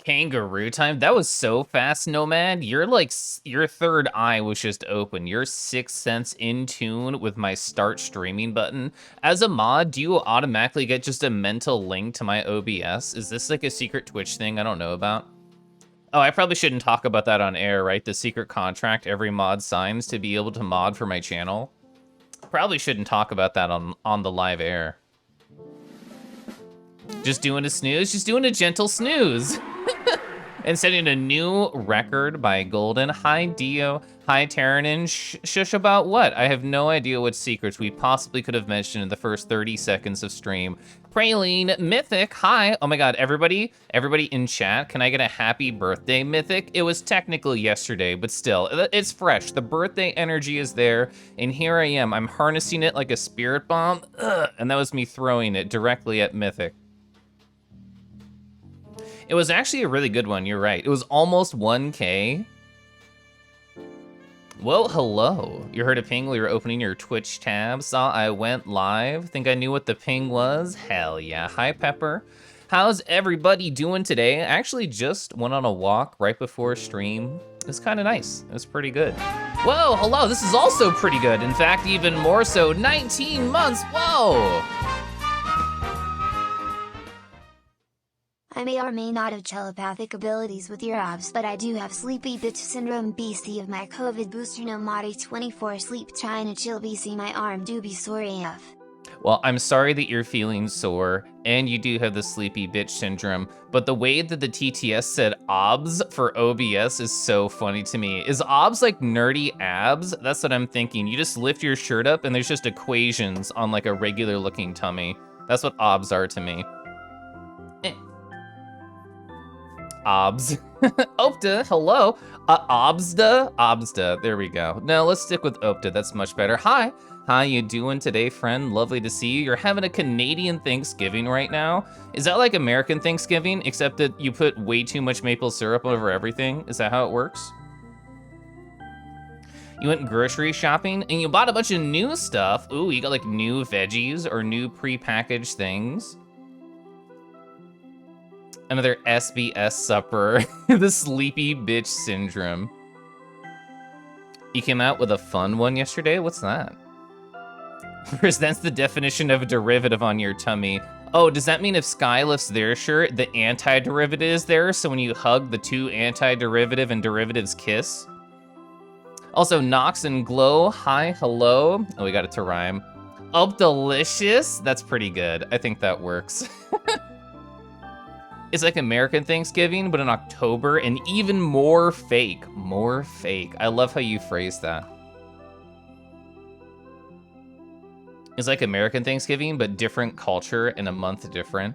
Kangaroo time? That was so fast, Nomad. You're like, your third eye was just open. Your sixth sense in tune with my start streaming button. As a mod, do you automatically get just a mental link to my OBS? Is this like a secret Twitch thing I don't know about? Oh, I probably shouldn't talk about that on air, right? The secret contract every mod signs to be able to mod for my channel. Probably shouldn't talk about that on the live air. Just doing a snooze, just doing a gentle snooze. And setting a new record by Golden. Hi, Dio. Hi, Terranin. Shush about what? I have no idea what secrets we possibly could have mentioned in the first 30 seconds of stream. Praline, Mythic, hi. Oh my god, everybody in chat, can I get a happy birthday, Mythic? It was technically yesterday, but still, it's fresh. The birthday energy is there, and here I am. I'm harnessing it like a spirit bomb, and that was me throwing it directly at Mythic. It was actually a really good one, you're right. It was almost 1K. Whoa, hello. You heard a ping while you were opening your Twitch tab. Saw I went live. Think I knew what the ping was? Hell yeah. Hi, Pepper. How's everybody doing today? I actually just went on a walk right before stream. It was kind of nice. It was pretty good. Whoa, hello. This is also pretty good. In fact, even more so. 19 months. Whoa. I may or may not have telepathic abilities with your abs, but I do have sleepy bitch syndrome. BC of my COVID booster, no modi 24 sleep trying to chill. BC my arm do be sore AF. Well, I'm sorry that you're feeling sore, and you do have the sleepy bitch syndrome, but the way that the TTS said OBS for OBS is so funny to me. Is OBS like nerdy abs? That's what I'm thinking. You just lift your shirt up and there's just equations on like a regular looking tummy. That's what OBS are to me. OBS. Opta, hello. Obsda, there we go. No, let's stick with Opta, that's much better. Hi, how you doing today, friend? Lovely to see you. You're having a Canadian Thanksgiving right now. Is that like American Thanksgiving, except that you put way too much maple syrup over everything? Is that how it works? You went grocery shopping and you bought a bunch of new stuff. Ooh, you got like new veggies or new pre-packaged things. Another SBS supper. The sleepy bitch syndrome. You came out with a fun one yesterday? What's that? Presents the definition of a derivative on your tummy. Oh, does that mean if Sky lifts their shirt, the antiderivative is there? So when you hug, the two antiderivative and derivatives kiss? Also, Nox and Glow, hi, hello. Oh, we got it to rhyme. Oh, delicious. That's pretty good. I think that works. It's like American Thanksgiving, but in October, and even more fake. More fake. I love how you phrase that. It's like American Thanksgiving, but different culture and a month different.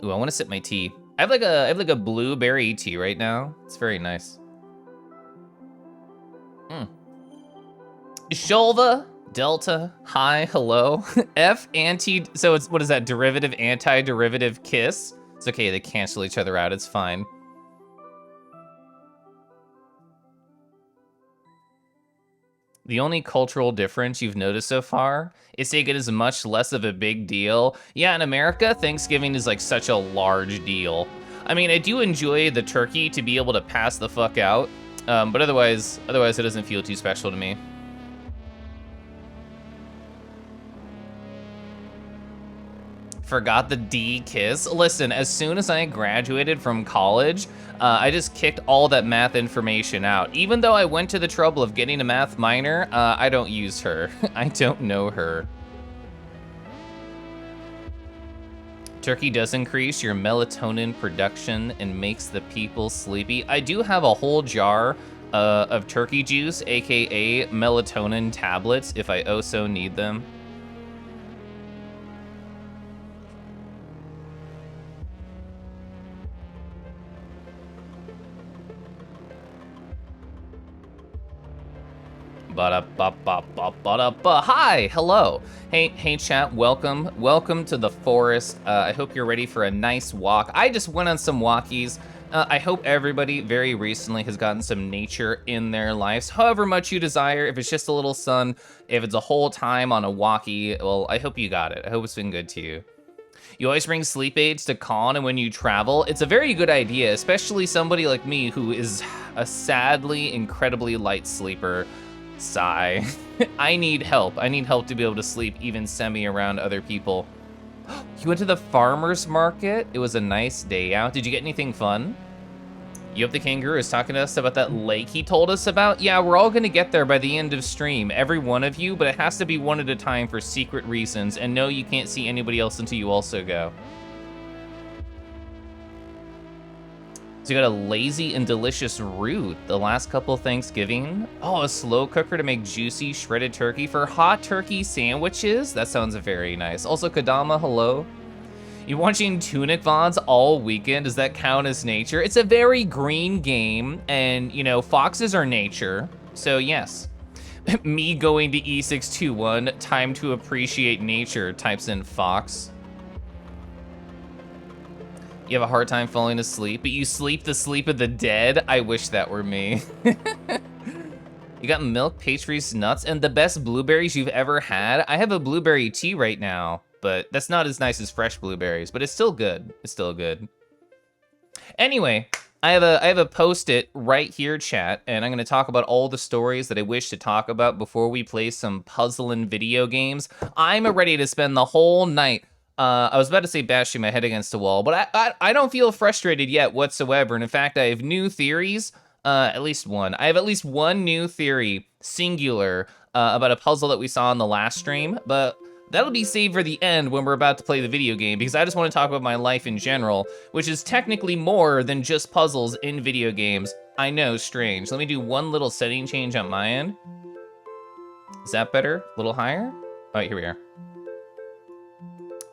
Ooh, I want to sip my tea. I have like a blueberry tea right now. It's very nice. Sholva. Delta, hi, hello. F so it's, what is that, derivative, antiderivative, kiss? It's okay, they cancel each other out, it's fine. The only cultural difference you've noticed so far is take it as much less of a big deal. Yeah, in America, Thanksgiving is like such a large deal. I mean, I do enjoy the turkey to be able to pass the fuck out, but otherwise it doesn't feel too special to me. Forgot the D kiss. Listen, as soon as I graduated from college, I just kicked all that math information out. Even though I went to the trouble of getting a math minor, I don't use her. I don't know her. Turkey does increase your melatonin production and makes the people sleepy. I do have a whole jar of turkey juice, aka melatonin tablets, if I oh so need them. Hi, hello. Hey chat, welcome to the forest. I hope you're ready for a nice walk. I just went on some walkies. I hope everybody very recently has gotten some nature in their lives, however much you desire. If it's just a little sun, if it's a whole time on a walkie, well, I hope you got it. I hope it's been good to you. You always bring sleep aids to con and when you travel. It's a very good idea, especially somebody like me who is a sadly incredibly light sleeper. Sigh. I need help. I need help to be able to sleep even semi around other people. You went to the farmer's market? It was a nice day out. Did you get anything fun? You have the kangaroo is talking to us about that lake he told us about. Yeah, we're all gonna get there by the end of stream, every one of you, but it has to be one at a time for secret reasons. And no, you can't see anybody else until you also go. So you got a lazy and delicious root the last couple of Thanksgiving. Oh, a slow cooker to make juicy shredded turkey for hot turkey sandwiches. That sounds very nice. Also, Kadama, hello. You watching Tunic VoDs all weekend? Does that count as nature? It's a very green game, and you know, foxes are nature, so yes. Me going to E621, time to appreciate nature, types in Fox. You have a hard time falling asleep, but you sleep the sleep of the dead? I wish that were me. You got milk, pastries, nuts, and the best blueberries you've ever had? I have a blueberry tea right now, but that's not as nice as fresh blueberries, but it's still good. It's still good. Anyway, I have a post-it right here, chat, and I'm gonna talk about all the stories that I wish to talk about before we play some puzzling video games. I'm ready to spend the whole night. I was about to say bashing my head against a wall, but I don't feel frustrated yet whatsoever. And in fact, I have new theories. At least one. I have at least one new theory, singular, about a puzzle that we saw in the last stream, but that'll be saved for the end when we're about to play the video game, because I just want to talk about my life in general, which is technically more than just puzzles in video games. I know, strange. Let me do one little setting change on my end. Is that better? A little higher? All right, here we are.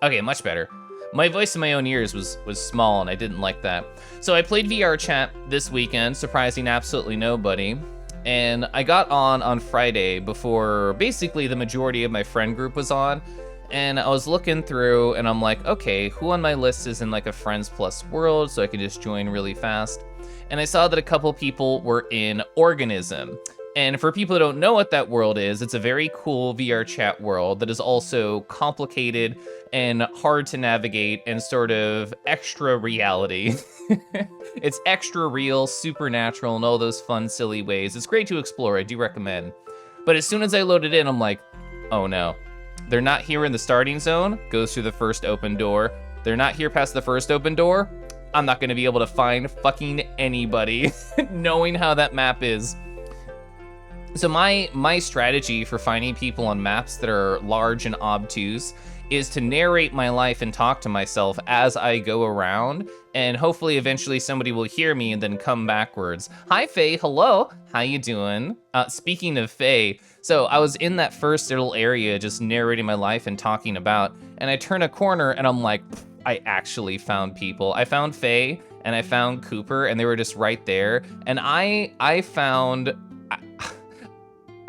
Okay, much better. My voice in my own ears was small, and I didn't like that. So I played VR chat this weekend, surprising absolutely nobody. And I got on Friday before basically the majority of my friend group was on. And I was looking through, and I'm like, okay, who on my list is in like a Friends Plus world, so I could just join really fast. And I saw that a couple people were in Organism. And for people who don't know what that world is, it's a very cool VR chat world that is also complicated and hard to navigate and sort of extra reality. It's extra real, supernatural, and all those fun, silly ways. It's great to explore, I do recommend. But as soon as I loaded in, I'm like, oh no. They're not here in the starting zone, goes through the first open door. They're not here past the first open door. I'm not gonna be able to find fucking anybody, knowing how that map is. So my strategy for finding people on maps that are large and obtuse is to narrate my life and talk to myself as I go around, and hopefully eventually somebody will hear me and then come backwards. Hi Faye, hello, how you doing? Speaking of Faye, so I was in that first little area just narrating my life and talking about, and I turn a corner and I'm like, I actually found people. I found Faye and I found Cooper, and they were just right there, and I found...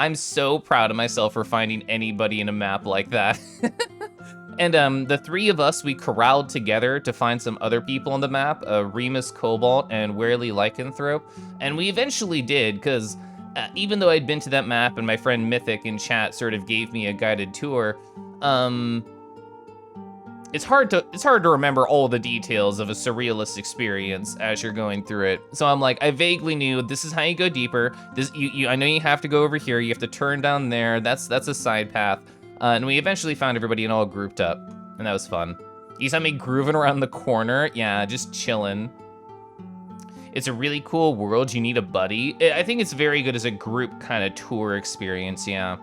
I'm so proud of myself for finding anybody in a map like that. And the three of us, we corralled together to find some other people on the map, Remus Cobalt and Warely Lycanthrope. And we eventually did, because even though I'd been to that map and my friend Mythic in chat sort of gave me a guided tour, it's hard to remember all the details of a surrealist experience as you're going through it. So I'm like, I vaguely knew this is how you go deeper. This I know you have to go over here. You have to turn down there. That's a side path. And we eventually found everybody and all grouped up, and that was fun. You saw me grooving around the corner. Yeah, just chilling. It's a really cool world. You need a buddy. I think it's very good as a group kind of tour experience. Yeah.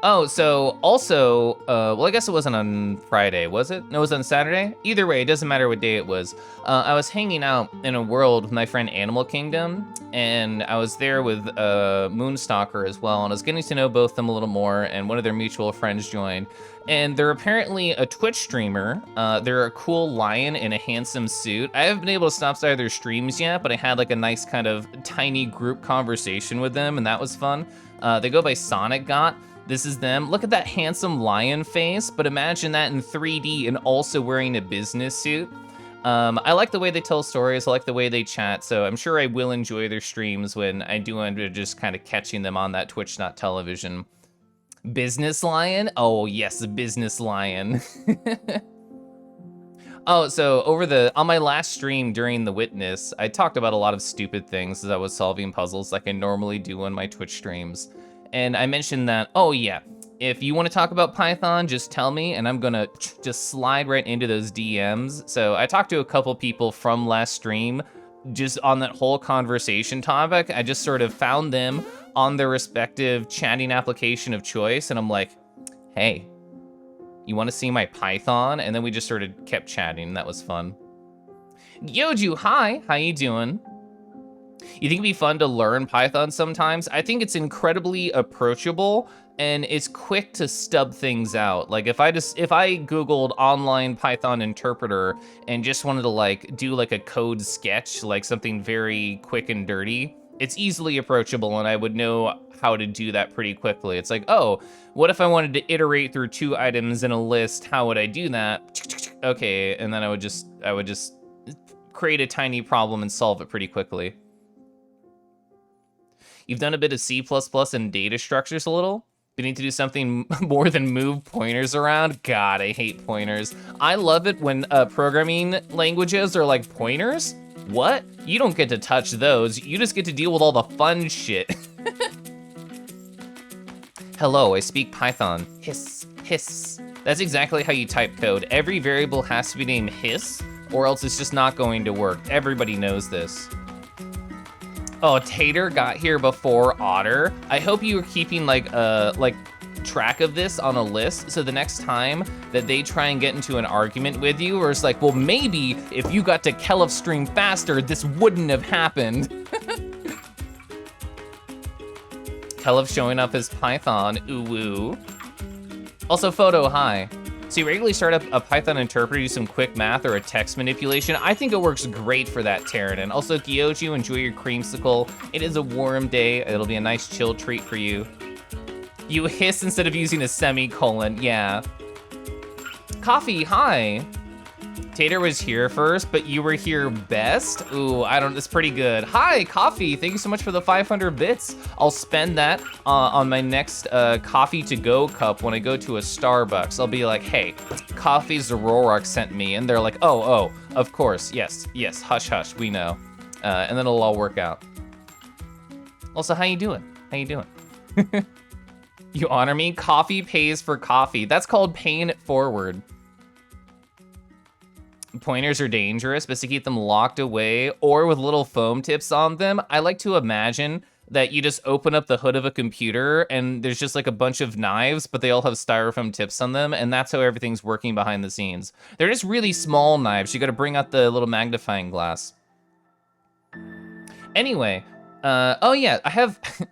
Oh, so also, well, I guess it wasn't on Friday, was it? No, it was on Saturday? Either way, it doesn't matter what day it was. I was hanging out in a world with my friend Animal Kingdom, and I was there with Moonstalker as well, and I was getting to know both of them a little more, and one of their mutual friends joined. And they're apparently a Twitch streamer. They're a cool lion in a handsome suit. I haven't been able to stop by their streams yet, but I had like a nice kind of tiny group conversation with them, and that was fun. They go by Sonic Got. This is them. Look at that handsome lion face, but imagine that in 3D and also wearing a business suit. I like the way they tell stories, I like the way they chat, so I'm sure I will enjoy their streams when I do end up just kind of catching them on that Twitch, not television. Business lion? Oh yes, business lion. Oh, so on my last stream during the witness, I talked about a lot of stupid things as I was solving puzzles like I normally do on my Twitch streams. And I mentioned that, oh yeah, if you want to talk about Python, just tell me and I'm gonna just slide right into those DMs. So I talked to a couple people from last stream just on that whole conversation topic. I just sort of found them on their respective chatting application of choice and I'm like, hey, you want to see my Python? And then we just sort of kept chatting. That was fun. Yoju, hi. How you doing? You think it'd be fun to learn Python sometimes? I think it's incredibly approachable and it's quick to stub things out. Like if I Googled online Python interpreter and just wanted to like do like a code sketch, like something very quick and dirty, it's easily approachable and I would know how to do that pretty quickly. It's like, oh, what if I wanted to iterate through 2 items in a list? How would I do that? Okay, and then I would just create a tiny problem and solve it pretty quickly. You've done a bit of C++ and data structures a little? You need to do something more than move pointers around? God, I hate pointers. I love it when programming languages are like pointers. What? You don't get to touch those. You just get to deal with all the fun shit. Hello, I speak Python. Hiss, hiss. That's exactly how you type code. Every variable has to be named hiss, or else it's just not going to work. Everybody knows this. Oh, Tater got here before Otter. I hope you were keeping like track of this on a list, so the next time that they try and get into an argument with you, or it's like, well, maybe if you got to Keliff stream faster, this wouldn't have happened. Keliff showing up as Python, ooh woo. Also, Photo, hi. So you regularly start up a Python interpreter, do some quick math or a text manipulation. I think it works great for that, Terran. Also, Gyoju, enjoy your creamsicle. It is a warm day. It'll be a nice chill treat for you. You hiss instead of using a semicolon, yeah. Coffee, hi. Tater was here first, but you were here best? Ooh, that's pretty good. Hi, Coffee, thank you so much for the 500 bits. I'll spend that on my next coffee to go cup when I go to a Starbucks. I'll be like, hey, Coffee's Zoroark sent me, and they're like, oh, of course, yes, hush, hush, we know. And then it'll all work out. Also, how you doing? You honor me? Coffee pays for coffee. That's called paying it forward. Pointers are dangerous, but to keep them locked away or with little foam tips on them, I like to imagine that you just open up the hood of a computer and there's just like a bunch of knives, but they all have styrofoam tips on them, and that's how everything's working behind the scenes. They're just really small knives. You gotta bring out the little magnifying glass. Anyway, oh yeah,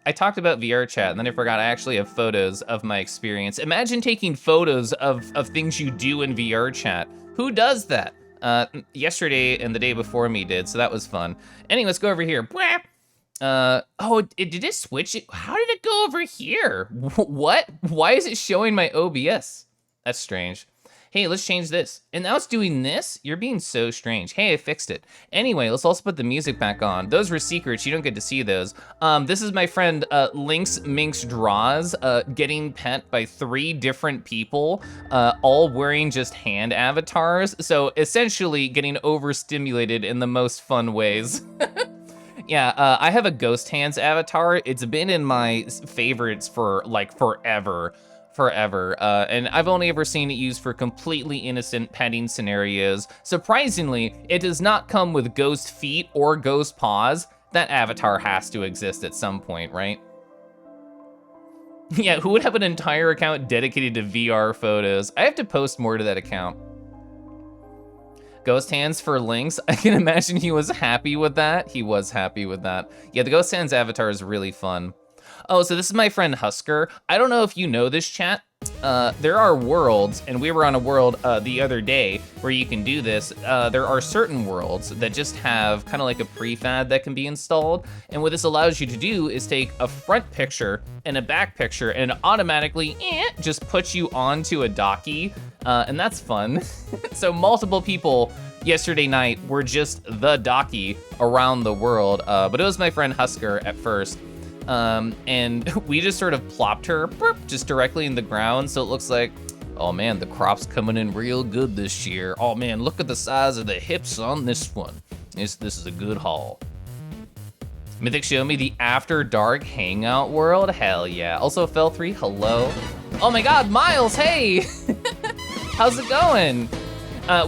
I talked about VR chat and then I forgot I actually have photos of my experience. Imagine taking photos of things you do in VR chat. Who does that? Yesterday and the day before me did, so that was fun. Anyway, let's go over here. Oh, did it switch it? How did it go over here? What? Why is it showing my OBS? That's strange. Hey, let's change this. And now it's doing this? You're being so strange. Hey, I fixed it. Anyway, let's also put the music back on. Those were secrets, you don't get to see those. This is my friend Lynx Minx Draws getting pet by 3 different people, all wearing just hand avatars. So essentially getting overstimulated in the most fun ways. Yeah, I have a Ghost Hands avatar. It's been in my favorites for like forever. And I've only ever seen it used for completely innocent petting scenarios. Surprisingly, it does not come with ghost feet or ghost paws. That avatar has to exist at some point, right? Yeah, who would have an entire account dedicated to VR photos? I have to post more to that account. Ghost Hands for Lynx. I can imagine he was happy with that. He was happy with that. Yeah, the Ghost Hands avatar is really fun. Oh, so this is my friend Husker. I don't know if you know this, chat. There are worlds, and we were on a world the other day where you can do this. There are certain worlds that just have kind of like a prefab that can be installed. And what this allows you to do is take a front picture and a back picture and it automatically just puts you onto a docky. And that's fun. So multiple people yesterday night were just the docky around the world. But it was my friend Husker at first. And we just sort of plopped her just directly in the ground. So it looks like, oh man, the crop's coming in real good this year. Oh man, look at the size of the hips on this one. This is a good haul. Mythic showed me the After Dark Hangout World. Hell yeah. Also, Fel3, hello. Oh my God, Miles, hey! How's it going?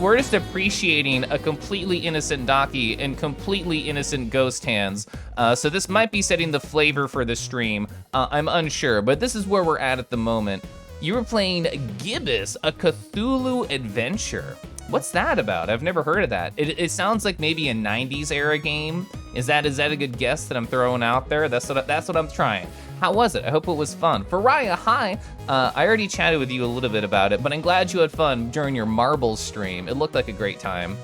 We're just appreciating a completely innocent Daki and completely innocent Ghost Hands. So this might be setting the flavor for the stream. I'm unsure, but this is where we're at the moment. You were playing Gibbous, a Cthulhu adventure. What's that about? I've never heard of that. It sounds like maybe a 90s era game. Is that a good guess that I'm throwing out there? That's what I'm trying. How was it? I hope it was fun. Faraya, hi. I already chatted with you a little bit about it, but I'm glad you had fun during your marbles stream. It looked like a great time.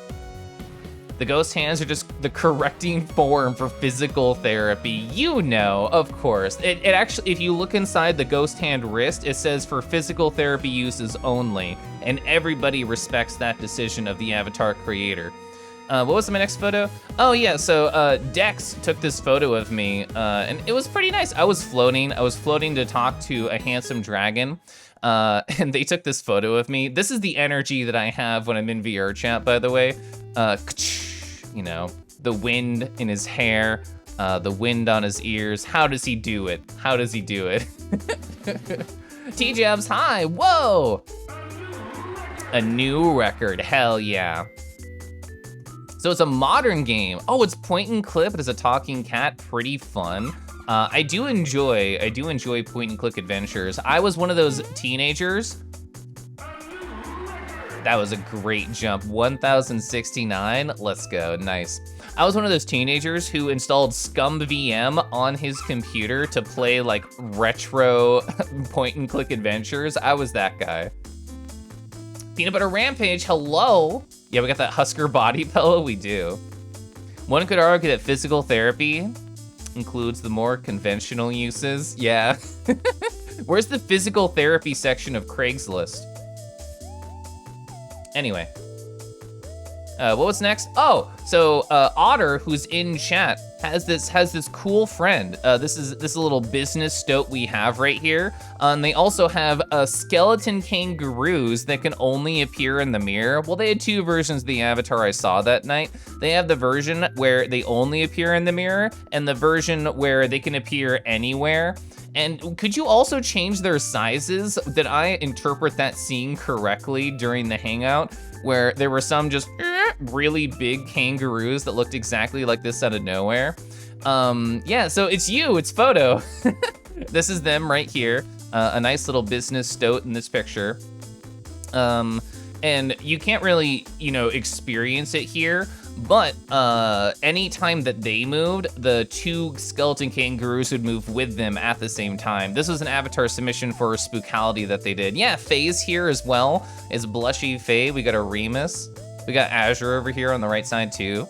The ghost hands are just the correcting form for physical therapy. You know, of course. It actually, if you look inside the ghost hand wrist, it says for physical therapy uses only, and everybody respects that decision of the avatar creator. What was my next photo? Oh yeah, so Dex took this photo of me, and it was pretty nice. I was floating to talk to a handsome dragon, and they took this photo of me. This is the energy that I have when I'm in VR chat, by the way. You know, the wind in his hair, the wind on his ears. How does he do it? How does he do it? T-Jabs, hi, whoa! A new record, hell yeah. So it's a modern game. Oh, it's point and click, but it's a talking cat, pretty fun. I do enjoy point and click adventures. I was one of those teenagers. That was a great jump, 1069, let's go, nice. I was one of those teenagers who installed Scum VM on his computer to play like retro point and click adventures. I was that guy. Peanut Butter Rampage, hello. Yeah, we got that Husker body pillow, we do. One could argue that physical therapy includes the more conventional uses, yeah. Where's the physical therapy section of Craigslist? Anyway, what was next? Oh, so Otter, who's in chat, has this cool friend. This is a little business stoat we have right here. And they also have skeleton kangaroos that can only appear in the mirror. Well, they had two versions of the avatar I saw that night. They have the version where they only appear in the mirror, and the version where they can appear anywhere. And could you also change their sizes? Did I interpret that scene correctly during the hangout, where there were some just really big kangaroos that looked exactly like this out of nowhere? Yeah, so it's you, it's Photo. This is them right here. A nice little business stoat in this picture. And you can't really, you know, experience it here, but anytime that they moved, the two skeleton kangaroos would move with them at the same time. This was an avatar submission for Spookality that they did. Yeah, Faye's here as well. It's Blushy Faye. We got a Remus. We got Azure over here on the right side too.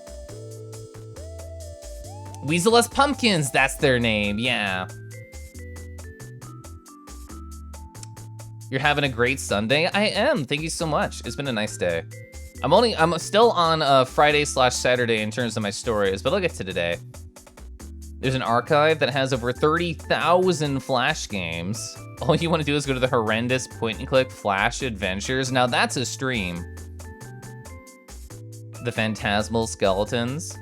Weaseless Pumpkins, that's their name, yeah. You're having a great Sunday? I am, thank you so much. It's been a nice day. I'm still on Friday/Saturday in terms of my stories, but I'll get to today. There's an archive that has over 30,000 Flash games. All you wanna do is go to the horrendous point and click Flash adventures. Now that's a stream. The Phantasmal Skeletons.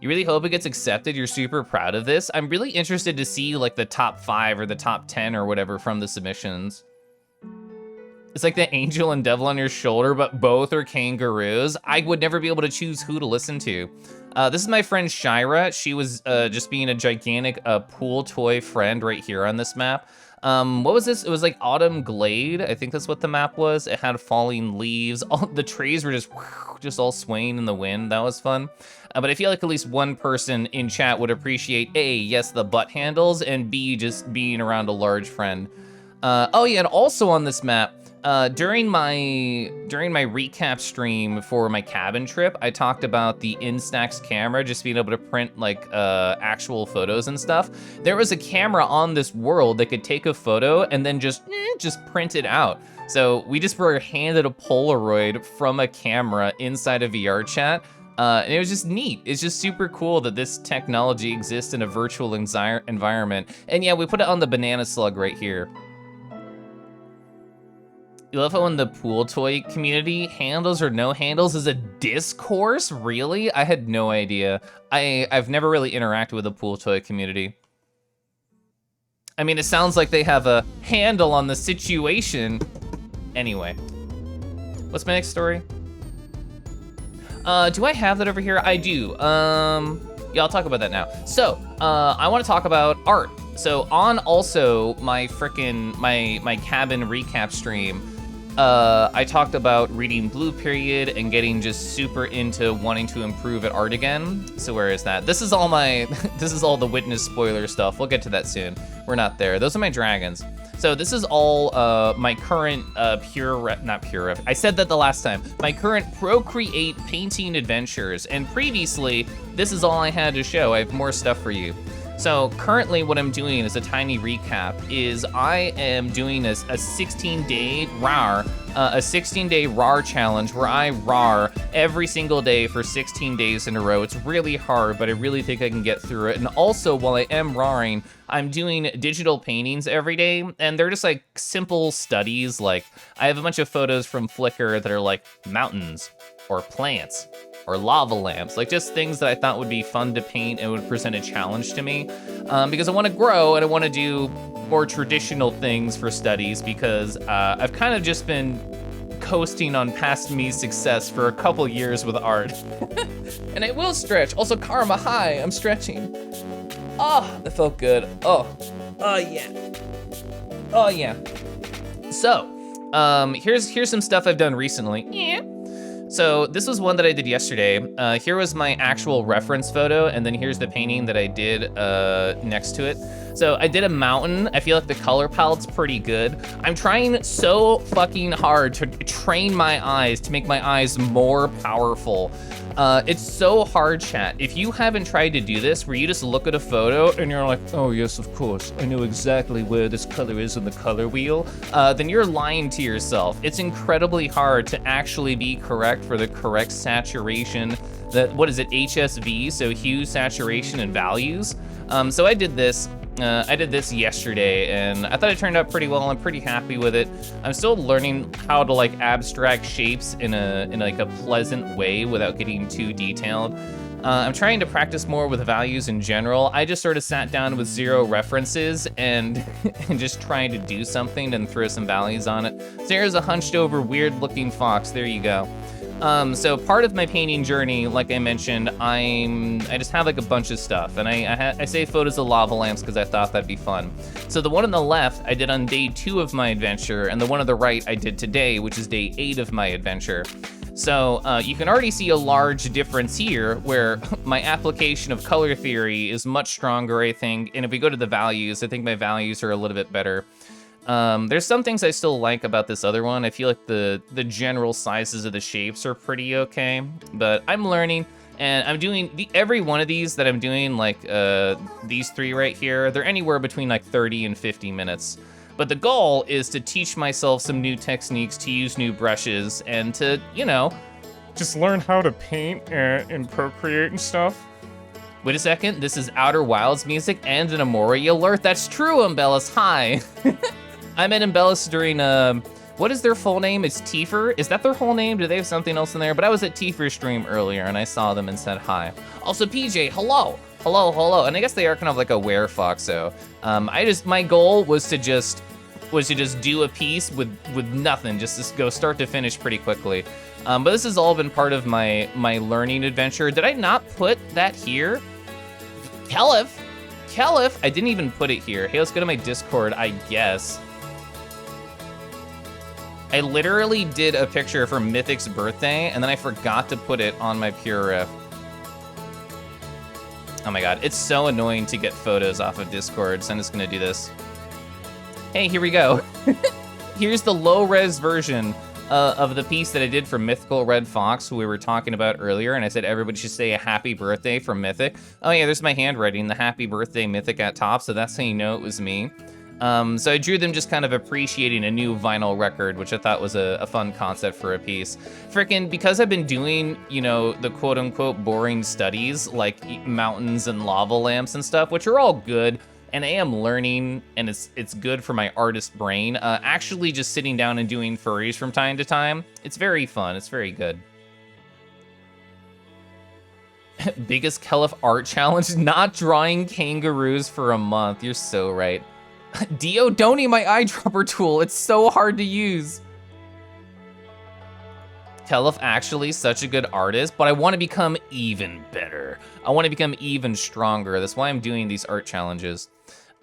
You really hope it gets accepted? You're super proud of this? I'm really interested to see like the top 5 or the top 10 or whatever from the submissions. It's like the angel and devil on your shoulder, but both are kangaroos. I would never be able to choose who to listen to. This is my friend Shira. She was just being a gigantic pool toy friend right here on this map. What was this? It was like Autumn Glade. I think that's what the map was. It had falling leaves. All the trees were just all swaying in the wind. That was fun. But I feel like at least one person in chat would appreciate A, yes, the butt handles, and B, just being around a large friend. Oh yeah, and also on this map, during my recap stream for my cabin trip, I talked about the Instax camera just being able to print like actual photos and stuff. There was a camera on this world that could take a photo and then just print it out. So we just were handed a Polaroid from a camera inside of VR chat. And it was just neat. It's just super cool that this technology exists in a virtual environment. And yeah, we put it on the banana slug right here. You love how in the pool toy community, handles or no handles is a discourse? Really? I had no idea. I've never really interacted with the pool toy community. I mean, it sounds like they have a handle on the situation. Anyway, what's my next story? Do I have that over here? I do. Yeah, I'll talk about that now. So, I want to talk about art. So on also my frickin' my cabin recap stream, I talked about reading Blue Period and getting just super into wanting to improve at art again. So where is that? This is all my, this is all the witness spoiler stuff. We'll get to that soon. We're not there. Those are my dragons. So this is all my current I said that the last time. My current Procreate painting adventures. And previously, this is all I had to show. I have more stuff for you. So currently what I'm doing as a tiny recap is I am doing a 16-day RAR, a 16-day RAR challenge where I RAR every single day for 16 days in a row. It's really hard, but I really think I can get through it. And also while I am RARing, I'm doing digital paintings every day, and they're just like simple studies. Like I have a bunch of photos from Flickr that are like mountains or plants or lava lamps, like just things that I thought would be fun to paint and would present a challenge to me, because I want to grow and I want to do more traditional things for studies, because I've kind of just been coasting on past me success for a couple years with art. And it will stretch. Also, karma, hi, I'm stretching. Oh, that felt good. Oh yeah. Oh yeah. So, here's some stuff I've done recently. Yeah. So this was one that I did yesterday. Here was my actual reference photo, and then here's the painting that I did next to it. So I did a mountain. I feel like the color palette's pretty good. I'm trying so fucking hard to train my eyes, to make my eyes more powerful. It's so hard, chat. If you haven't tried to do this, where you just look at a photo and you're like, oh yes, of course, I know exactly where this color is in the color wheel, then you're lying to yourself. It's incredibly hard to actually be correct for the correct saturation, what is it, HSV, so hue, saturation, and values. So I did this. I did this yesterday, and I thought it turned out pretty well. I'm pretty happy with it. I'm still learning how to like abstract shapes in like a pleasant way without getting too detailed. I'm trying to practice more with values in general. I just sort of sat down with 0 references and just trying to do something and throw some values on it. So here's a hunched over weird looking fox. There you go. So part of my painting journey, like I mentioned, I just have like a bunch of stuff, and I say photos of lava lamps because I thought that'd be fun. So the one on the left I did on day 2 of my adventure, and the one on the right I did today, which is day 8 of my adventure. So you can already see a large difference here where my application of color theory is much stronger, I think, and if we go to the values, I think my values are a little bit better. There's some things I still like about this other one. I feel like the general sizes of the shapes are pretty okay, but I'm learning, and I'm doing every one of these that I'm doing, like these 3 right here, they're anywhere between like 30 and 50 minutes. But the goal is to teach myself some new techniques, to use new brushes, and to, you know, just learn how to paint and Procreate and stuff. Wait a second, this is Outer Wilds music and an Amori alert. That's true, Umbellis, hi. I met Umbellis during, what is their full name? It's Tifer? Is that their whole name? Do they have something else in there? But I was at Tifer's stream earlier and I saw them and said hi. Also, PJ, hello. Hello. And I guess they are kind of like a werefox, so. My goal was to just do a piece with nothing, just to go start to finish pretty quickly. But this has all been part of my learning adventure. Did I not put that here? Keliff, I didn't even put it here. Hey, let's go to my Discord, I guess. I literally did a picture for Mythic's birthday, and then I forgot to put it on my Pure Riff. Oh my god, it's so annoying to get photos off of Discord, so I'm just gonna do this. Hey, here we go. Here's the low-res version of the piece that I did for Mythical Red Fox, who we were talking about earlier, and I said everybody should say a happy birthday for Mythic. Oh yeah, there's my handwriting, the happy birthday Mythic at top, so that's how you know it was me. So I drew them just kind of appreciating a new vinyl record, which I thought was a fun concept for a piece. Frickin', because I've been doing, you know, the quote unquote boring studies like mountains and lava lamps and stuff, which are all good, and I am learning, and it's good for my artist brain. Actually just sitting down and doing furries from time to time, it's very fun, it's very good. Biggest Keliff art challenge, not drawing kangaroos for a month. You're so right. Dio, don't eat my eyedropper tool. It's so hard to use. Keliff actually such a good artist, but I want to become even better. I want to become even stronger. That's why I'm doing these art challenges.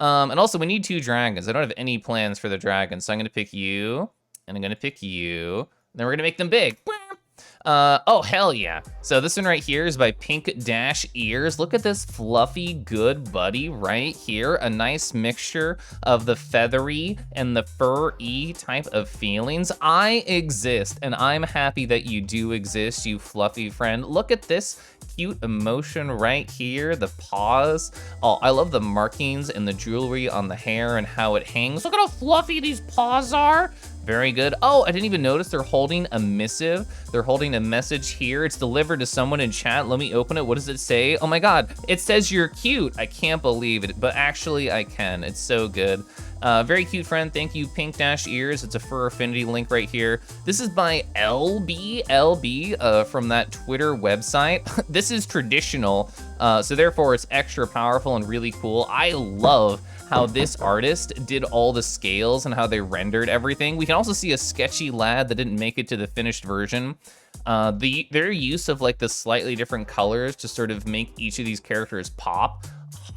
And also, we need 2 dragons. I don't have any plans for the dragons, so I'm going to pick you, and I'm going to pick you, and then we're going to make them big. Oh, hell yeah. So this one right here is by Pink Dash Ears. Look at this fluffy good buddy right here. A nice mixture of the feathery and the fur-y type of feelings. I exist, and I'm happy that you do exist, you fluffy friend. Look at this cute emotion right here, the paws. Oh, I love the markings and the jewelry on the hair and how it hangs. Look at how fluffy these paws are. Very good. Oh, I didn't even notice they're holding a missive. They're holding a message here. It's delivered to someone in chat. Let me open it. What does it say? Oh my God, it says you're cute. I can't believe it, but actually I can. It's so good. Very cute friend. Thank you, Pink Dash Ears. It's a fur affinity link right here. This is by LB from that Twitter website. This is traditional, so therefore it's extra powerful and really cool. I love how this artist did all the scales and how they rendered everything. We can also see a sketchy lad that didn't make it to the finished version. Their use of like the slightly different colors to sort of make each of these characters pop.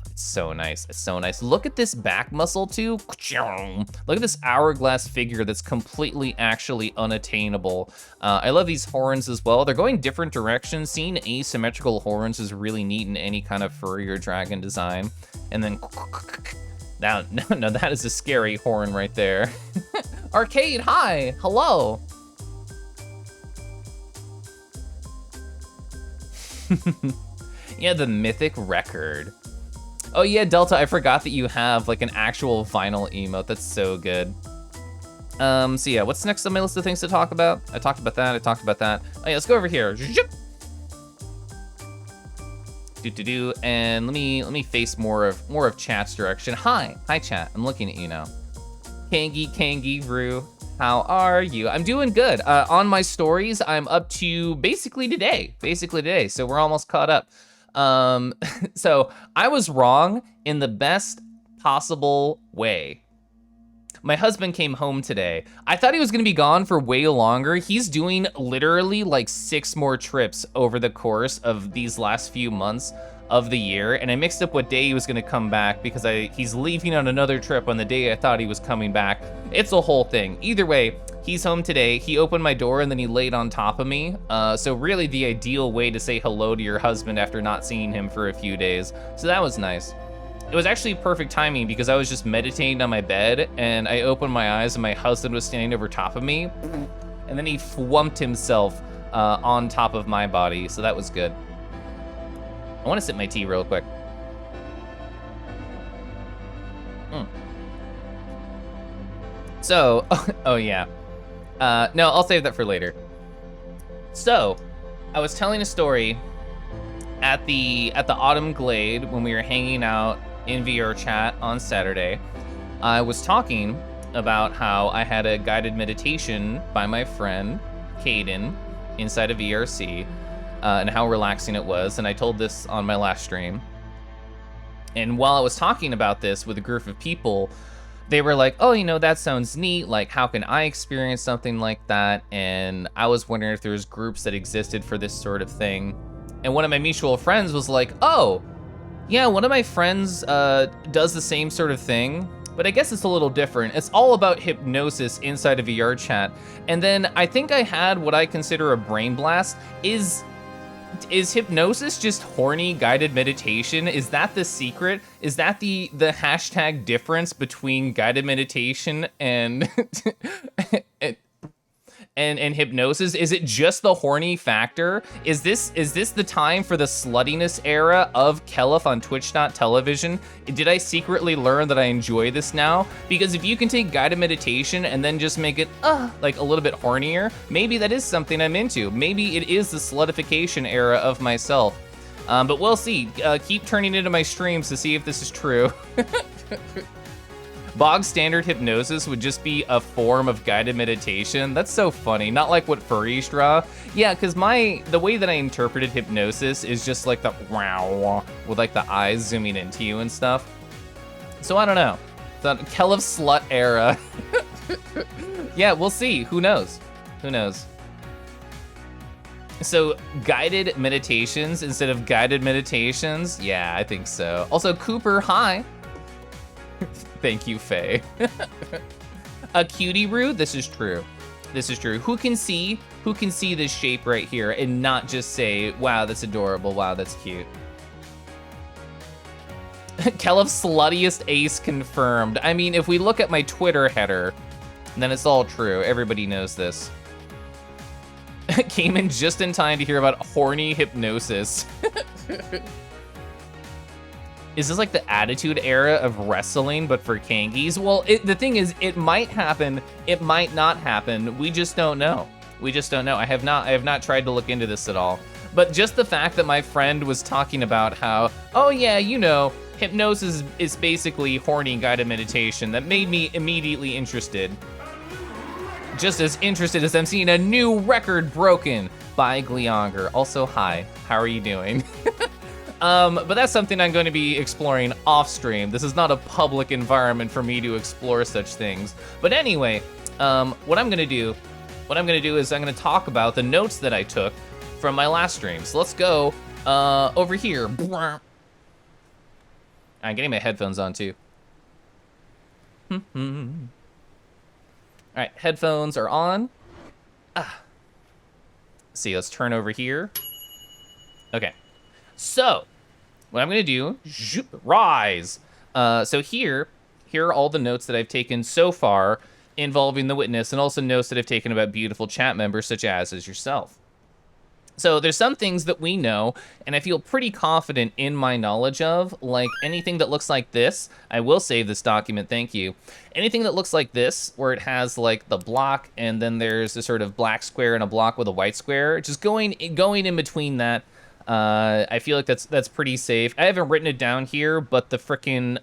It's so nice, it's so nice. Look at this back muscle too. Look at this hourglass figure that's completely actually unattainable. I love these horns as well. They're going different directions. Seeing asymmetrical horns is really neat in any kind of furry or dragon design. And then now, no, that is a scary horn right there. Arcade, hi, hello. Yeah, the mythic record. Oh yeah, Delta, I forgot that you have like an actual vinyl emote. That's so good. So yeah, what's next on my list of things to talk about? I talked about that, I talked about that. Oh yeah, let's go over here. And let me face more of chat's direction. Hi chat, I'm looking at you now. Kangi Roo, how are you? I'm doing good. On my stories, I'm up to basically today, so we're almost caught up. So I was wrong in the best possible way. My husband came home today. I thought he was gonna be gone for way longer. He's doing literally like 6 more trips over the course of these last few months of the year, and I mixed up what day he was gonna come back because he's leaving on another trip on the day I thought he was coming back. It's a whole thing. Either way, he's home today. He opened my door and then he laid on top of me. So really the ideal way to say hello to your husband after not seeing him for a few days. So that was nice. It was actually perfect timing because I was just meditating on my bed and I opened my eyes and my husband was standing over top of me. And then he flumped himself on top of my body, so that was good. I wanna sip my tea real quick. So, oh yeah. No, I'll save that for later. So, I was telling a story at the Autumn Glade when we were hanging out in VR chat on Saturday. I was talking about how I had a guided meditation by my friend Caden inside of VRC and how relaxing it was, and I told this on my last stream. And while I was talking about this with a group of people, they were like, oh, you know, that sounds neat. Like, how can I experience something like that? And I was wondering if there was groups that existed for this sort of thing. And one of my mutual friends was like, oh, yeah, one of my friends does the same sort of thing, but I guess it's a little different. It's all about hypnosis inside of VR chat. And then I think I had what I consider a brain blast. Is hypnosis just horny guided meditation? Is that the secret? Is that the hashtag difference between guided meditation and and hypnosis? Is it just the horny factor? Is this the time for the sluttiness era of Keliff on Twitch.television? Did I secretly learn that I enjoy this now? Because if you can take guided meditation and then just make it like a little bit hornier, maybe that is something I'm into. Maybe it is the slutification era of myself. But we'll see. Keep turning into my streams to see if this is true. Bog standard hypnosis would just be a form of guided meditation. That's so funny. Not like what furries draw. Yeah, because the way that I interpreted hypnosis is just like the wow, with like the eyes zooming into you and stuff. So I don't know. The Keliff slut era. Yeah, we'll see. Who knows? Who knows? So guided meditations instead of guided meditations? Yeah, I think so. Also, Cooper, hi. Thank you, Faye. A cutie root? This is true. This is true. Who can see this shape right here and not just say, wow, that's adorable, wow, that's cute. Kelliff's sluttiest ace confirmed. I mean, if we look at my Twitter header, then it's all true. Everybody knows this. Came in just in time to hear about horny hypnosis. Is this like the attitude era of wrestling, but for kangies? Well, the thing is, it might happen, it might not happen. We just don't know. We just don't know. I have not tried to look into this at all. But just the fact that my friend was talking about how, oh yeah, you know, hypnosis is basically horny guided meditation, that made me immediately interested. Just as interested as I'm seeing a new record broken by Glianger. Also, hi, how are you doing? But that's something I'm going to be exploring off stream. This is not a public environment for me to explore such things. But anyway, what I'm gonna do is I'm gonna talk about the notes that I took from my last stream. So let's go over here. I'm getting my headphones on too. All right, headphones are on. Let's see, let's turn over here. Okay, so what I'm gonna do, rise. So here are all the notes that I've taken so far involving the witness, and also notes that I've taken about beautiful chat members such as yourself. So there's some things that we know, and I feel pretty confident in my knowledge of, like anything that looks like this. I will save this document, thank you. Anything that looks like this, where it has like the block, and then there's a sort of black square and a block with a white square, just going in between that. I feel like that's pretty safe. I haven't written it down here, but the frickin'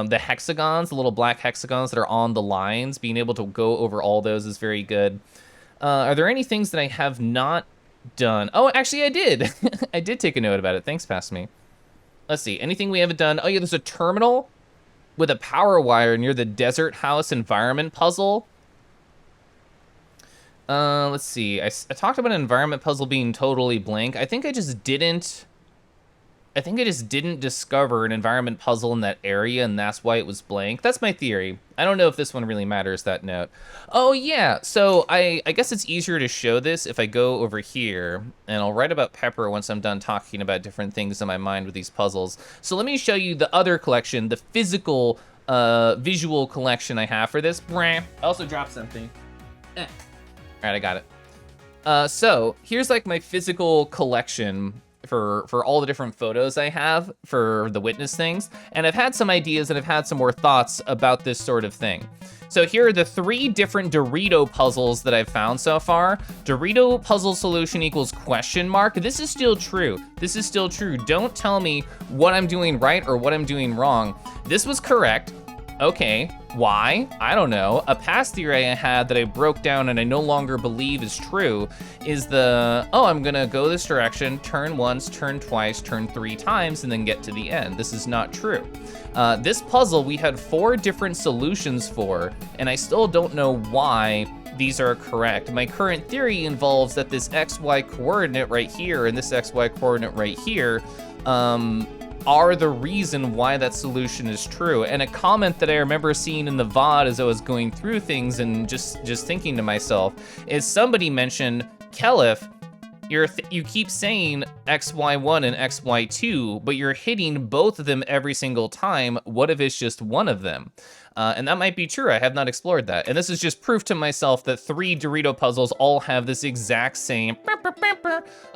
the hexagons, the little black hexagons that are on the lines, being able to go over all those is very good. Are there any things that I have not done? Oh, actually I did. I did take a note about it. Thanks, Pass Me. Let's see, anything we haven't done? Oh yeah, there's a terminal with a power wire near the desert house environment puzzle. Let's see, I talked about an environment puzzle being totally blank. I think I just didn't discover an environment puzzle in that area, and that's why it was blank. That's my theory. I don't know if this one really matters, that note. Oh yeah, so I guess it's easier to show this if I go over here, and I'll write about Pepper once I'm done talking about different things in my mind with these puzzles. So let me show you the other collection, the physical, visual collection I have for this. I also dropped something. All right, I got it. So here's like my physical collection for all the different photos I have for the witness things. And I've had some ideas and I've had some more thoughts about this sort of thing. So here are the 3 different Dorito puzzles that I've found so far. Dorito puzzle solution equals question mark. This is still true. This is still true. Don't tell me what I'm doing right or what I'm doing wrong. This was correct. Okay, why? I don't know. A past theory I had that I broke down and I no longer believe is true is oh, I'm gonna go this direction, turn once, turn twice, turn 3 times, and then get to the end. This is not true. This puzzle we had 4 different solutions for, and I still don't know why these are correct. My current theory involves that this XY coordinate right here and this XY coordinate right here, are the reason why that solution is true. And a comment that I remember seeing in the VOD as I was going through things and just thinking to myself is somebody mentioned Keliff you keep saying XY1 and XY2, but you're hitting both of them every single time. What if it's just one of them? And that might be true. I have not explored that. And this is just proof to myself that 3 Dorito puzzles all have this exact same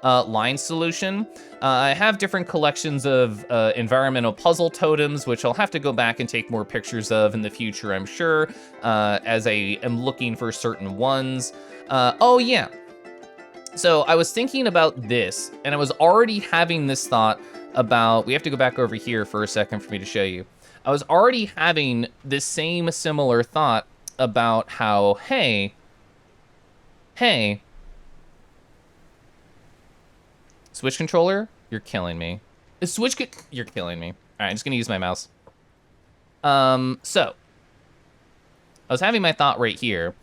line solution. I have different collections of environmental puzzle totems, which I'll have to go back and take more pictures of in the future, I'm sure, as I am looking for certain ones. Oh yeah. So I was thinking about this, and I was already having this thought about, we have to go back over here for a second for me to show you. I was already having this same similar thought about how, hey, Switch controller, you're killing me. You're killing me. All right, I'm just gonna use my mouse. So, I was having my thought right here.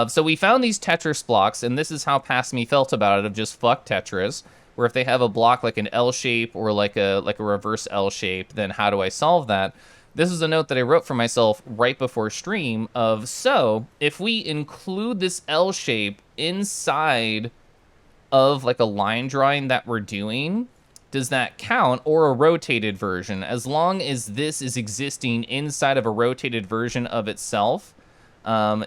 So we found these Tetris blocks, and this is how past me felt about it, of just fuck Tetris, where if they have a block like an L shape or like a reverse L shape, then how do I solve that? This is a note that I wrote for myself right before stream of, so if we include this L shape inside of like a line drawing that we're doing, does that count, or a rotated version? As long as this is existing inside of a rotated version of itself,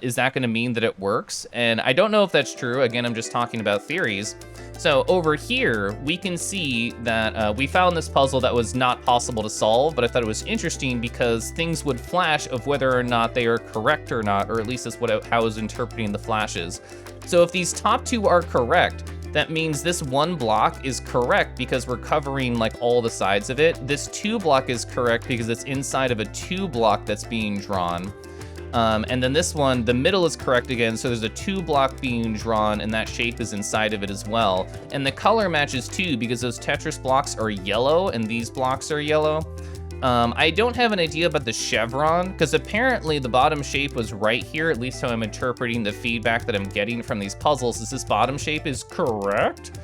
is that going to mean that it works? And I don't know if that's true. Again, I'm just talking about theories. So over here, we can see that we found this puzzle that was not possible to solve, but I thought it was interesting because things would flash of whether or not they are correct or not, or at least that's how I was interpreting the flashes. So if these top 2 are correct, that means this 1 block is correct because we're covering like all the sides of it. This 2 block is correct because it's inside of a 2 block that's being drawn. And then this one, the middle is correct again, so there's a 2 block being drawn, and that shape is inside of it as well. And the color matches too, because those Tetris blocks are yellow, and these blocks are yellow. I don't have an idea about the chevron, because apparently the bottom shape was right here, at least how I'm interpreting the feedback that I'm getting from these puzzles, is this bottom shape is correct,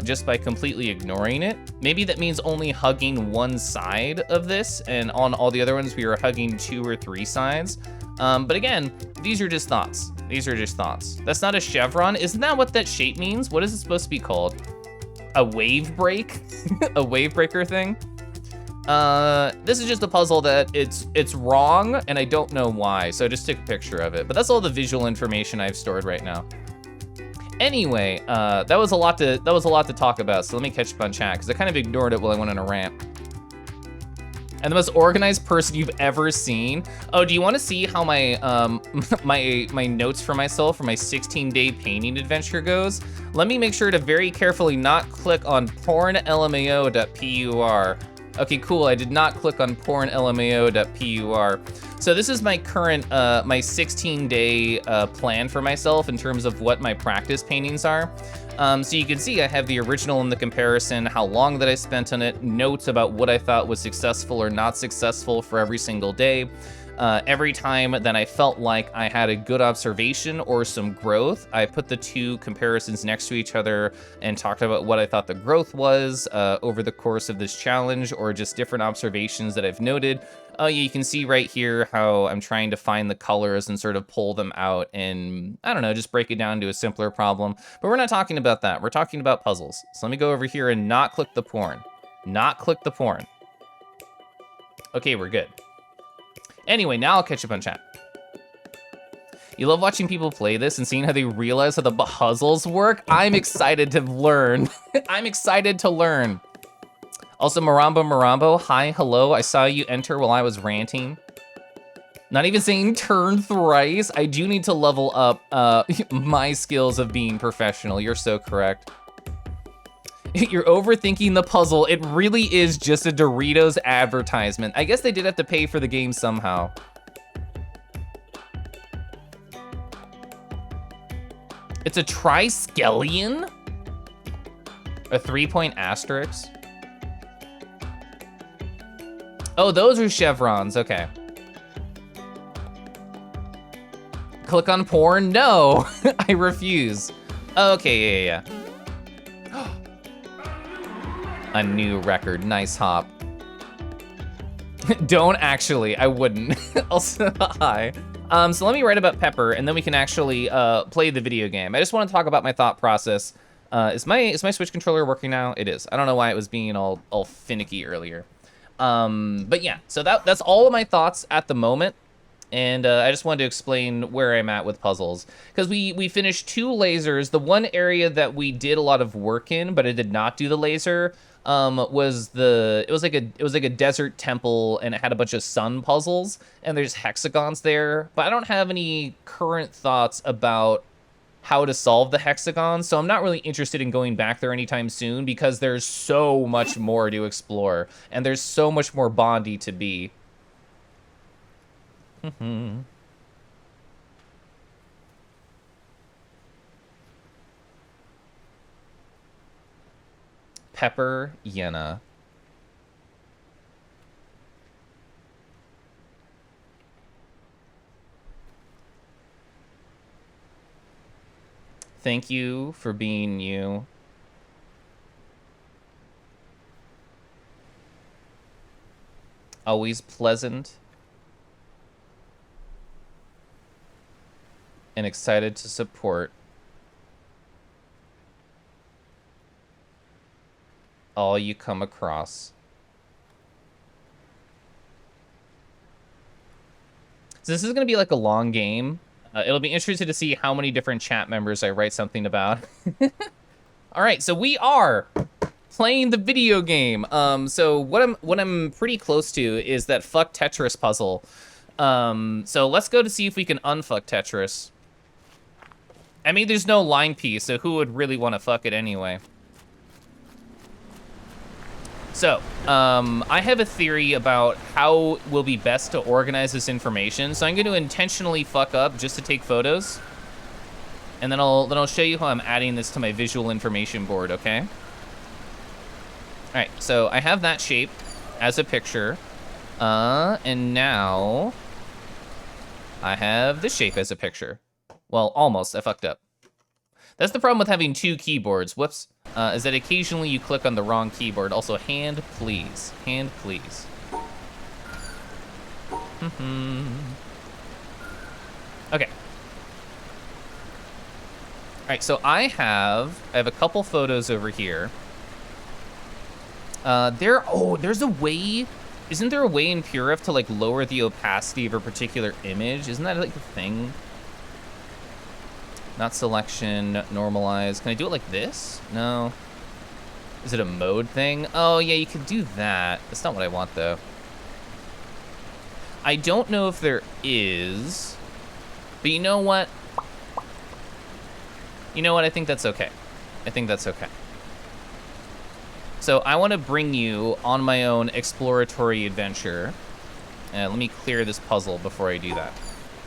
just by completely ignoring it. Maybe that means only hugging one side of this, and on all the other ones we are hugging 2 or 3 sides. But again, these are just thoughts. These are just thoughts. That's not a chevron. Isn't that what that shape means? What is it supposed to be called? A wave break? A wave breaker thing? This is just a puzzle that it's wrong, and I don't know why, so I just took a picture of it. But that's all the visual information I've stored right now. Anyway, that was a lot to talk about, so let me catch up on chat, because I kind of ignored it while I went on a rant. And the most organized person you've ever seen. Oh, do you want to see how my my notes for myself for my 16-day painting adventure goes? Let me make sure to very carefully not click on pornlmao.pur. Okay, cool, I did not click on pornlmao.pur. So this is my current, my 16-day plan for myself in terms of what my practice paintings are. So you can see I have the original and the comparison, how long that I spent on it, notes about what I thought was successful or not successful for every single day. Every time that I felt like I had a good observation or some growth, I put the 2 comparisons next to each other and talked about what I thought the growth was over the course of this challenge, or just different observations that I've noted. You can see right here how I'm trying to find the colors and sort of pull them out and, I don't know, just break it down to a simpler problem. But we're not talking about that. We're talking about puzzles. So let me go over here and not click the porn. Not click the porn. Okay, we're good. Anyway, now I'll catch up on chat. You love watching people play this and seeing how they realize how the puzzles work? I'm excited to learn. I'm excited to learn. Also, Marambo, hi, hello. I saw you enter while I was ranting. Not even saying turn thrice. I do need to level up my skills of being professional. You're so correct. You're overthinking the puzzle. It really is just a Doritos advertisement. I guess they did have to pay for the game somehow. It's a triskelion? A 3-point asterisk? Oh, those are chevrons, okay. Click on porn? No, I refuse. Okay, yeah. A new record, nice hop. Don't actually, I wouldn't. Also, hi. So let me write about Pepper, and then we can actually play the video game. I just want to talk about my thought process Is my Switch controller working now? It is. I don't know why it was being all finicky earlier. But yeah, so that's all of my thoughts at the moment. And I just wanted to explain where I'm at with puzzles. Because we finished 2 lasers. The one area that we did a lot of work in, but I did not do the laser, was like a desert temple, and it had a bunch of sun puzzles, and there's hexagons there. But I don't have any current thoughts about how to solve the hexagons, so I'm not really interested in going back there anytime soon, because there's so much more to explore, and there's so much more Bondy to be. Pepper Yenna. Thank you for being you. Always pleasant. And excited to support all you come across. So this is going to be like a long game. It'll be interesting to see how many different chat members I write something about. All right, so we are playing the video game. So what I'm pretty close to is that fuck Tetris puzzle. So let's go to see if we can unfuck Tetris. I mean, there's no line piece, so who would really want to fuck it anyway? So, I have a theory about how will be best to organize this information. So I'm going to intentionally fuck up just to take photos. And then I'll show you how I'm adding this to my visual information board, okay? All right, so I have that shape as a picture. And now I have this shape as a picture. Well, almost. I fucked up. That's the problem with having 2 keyboards. Whoops. Is that occasionally you click on the wrong keyboard. Also, hand, please. Hand, please. Okay. All right, so I have a couple photos over here. There's a way. Isn't there a way in Purif to like lower the opacity of a particular image? Isn't that like a thing? Not selection, normalize. Can I do it like this? No. Is it a mode thing? Oh, yeah, you could do that. That's not what I want, though. I don't know if there is. But you know what? You know what? I think that's okay. I think that's okay. So I want to bring you on my own exploratory adventure. Let me clear this puzzle before I do that.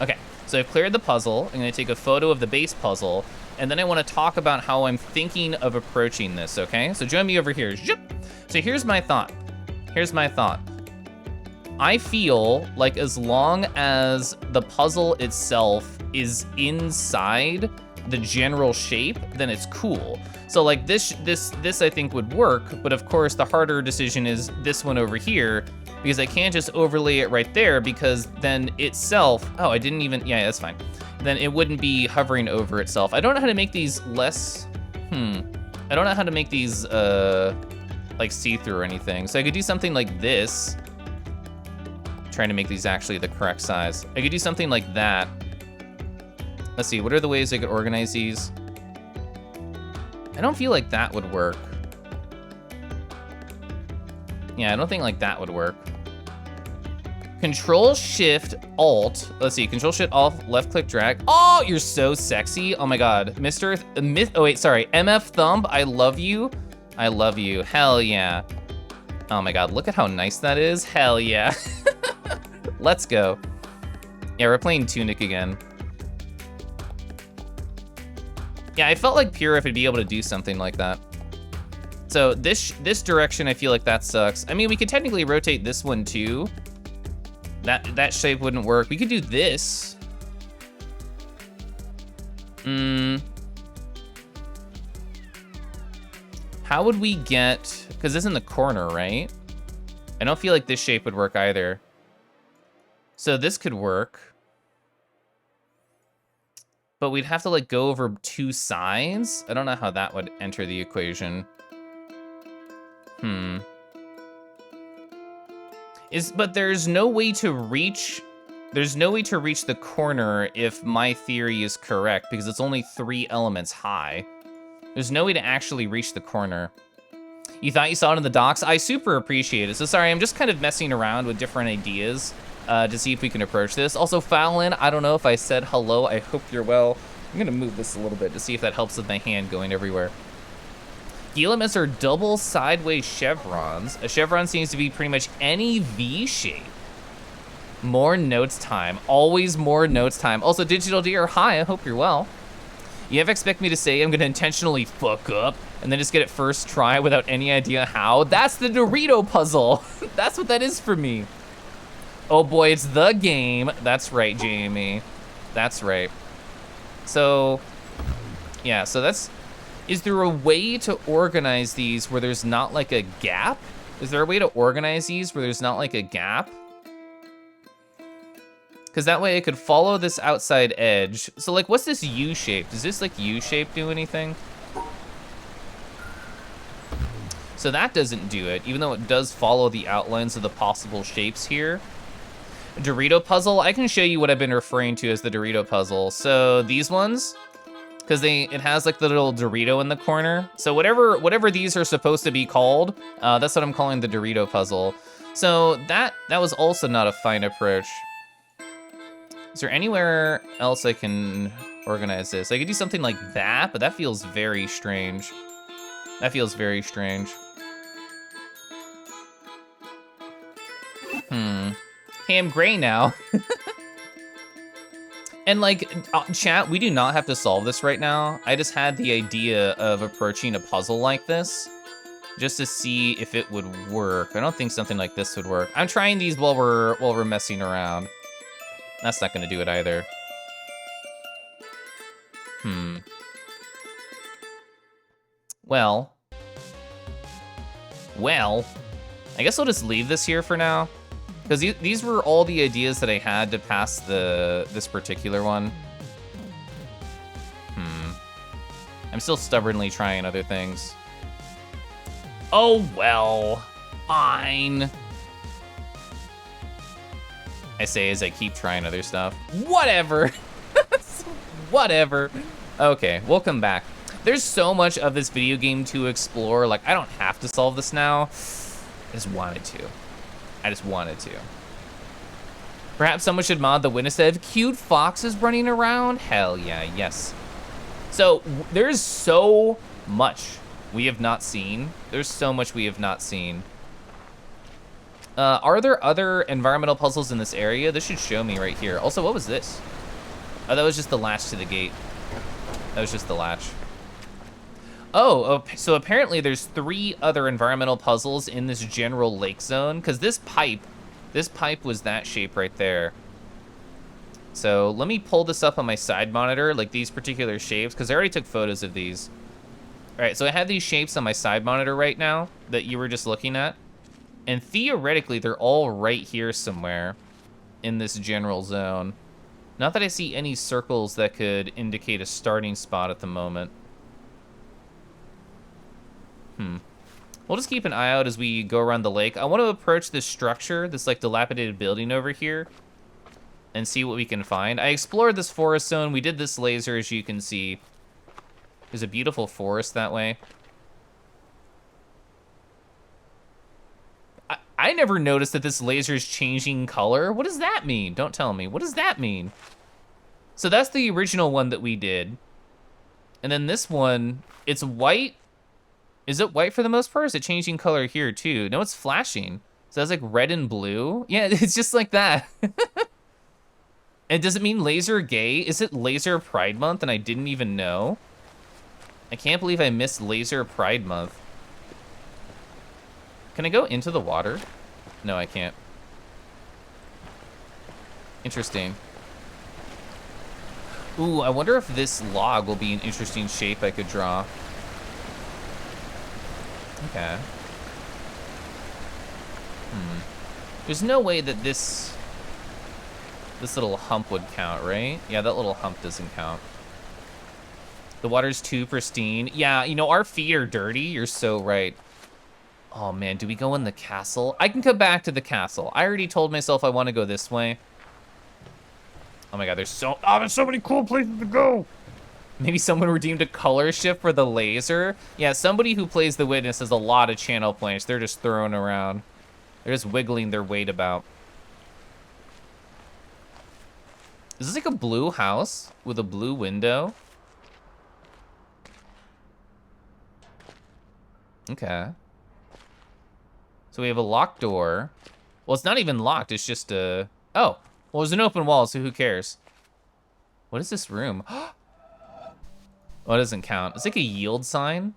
Okay. So I've cleared the puzzle. I'm going to take a photo of the base puzzle, and then I want to talk about how I'm thinking of approaching this, okay? So join me over here. So here's my thought. I feel like as long as the puzzle itself is inside the general shape, then it's cool. So like this I think would work, but of course the harder decision is this one over here, because I can't just overlay it right there, because then itself, oh, I didn't even, yeah, that's fine. Then it wouldn't be hovering over itself. I don't know how to make these less, I don't know how to make these like see-through or anything. So I could do something like this. Trying to make these actually the correct size. I could do something like that. Let's see, what are the ways I could organize these? I don't feel like that would work. Yeah, I don't think like that would work. Control Shift Alt. Let's see. Control Shift Alt. Left click drag. Oh, you're so sexy. Oh my God, Oh wait, sorry. MF Thumb. I love you. I love you. Hell yeah. Oh my God, look at how nice that is. Hell yeah. Let's go. Yeah, we're playing Tunic again. Yeah, I felt like Purif would be able to do something like that. So this direction, I feel like that sucks. I mean, we could technically rotate this one too. That shape wouldn't work. We could do this. How would we get, because this is in the corner, right? I don't feel like this shape would work either. So this could work. but we'd have to like go over 2 sides. I don't know how that would enter the equation. But there's no way to reach the corner if my theory is correct, because it's only 3 elements high. There's no way to actually reach the corner. You thought you saw it in the docs? I super appreciate it. So sorry, I'm just kind of messing around with different ideas to see if we can approach this. Also, Fallon, I don't know if I said hello. I hope you're well. I'm gonna move this a little bit to see if that helps with my hand going everywhere. Elements are double sideways chevrons. A chevron seems to be pretty much any V shape. More notes time. Always more notes time. Also, Digital Deer, hi, I hope you're well. You ever expect me to say I'm gonna intentionally fuck up and then just get it first try without any idea how? That's the Dorito puzzle. That's what that is for me. Oh boy, it's the game. That's right, Jamie. That's right. So, yeah, so that's... Is there a way to organize these where there's not like a gap? Is there a way to organize these where there's not like a gap? Because that way I could follow this outside edge. So like, what's this U shape? Does this like U shape do anything? So that doesn't do it, even though it does follow the outlines of the possible shapes here. Dorito puzzle, I can show you what I've been referring to as the Dorito puzzle. So these ones, because it has like the little Dorito in the corner. So whatever these are supposed to be called, that's what I'm calling the Dorito puzzle. So that was also not a fine approach. Is there anywhere else I can organize this? I could do something like that, but that feels very strange. That feels very strange. Hey, I'm gray now. And like, chat, we do not have to solve this right now. I just had the idea of approaching a puzzle like this just to see if it would work. I don't think something like this would work. I'm trying these while we're messing around. That's not gonna do it either. Well, I guess I'll just leave this here for now. Because these were all the ideas that I had to pass this particular one. I'm still stubbornly trying other things. Oh well, fine. I say as I keep trying other stuff. Whatever. Whatever. Okay, we'll come back. There's so much of this video game to explore. Like, I don't have to solve this now. I just wanted to. Perhaps someone should mod the witness to have cute foxes running around? Hell yeah, yes. So, there's so much we have not seen. There's so much we have not seen. Are there other environmental puzzles in this area? This should show me right here. Also, what was this? Oh, that was just the latch to the gate. That was just the latch. Oh, so apparently there's 3 other environmental puzzles in this general lake zone, because this pipe was that shape right there. So let me pull this up on my side monitor, like these particular shapes, because I already took photos of these. All right, so I have these shapes on my side monitor right now that you were just looking at. And theoretically, they're all right here somewhere in this general zone. Not that I see any circles that could indicate a starting spot at the moment. We'll just keep an eye out as we go around the lake. I want to approach this structure, this like dilapidated building over here, and see what we can find. I explored this forest zone. We did this laser, as you can see. There's a beautiful forest that way. I never noticed that this laser is changing color. What does that mean? Don't tell me. What does that mean? So that's the original one that we did. And then this one, it's white. Is it white for the most part? Or is it changing color here too? No, it's flashing. So that's like red and blue. Yeah, it's just like that. And does it mean laser gay? Is it laser pride month and I didn't even know? I can't believe I missed laser pride month. Can I go into the water? No, I can't. Interesting. Ooh, I wonder if this log will be an interesting shape I could draw. Okay. There's no way that this little hump would count, right? Yeah, that little hump doesn't count. The water's too pristine. Yeah, you know, our feet are dirty. You're so right. Oh man, do we go in the castle? I can come back to the castle. I already told myself I want to go this way. Oh my god, there's so many cool places to go. Maybe someone redeemed a color shift for the laser. Yeah, somebody who plays the Witness has a lot of channel points. They're just throwing around. They're just wiggling their weight about. Is this like a blue house with a blue window? Okay. So we have a locked door. Well, it's not even locked. It's just a... Oh, well, there's an open wall, so who cares? What is this room? Oh, it doesn't count. It's like a yield sign.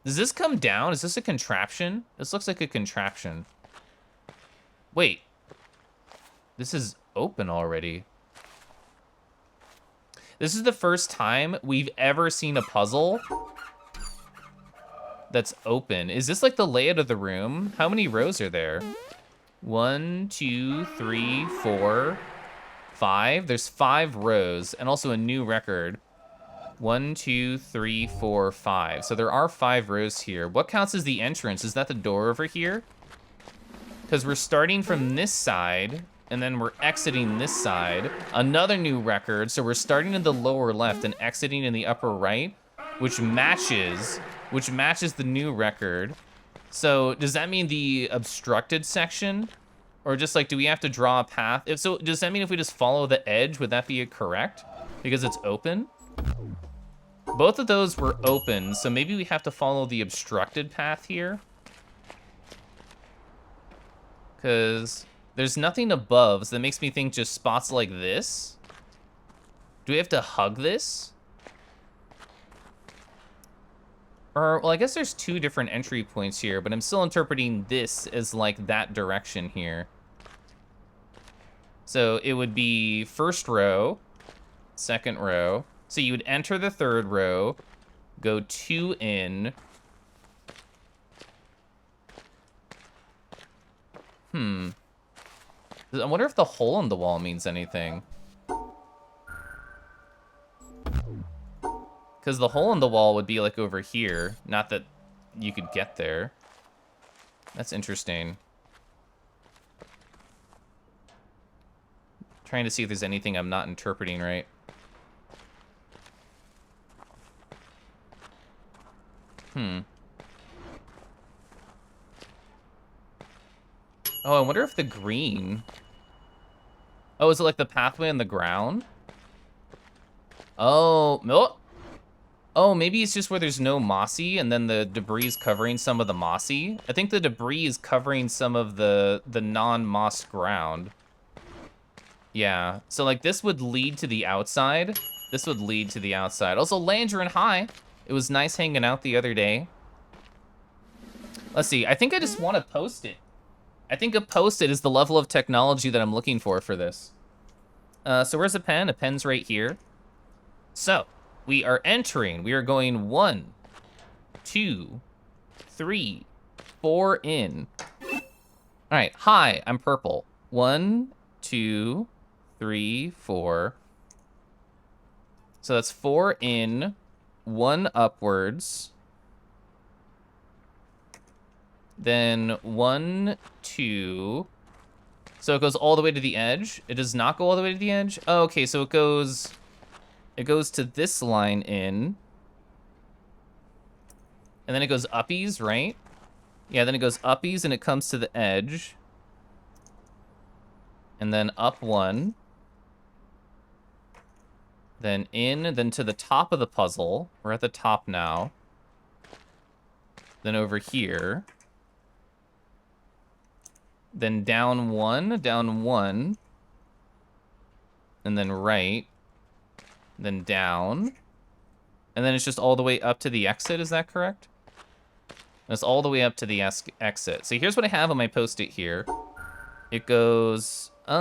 Does this come down? Is this a contraption? This looks like a contraption. Wait. This is open already. This is the first time we've ever seen a puzzle that's open. Is this like the layout of the room? How many rows are there? 1, 2, 3, 4, 5. There's 5 rows and also a new record. 1, 2, 3, 4, 5. So there are 5 rows here. What counts as the entrance? Is that the door over here? Because we're starting from this side and then we're exiting this side. Another new record. So we're starting in the lower left and exiting in the upper right, which matches the new record. So does that mean the obstructed section? Or just like, do we have to draw a path? If so, does that mean if we just follow the edge, would that be correct? Because it's open? Both of those were open, so maybe we have to follow the obstructed path here. Because there's nothing above, so that makes me think just spots like this. Do we have to hug this? Or, well, I guess there's 2 different entry points here, but I'm still interpreting this as like that direction here. So it would be first row, second row. So you would enter the 3rd row, go 2 in. I wonder if the hole in the wall means anything. Because the hole in the wall would be like over here. Not that you could get there. That's interesting. Trying to see if there's anything I'm not interpreting right. Oh, I wonder if the green... Oh, is it like the pathway on the ground? Oh, no. Oh, maybe it's just where there's no mossy and then the debris is covering some of the mossy. I think the debris is covering some of the non-moss ground. Yeah, so like this would lead to the outside. This would lead to the outside. Also, Landrin, hi. It was nice hanging out the other day. Let's see, I think I just want to post it. I think a post-it is the level of technology that I'm looking for this. So where's a pen? A pen's right here. So, we are entering. We are going 1, 2, 3, 4 in. All right, hi, I'm purple. 1, 2, 3, 4. So that's 4 in, 1 upwards. Then 1, 2. So it goes all the way to the edge. It does not go all the way to the edge. Oh, okay, so it goes to this line in. And then it goes uppies, right? Yeah, then it goes uppies and it comes to the edge. And then up 1. Then in, then to the top of the puzzle. We're at the top now. Then over here. Then down 1, and then right, then down, and then it's just all the way up to the exit, is that correct? It's all the way up to the exit. So here's what I have on my post-it here. It goes, did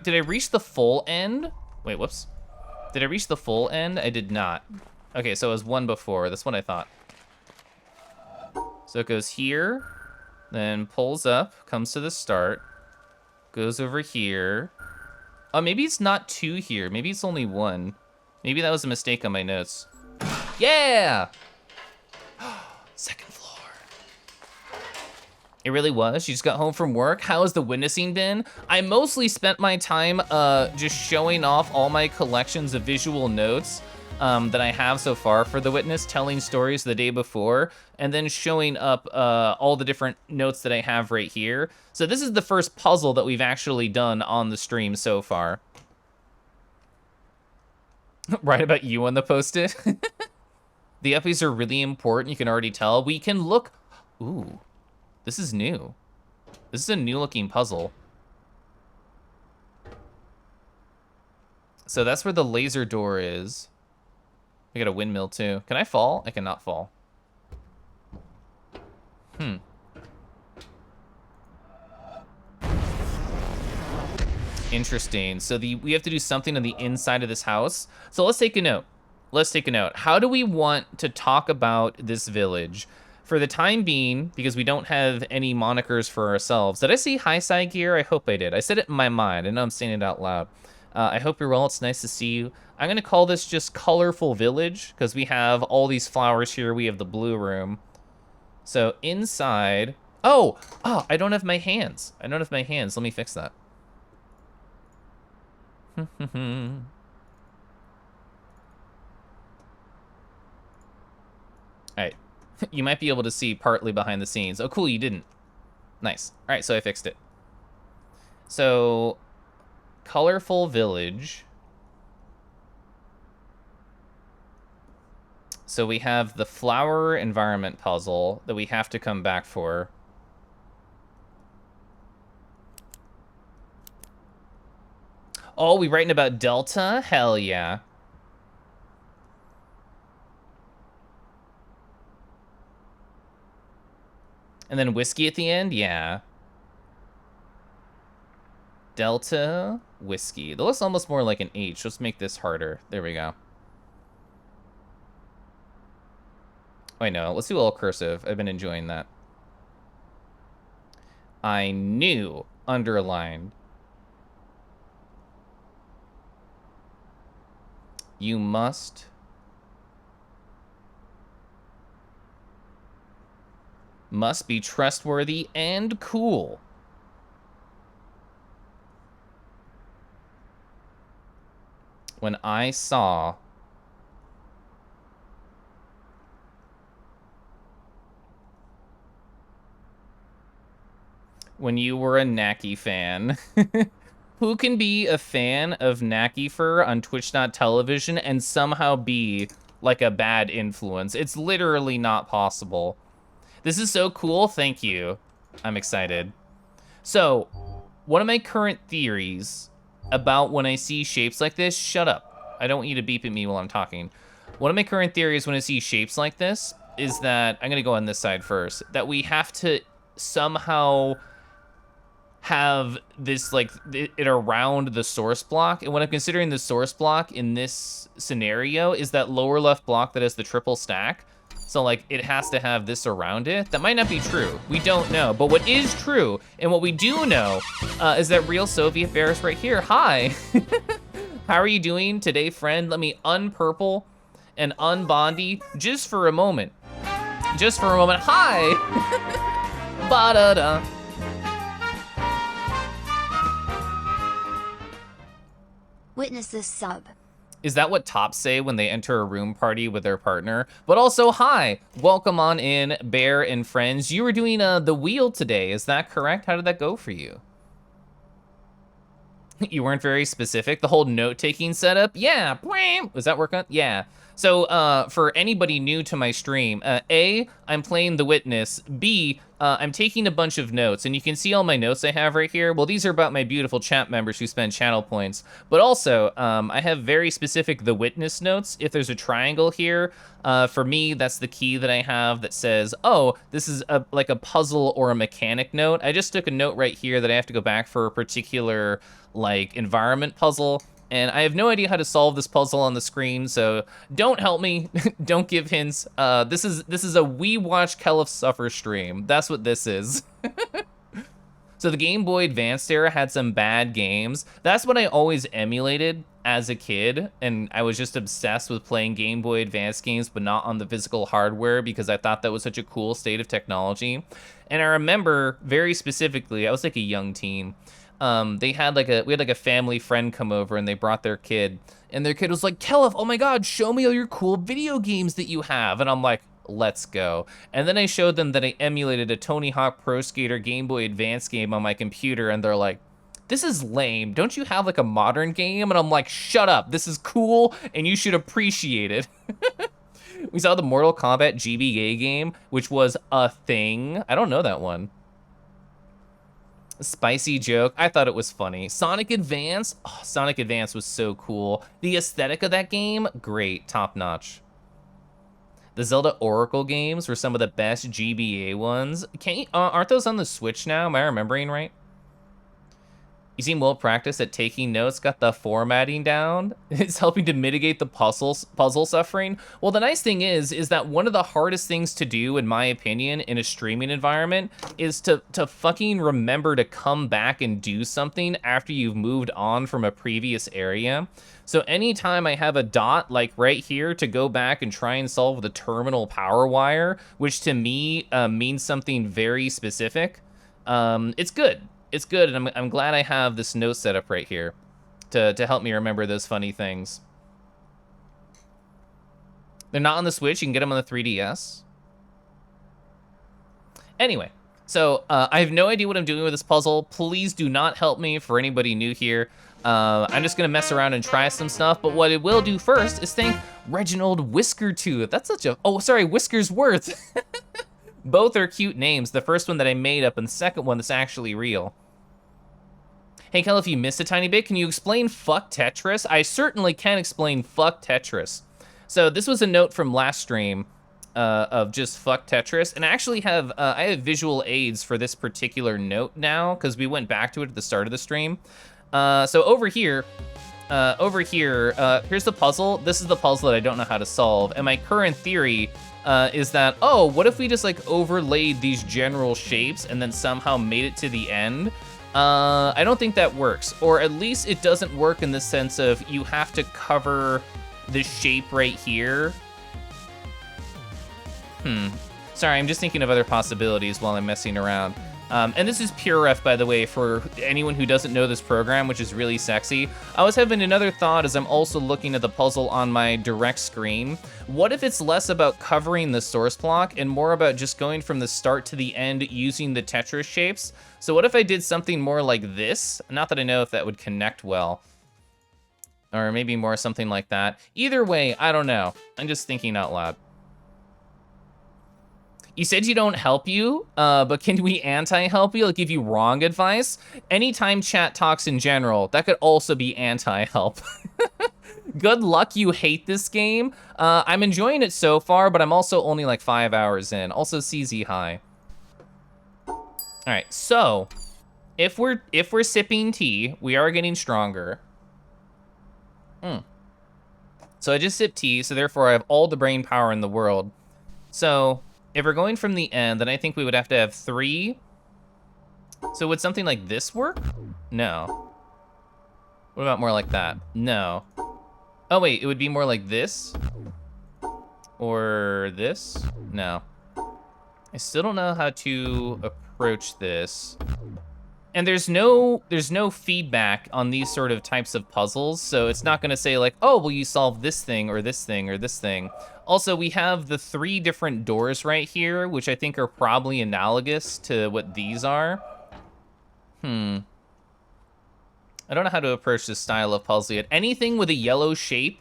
I reach the full end? Wait, whoops. Did I reach the full end? I did not. Okay, so it was 1 before, that's what I thought. So it goes here, then pulls up, comes to the start, goes over here. Oh, maybe it's not 2 here. Maybe it's only 1. Maybe that was a mistake on my notes. Yeah! Second floor. It really was? You just got home from work? How has the witnessing been? I mostly spent my time just showing off all my collections of visual notes that I have so far for the witness, telling stories the day before, and then showing up all the different notes that I have right here. So this is the first puzzle that we've actually done on the stream so far. Right about you on the post-it? The uppies are really important, you can already tell. We can look, ooh. This is new. This is a new looking puzzle. So that's where the laser door is. We got a windmill too. Can I fall? I cannot fall. Interesting. So we have to do something on the inside of this house. So let's take a note. Let's take a note. How do we want to talk about this village? For the time being, because we don't have any monikers for ourselves. Did I see high side gear? I hope I did. I said it in my mind. I know I'm saying it out loud. I hope you're well. It's nice to see you. I'm going to call this just Colorful Village, because we have all these flowers here. We have the blue room. So inside... Oh, I don't have my hands. I don't have my hands. Let me fix that. All right. You might be able to see partly behind the scenes. Oh, cool, you didn't. Nice. All right, so I fixed it. So, Colorful Village. So we have the flower environment puzzle that we have to come back for. Oh, we writing about Delta? Hell yeah. And then whiskey at the end? Yeah. Delta, whiskey. That looks almost more like an H. Let's make this harder. There we go. Wait, no. Let's do all cursive. I've been enjoying that. I knew. Underlined. You must... must be trustworthy and cool. When I saw when you were a Naki fan. Who can be a fan of Nakifer on Twitch.tv and somehow be like a bad influence? It's literally not possible. This is so cool. Thank you. I'm excited. So, one of my current theories about when I see shapes like this, shut up. I don't want you to beep at me while I'm talking. One of my current theories when I see shapes like this is that, I'm gonna go on this side first, that we have to somehow have this, like, it around the source block. And what I'm considering the source block in this scenario is that lower left block that has the triple stack. So, like, it has to have this around it. That might not be true. We don't know. But what is true, and what we do know, is that Real Soviet Bear is right here. Hi. How are you doing today, friend? Let me unpurple and unbondy just for a moment. Just for a moment. Hi. Ba-da-da. Witness this sub. Is that what tops say when they enter a room party with their partner? But also, hi, welcome on in, Bear and friends. You were doing the wheel today, is that correct? How did that go for you? You weren't very specific. The whole note-taking setup? Yeah, was that working? Yeah. So for anybody new to my stream, A, I'm playing The Witness. B, I'm taking a bunch of notes, and you can see all my notes I have right here. Well, these are about my beautiful chat members who spend channel points. But also, I have very specific The Witness notes. If there's a triangle here, for me, that's the key that I have that says, oh, this is like a puzzle or a mechanic note. I just took a note right here that I have to go back for a particular, like, environment puzzle. And I have no idea how to solve this puzzle on the screen, so don't help me. Don't give hints. This is a We Watch Keliff Suffer stream. That's what this is. So the Game Boy Advance era had some bad games. That's what I always emulated as a kid, and I was just obsessed with playing Game Boy Advance games, but not on the physical hardware because I thought that was such a cool state of technology. And I remember very specifically, I was like a young teen. We had like a family friend come over, and they brought their kid, and their kid was like, Keliff, oh my God, show me all your cool video games that you have. And I'm like, let's go. And then I showed them that I emulated a Tony Hawk Pro Skater Game Boy Advance game on my computer, and they're like, this is lame. Don't you have like a modern game? And I'm like, shut up. This is cool, and you should appreciate it. We saw the Mortal Kombat GBA game, which was a thing. I don't know that one. Spicy joke. I thought it was funny. Sonic Advance. Oh, Sonic Advance was so cool. The aesthetic of that game, great, top notch. The Zelda Oracle games were some of the best GBA ones. Aren't those on the Switch now? Am I remembering right? You seem well practiced at taking notes, got the formatting down. It's helping to mitigate the puzzle suffering. Well, the nice thing is that one of the hardest things to do, in my opinion, in a streaming environment is to fucking remember to come back and do something after you've moved on from a previous area. So anytime I have a dot like right here to go back and try and solve the terminal power wire, which to me means something very specific, it's good. It's good, and I'm glad I have this note set up right here to help me remember those funny things. They're not on the Switch. You can get them on the 3DS. Anyway, so I have no idea what I'm doing with this puzzle. Please do not help me for anybody new here. I'm just going to mess around and try some stuff, but what it will do first is thank Reginald Whiskertooth. That's such a... Oh, sorry, Whiskersworth. Both are cute names. The first one that I made up, and the second one that's actually real. Hey, Kel, if you missed a tiny bit, can you explain fuck Tetris? I certainly can explain fuck Tetris. So this was a note from last stream of just fuck Tetris, and I actually have I have visual aids for this particular note now because we went back to it at the start of the stream. So over here, here's the puzzle. This is the puzzle that I don't know how to solve, and my current theory is that, oh, what if we just like overlaid these general shapes and then somehow made it to the end? I don't think that works, or at least it doesn't work in the sense of you have to cover the shape right here. Sorry, I'm just thinking of other possibilities while I'm messing around. And this is pure ref, by the way, for anyone who doesn't know this program, which is really sexy. I was having another thought as I'm also looking at the puzzle on my direct screen. What if it's less about covering the source block and more about just going from the start to the end using the Tetris shapes? So what if I did something more like this? Not that I know if that would connect well. Or maybe more something like that. Either way, I don't know. I'm just thinking out loud. You said you don't help you, but can we anti-help you, like give you wrong advice? Anytime chat talks in general, that could also be anti-help. Good luck, you hate this game. I'm enjoying it so far, but I'm also only like 5 hours in. Also CZ high. All right, so if we're sipping tea, we are getting stronger. So I just sipped tea, so therefore I have all the brain power in the world. So if we're going from the end, then I think we would have to have 3. So would something like this work? No. What about more like that? No. Oh wait, it would be more like this? Or this? No. I still don't know how to approach this. And there's no feedback on these sort of types of puzzles, so it's not gonna say like, oh, well, you solve this thing or this thing or this thing. Also, we have the 3 different doors right here, which I think are probably analogous to what these are. I don't know how to approach this style of puzzle yet. Anything with a yellow shape,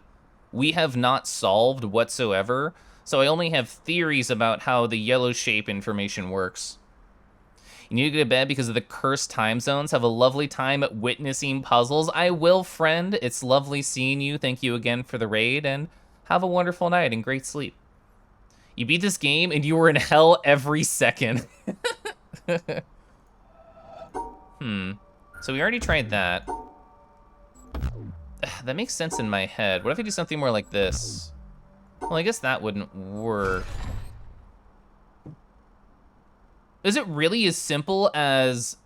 we have not solved whatsoever, so I only have theories about how the yellow shape information works. You need to go to bed because of the cursed time zones. Have a lovely time witnessing puzzles. I will, friend. It's lovely seeing you. Thank you again for the raid, and have a wonderful night and great sleep. You beat this game, and you were in hell every second. So we already tried that. That makes sense in my head. What if I do something more like this? Well, I guess that wouldn't work. Is it really as simple as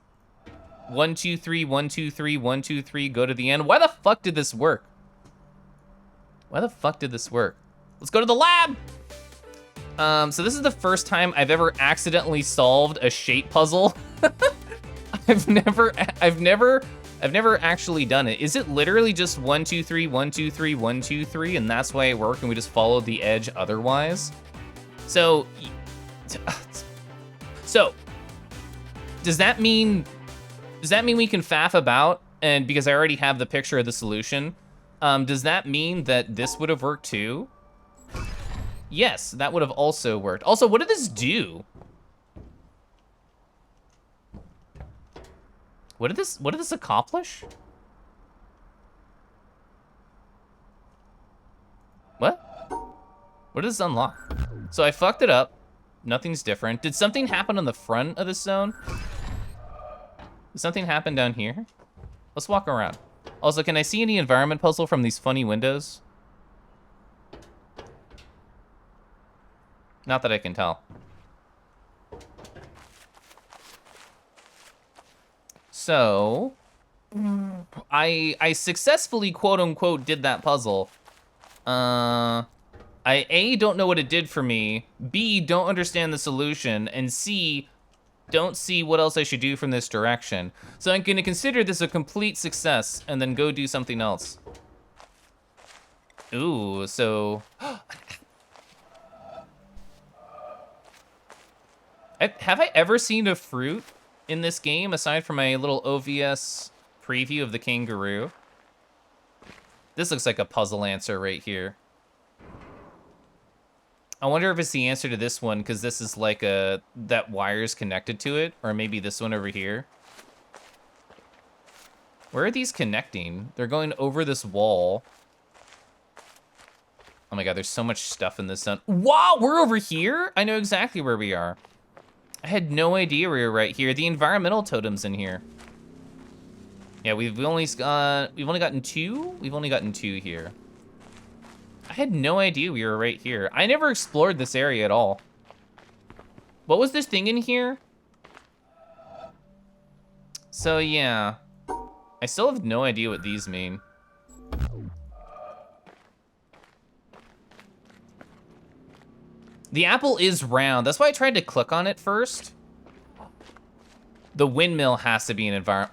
1, 2, 3, 1, 2, 3, 1, 2, 3, go to the end? Why the fuck did this work? Why the fuck did this work? Let's go to the lab. So this is the first time I've ever accidentally solved a shape puzzle. I've never actually done it. Is it literally just 1, 2, 3, 1, 2, 3, 1, 2, 3, and that's why it worked and we just followed the edge otherwise? So does that mean we can faff about? And because I already have the picture of the solution, does that mean that this would have worked too? Yes, that would have also worked. Also, what did this do? What did this accomplish? What? What does this unlock? So I fucked it up. Nothing's different. Did something happen on the front of this zone? Did something happen down here? Let's walk around. Also, can I see any environment puzzle from these funny windows? Not that I can tell. So, I successfully, quote unquote, did that puzzle. I A, don't know what it did for me, B, don't understand the solution, and C, don't see what else I should do from this direction. So I'm gonna consider this a complete success and then go do something else. Ooh, so... Have I ever seen a fruit in this game aside from my little OVS preview of the kangaroo? This looks like a puzzle answer right here. I wonder if it's the answer to this one, because this is like that wire's connected to it, or maybe this one over here. Where are these connecting? They're going over this wall. Oh my god, there's so much stuff in this zone. Wow, we're over here? I know exactly where we are. I had no idea we were right here. The environmental totem's in here. Yeah, we've only gotten two? We've only gotten two here. I had no idea we were right here. I never explored this area at all. What was this thing in here? So yeah, I still have no idea what these mean. The apple is round. That's why I tried to click on it first. The windmill has to be an environment.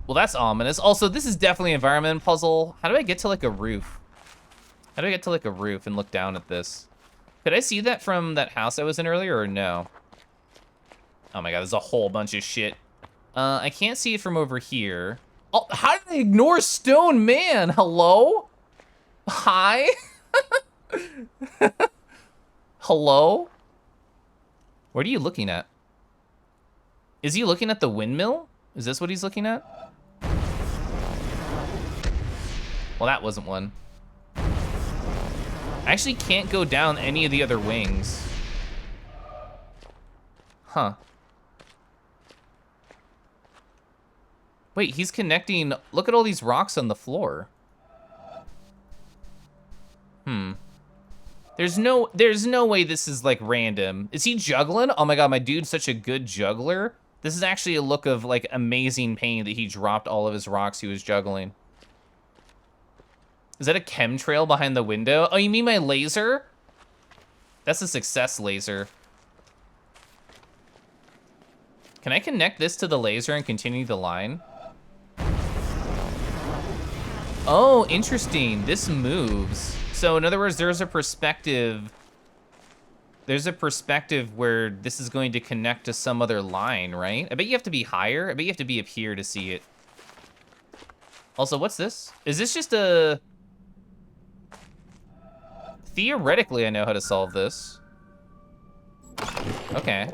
Well, that's ominous. Also, this is definitely an environment puzzle. How do I get to like a roof? How do I get to like a roof and look down at this? Could I see that from that house I was in earlier or no? Oh my god, there's a whole bunch of shit. I can't see it from over here. Oh, how did I ignore Stone Man? Hello? Hi? Hello? What are you looking at? Is he looking at the windmill? Is this what he's looking at? Well, that wasn't one. I actually can't go down any of the other wings. Huh. Wait, he's connecting. Look at all these rocks on the floor. There's no way this is like random. Is he juggling? Oh my god, my dude's such a good juggler. This is actually a look of like amazing pain that he dropped all of his rocks he was juggling. Is that a chemtrail behind the window? Oh, you mean my laser? That's a success laser. Can I connect this to the laser and continue the line? Oh, interesting. This moves. So in other words, there's a perspective where this is going to connect to some other line, right? I bet you have to be higher. I bet you have to be up here to see it. Also, what's this? Is this just a... Theoretically, I know how to solve this. Okay.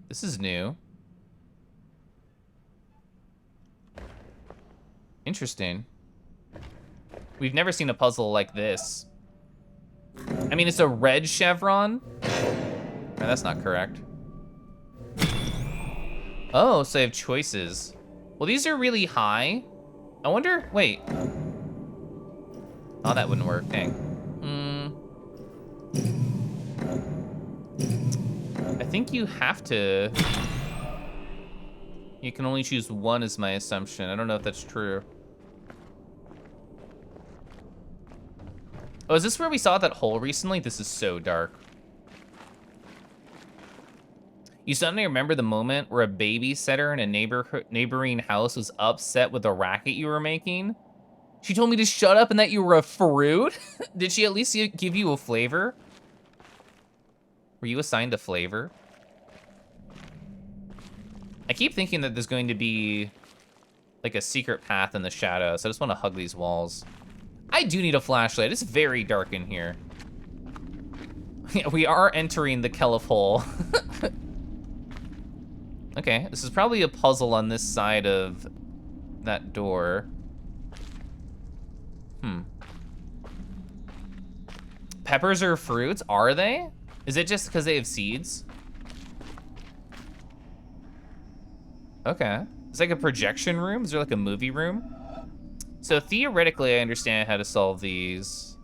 This is new. Interesting. We've never seen a puzzle like this. I mean, it's a red chevron. No, that's not correct. Oh, so I have choices. Well, these are really high. I wonder, wait. Oh, that wouldn't work, dang. I think you have to... You can only choose one is my assumption. I don't know if that's true. Oh, is this where we saw that hole recently? This is so dark. You suddenly remember the moment where a babysitter in a neighboring house was upset with the racket you were making? She told me to shut up and that you were a fruit? Did she at least give you a flavor? Were you assigned a flavor? I keep thinking that there's going to be like a secret path in the shadows. So I just want to hug these walls. I do need a flashlight. It's very dark in here. Yeah, we are entering the Keliff hole. Okay, this is probably a puzzle on this side of that door. Peppers are fruits, are they? Is it just because they have seeds? Okay. It's like a projection room? Is there like a movie room? So theoretically, I understand how to solve these.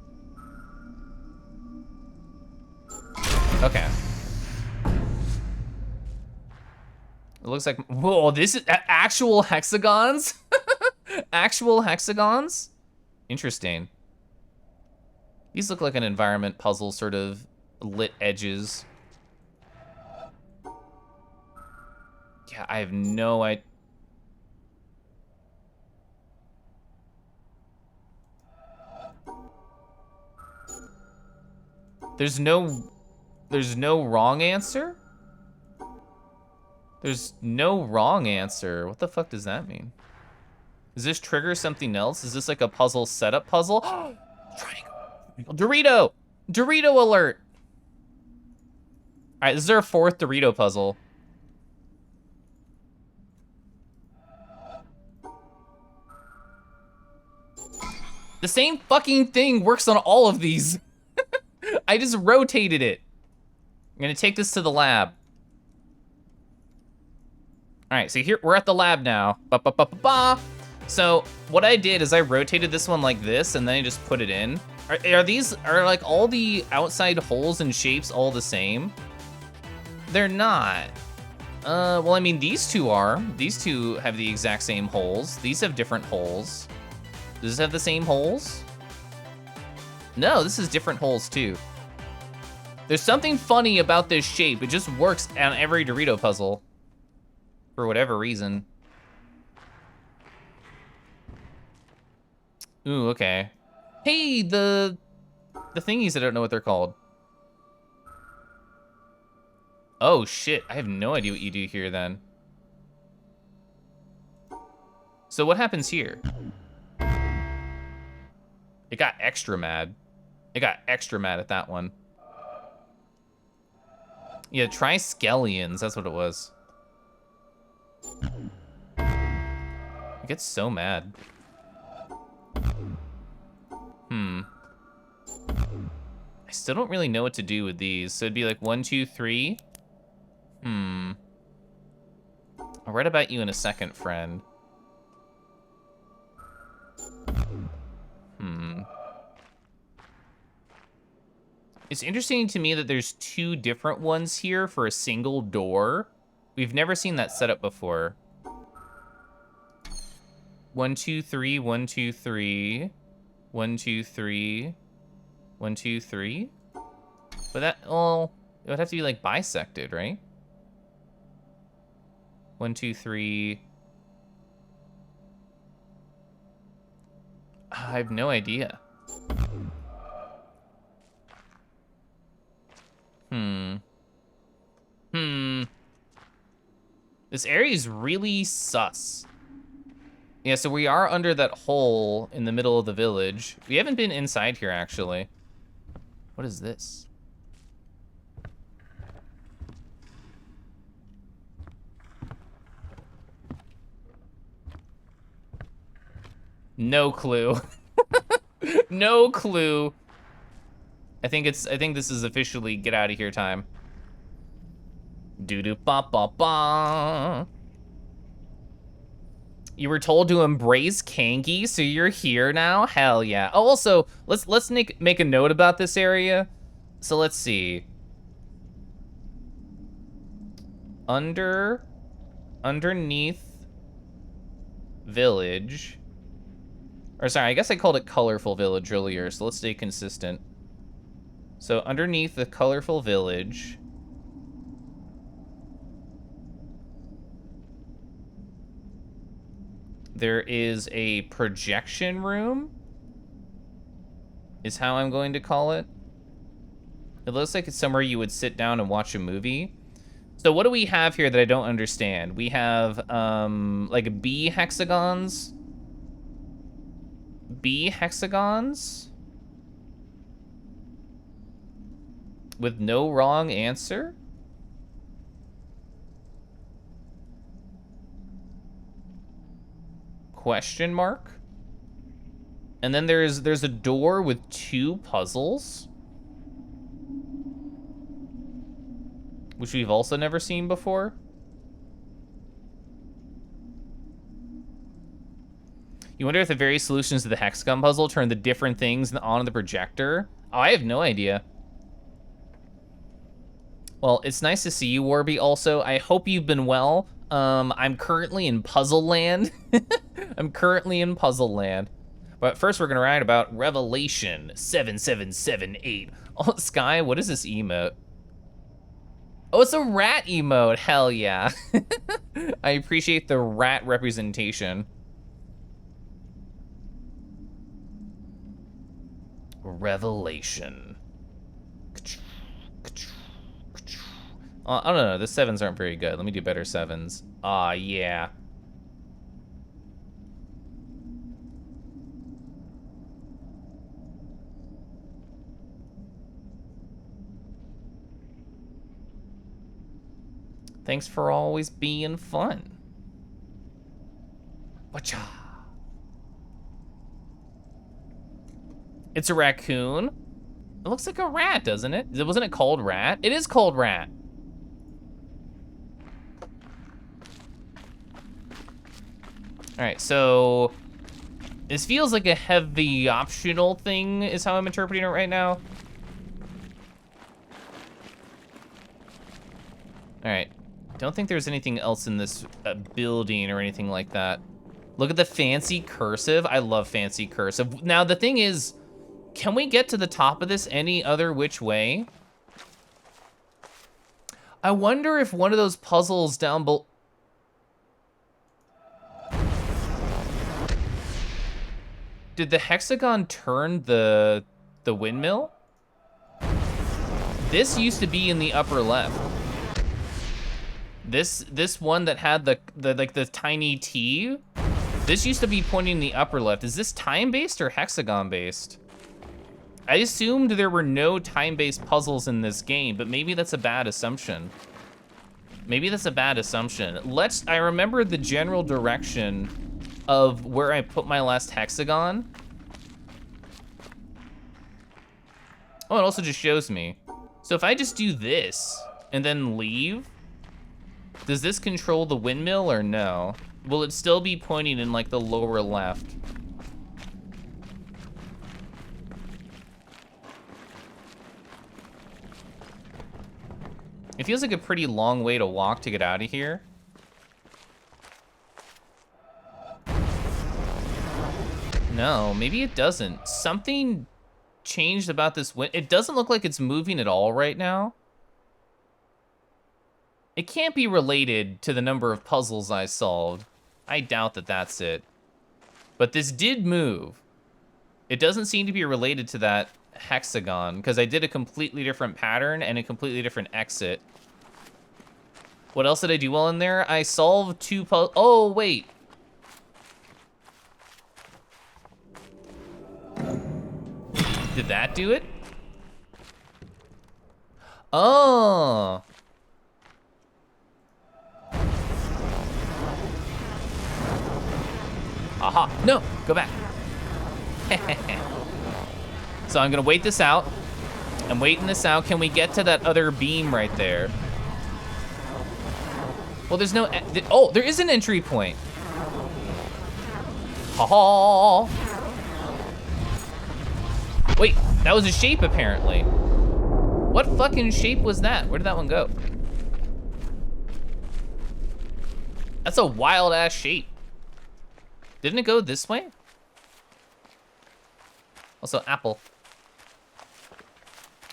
Okay. It looks like, whoa, this is actual hexagons? Actual hexagons? Interesting. These look like an environment puzzle, sort of lit edges. Yeah, I have no idea. There's no wrong answer? There's no wrong answer. What the fuck does that mean? Does this trigger something else? Is this like a puzzle setup puzzle? Triangle. Dorito! Dorito alert! All right, this is our fourth Dorito puzzle. The same fucking thing works on all of these. I just rotated it. I'm gonna take this to the lab. All right, so here, we're at the lab now. Ba-ba-ba-ba-ba. So what I did is I rotated this one like this and then I just put it in. Are like all the outside holes and shapes all the same? They're not. Well, I mean, these two are. These two have the exact same holes. These have different holes. Does this have the same holes? No, this is different holes too. There's something funny about this shape. It just works on every Dorito puzzle. For whatever reason. Ooh, okay. Hey, the thingies, I don't know what they're called. Oh shit, I have no idea what you do here then. So what happens here? It got extra mad. It got extra mad at that one. Yeah, try Skellions, that's what it was. It gets so mad. I still don't really know what to do with these. So it'd be like 1, 2, 3. I'll write about you in a second, friend. It's interesting to me that there's 2 different ones here for a single door. We've never seen that setup before. 1, 2, 3, 1, 2, 3. 1, 2, 3. 1, 2, 3. But that, well, it would have to be like bisected, right? 1, 2, 3. I have no idea. This area is really sus. Yeah, so we are under that hole in the middle of the village. We haven't been inside here, actually. What is this? No clue. No clue. I think this is officially get out of here time. Doo doo ba ba ba. You were told to embrace Kangi, so you're here now? Hell yeah. Oh, also, let's make a note about this area. So let's see. Underneath village. Or sorry, I guess I called it colorful village earlier, so let's stay consistent. So underneath the colorful village, there is a projection room, is how I'm going to call it. It looks like it's somewhere you would sit down and watch a movie. So what do we have here that I don't understand? We have like B hexagons. B hexagons with no wrong answer. Question mark. And then there's a door with 2 puzzles, which we've also never seen before. You wonder if the various solutions to the hexagon puzzle turn the different things on the projector? Oh, I have no idea. Well, it's nice to see you, Warby, also. I hope you've been well. I'm currently in Puzzle Land. I'm currently in Puzzle Land. But first we're gonna write about Revelation 7778. Oh, Sky, what is this emote? Oh, it's a rat emote, hell yeah. I appreciate the rat representation. Revelation. I don't know, the 7s aren't very good. Let me do better 7s. Ah, yeah. Thanks for always being fun. Whatcha? It's a raccoon. It looks like a rat, doesn't it? Wasn't it called Rat? It is called Rat. All right, so this feels like a heavy optional thing is how I'm interpreting it right now. All right, don't think there's anything else in this building or anything like that. Look at the fancy cursive. I love fancy cursive. Now the thing is, can we get to the top of this any other which way? I wonder if one of those puzzles down below. Did the hexagon turn the windmill? This used to be in the upper left. This one that had the tiny T, this used to be pointing in the upper left. Is this time-based or hexagon-based? I assumed there were no time-based puzzles in this game, but maybe that's a bad assumption. Maybe that's a bad assumption. I remember the general direction of where I put my last hexagon. Oh, it also just shows me. So if I just do this and then leave, does this control the windmill or no? Will it still be pointing in like the lower left? It feels like a pretty long way to walk to get out of here. No, maybe it doesn't. Something changed about this it doesn't look like it's moving at all right now. It can't be related to the number of puzzles I solved. I doubt that that's it. But this did move. It doesn't seem to be related to that hexagon because I did a completely different pattern and a completely different exit. What else did I do well in there? I solved 2 puzzles. Oh, wait. Did that do it? Oh. Aha, no, go back. So I'm gonna wait this out. I'm waiting this out. Can we get to that other beam right there? Well, there's no, oh, there is an entry point. Ha-ha. Wait, that was a shape apparently. What fucking shape was that? Where did that one go? That's a wild ass shape. Didn't it go this way? Also, apple.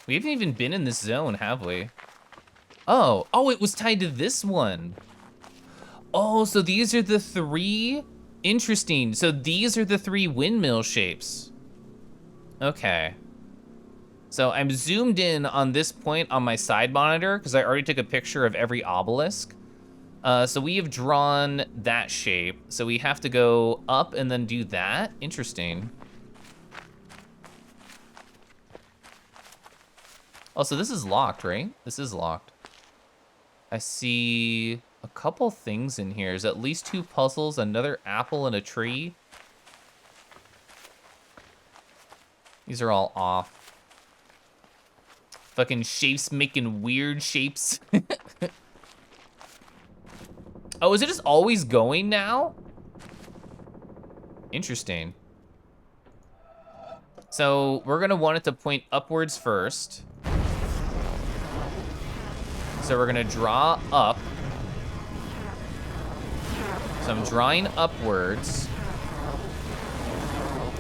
We haven't even been in this zone, have we? Oh, it was tied to this one. Oh, so these are the 3? Interesting. So these are the 3 windmill shapes. Okay. So I'm zoomed in on this point on my side monitor because I already took a picture of every obelisk. So we have drawn that shape. So we have to go up and then do that. Interesting. Oh, so this is locked, right? This is locked. I see a couple things in here. There's at least 2 puzzles, another apple and a tree. These are all off. Fucking shapes making weird shapes. Oh, is it just always going now? Interesting. So we're gonna want it to point upwards first. So we're gonna draw up. So I'm drawing upwards.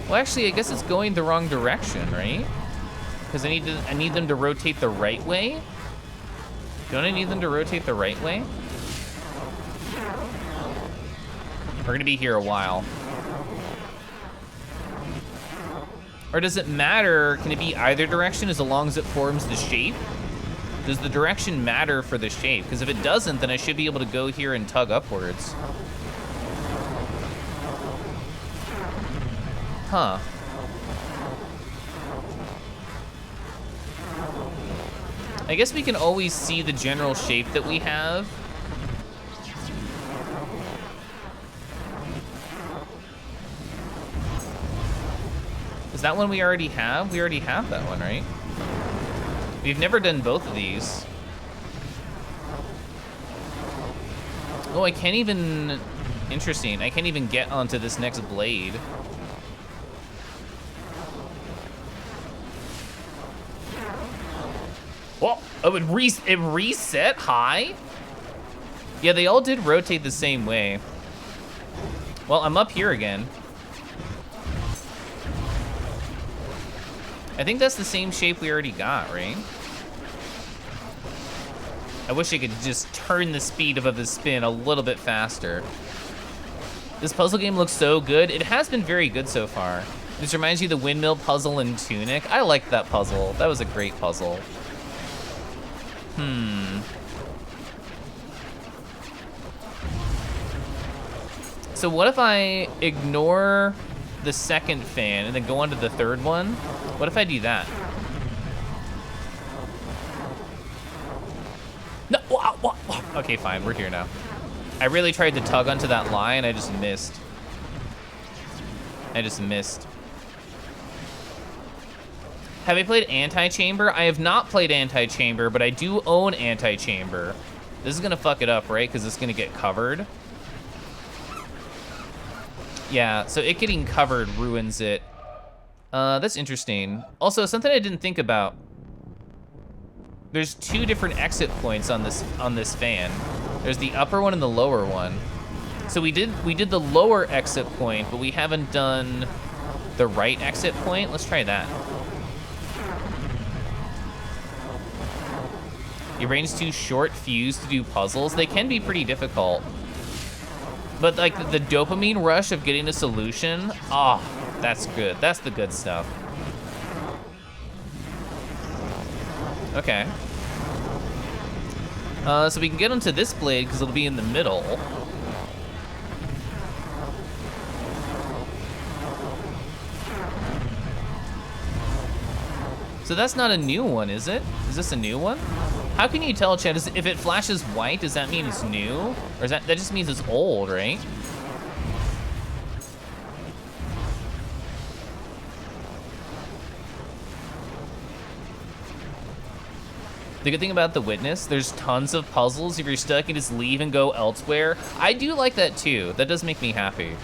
Well, actually, I guess it's going the wrong direction, right? Because I need them to rotate the right way. Don't I need them to rotate the right way? We're gonna be here a while. Or does it matter? Can it be either direction as long as it forms the shape? Does the direction matter for the shape? Because if it doesn't, then I should be able to go here and tug upwards. Huh. I guess we can always see the general shape that we have. Is that one we already have? We already have that one, right? We've never done both of these. Oh, I can't even... Interesting. I can't even get onto this next blade. Well, oh, it reset high? Yeah, they all did rotate the same way. Well, I'm up here again. I think that's the same shape we already got, right? I wish I could just turn the speed of the spin a little bit faster. This puzzle game looks so good. It has been very good so far. This reminds you of the windmill puzzle in Tunic. I liked that puzzle. That was a great puzzle. So what if I ignore the second fan and then go on to the third one? What if I do that? No, okay, fine, we're here now. I really tried to tug onto that line, I just missed. Have I played Anti-Chamber? I have not played Anti-Chamber, but I do own Anti-Chamber. This is gonna fuck it up, right? Because it's gonna get covered. Yeah, so it getting covered ruins it. That's interesting. Also, something I didn't think about. There's 2 different exit points on this fan. There's the upper one and the lower one. So we did the lower exit point, but we haven't done the right exit point. Let's try that. Your brain's too short fused to do puzzles. They can be pretty difficult. But like the dopamine rush of getting a solution, oh, that's good. That's the good stuff. Okay. So we can get onto this blade because it'll be in the middle. So that's not a new one, is it? Is this a new one? How can you tell, Chad? If it flashes white, does that mean it's new? Or is that just means it's old, right? The good thing about The Witness, there's tons of puzzles. If you're stuck, you just leave and go elsewhere. I do like that too. That does make me happy.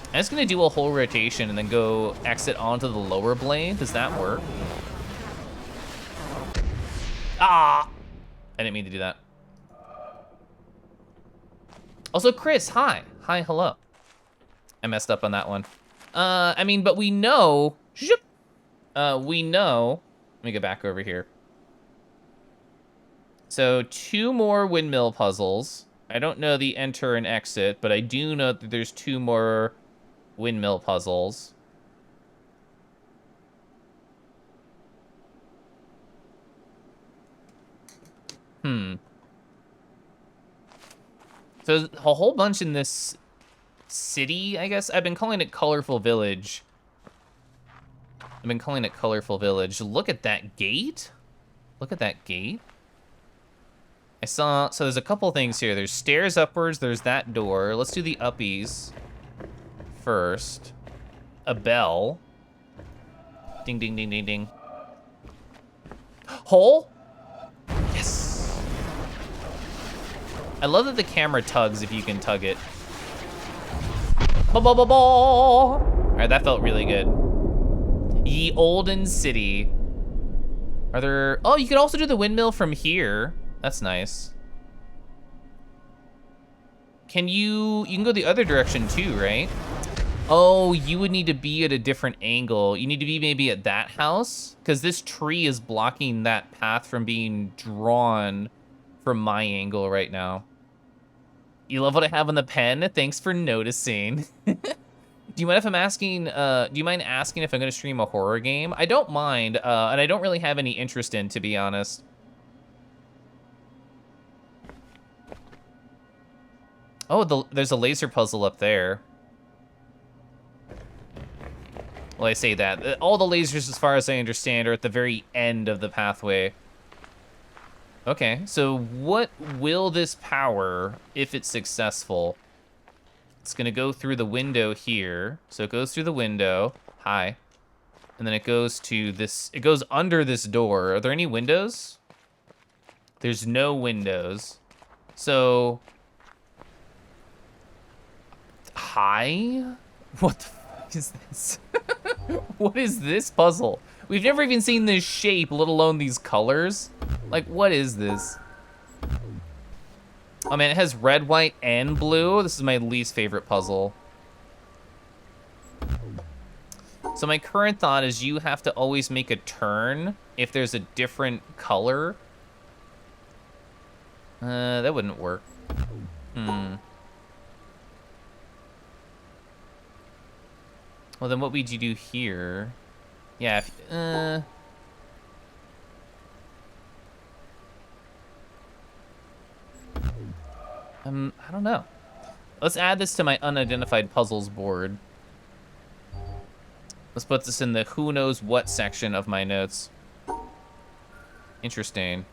I'm just gonna do a whole rotation and then go exit onto the lower blade. Does that work? Ah! I didn't mean to do that. Also, Chris, hi. Hi, hello. I messed up on that one. I mean, but we know, we know, let me go back over here. So 2 more windmill puzzles. I don't know the enter and exit, but I do know that there's 2 more windmill puzzles. So there's a whole bunch in this city, I guess. I've been calling it Colorful Village. Look at that gate. Look at that gate. So there's a couple things here. There's stairs upwards, there's that door. Let's do the uppies first. A bell. Ding, ding, ding, ding, ding. Hole? Yes. I love that the camera tugs if you can tug it. All right, that felt really good. Ye olden city. Are there, oh, you could also do the windmill from here. That's nice. You can go the other direction too, right? Oh, you would need to be at a different angle. You need to be maybe at that house, because this tree is blocking that path from being drawn from my angle right now. You love what I have on the pen? Thanks for noticing. Do you mind if I'm asking, do you mind asking if I'm gonna stream a horror game? I don't mind, and I don't really have any interest in, to be honest. Oh, there's a laser puzzle up there. Well, I say that. All the lasers, as far as I understand, are at the very end of the pathway. Okay, so what will this power if it's successful? It's gonna go through the window here. So it goes through the window. Hi. And then it goes to this, it goes under this door. Are there any windows? There's no windows. So, hi? What the fuck is this? What is this puzzle? We've never even seen this shape, let alone these colors. Like, what is this? Oh man, it has red, white, and blue. This is my least favorite puzzle. So my current thought is you have to always make a turn if there's a different color. That wouldn't work. Well, then what would you do here? Yeah, I don't know. Let's add this to my unidentified puzzles board. Let's put this in the who knows what section of my notes. Interesting.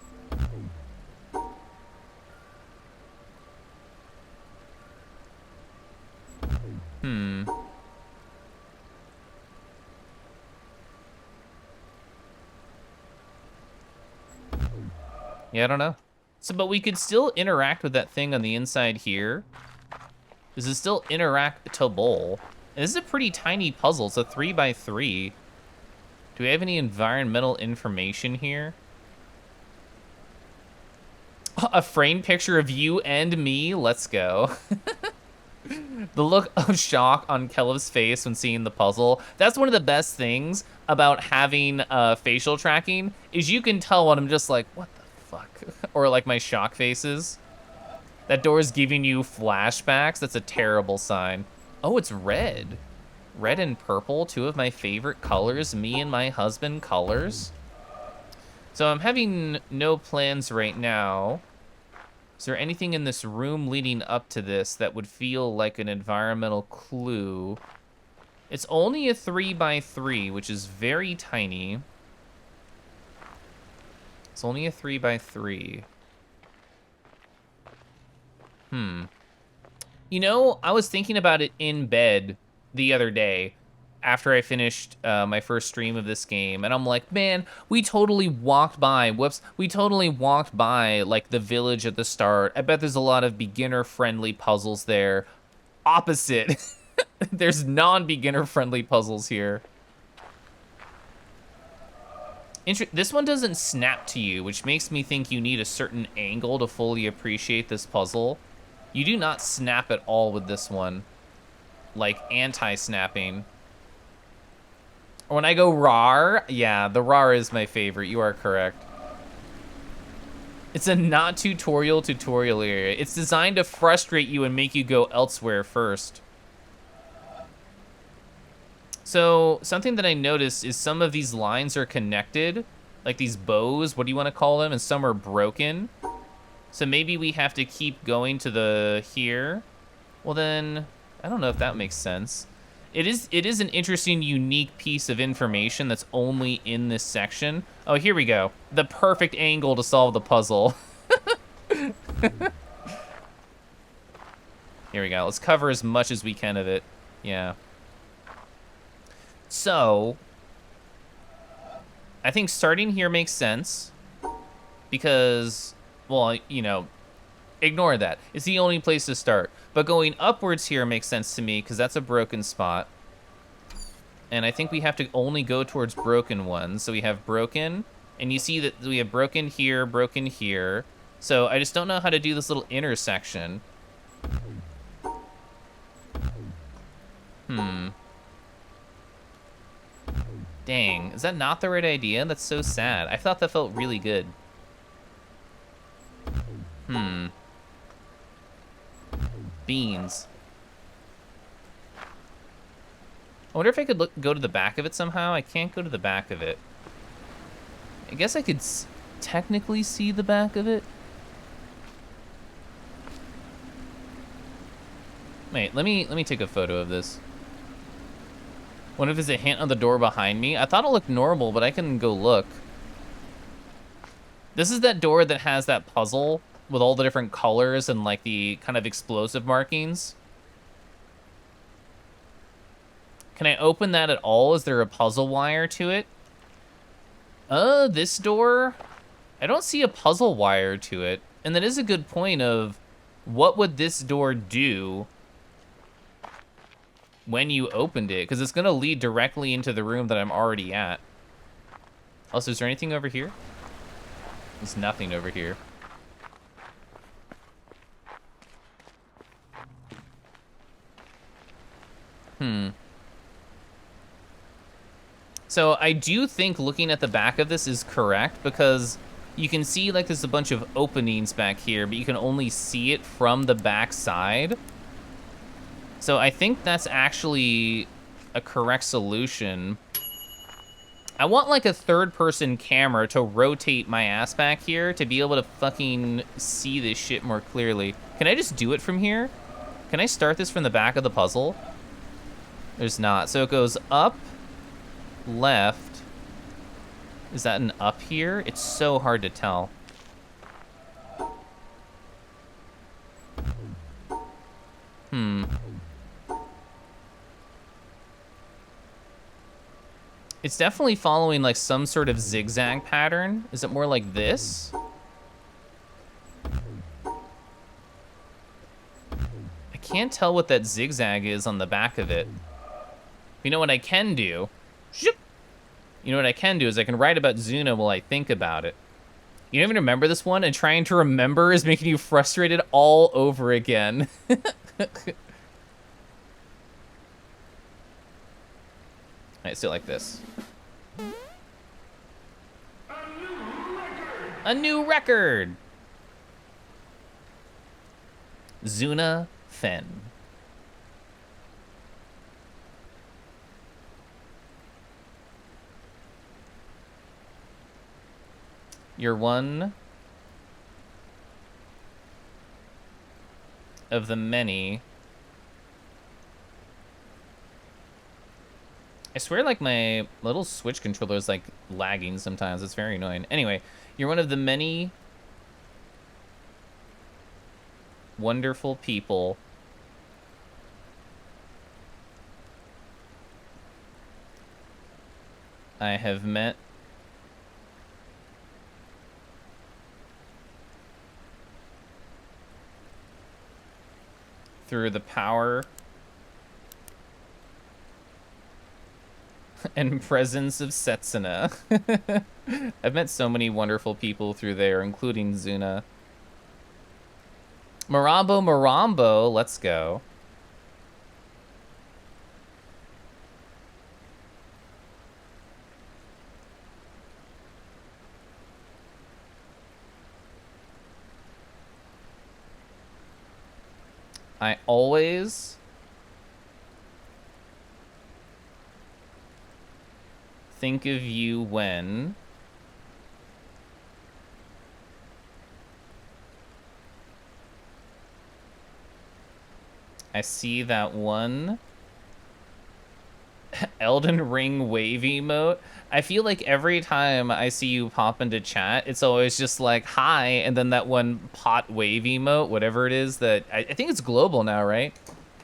Yeah, I don't know. So, but we could still interact with that thing on the inside here. Does it still interactable? And this is a pretty tiny puzzle. It's a 3x3. Do we have any environmental information here? A framed picture of you and me? Let's go. The look of shock on Keliff's face when seeing the puzzle. That's one of the best things about having facial tracking, is you can tell when I'm just like, what the fuck? Or like my shock faces. That door is giving you flashbacks. That's a terrible sign. Oh, it's red. Red and purple, two of my favorite colors, me and my husband colors. So I'm having no plans right now. Is there anything in this room leading up to this that would feel like an environmental clue? It's only a 3x3, which is very tiny. It's only a 3x3. You know, I was thinking about it in bed the other day after I finished my first stream of this game, and I'm like, man, we totally walked by, we totally walked by, like, the village at the start. I bet there's a lot of beginner-friendly puzzles there. Opposite. There's non-beginner-friendly puzzles here. This one doesn't snap to you, which makes me think you need a certain angle to fully appreciate this puzzle. You do not snap at all with this one. like anti-snapping. Or when I go rar, yeah, the rar is my favorite. You are correct. It's a not tutorial area. It's designed to frustrate you and make you go elsewhere first. So something that I noticed is some of these lines are connected, like these bows, what do you want to call them? And some are broken. So maybe we have to keep going to the here. Well then, I don't know if that makes sense. It is an interesting, unique piece of information that's only in this section. Oh, here we go. The perfect angle to solve the puzzle. Here we go. Let's cover as much as we can of it. Yeah. So, I think starting here makes sense because, well, you know, ignore that. It's the only place to start. But going upwards here makes sense to me because that's a broken spot. And I think we have to only go towards broken ones. So we have broken, and you see that we have broken here, broken here. So I just don't know how to do this little intersection. Dang, is that not the right idea? That's so sad. I thought that felt really good. Beans. I wonder if I could go to the back of it somehow. I can't go to the back of it. I guess I could technically see the back of it. Wait, let me take a photo of this. What if it's a hint on the door behind me? I thought it looked normal, but I can go look. This is that door that has that puzzle with all the different colors and like the kind of explosive markings. Can I open that at all? Is there a puzzle wire to it? This door? I don't see a puzzle wire to it. And that is a good point of what would this door do when you opened it? Because it's gonna lead directly into the room that I'm already at. Also, is there anything over here? There's nothing over here. So I do think looking at the back of this is correct because you can see like there's a bunch of openings back here, but you can only see it from the back side. So I think that's actually a correct solution. I want like a third-person camera to rotate my ass back here to be able to fucking see this shit more clearly. Can I just do it from here? Can I start this from the back of the puzzle? There's not. So it goes up, left. Is that an up here? It's so hard to tell. It's definitely following like some sort of zigzag pattern. Is it more like this? I can't tell what that zigzag is on the back of it. You know what I can do? You know what I can do is I can write about Zuna while I think about it. You don't even remember this one, and trying to remember is making you frustrated all over again. Alright, so like this. A new record! Zuna Fen. You're one of the many. I swear like my little Switch controller is like lagging sometimes. It's very annoying. Anyway, you're one of the many wonderful people I have met through the power and presence of Setsuna. I've met so many wonderful people through there, including Zuna. Marambo, let's go. I always think of you when I see that one Elden Ring wave emote. I feel like every time I see you pop into chat, it's always just like, hi, and then that one pot wave emote, whatever it is that, I think it's global now, right?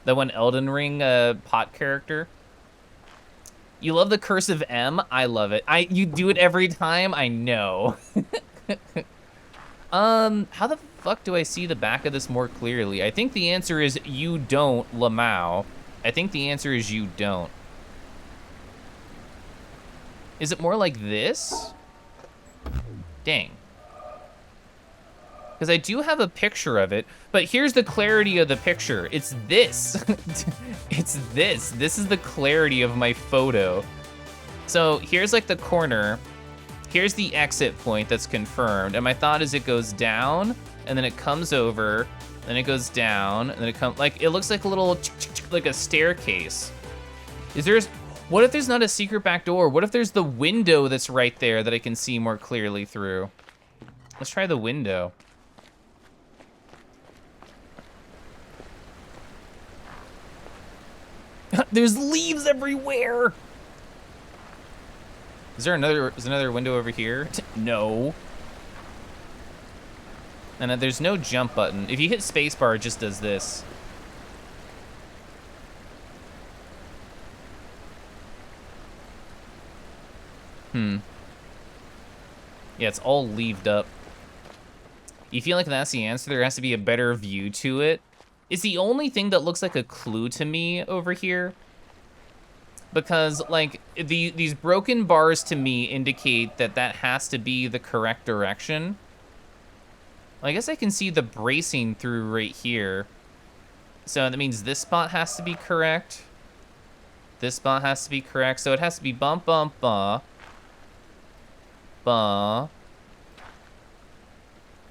That one Elden Ring pot character. You love the cursive M? I love it. You do it every time? I know. How the fuck do I see the back of this more clearly? I think the answer is you don't, Lamau. I think the answer is you don't. Is it more like this? Dang. Because I do have a picture of it, but here's the clarity of the picture. It's this. It's this. This is the clarity of my photo. So here's like the corner. Here's the exit point that's confirmed. And my thought is it goes down, and then it comes over, then it goes down, and then it comes, like, it looks like a little, like a staircase. What if there's not a secret back door? What if there's the window that's right there that I can see more clearly through? Let's try the window. There's leaves everywhere. Is there another window over here? No. And there's no jump button. If you hit spacebar, it just does this. Yeah, it's all leaved up. You feel like that's the answer? There has to be a better view to it. It's the only thing that looks like a clue to me over here. Because, like, these broken bars to me indicate that that has to be the correct direction. Well, I guess I can see the bracing through right here. So that means this spot has to be correct. This spot has to be correct. So it has to be bump, bump, ba. Ba.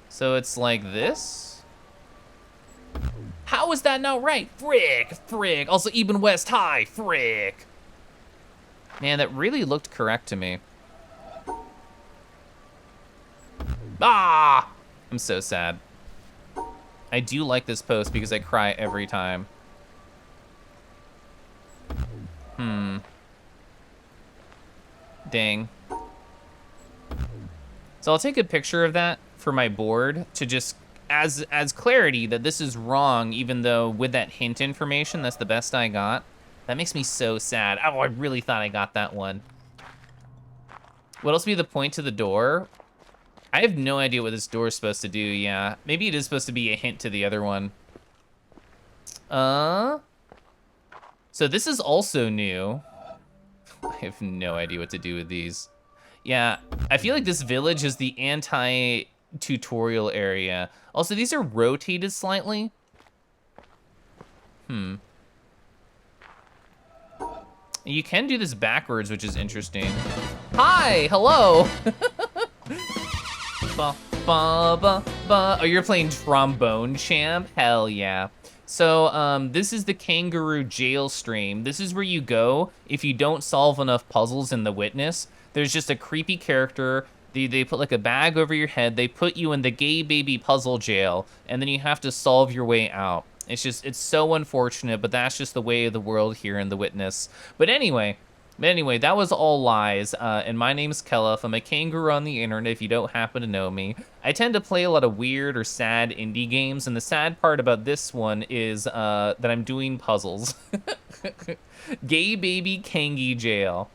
So it's like this. How is that not right? Frick. Also, Eben West High, frick. Man, that really looked correct to me. Ah! I'm so sad. I do like this post because I cry every time. Dang. So I'll take a picture of that for my board to just, as clarity that this is wrong, even though with that hint information, that's the best I got. That makes me so sad. Oh, I really thought I got that one. What else would be the point to the door? I have no idea what this door is supposed to do, yeah. Maybe it is supposed to be a hint to the other one. So this is also new. I have no idea what to do with these. Yeah, I feel like this village is the anti-tutorial area. Also, these are rotated slightly. You can do this backwards, which is interesting. Hi, hello. Ba, ba, ba, ba. Oh, you're playing Trombone Champ? Hell yeah. So, this is the Kangaroo Jail stream. This is where you go if you don't solve enough puzzles in The Witness. There's just a creepy character. They put like a bag over your head. They put you in the gay baby puzzle jail, and then you have to solve your way out. It's so unfortunate, but that's just the way of the world here in The Witness. But anyway, that was all lies. And my name's Keliff. I'm a kangaroo on the internet if you don't happen to know me. I tend to play a lot of weird or sad indie games, and the sad part about this one is that I'm doing puzzles. Gay baby Kangi jail.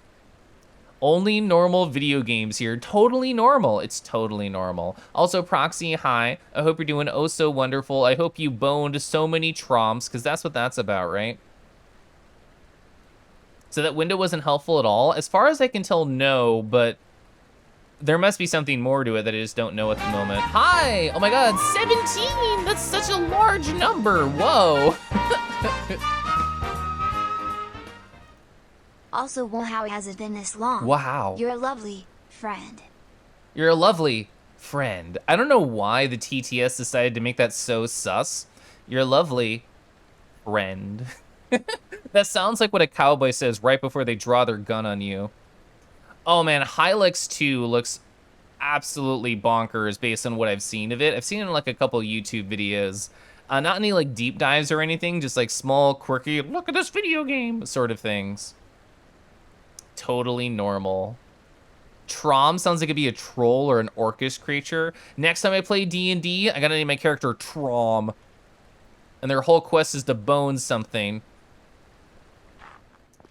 Only normal video games here. Totally normal. It's totally normal. Also, Proxy, hi. I hope you're doing oh so wonderful. I hope you boned so many tromps, because that's what that's about, right? So that window wasn't helpful at all? As far as I can tell, no, but there must be something more to it that I just don't know at the moment. Hi! Oh my god, 17! That's such a large number! Whoa! Also, well, how has it been this long? Wow. You're a lovely friend. You're a lovely friend. I don't know why the TTS decided to make that so sus. You're lovely friend. That sounds like what a cowboy says right before they draw their gun on you. Oh man, Hilux 2 looks absolutely bonkers based on what I've seen of it. I've seen it in like a couple YouTube videos. Not any like deep dives or anything, just like small, quirky, look at this video game sort of things. Totally normal. Trom sounds like it'd be a troll or an orcish creature. Next time I play D&D, I gotta name my character Trom. And their whole quest is to bone something.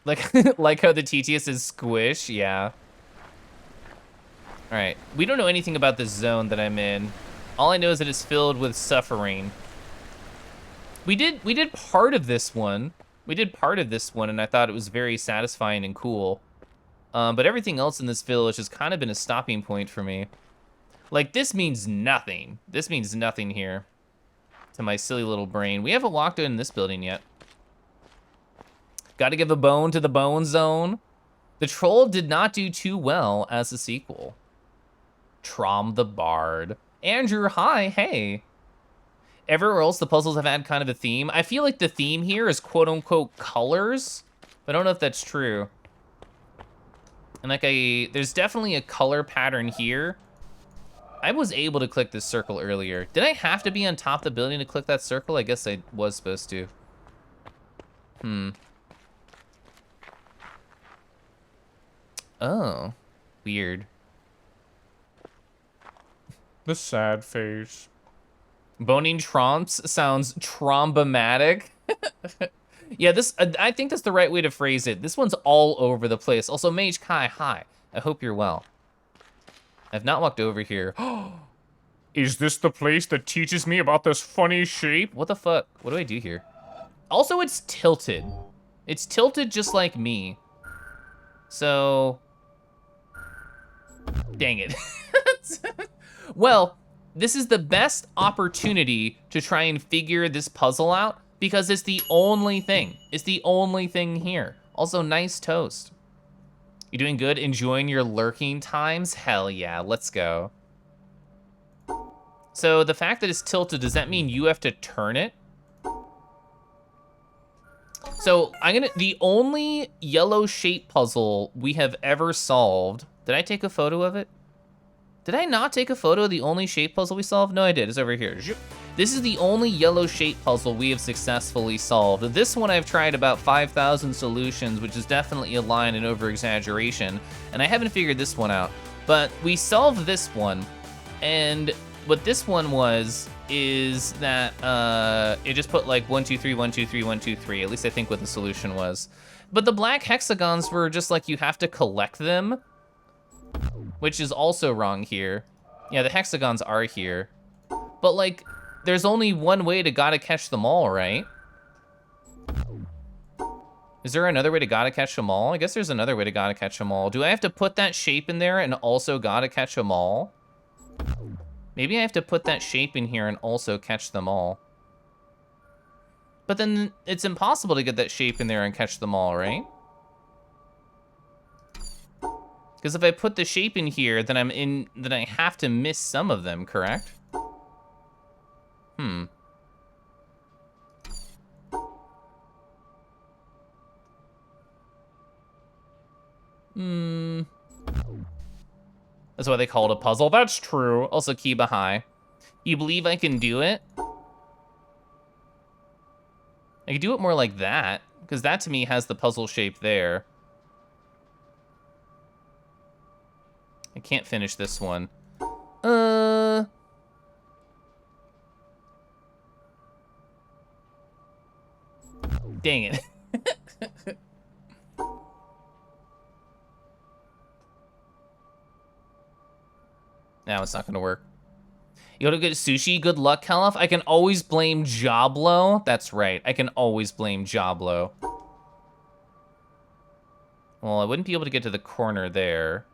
Like, like how the TTS is squish, yeah. All right, we don't know anything about this zone that I'm in. All I know is that it's filled with suffering. We did part of this one. We did part of this one, and I thought it was very satisfying and cool. But everything else in this village has kind of been a stopping point for me. Like, this means nothing. This means nothing here to my silly little brain. We haven't walked in this building yet. Gotta give a bone to the bone zone. The troll did not do too well as a sequel. Trom the Bard. Andrew, hi, hey. Everywhere else, the puzzles have had kind of a theme. I feel like the theme here is quote-unquote colors, but I don't know if that's true. And like there's definitely a color pattern here. I was able to click this circle earlier. Did I have to be on top of the building to click that circle? I guess I was supposed to. Oh, weird. The sad face. Boning Tromps sounds trombomatic. Yeah, this, I think that's the right way to phrase it. This one's all over the place. Also, Mage Kai, hi. I hope you're well. I've not walked over here. Is this the place that teaches me about this funny shape? What the fuck? What do I do here? Also, it's tilted. It's tilted just like me. So, dang it. Well, this is the best opportunity to try and figure this puzzle out because it's the only thing. It's the only thing here. Also, nice toast. You doing good? Enjoying your lurking times? Hell yeah, let's go. So the fact that it's tilted, does that mean you have to turn it? So the only yellow shape puzzle we have ever solved, did I take a photo of it? Did I not take a photo of the only shape puzzle we solved? No, I did, it's over here. This is the only yellow shape puzzle we have successfully solved. This one I've tried about 5,000 solutions, which is definitely a line and over-exaggeration, and I haven't figured this one out. But we solved this one, and what this one is that it just put like 1, 2, 3, 1, 2, 3, 1, 2, 3, at least I think what the solution was. But the black hexagons were just like you have to collect them, which is also wrong here. Yeah, the hexagons are here. But like, there's only one way to gotta catch them all, right? Is there another way to gotta catch them all? I guess there's another way to gotta catch them all. Do I have to put that shape in there and also gotta catch them all? Maybe I have to put that shape in here and also catch them all. But then it's impossible to get that shape in there and catch them all, right? Because if I put the shape in here, then then I have to miss some of them, correct? That's why they call it a puzzle. That's true. Also, Kiba, hi. You believe I can do it? I could do it more like that, because that to me has the puzzle shape there. I can't finish this one. Dang it. Now it's not gonna work. You gotta get sushi, good luck, Keliff. I can always blame Joblo. That's right, I can always blame Joblo. Well, I wouldn't be able to get to the corner there.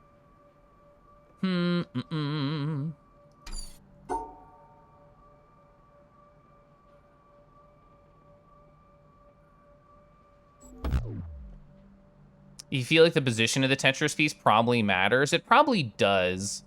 You feel like the position of the Tetris piece probably matters? It probably does.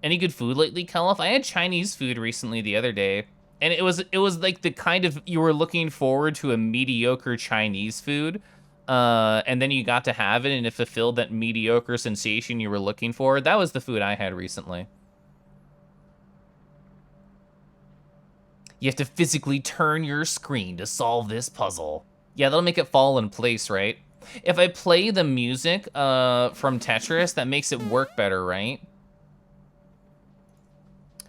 Any good food lately, Keliff? I had Chinese food recently the other day. And it was like the kind of, you were looking forward to a mediocre Chinese food, and then you got to have it, and it fulfilled that mediocre sensation you were looking for. That was the food I had recently. You have to physically turn your screen to solve this puzzle. Yeah, that'll make it fall in place, right? If I play the music from Tetris, that makes it work better, right?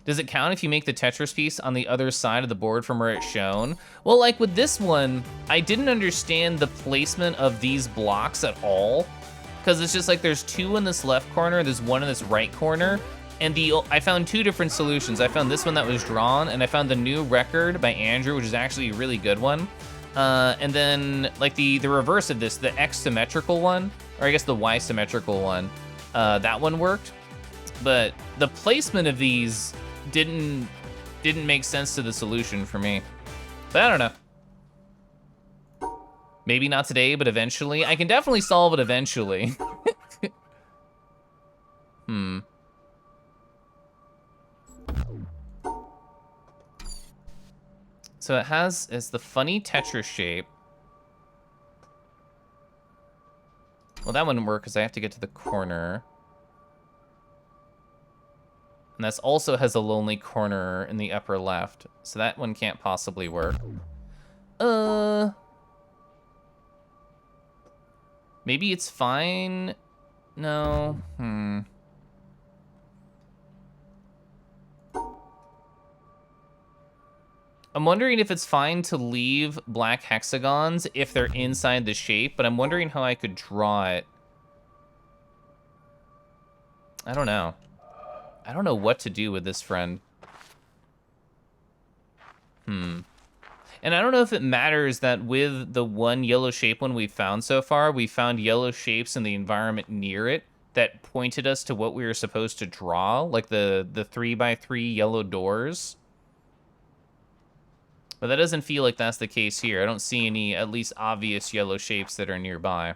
Does it count if you make the Tetris piece on the other side of the board from where it's shown? Well, like with this one, I didn't understand the placement of these blocks at all, because it's just like there's two in this left corner, there's one in this right corner, and I found two different solutions. I found this one that was drawn, and I found the new record by Andrew, which is actually a really good one. And then like the reverse of this, the X symmetrical one, or I guess the Y symmetrical one, that one worked. But the placement of these didn't make sense to the solution for me. But I don't know. Maybe not today, but eventually. I can definitely solve it eventually. So it's the funny Tetris shape. Well, that wouldn't work because I have to get to the corner. And this also has a lonely corner in the upper left. So that one can't possibly work. Maybe it's fine? No, I'm wondering if it's fine to leave black hexagons if they're inside the shape, but I'm wondering how I could draw it. I don't know. I don't know what to do with this friend. And I don't know if it matters that with the one yellow shape one we've found so far, we found yellow shapes in the environment near it that pointed us to what we were supposed to draw, like the 3x3 yellow doors. But that doesn't feel like that's the case here. I don't see any at least obvious yellow shapes that are nearby.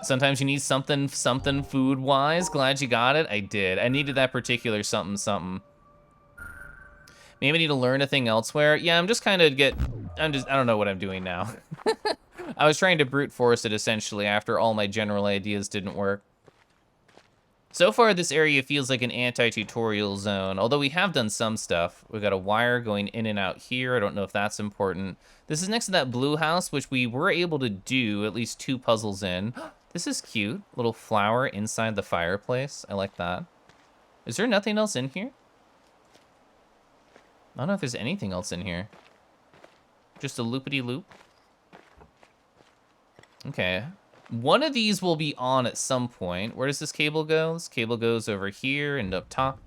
Sometimes you need something food-wise. Glad you got it. I did. I needed that particular something. Maybe I need to learn a thing elsewhere. Yeah, I'm just kind of I don't know what I'm doing now. I was trying to brute force it essentially after all my general ideas didn't work. So far, this area feels like an anti-tutorial zone, although we have done some stuff. We've got a wire going in and out here. I don't know if that's important. This is next to that blue house, which we were able to do at least 2 puzzles in. This is cute. Little flower inside the fireplace. I like that. Is there nothing else in here? I don't know if there's anything else in here. Just a loopity-loop. Okay. One of these will be on at some point. Where does this cable go? This cable goes over here and up top.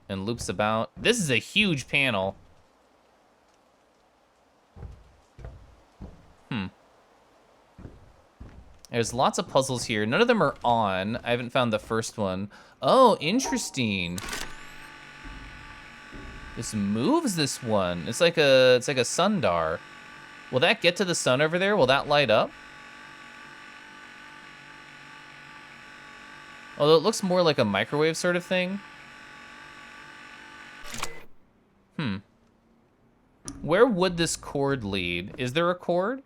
And loops about. This is a huge panel. There's lots of puzzles here. None of them are on. I haven't found the first one. Oh, interesting. This moves this one. It's like a sundar. Will that get to the sun over there? Will that light up? Although it looks more like a microwave sort of thing. Where would this cord lead? Is there a cord?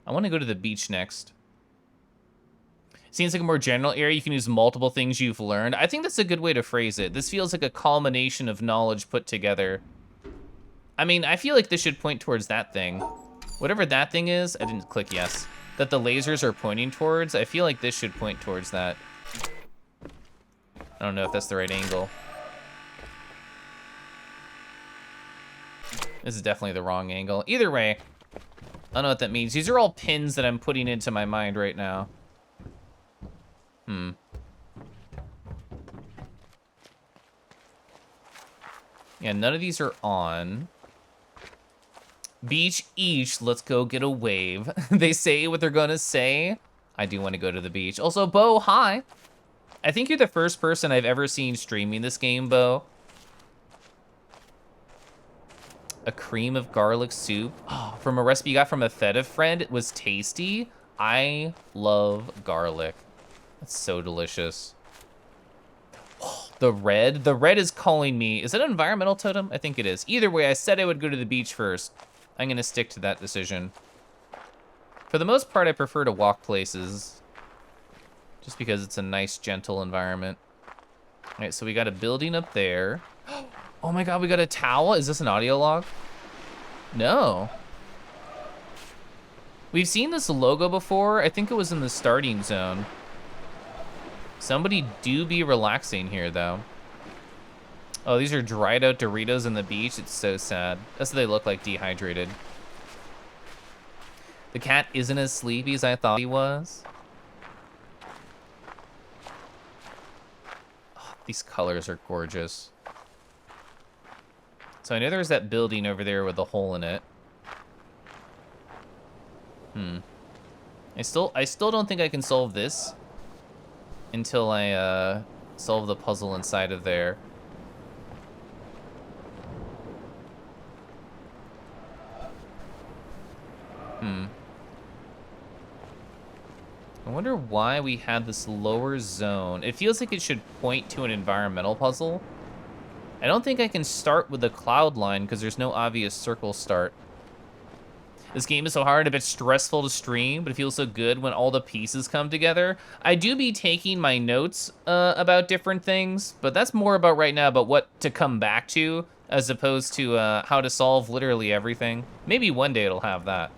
I want to go to the beach next. Seems like a more general area. You can use multiple things you've learned. I think that's a good way to phrase it. This feels like a culmination of knowledge put together. I mean, I feel like this should point towards that thing. Whatever that thing is, I didn't click yes. That the lasers are pointing towards, I feel like this should point towards that. I don't know if that's the right angle. This is definitely the wrong angle. Either way, I don't know what that means. These are all pins that I'm putting into my mind right now. Yeah, none of these are on. Beach each, let's go get a wave. They say what they're gonna say. I do want to go to the beach. Also, Bo, hi. I think you're the first person I've ever seen streaming this game, Bo. A cream of garlic soup. Oh, from a recipe you got from a feta friend. It was tasty. I love garlic. That's so delicious. The red? The red is calling me. Is it an environmental totem? I think it is. Either way, I said I would go to the beach first. I'm gonna stick to that decision. For the most part, I prefer to walk places. Just because it's a nice, gentle environment. All right, so we got a building up there. Oh my God, we got a towel. Is this an audio log? No. We've seen this logo before. I think it was in the starting zone. Somebody do be relaxing here, though. Oh, these are dried out Doritos on the beach. It's so sad. That's what they look like, dehydrated. The cat isn't as sleepy as I thought he was. Oh, these colors are gorgeous. So I know there's that building over there with a hole in it. I still don't think I can solve this until I solve the puzzle inside of there. I wonder why we had this lower zone. It feels like it should point to an environmental puzzle. I don't think I can start with the cloud line because there's no obvious circle start. This game is so hard, a bit stressful to stream, but it feels so good when all the pieces come together. I do be taking my notes about different things, but that's more about right now about what to come back to as opposed to how to solve literally everything. Maybe one day it'll have that.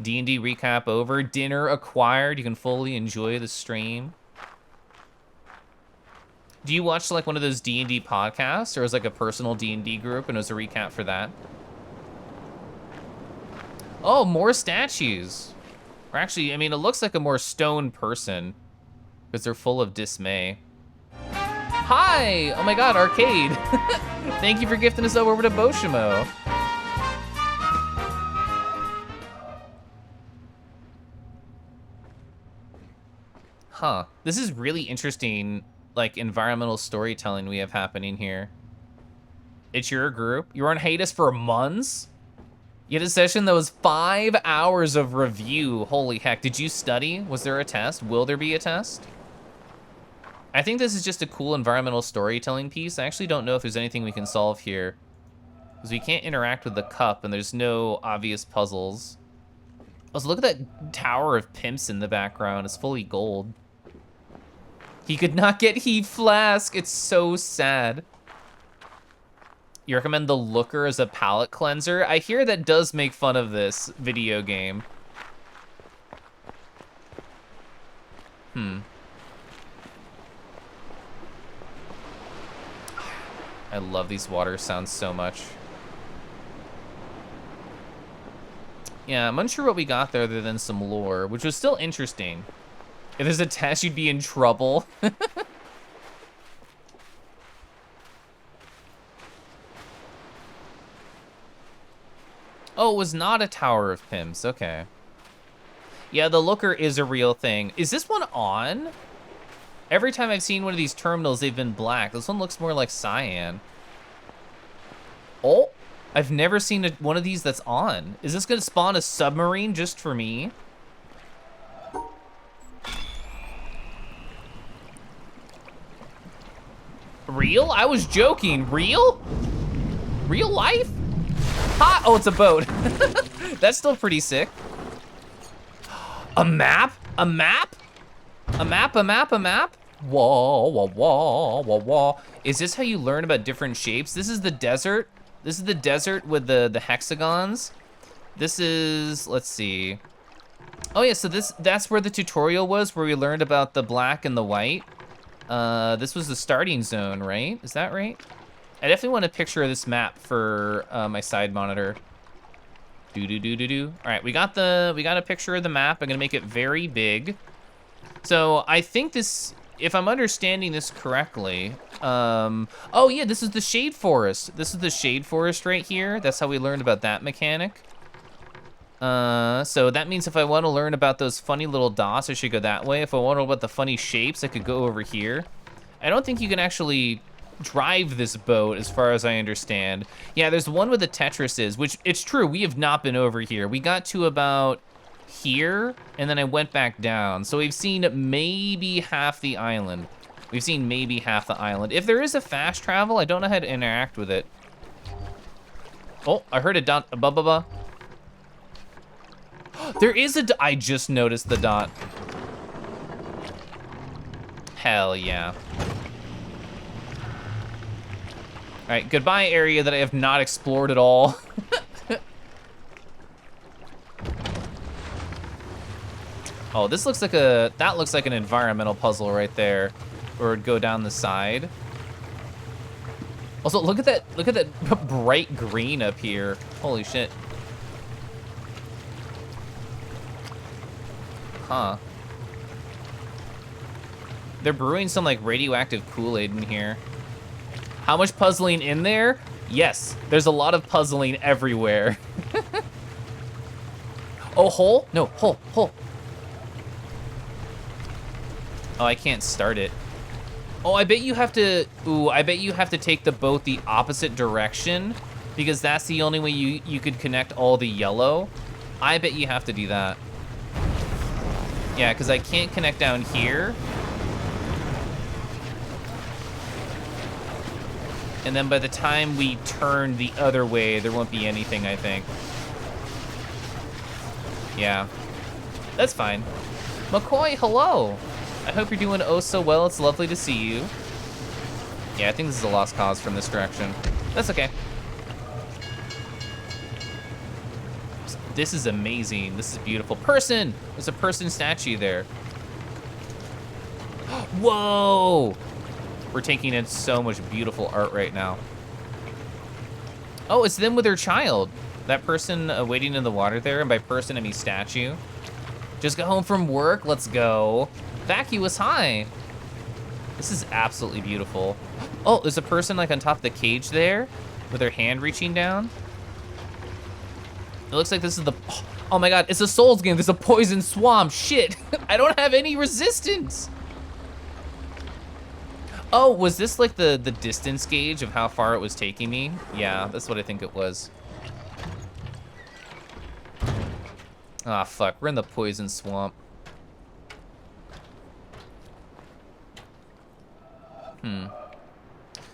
D&D recap over, dinner acquired, you can fully enjoy the stream. Do you watch like one of those D&D podcasts, or is like a personal D&D group and it was a recap for that? Oh, more statues. Or actually, I mean, it looks like a more stone person because they're full of dismay. Hi! Oh my God, Arcade. Thank you for gifting us over to Boshimo. Huh. This is really interesting, like, environmental storytelling we have happening here. It's your group. You were on hiatus for months? You had a session that was 5 hours of review. Holy heck. Did you study? Was there a test? Will there be a test? I think this is just a cool environmental storytelling piece. I actually don't know if there's anything we can solve here, because we can't interact with the cup and there's no obvious puzzles. Also, look at that tower of pimps in the background. It's fully gold. He could not get Heat Flask. It's so sad. You recommend the Looker as a palate cleanser? I hear that does make fun of this video game. I love these water sounds so much. Yeah, I'm unsure what we got there other than some lore, which was still interesting. If there's a test, you'd be in trouble. Oh, it was not a Tower of Pimps, okay. Yeah, the Looker is a real thing. Is this one on? Every time I've seen one of these terminals, they've been black. This one looks more like cyan. Oh, I've never seen one of these that's on. Is this gonna spawn a submarine just for me? Real? I was joking. Real? Real life? Ha! Oh, it's a boat. That's still pretty sick. A map? A map? A map, a map, a map? Whoa, whoa, whoa, whoa, whoa. Is this how you learn about different shapes? This is the desert. This is the desert with the hexagons. This is, let's see. Oh yeah, so that's where the tutorial was, where we learned about the black and the white. This was the starting zone, right? Is that right? I definitely want a picture of this map for my side monitor. All right, we got a picture of the map. I'm gonna make it very big. So I think this, if I'm understanding this correctly, oh yeah, this is the Shade Forest. This is the Shade Forest right here. That's how we learned about that mechanic. So that means if I want to learn about those funny little dots, I should go that way. If I want to know about the funny shapes, I could go over here. I don't think you can actually drive this boat as far as I understand. Yeah, there's one where the Tetris is, which it's true, we have not been over here. We got to about here, and then I went back down. So we've seen maybe half the island. We've seen maybe half the island. If there is a fast travel, I don't know how to interact with it. Oh, I heard a dot, a ba. There is a, I just noticed the dot. Hell yeah. All right, goodbye area that I have not explored at all. Oh, this looks like that looks like an environmental puzzle right there. Or it'd go down the side. Also, look at that bright green up here. Holy shit. Huh. They're brewing some like radioactive Kool-Aid in here. How much puzzling in there? Yes, there's a lot of puzzling everywhere. Oh, hole? No, hole. Oh, I can't start it. Oh, I bet you have to, ooh, I bet you have to take the boat the opposite direction because that's the only way you could connect all the yellow. I bet you have to do that. Yeah, because I can't connect down here. And then by the time we turn the other way, there won't be anything, I think. Yeah, that's fine. McCoy, hello. I hope you're doing oh so well. It's lovely to see you. Yeah, I think this is a lost cause from this direction. That's okay. This is amazing. This is beautiful. Person! There's a person statue there. Whoa! We're taking in so much beautiful art right now. Oh, it's them with their child. That person waiting in the water there, and by person I mean statue. Just got home from work, let's go. Vacuous high. This is absolutely beautiful. Oh, there's a person like on top of the cage there with their hand reaching down. It looks like this is the, oh my God, it's a Souls game. There's a poison swamp, shit. I don't have any resistance. Oh, was this like the distance gauge of how far it was taking me? Yeah, that's what I think it was. Ah, fuck, we're in the poison swamp.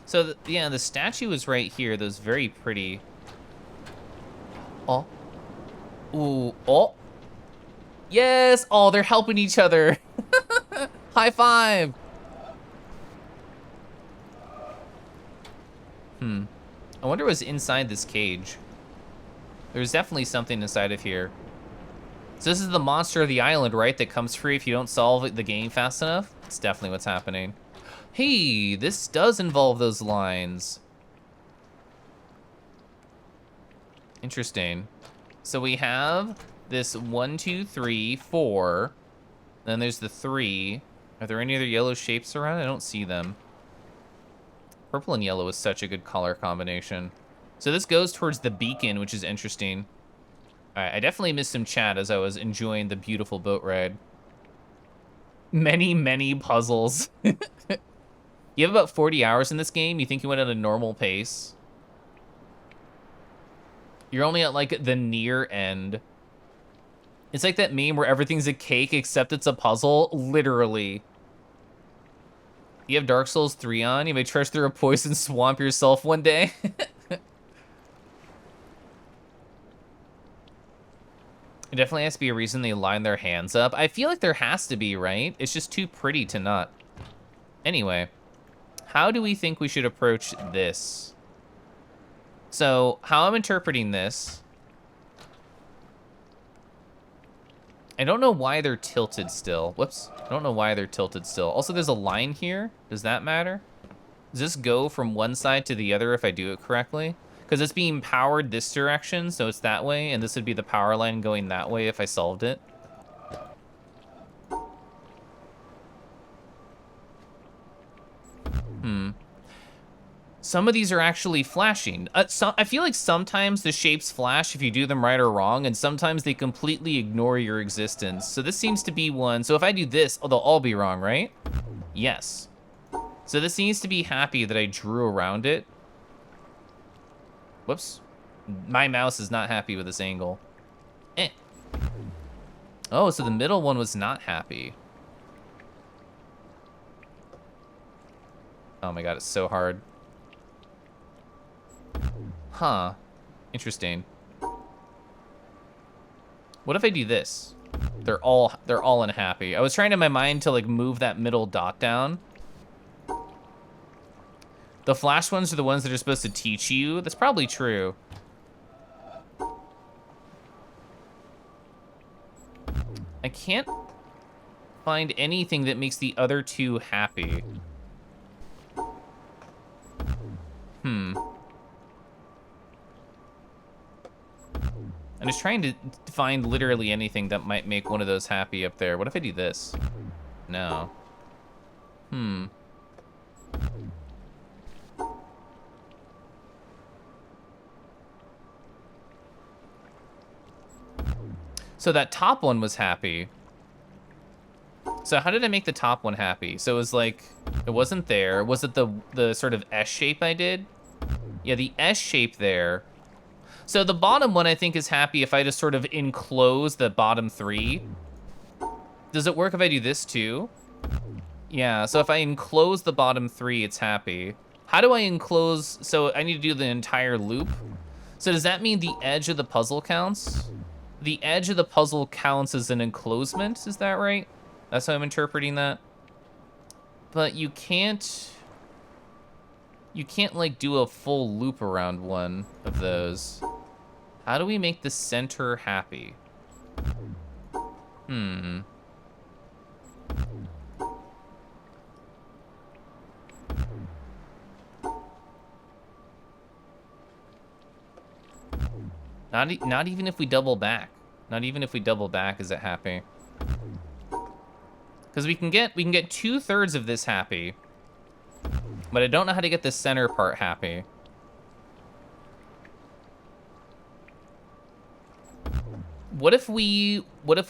So, yeah, the statue is right here. Those very pretty. Oh. Ooh, oh. Yes, oh, they're helping each other. High five. I wonder what's inside this cage. There's definitely something inside of here. So this is the monster of the island, right? That comes free if you don't solve the game fast enough? It's definitely what's happening. Hey, this does involve those lines. Interesting. So we have this 1, 2, 3, 4. Then there's the 3. Are there any other yellow shapes around? I don't see them. Purple and yellow is such a good color combination. So this goes towards the beacon, which is interesting. All right, I definitely missed some chat as I was enjoying the beautiful boat ride. Many, many puzzles. You have about 40 hours in this game. You think you went at a normal pace? You're only at like the near end. It's like that meme where everything's a cake except it's a puzzle, literally. You have Dark Souls 3 on? You may trudge through a poison swamp yourself one day? It definitely has to be a reason they line their hands up. I feel like there has to be, right? It's just too pretty to not. Anyway, how do we think we should approach this? So, how I'm interpreting this, I don't know why they're tilted still. Whoops, I don't know why they're tilted still. Also, there's a line here. Does that matter? Does this go from one side to the other if I do it correctly? Because it's being powered this direction, so it's that way, and this would be the power line going that way if I solved it. Some of these are actually flashing. I feel like sometimes the shapes flash if you do them right or wrong, and sometimes they completely ignore your existence. So this seems to be one. So if I do this, oh, they'll all be wrong, right? Yes. So this needs to be happy that I drew around it. Whoops. My mouse is not happy with this angle. Eh. Oh, so the middle one was not happy. Oh my god, it's so hard. Huh. Interesting. What if I do this? They're all unhappy. I was trying in my mind to like move that middle dot down. The flash ones are the ones that are supposed to teach you. That's probably true. I can't find anything that makes the other two happy. I'm just trying to find literally anything that might make one of those happy up there. What if I do this? No. So that top one was happy. So how did I make the top one happy? So it was like, it wasn't there. Was it the sort of S shape I did? Yeah, the S shape there. So the bottom one I think is happy if I just sort of enclose the bottom three. Does it work if I do this too? Yeah, so if I enclose the bottom three, it's happy. How do I enclose? So I need to do the entire loop. So does that mean the edge of the puzzle counts? The edge of the puzzle counts as an enclosement, is that right? That's how I'm interpreting that. But you can't like do a full loop around one of those. How do we make the center happy? Not even if we double back. Not even if we double back is it happy. Because we can get 2/3 of this happy. But I don't know how to get the center part happy. What if we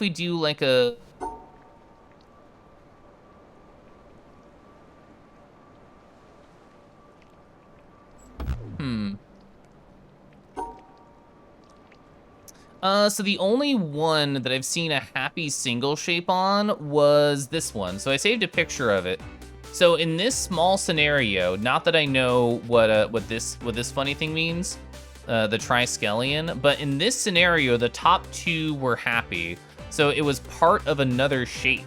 do like a so the only one that I've seen a happy single shape on was this one. So I saved a picture of it. So in this small scenario, not that I know what this funny thing means, the triskelion, but in this scenario, the top two were happy. So it was part of another shape,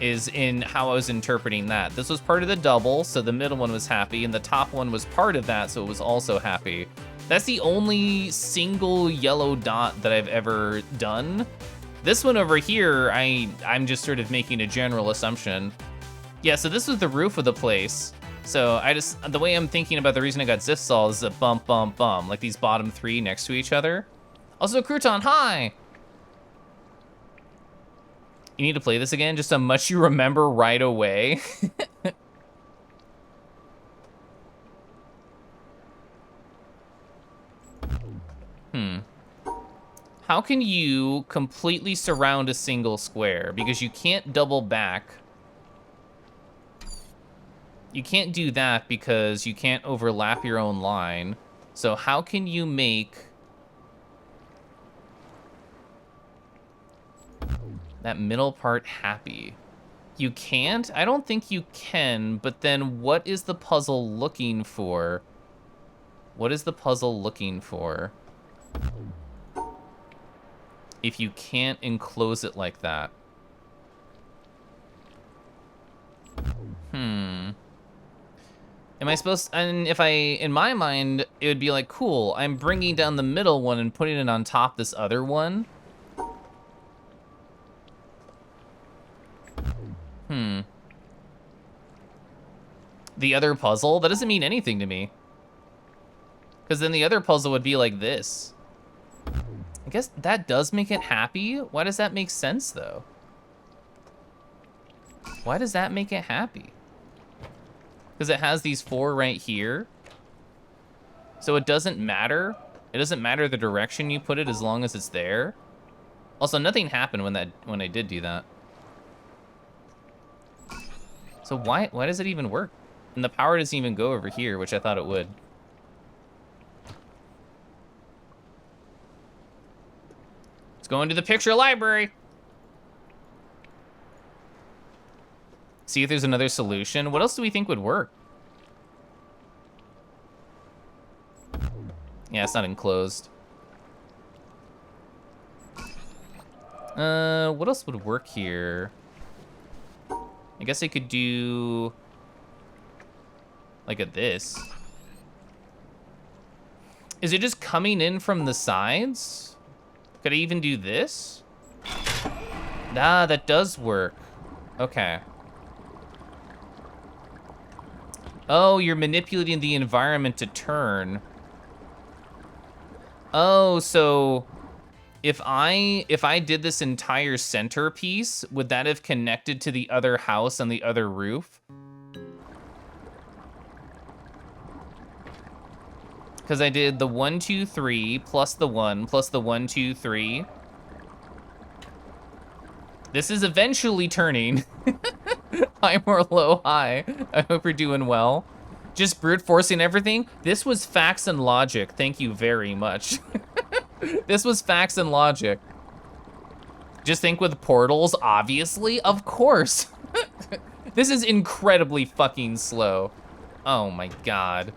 is in how I was interpreting that. This was part of the double, so the middle one was happy, and the top one was part of that, so it was also happy. That's the only single yellow dot that I've ever done. This one over here, I'm just sort of making a general assumption. Yeah, so this was the roof of the place. So the way I'm thinking about the reason I got Zipsol is a bump, bump, bump, like these bottom three next to each other. Also, Crouton, hi! You need to play this again, just how much you remember right away. How can you completely surround a single square? Because you can't double back. You can't do that because you can't overlap your own line. So how can you make that middle part happy? You can't? I don't think you can, but then what is the puzzle looking for? What is the puzzle looking for? If you can't enclose it like that. Am I supposed to, and if in my mind, it would be like, cool, I'm bringing down the middle one and putting it on top this other one. The other puzzle? That doesn't mean anything to me. Because then the other puzzle would be like this. I guess that does make it happy. Why does that make sense, though? Why does that make it happy? Because it has these four right here. So it doesn't matter. It doesn't matter the direction you put it as long as it's there. Also, nothing happened when I did do that. So why does it even work? And the power doesn't even go over here, which I thought it would. Let's go into the picture library. See if there's another solution. What else do we think would work? Yeah, it's not enclosed. What else would work here? I guess I could do like this. Is it just coming in from the sides? Could I even do this? Nah, that does work. Okay. Oh, you're manipulating the environment to turn. Oh, so if I did this entire centerpiece, would that have connected to the other house on the other roof? Because I did the 1, 2, 3 plus the 1 plus the 1, 2, 3. This is eventually turning. High or low high. I hope you're doing well. Just brute forcing everything. This was facts and logic. Thank you very much. This was facts and logic. Just think with portals, obviously, of course. This is incredibly fucking slow. Oh my God.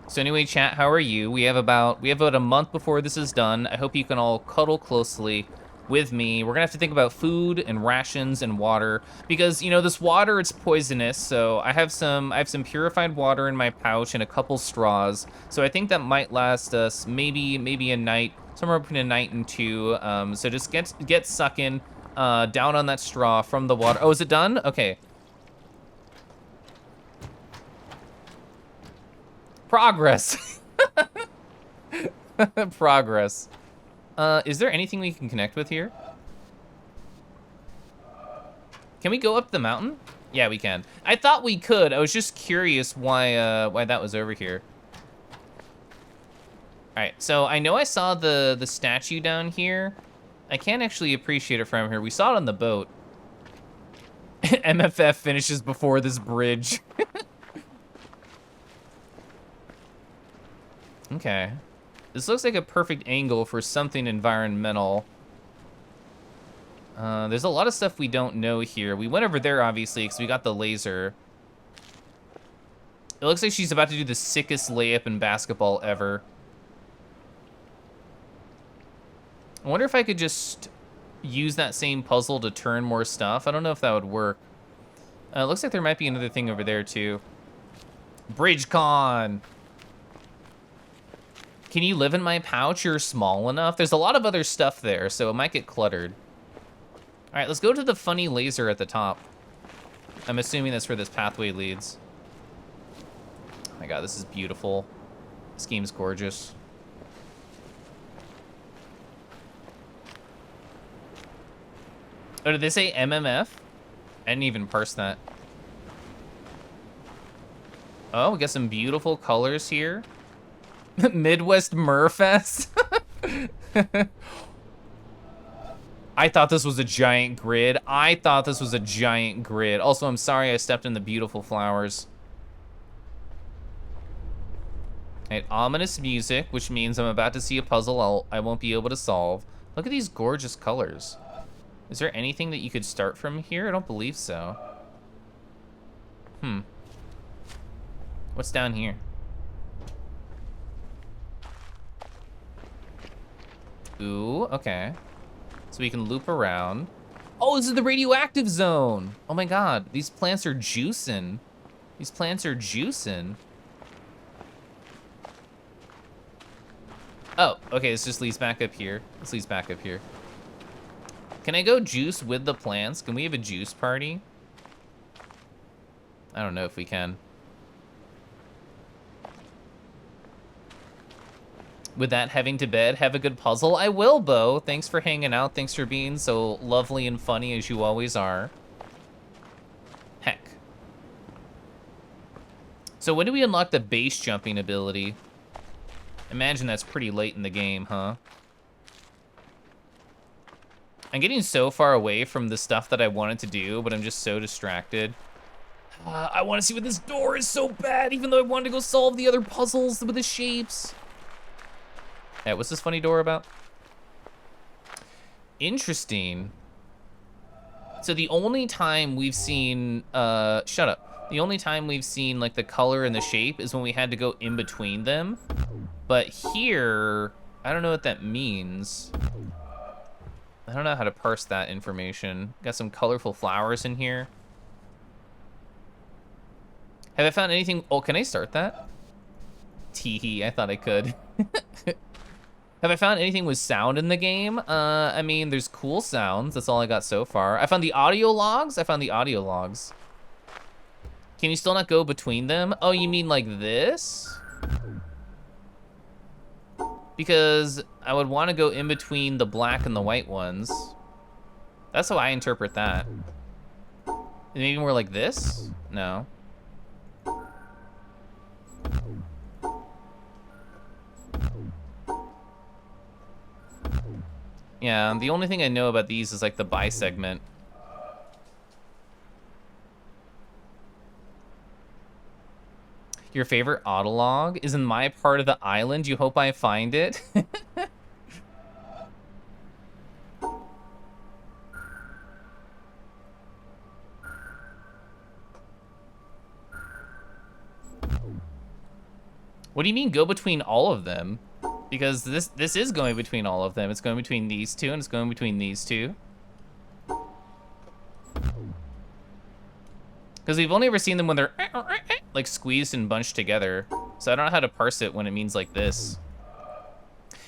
So anyway, chat, how are you? We have about a month before this is done. I hope you can all cuddle closely with me. We're gonna have to think about food and rations and water because, you know, this water, it's poisonous. So I have some purified water in my pouch and a couple straws. So I think that might last us maybe a night, somewhere between a night and 2. So just get sucking down on that straw from the water. Oh, is it done? Okay. Progress. Progress. Is there anything we can connect with here? Can we go up the mountain? Yeah, we can. I thought we could. I was just curious why that was over here. All right, so I know I saw the statue down here. I can't actually appreciate it from here. We saw it on the boat. MFF finishes before this bridge. Okay. This looks like a perfect angle for something environmental. There's a lot of stuff we don't know here. We went over there, obviously, because we got the laser. It looks like she's about to do the sickest layup in basketball ever. I wonder if I could just use that same puzzle to turn more stuff. I don't know if that would work. It looks like there might be another thing over there, too. BridgeCon! Can you live in my pouch? You're small enough. There's a lot of other stuff there, so it might get cluttered. All right, let's go to the funny laser at the top. I'm assuming that's where this pathway leads. Oh my God, this is beautiful. This game's gorgeous. Oh, did they say MMF? I didn't even parse that. Oh, we got some beautiful colors here. Midwest Murfest. I thought this was a giant grid. Also, I'm sorry I stepped in the beautiful flowers. Right, ominous music, which means I'm about to see a puzzle I won't be able to solve. Look at these gorgeous colors. Is there anything that you could start from here? I don't believe so. What's down here? Ooh, okay. So we can loop around. Oh, this is the radioactive zone. Oh my God, these plants are juicing. Oh, okay, this just leads back up here. Can I go juice with the plants? Can we have a juice party? I don't know if we can. With that, heading to bed, have a good puzzle. I will, Bo. Thanks for hanging out. Thanks for being so lovely and funny as you always are. Heck. So when do we unlock the base jumping ability? Imagine that's pretty late in the game, huh? I'm getting so far away from the stuff that I wanted to do, but I'm just so distracted. I want to see what this door is so bad, even though I wanted to go solve the other puzzles with the shapes. Yeah, what's this funny door about? Interesting. So the only time we've seen, shut up. The only time we've seen like the color and the shape is when we had to go in between them. But here, I don't know what that means. I don't know how to parse that information. Got some colorful flowers in here. Have I found anything? Oh, can I start that? Teehee, I thought I could. Have I found anything with sound in the game? I mean, there's cool sounds. That's all I got so far. I found the audio logs. Can you still not go between them? Oh, you mean like this? Because I would want to go in between the black and the white ones. That's how I interpret that. Maybe more like this? No. Yeah, the only thing I know about these is like the bisegment. Your favorite autolog is in my part of the island. You hope I find it? What do you mean go between all of them? Because this is going between all of them. It's going between these two and it's going between these two. Because we've only ever seen them when they're like squeezed and bunched together. So I don't know how to parse it when it means like this.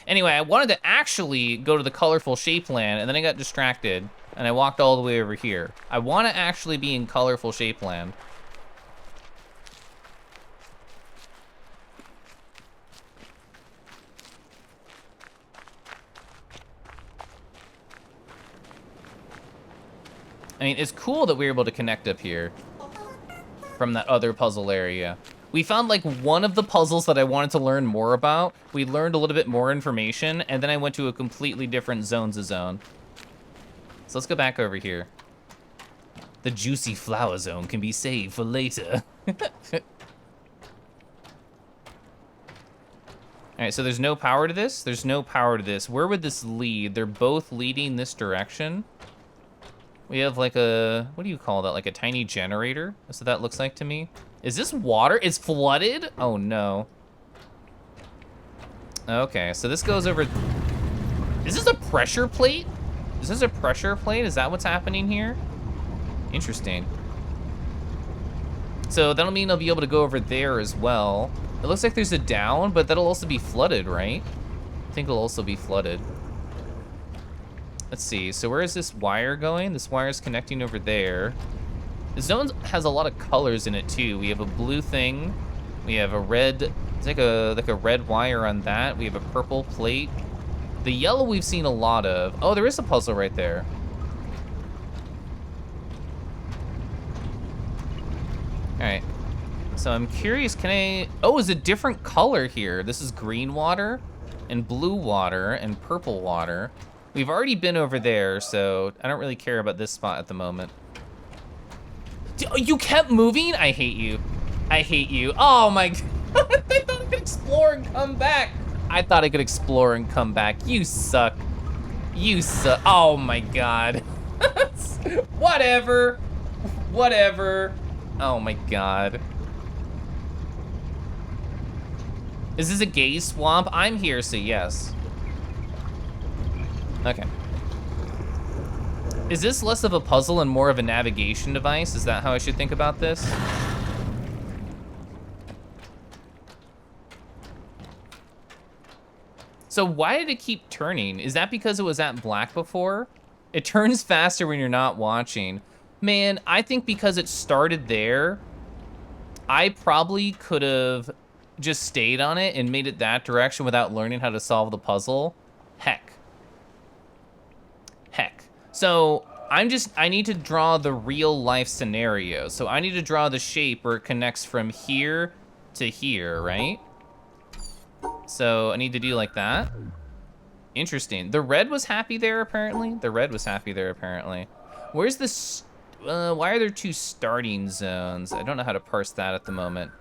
Anyway, I wanted to actually go to the colorful shape land and then I got distracted and I walked all the way over here. I want to actually be in colorful shape land. I mean, it's cool that we were able to connect up here from that other puzzle area. We found like one of the puzzles that I wanted to learn more about. We learned a little bit more information, and then I went to a completely different zone. So let's go back over here. The juicy flower zone can be saved for later. All right, so there's no power to this. There's no power to this. Where would this lead? They're both leading this direction. We have like a, what do you call that? Like a tiny generator? That's what that looks like to me. Is this water? It's flooded? Oh no. Okay, so this goes over. Is this a pressure plate? Is this a pressure plate? Is that what's happening here? Interesting. So that'll mean I'll be able to go over there as well. It looks like there's a down, but that'll also be flooded, right? I think it'll also be flooded. Let's see, so where is this wire going? This wire is connecting over there. The zone has a lot of colors in it too. We have a blue thing. We have a red, it's like a red wire on that. We have a purple plate. The yellow we've seen a lot of. Oh, there is a puzzle right there. All right, so I'm curious, can I, oh, it's a different color here. This is green water and blue water and purple water. We've already been over there, so I don't really care about this spot at the moment. You kept moving? I hate you. I hate you. Oh my God. I thought I could explore and come back. I thought I could explore and come back. You suck. You suck. Oh my God. Whatever. Whatever. Oh my God. Is this a gay swamp? I'm here, so yes. Okay. Is this less of a puzzle and more of a navigation device? Is that how I should think about this? So why did it keep turning? Is that because it was at black before? It turns faster when you're not watching. Man, I think because it started there, I probably could have just stayed on it and made it that direction without learning how to solve the puzzle. Heck. So I need to draw the real life scenario. So I need to draw the shape where it connects from here to here, right? So I need to do like that. Interesting. The red was happy there, apparently. The red was happy there, apparently. Where's this? Why are there two starting zones? I don't know how to parse that at the moment.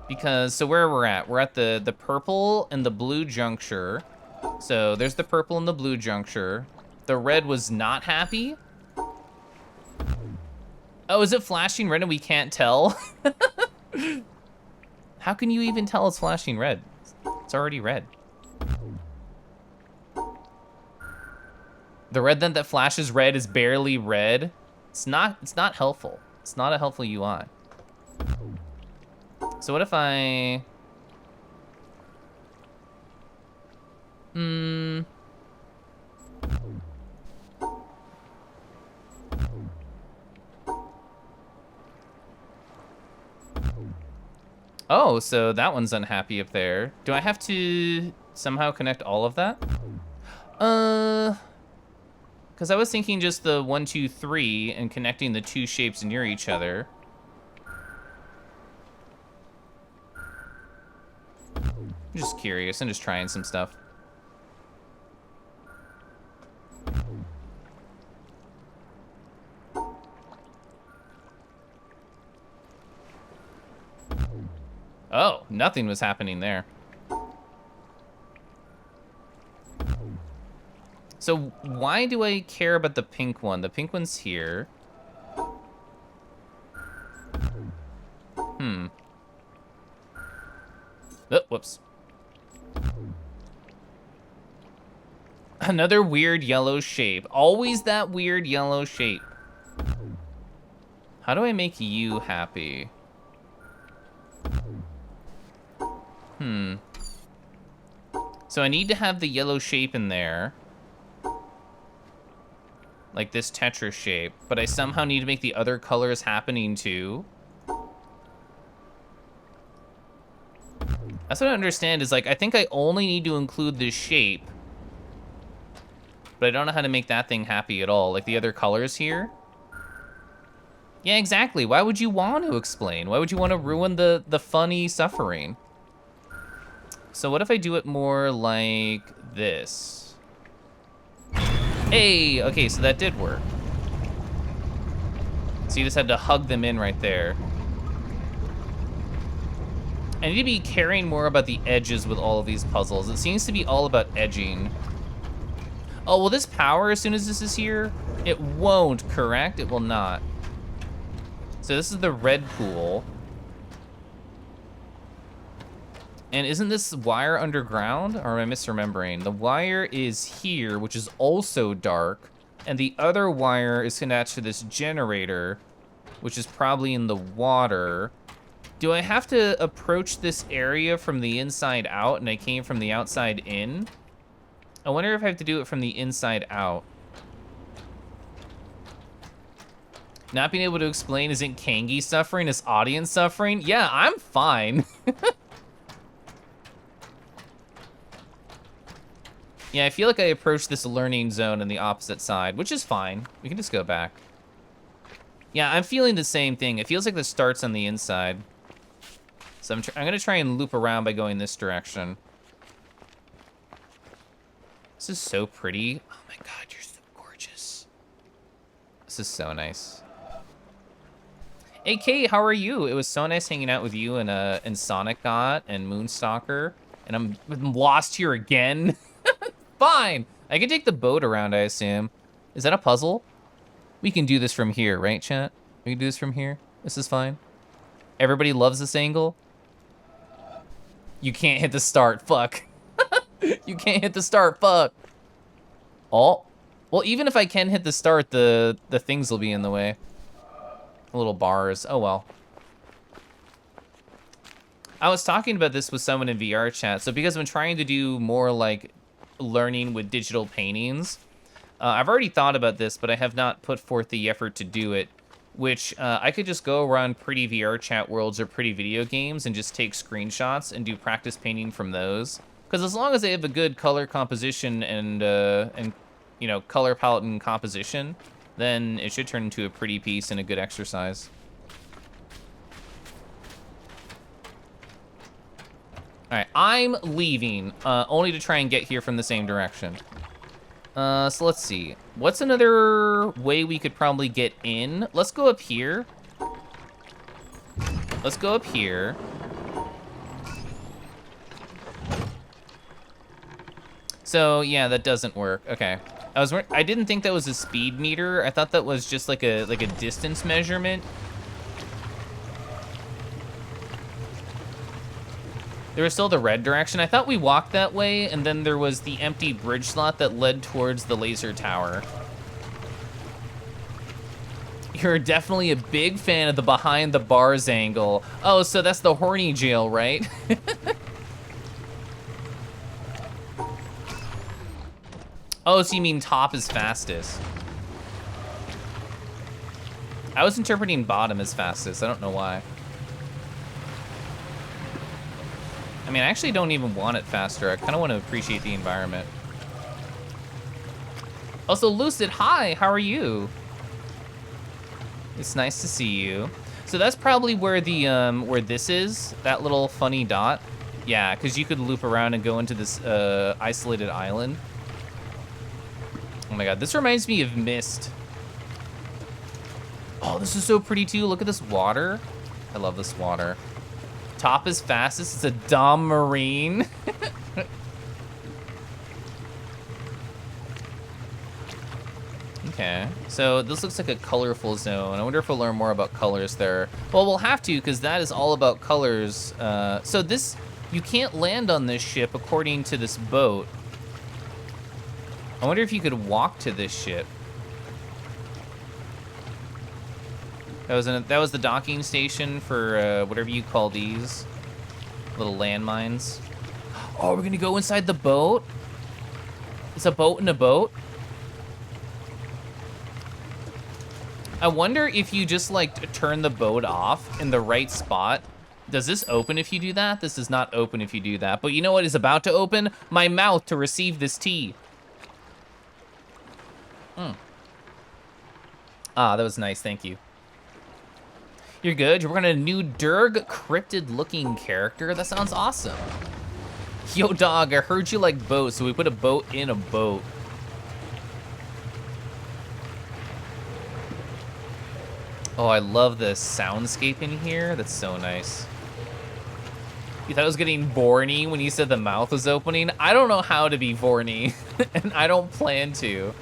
Because, so where we're at the purple and the blue juncture. So there's the purple and the blue juncture. The red was not happy. Oh, is it flashing red and we can't tell? How can you even tell it's flashing red? It's already red. The red that flashes red is barely red. It's not helpful. It's not a helpful UI. So what if I... Oh, so that one's unhappy up there. Do I have to somehow connect all of that? Because I was thinking just the 1, 2, 3 and connecting the two shapes near each other. I'm just curious. I'm just trying some stuff. Oh, nothing was happening there. So why do I care about the pink one? The pink one's here. Oh, whoops. Another weird yellow shape. Always that weird yellow shape. How do I make you happy? So I need to have the yellow shape in there. Like this Tetris shape. But I somehow need to make the other colors happening too. That's what I understand is like, I think I only need to include this shape. But I don't know how to make that thing happy at all. Like the other colors here. Yeah, exactly. Why would you want to explain? Why would you want to ruin the funny suffering? So what if I do it more like this? Hey, okay, so that did work. So you just had to hug them in right there. I need to be caring more about the edges with all of these puzzles. It seems to be all about edging. Oh, will this power as soon as this is here? It won't, correct? It will not. So this is the red pool. And isn't this wire underground, or am I misremembering? The wire is here, which is also dark, and the other wire is connected to this generator, which is probably in the water. Do I have to approach this area from the inside out, and I came from the outside in? I wonder if I have to do it from the inside out. Not being able to explain isn't Kangi suffering, is audience suffering? Yeah, I'm fine. Yeah, I feel like I approached this learning zone on the opposite side, which is fine. We can just go back. Yeah, I'm feeling the same thing. It feels like this starts on the inside. So I'm gonna try and loop around by going this direction. This is so pretty. Oh my God, you're so gorgeous. This is so nice. Hey, Kate, how are you? It was so nice hanging out with you and Sonic God and Moonstalker. And I'm lost here again. Fine. I can take the boat around, I assume. Is that a puzzle? We can do this from here, right, chat? We can do this from here. This is fine. Everybody loves this angle. You can't hit the start, fuck. You can't hit the start, fuck. Oh, well, even if I can hit the start, the things will be in the way. The little bars, oh well. I was talking about this with someone in VR chat. So because I'm trying to do more like learning with digital paintings, I've already thought about this, but I have not put forth the effort to do it, which I could just go around pretty VR chat worlds or pretty video games and just take screenshots and do practice painting from those. Because as long as they have a good color composition and you know, color palette and composition, then it should turn into a pretty piece and a good exercise. All right, I'm leaving, only to try and get here from the same direction. So let's see. What's another way we could probably get in? Let's go up here. Let's go up here. So yeah, that doesn't work, okay. I didn't think that was a speed meter. I thought that was just like a distance measurement. There was still the red direction. I thought we walked that way, and then there was the empty bridge slot that led towards the laser tower. You're definitely a big fan of the behind the bars angle. Oh, so that's the horny jail, right? Oh, so you mean top is fastest. I was interpreting bottom as fastest. I don't know why. I mean, I actually don't even want it faster. I kind of want to appreciate the environment. Also, Lucid, hi, how are you? It's nice to see you. So that's probably where the, where this is, that little funny dot. Yeah, because you could loop around and go into this isolated island. Oh my god, this reminds me of Myst. Oh, this is so pretty too. Look at this water. I love this water. Top is fastest. It's a Dom Marine. Okay, so this looks like a colorful zone. I wonder if we'll learn more about colors there. Well, we'll have to, because that is all about colors. So this, you can't land on this ship according to this boat. I wonder if you could walk to this ship. That was the docking station for whatever you call these little landmines. Oh, we're gonna go inside the boat? It's a boat in a boat? I wonder if you just like turn the boat off in the right spot. Does this open if you do that? This does not open if you do that. But you know what is about to open? My mouth to receive this tea. Ah, that was nice, thank you. You're good, you're working on a new Durg cryptid-looking character? That sounds awesome. Yo, dog, I heard you like boats, so we put a boat in a boat. Oh, I love the soundscape in here. That's so nice. You thought I was getting Borny when you said the mouth was opening? I don't know how to be Borny, and I don't plan to.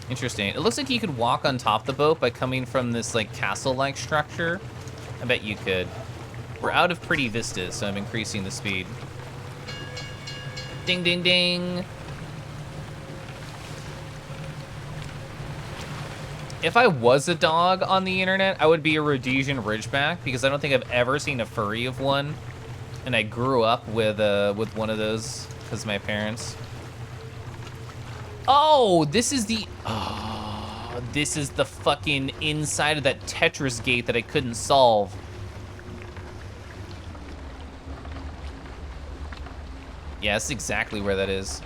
Interesting. It looks like you could walk on top of the boat by coming from this like castle-like structure. I bet you could. We're out of pretty vistas, so I'm increasing the speed. Ding, ding, ding. If I was a dog on the internet, I would be a Rhodesian Ridgeback, because I don't think I've ever seen a furry of one. And I grew up with one of those because of my parents. Oh, this is the... Oh, this is the fucking inside of that Tetris gate that I couldn't solve. Yeah, that's exactly where that is.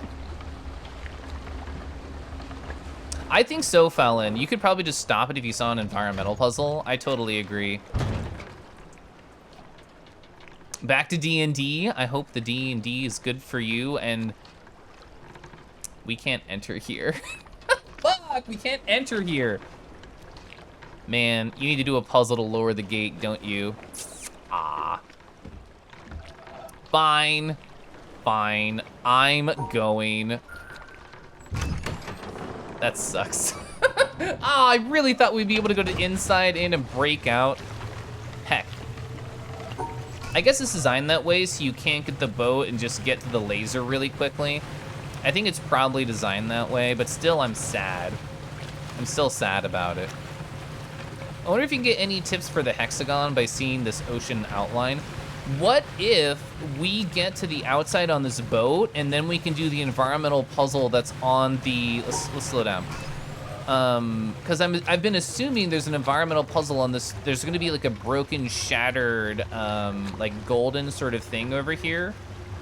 I think so, Fallon. You could probably just stop it if you saw an environmental puzzle. I totally agree. Back to D&D. I hope the D&D is good for you, and we can't enter here. Fuck, we can't enter here. Man, you need to do a puzzle to lower the gate, don't you? Ah. Fine. Fine. I'm going. That sucks. Ah, I really thought we'd be able to go to inside in and break out. Heck. I guess it's designed that way so you can't get the boat and just get to the laser really quickly. I think it's probably designed that way, but still I'm sad. I'm still sad about it. I wonder if you can get any tips for the hexagon by seeing this ocean outline. What if we get to the outside on this boat and then we can do the environmental puzzle that's on the, let's slow down. Cause I've been assuming there's an environmental puzzle on this, there's gonna be like a broken, shattered, like golden sort of thing over here.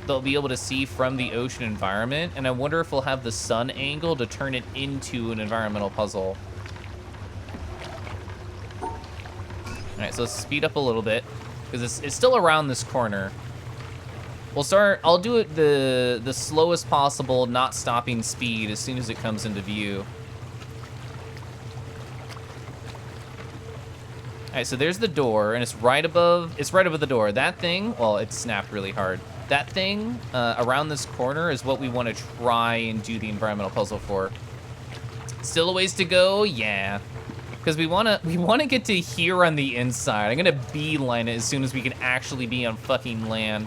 They'll be able to see from the ocean environment, and I wonder if we'll have the sun angle to turn it into an environmental puzzle. All right, so let's speed up a little bit, because it's still around this corner. We'll start, I'll do it the slowest possible, not stopping speed as soon as it comes into view. All right, so there's the door, and it's right above the door. That thing, well, it snapped really hard. That thing around this corner is what we want to try and do the environmental puzzle for. Still a ways to go, yeah. Because we wanna get to here on the inside. I'm gonna beeline it as soon as we can actually be on fucking land.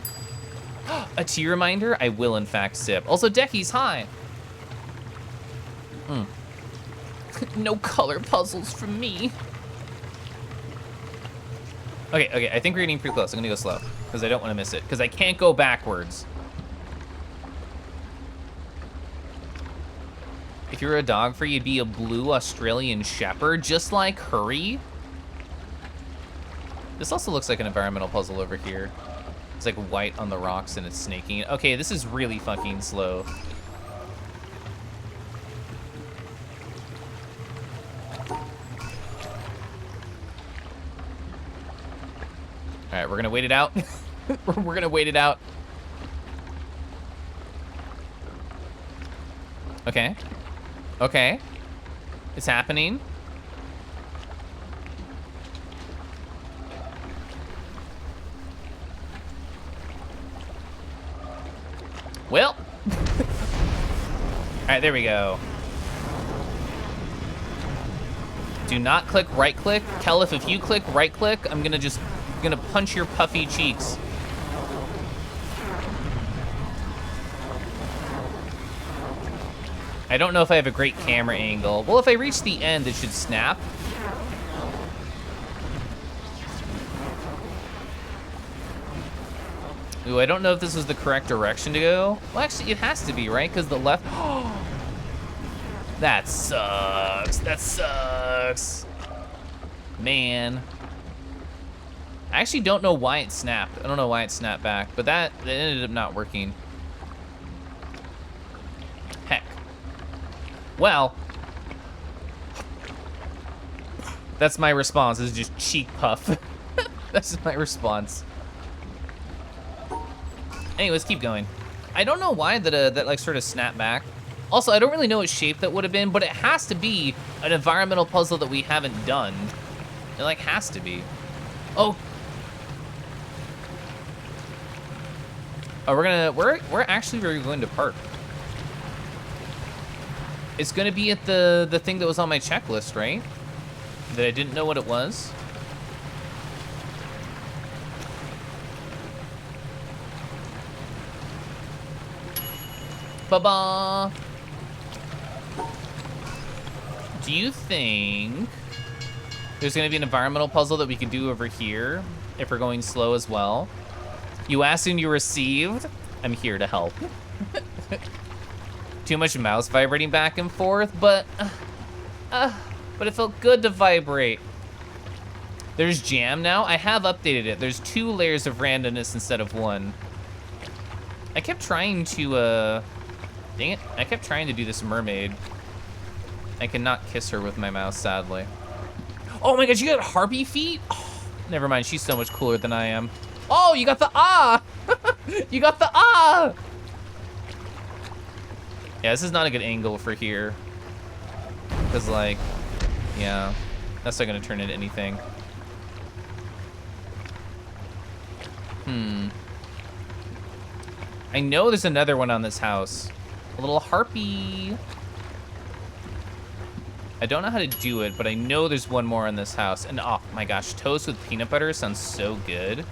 A tea reminder, I will in fact sip. Also, Decky's hi. No color puzzles from me. Okay, I think we're getting pretty close. I'm gonna go slow, because I don't wanna miss it, because I can't go backwards. If you're a dog fur, you'd be a blue Australian shepherd, just like Hurry. This also looks like an environmental puzzle over here. It's like white on the rocks and it's snaking. Okay, this is really fucking slow. All right, we're gonna wait it out. We're gonna wait it out. Okay. Okay. It's happening. Well. All right, there we go. Do not click right click. Keliff, if you click right click, I'm gonna punch your puffy cheeks. I don't know if I have a great camera angle. Well, if I reach the end, it should snap. Ooh, I don't know if this is the correct direction to go. Well, actually, it has to be, right? Because the left... That sucks. That sucks. Man. I actually don't know why it snapped. I don't know why it snapped back, but that ended up not working. Heck. Well, that's my response, is just cheek puff. That's my response. Anyways, keep going. I don't know why that like sort of snapped back. Also, I don't really know what shape that would have been, but it has to be an environmental puzzle that we haven't done. It like has to be. Oh. Oh, we're actually going to park. It's gonna be at the thing that was on my checklist, right? That I didn't know what it was. Ba-ba. Do you think there's gonna be an environmental puzzle that we can do over here if we're going slow as well? You asked and you received. I'm here to help. Too much mouse vibrating back and forth, but it felt good to vibrate. There's jam now. I have updated it. There's 2 layers of randomness instead of 1. I kept trying to, dang it. I kept trying to do this mermaid. I cannot kiss her with my mouse, sadly. Oh my god, you got harpy feet? Oh, never mind, she's so much cooler than I am. Oh, you got the ah! You got the ah! Yeah, this is not a good angle for here. Because, like, yeah, that's not gonna turn into anything. I know there's another one on this house. A little harpy. I don't know how to do it, but I know there's one more in this house. And oh my gosh, toast with peanut butter sounds so good.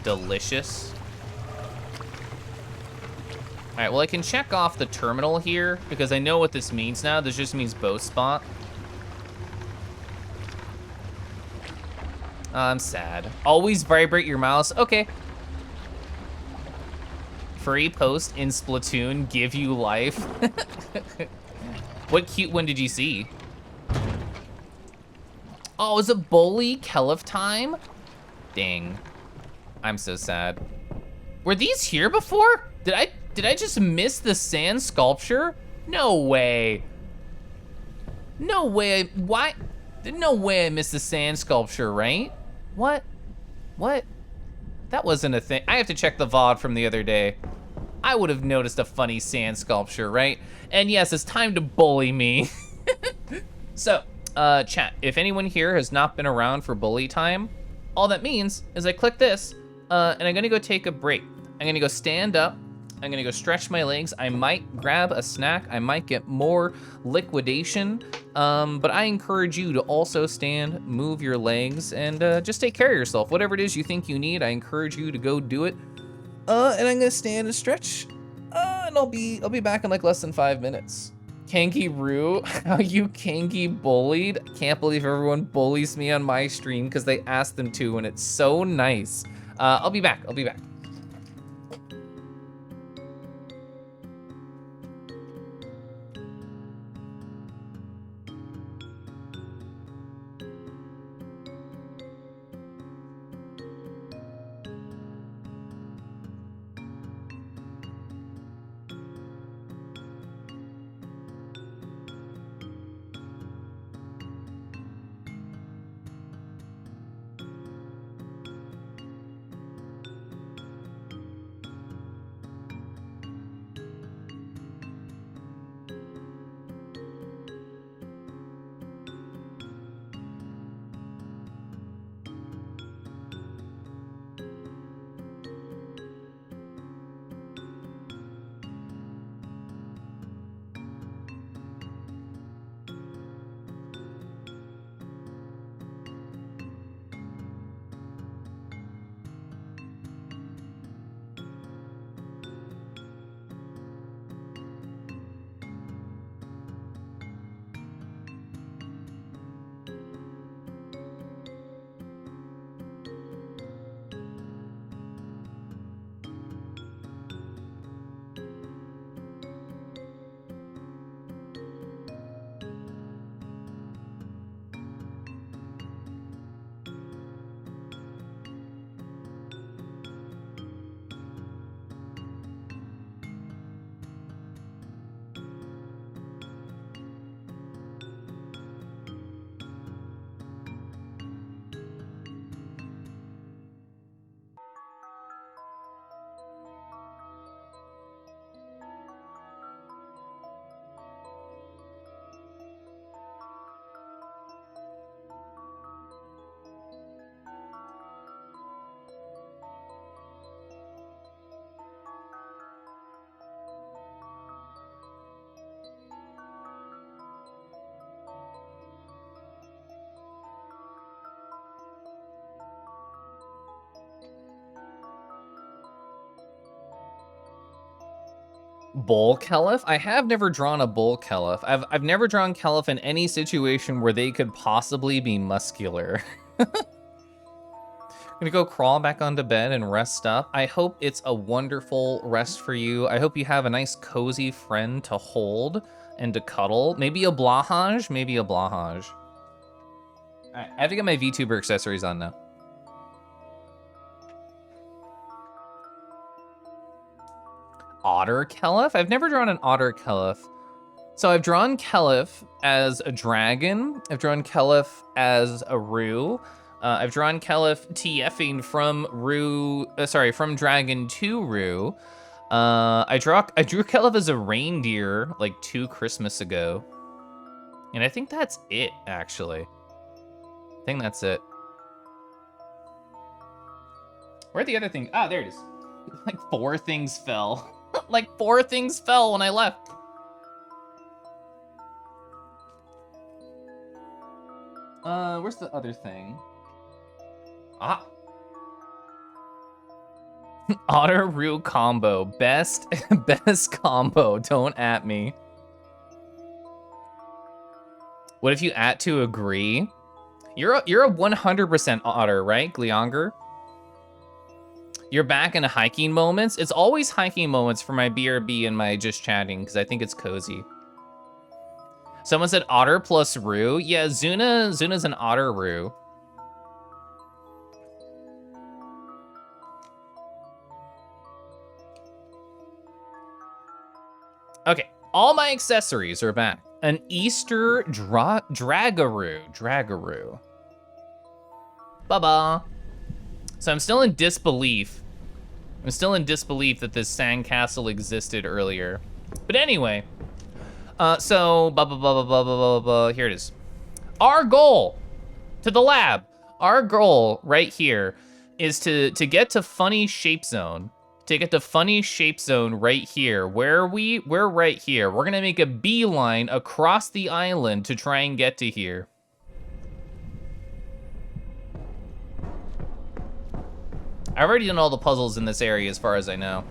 Delicious. All right, well, I can check off the terminal here because I know what this means now. This just means bow spot. I'm sad. Always vibrate your mouse. Okay. Free post in Splatoon, give you life. What cute one did you see? Oh, is it Bully Keliff time? Dang. I'm so sad. Were these here before? Did I just miss the sand sculpture? No way. No way. Why? No way I missed the sand sculpture, right? What? What? That wasn't a thing. I have to check the VOD from the other day. I would have noticed a funny sand sculpture, right? And yes, it's time to bully me. So, chat, if anyone here has not been around for bully time, all that means is I click this, and I'm gonna go take a break. I'm gonna go stand up, I'm gonna go stretch my legs, I might grab a snack, I might get more liquidation, but I encourage you to also stand, move your legs, and just take care of yourself. Whatever it is you think you need, I encourage you to go do it. And I'm gonna stand and stretch, and I'll be back in like less than 5 minutes. Kangaroo, how you kangy bullied? Can't believe everyone bullies me on my stream because they asked them to, and it's so nice. I'll be back. Bull Keliff? I have never drawn a bull Keliff. I've never drawn Keliff in any situation where they could possibly be muscular. I'm gonna go crawl back onto bed and rest up. I hope it's a wonderful rest for you. I hope you have a nice cozy friend to hold and to cuddle. Maybe a blahage, maybe a blahage. All right, I have to get my VTuber accessories on now. Otter Keliff? I've never drawn an otter Keliff. So I've drawn Keliff as a dragon. I've drawn Keliff as a Roo. I've drawn Keliff TFing from from Dragon to Roo. I drew Keliff as a reindeer like 2 Christmas ago. And I think that's it, actually. I think that's it. Where'd the other thing? Ah, there it is. Like 4 things fell. Like 4 things fell when I left. Where's the other thing? Ah. Otter Roo combo. Best combo. Don't at me. What if you at to agree? You're a 100% otter, right, Gleonger? You're back in hiking moments. It's always hiking moments for my BRB and my just chatting because I think it's cozy. Someone said otter plus Roo. Yeah, Zuna's an otter Roo. Okay, all my accessories are back. An Easter Dragaroo. Ba-ba. So I'm still in disbelief. I'm still in disbelief that this sandcastle existed earlier. But anyway, so blah, blah, blah, blah, blah, blah, blah, blah, here it is. Our goal to the lab, our goal right here is to get to funny shape zone. To get to funny shape zone right here. Where are we? We're right here. We're gonna make a beeline across the island to try and get to here. I've already done all the puzzles in this area as far as I know.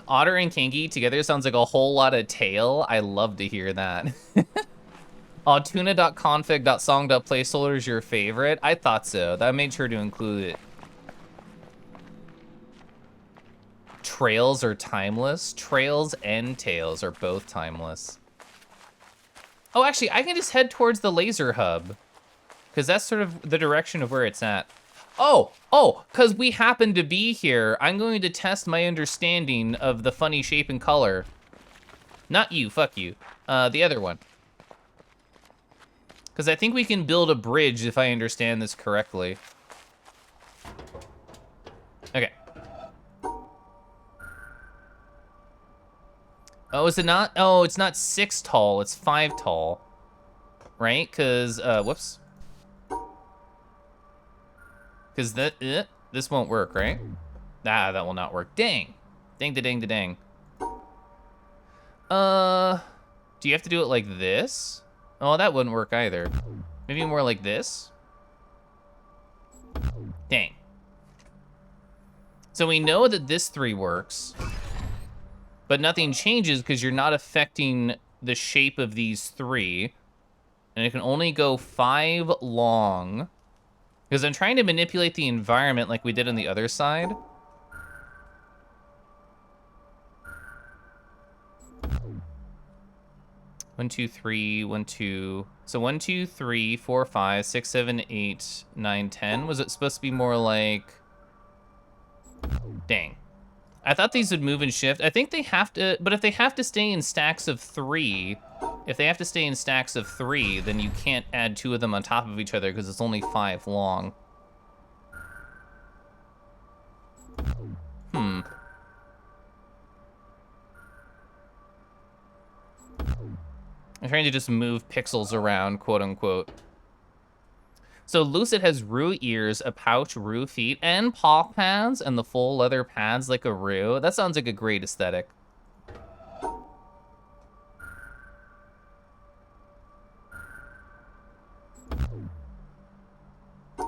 Otter and Kinky together sounds like a whole lot of tail. I love to hear that. Tuna.config.song.placeholder is your favorite? I thought so. I made sure to include it. Trails are timeless. Trails and tails are both timeless. Oh, actually, I can just head towards the laser hub, because that's sort of the direction of where it's at. Oh, because we happen to be here, I'm going to test my understanding of the funny shape and color. Not you, fuck you. The other one. Because I think we can build a bridge if I understand this correctly. Okay. Oh, is it not? Oh, it's not 6 tall, it's 5 tall. Right? Because, whoops. Because this won't work, right? Ah, that will not work. Dang. Dang, da-dang, da-dang. Do you have to do it like this? Oh, that wouldn't work either. Maybe more like this? Dang. So we know that this 3 works, but nothing changes because you're not affecting the shape of these 3. And it can only go 5 long. Because I'm trying to manipulate the environment like we did on the other side. One, two, three, 1, 2. So 1, 2, 3, 4, 5, 6, 7, 8, 9, 10. Was it supposed to be more like... Dang. I thought these would move and shift. I think they have to, but if they have to stay in stacks of 3, then you can't add 2 of them on top of each other because it's only 5 long. I'm trying to just move pixels around, quote unquote. So Lucid has Roo ears, a pouch, Roo feet, and paw pads, and the full leather pads like a Roo. That sounds like a great aesthetic.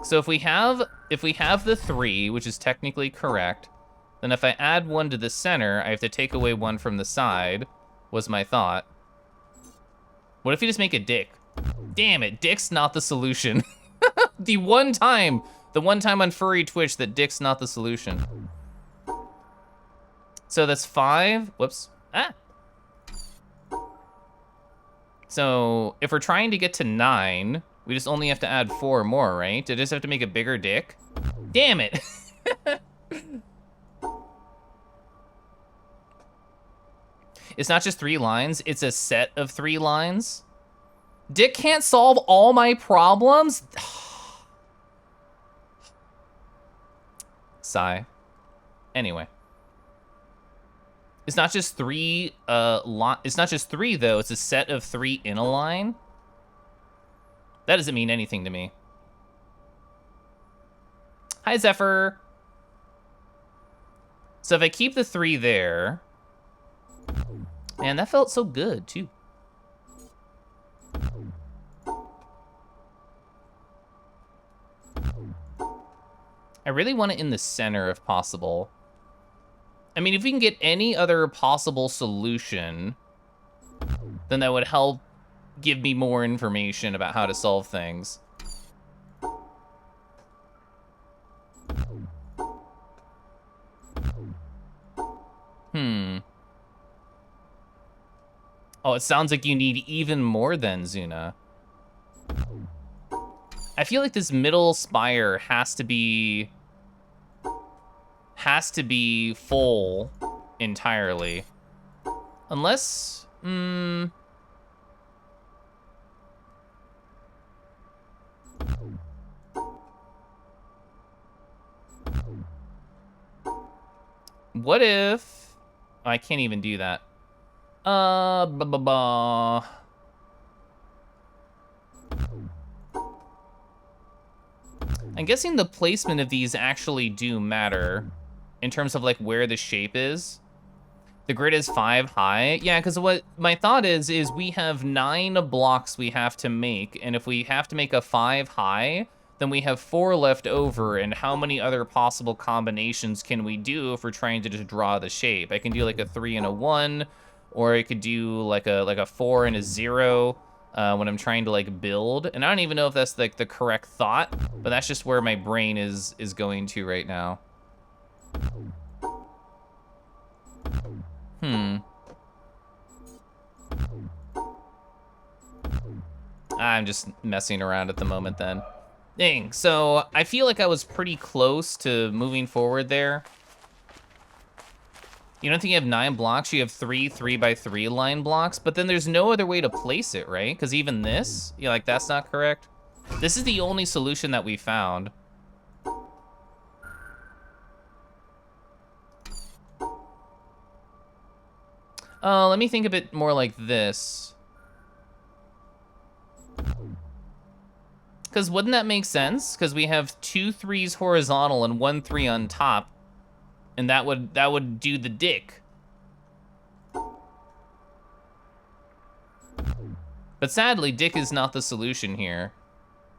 So if we have the 3, which is technically correct, then if I add 1 to the center, I have to take away 1 from the side, was my thought. What if you just make a dick? Damn it, dick's not the solution. The one time on Furry Twitch that dick's not the solution. So that's 5, whoops, So if we're trying to get to 9, we just only have to add 4 more, right? I just have to make a bigger dick? Damn it. It's not just 3 lines, it's a set of 3 lines. Dick can't solve all my problems? Sigh. Anyway. It's not just 3, it's not just 3 though, it's a set of 3 in a line. That doesn't mean anything to me. Hi, Zephyr. So if I keep the 3 there, man, that felt so good too. I really want it in the center if possible. I mean, if we can get any other possible solution, then that would help give me more information about how to solve things. Oh, it sounds like you need even more than Zuna. I feel like this middle spire has to be full entirely. Unless, what if, oh, I can't even do that. Blah, blah, blah. I'm guessing the placement of these actually do matter in terms of like where the shape is. The grid is 5 high. Yeah, because what my thought is we have 9 blocks we have to make, and if we have to make a 5 high, then we have 4 left over, and how many other possible combinations can we do if we're trying to just draw the shape? I can do like a 3 and a 1, or I could do like a 4 and a 0 when I'm trying to like build. And I don't even know if that's like the correct thought, but that's just where my brain is going to right now. I'm just messing around at the moment then. Dang, so I feel like I was pretty close to moving forward there. You don't think you have 9 blocks? You have 3 3x3 line blocks, but then there's no other way to place it, right? Because even this, yeah, like that's not correct. This is the only solution that we found. Let me think of it more like this. Because wouldn't that make sense? Because we have 2 3s horizontal and 1 3 on top, and that would do the dick. But sadly, dick is not the solution here.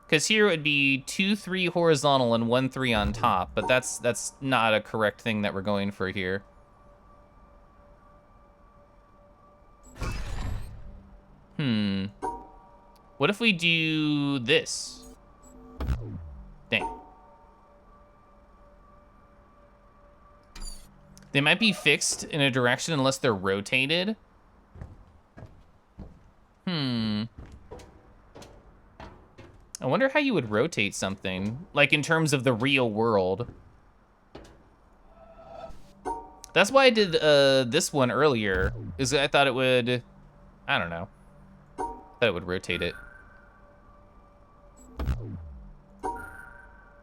Because here it would be 2 3 horizontal and 1 3 on top, but that's not a correct thing that we're going for here. What if we do this? Dang. They might be fixed in a direction unless they're rotated. I wonder how you would rotate something, like in terms of the real world. That's why I did this one earlier, is I thought it would, I don't know. I thought it would rotate it.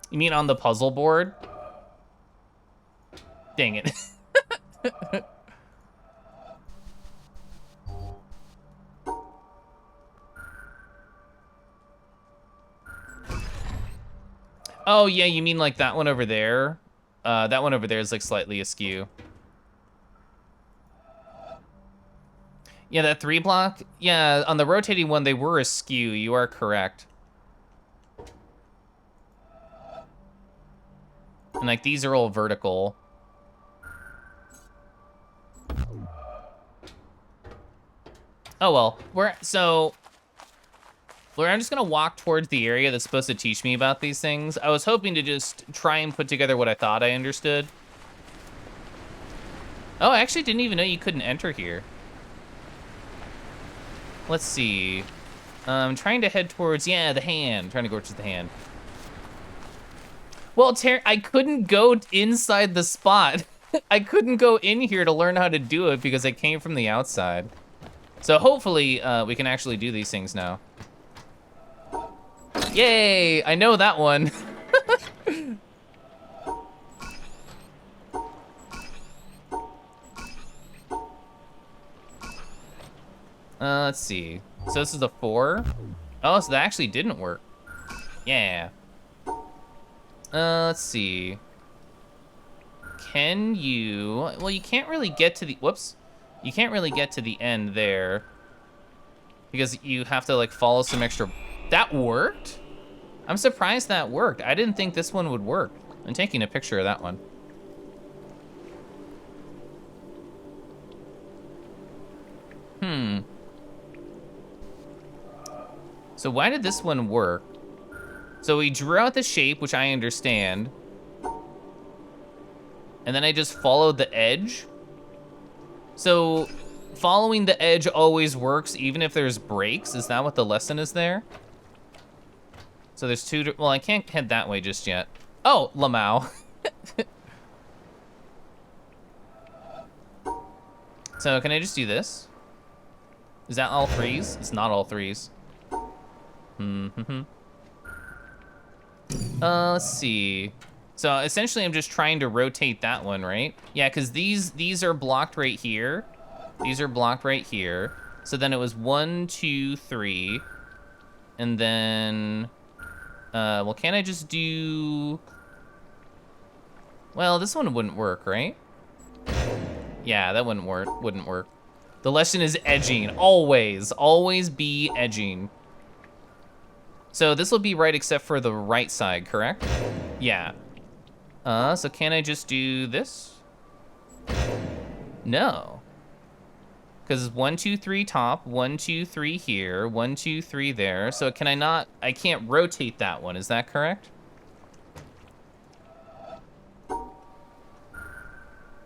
You mean on the puzzle board? Dang it. Oh yeah, you mean like that one over there? That one over there is like slightly askew. Yeah, that 3 block, yeah, on the rotating one, they were askew, you are correct. And like these are all vertical. Oh well, I'm just gonna walk towards the area that's supposed to teach me about these things. I was hoping to just try and put together what I thought I understood. Oh, I actually didn't even know you couldn't enter here. Let's see. I'm trying to head towards, yeah, the hand. Trying to go towards the hand. Well, I couldn't go inside the spot. I couldn't go in here to learn how to do it because I came from the outside. So hopefully we can actually do these things now. Yay, I know that one. Let's see. So this is a 4. Oh, so that actually didn't work. Yeah. Let's see. Can you, well, you can't really get to the, whoops. You can't really get to the end there because you have to like follow some extra, that worked? I'm surprised that worked. I didn't think this one would work. I'm taking a picture of that one. So why did this one work? So we drew out the shape, which I understand. And then I just followed the edge. So following the edge always works, even if there's breaks. Is that what the lesson is there? So there's 2, well, I can't head that way just yet. Oh, Lamau. So can I just do this? Is that all 3s? It's not all 3s. Let's see. So essentially I'm just trying to rotate that one, right? Yeah, because these are blocked right here. These are blocked right here. So then it was 1, 2, 3. And then, well, can't I just do... Well, this one wouldn't work, right? Yeah, that wouldn't work. The lesson is edging, always be edging. So this will be right except for the right side, correct? Yeah. So can I just do this? No. Because 1, 2, 3 top, 1, 2, 3 here, 1, 2, 3 there. So can I not, I can't rotate that one, is that correct?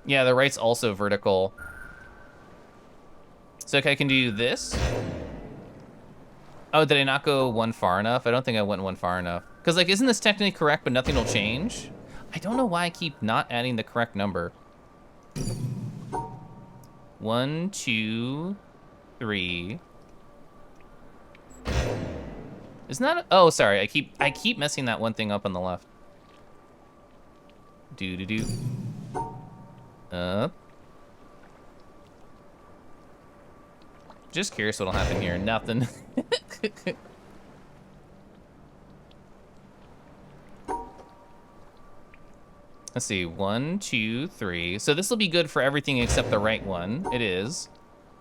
Yeah, the right's also vertical. So I can do this. Oh, did I not go one far enough? I don't think I went one far enough. Because, like, isn't this technically correct, but nothing will change? I don't know why I keep not adding the correct number. 1, 2, 3. Isn't that? Oh, sorry. I keep messing that one thing up on the left. Do. Up. Just curious what'll happen here. Nothing. Let's see. 1, 2, 3. So this will be good for everything except the right one. It is.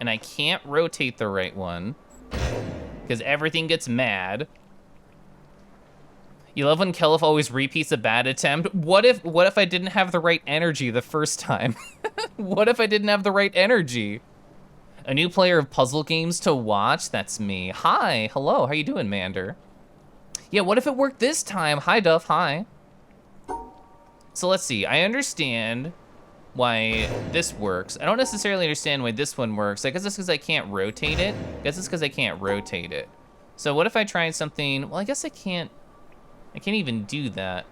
And I can't rotate the right one because everything gets mad. You love when Keliff always repeats a bad attempt. What if I didn't have the right energy the first time? What if I didn't have the right energy? A new player of puzzle games to watch? That's me. Hi, hello, how you doing, Mander? Yeah, what if it worked this time? Hi, Duff, hi. So let's see, I understand why this works. I don't necessarily understand why this one works. I guess it's because I can't rotate it. So what if I tried something, well, I guess I can't even do that.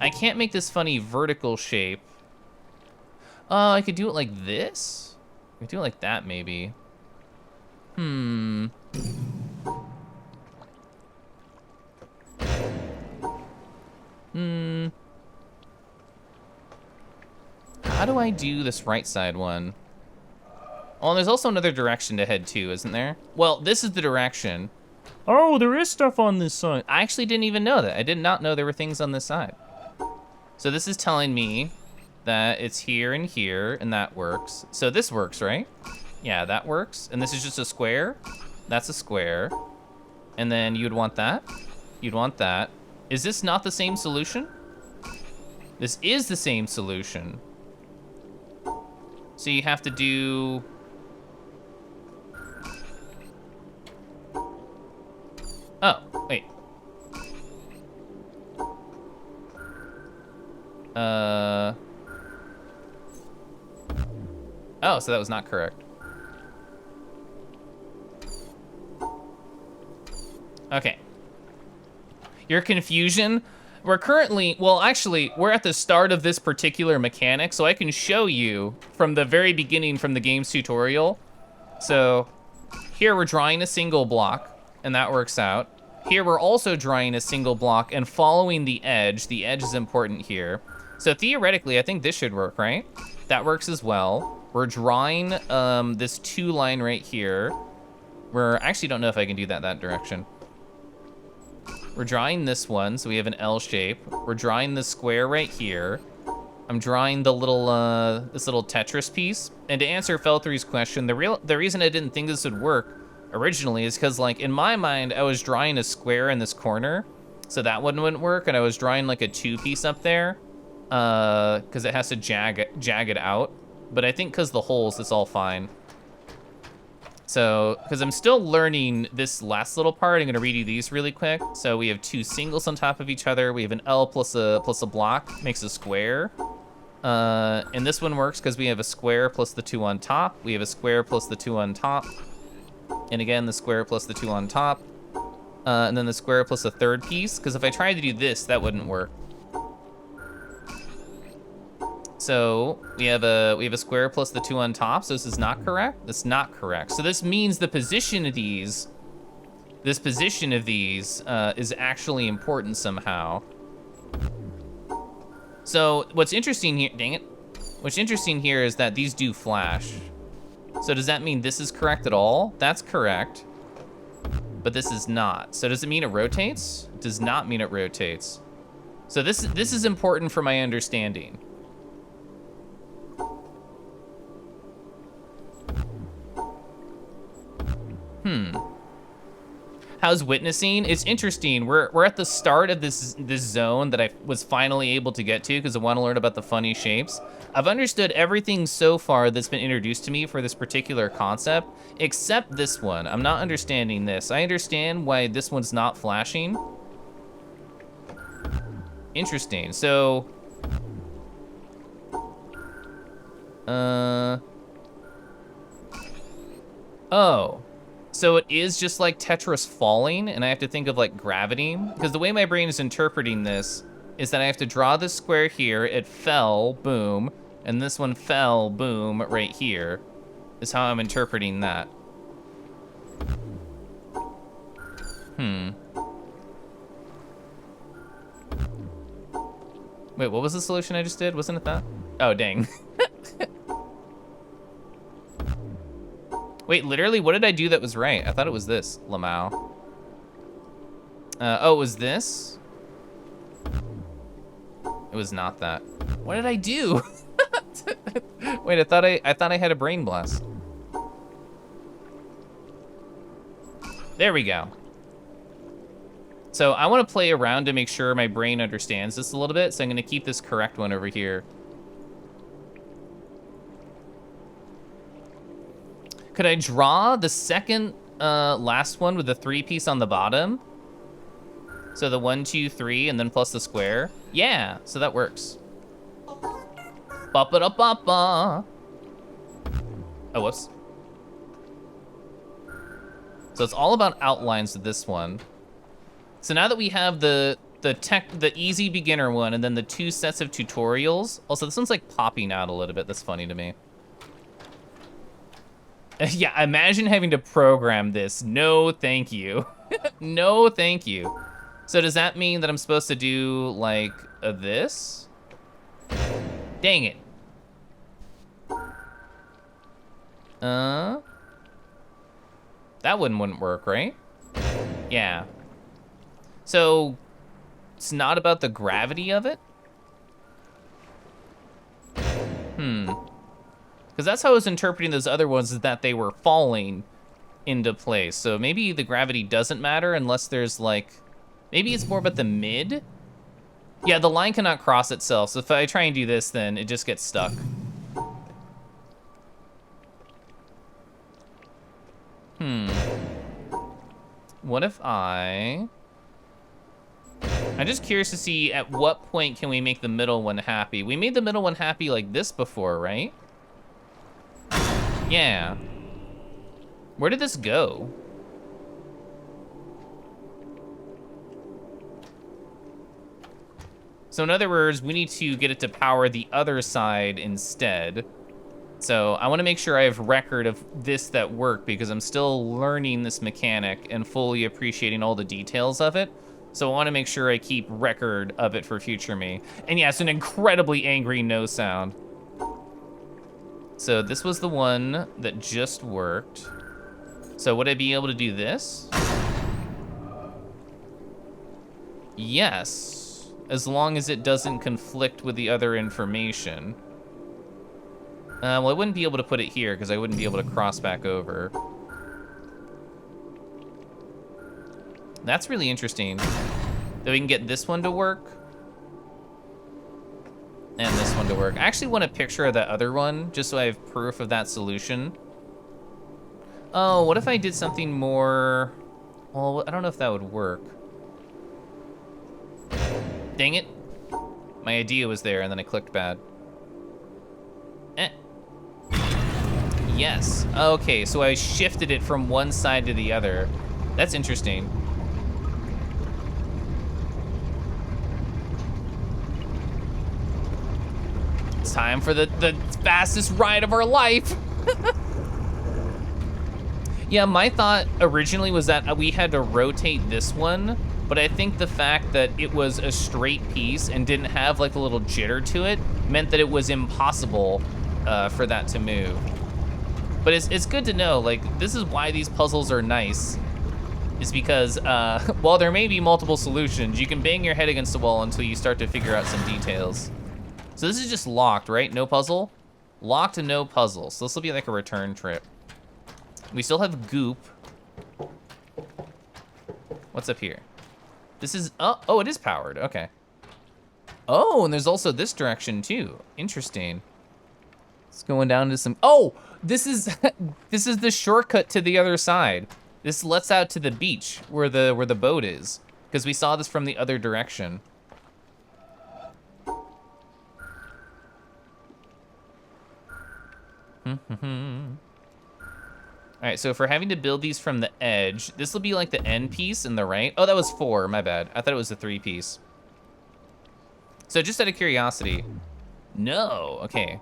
I can't make this funny vertical shape. Oh, I could do it like this? I could do it like that, maybe. How do I do this right side one? Oh, and there's also another direction to head to, isn't there? Well, this is the direction. Oh, there is stuff on this side. I actually didn't even know that. I did not know there were things on this side. So this is telling me that it's here, and that works. So this works, right? Yeah, that works. And this is just a square. That's a square. And then you'd want that. You'd want that. Is this not the same solution? This is the same solution. So you have to do... Oh, wait. Oh, so that was not correct. Okay. Your confusion? We're currently, well, actually, we're at the start of this particular mechanic, so I can show you from the very beginning from the game's tutorial. So here we're drawing a single block, and that works out. Here we're also drawing a single block and following the edge. The edge is important here. So theoretically, I think this should work, right? That works as well. We're drawing this 2 line right here. I actually don't know if I can do that direction. We're drawing this one, so we have an L shape. We're drawing the square right here. I'm drawing the little, this little Tetris piece. And to answer Fel3's question, the reason I didn't think this would work originally is because, like, in my mind, I was drawing a square in this corner, so that one wouldn't work, and I was drawing like a 2 piece up there, because it has to jag it out. But I think because the holes, it's all fine. So, because I'm still learning this last little part, I'm gonna redo these really quick. So we have 2 singles on top of each other. We have an L plus a block, makes a square. And this one works because we have a square plus the 2 on top. We have a square plus the 2 on top. And again, the square plus the 2 on top. And then the square plus a 3rd piece, because if I tried to do this, that wouldn't work. So we have a square plus the 2 on top, so this is not correct. That's not correct. So this means the position of these, is actually important somehow. So what's interesting here, dang it. What's interesting here is that these do flash. So does that mean this is correct at all? That's correct. But this is not. So does it mean it rotates? It does not mean it rotates. So this is important for my understanding. How's witnessing? It's interesting. We're at the start of this zone that I was finally able to get to because I want to learn about the funny shapes. I've understood everything so far that's been introduced to me for this particular concept, except this one. I'm not understanding this. I understand why this one's not flashing. Interesting. So, oh. So it is just like Tetris falling, and I have to think of like gravity? Because the way my brain is interpreting this is that I have to draw this square here, it fell, boom, and this one fell, boom, right here, is how I'm interpreting that. Wait, what was the solution I just did? Wasn't it that? Oh, dang. Wait, literally, what did I do that was right? I thought it was this, Lamau. Oh, it was this? It was not that. What did I do? Wait, I thought I had a brain blast. There we go. So I want to play around to make sure my brain understands this a little bit, so I'm gonna keep this correct one over here. Could I draw the second last one with the 3-piece on the bottom? So the 1, 2, 3, and then plus the square? Yeah, so that works. Ba-ba-da-ba-ba. Oh, whoops. So it's all about outlines with this one. So now that we have the easy beginner one and then the 2 sets of tutorials. Also, this one's like popping out a little bit. That's funny to me. Yeah, imagine having to program this. No, thank you. No, thank you. So does that mean that I'm supposed to do like this? Dang it. That one wouldn't work, right? Yeah. So it's not about the gravity of it? Because that's how I was interpreting those other ones, is that they were falling into place. So maybe the gravity doesn't matter unless there's like, maybe it's more about the mid? Yeah, the line cannot cross itself. So if I try and do this, then it just gets stuck. What if I'm just curious to see at what point can we make the middle one happy? We made the middle one happy like this before, right? Yeah. Where did this go? So in other words, we need to get it to power the other side instead. So I want to make sure I have record of this that worked because I'm still learning this mechanic and fully appreciating all the details of it. So I want to make sure I keep record of it for future me. And yeah, it's an incredibly angry no sound. So this was the one that just worked. So would I be able to do this? Yes, as long as it doesn't conflict with the other information. Well, I wouldn't be able to put it here because I wouldn't be able to cross back over. That's really interesting. That we can get this one to work. And this one to work. I actually want a picture of that other one, just so I have proof of that solution. Oh, what if I did something more... Well, I don't know if that would work. Dang it. My idea was there, and then I clicked bad. Yes. Okay, so I shifted it from one side to the other. That's interesting. It's time for the fastest ride of our life. Yeah, my thought originally was that we had to rotate this one, but I think the fact that it was a straight piece and didn't have like a little jitter to it meant that it was impossible for that to move. But it's good to know, like, this is why these puzzles are nice, is because while there may be multiple solutions, you can bang your head against the wall until you start to figure out some details. So this is just locked, right? No puzzle? Locked and no puzzle. So this will be like a return trip. We still have goop. What's up here? This is, oh, it is powered, okay. Oh, and there's also this direction too. Interesting. It's going down to some, oh, this is this is the shortcut to the other side. This lets out to the beach where the boat is, because we saw this from the other direction. All right, so if we're having to build these from the edge, this will be like the end piece in the right. Oh, that was 4, my bad. I thought it was a 3 piece. So just out of curiosity, no, okay.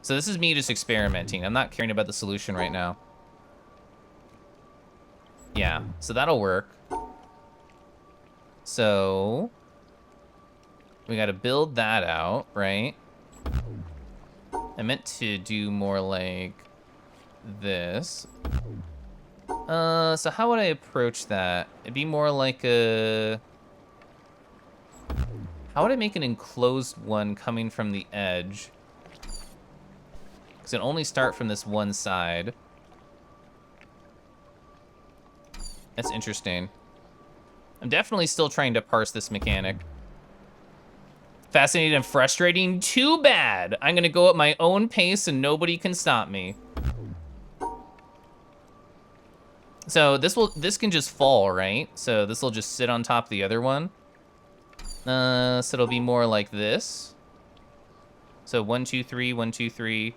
So this is me just experimenting. I'm not caring about the solution right now. Yeah, so that'll work. So we gotta build that out, right? I meant to do more like this. So how would I approach that? It'd be more like a... How would I make an enclosed one coming from the edge? Because it only start from this one side. That's interesting. I'm definitely still trying to parse this mechanic. Fascinating and frustrating? Too bad! I'm gonna go at my own pace and nobody can stop me. So this can just fall, right? So this will just sit on top of the other one. So it'll be more like this. So 1, 2, 3, 1, 2, 3.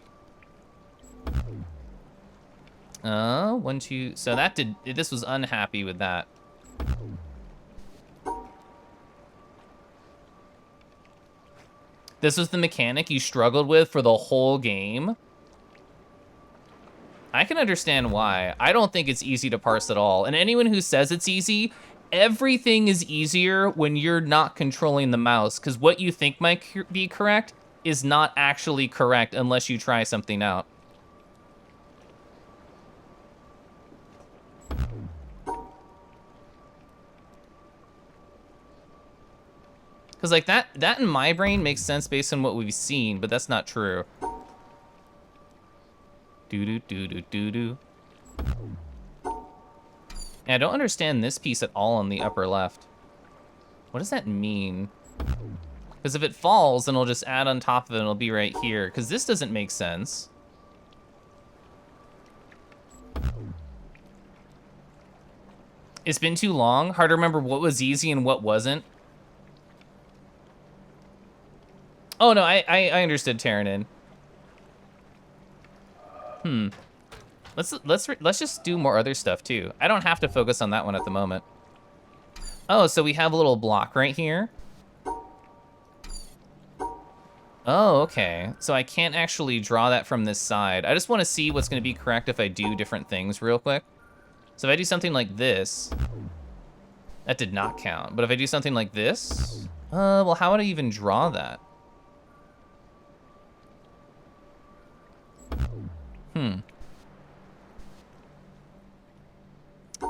1, 2. So that did. This was unhappy with that. This was the mechanic you struggled with for the whole game. I can understand why. I don't think it's easy to parse at all. And anyone who says it's easy, everything is easier when you're not controlling the mouse, because what you think might be correct is not actually correct unless you try something out. Because like that in my brain makes sense based on what we've seen, but that's not true. Do-do-do-do-do-do. Yeah, I don't understand this piece at all on the upper left. What does that mean? Because if it falls, then it'll just add on top of it and it'll be right here. Because this doesn't make sense. It's been too long. Hard to remember what was easy and what wasn't. Oh no, I understood Terranin. Let's just do more other stuff too. I don't have to focus on that one at the moment. Oh, so we have a little block right here. Oh, okay. So I can't actually draw that from this side. I just want to see what's going to be correct if I do different things real quick. So if I do something like this, that did not count. But if I do something like this, well, how would I even draw that?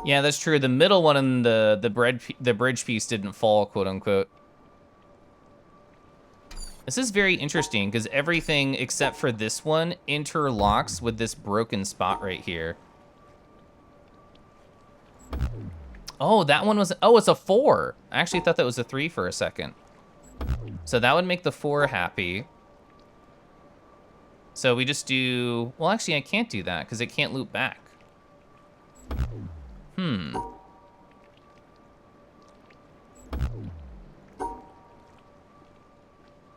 Yeah, that's true. The middle one and the bridge piece didn't fall, quote unquote. This is very interesting because everything except for this one interlocks with this broken spot right here. Oh, that one was, oh, it's a 4. I actually thought that was a 3 for a second. So that would make the 4 happy. So we just do, well, actually I can't do that because it can't loop back.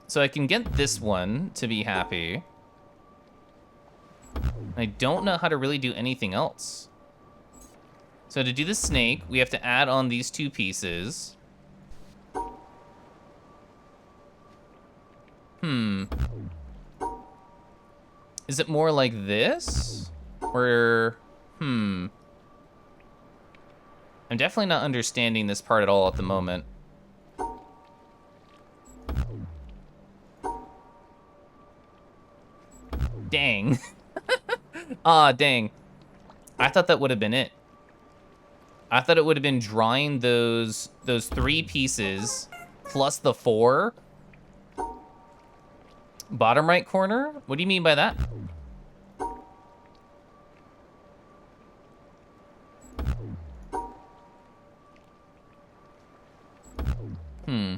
So I can get this one to be happy. I don't know how to really do anything else. So to do the snake, we have to add on these 2 pieces. Is it more like this? Or, I'm definitely not understanding this part at all at the moment. Dang. Ah, dang. I thought that would have been it. I thought it would have been drawing those 3 pieces plus the 4. Bottom right corner? What do you mean by that? Hmm.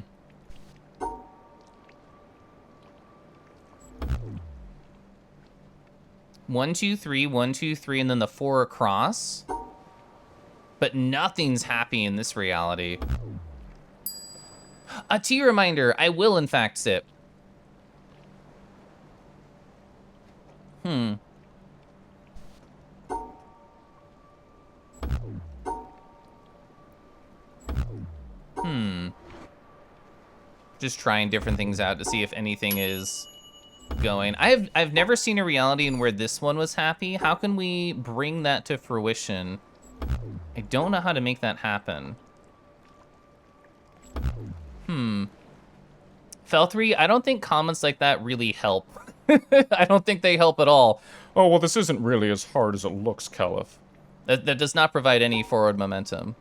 One, two, three, 1, 2, 3, and then the 4 across. But nothing's happy in this reality. A tea reminder, I will in fact sip. Hmm. Just trying different things out to see if anything is going. I've never seen a reality in where this one was happy. How can we bring that to fruition? I don't know how to make that happen. Fel 3, I don't think comments like that really help. I don't think they help at all. Oh, well, this isn't really as hard as it looks, Keliff. That does not provide any forward momentum.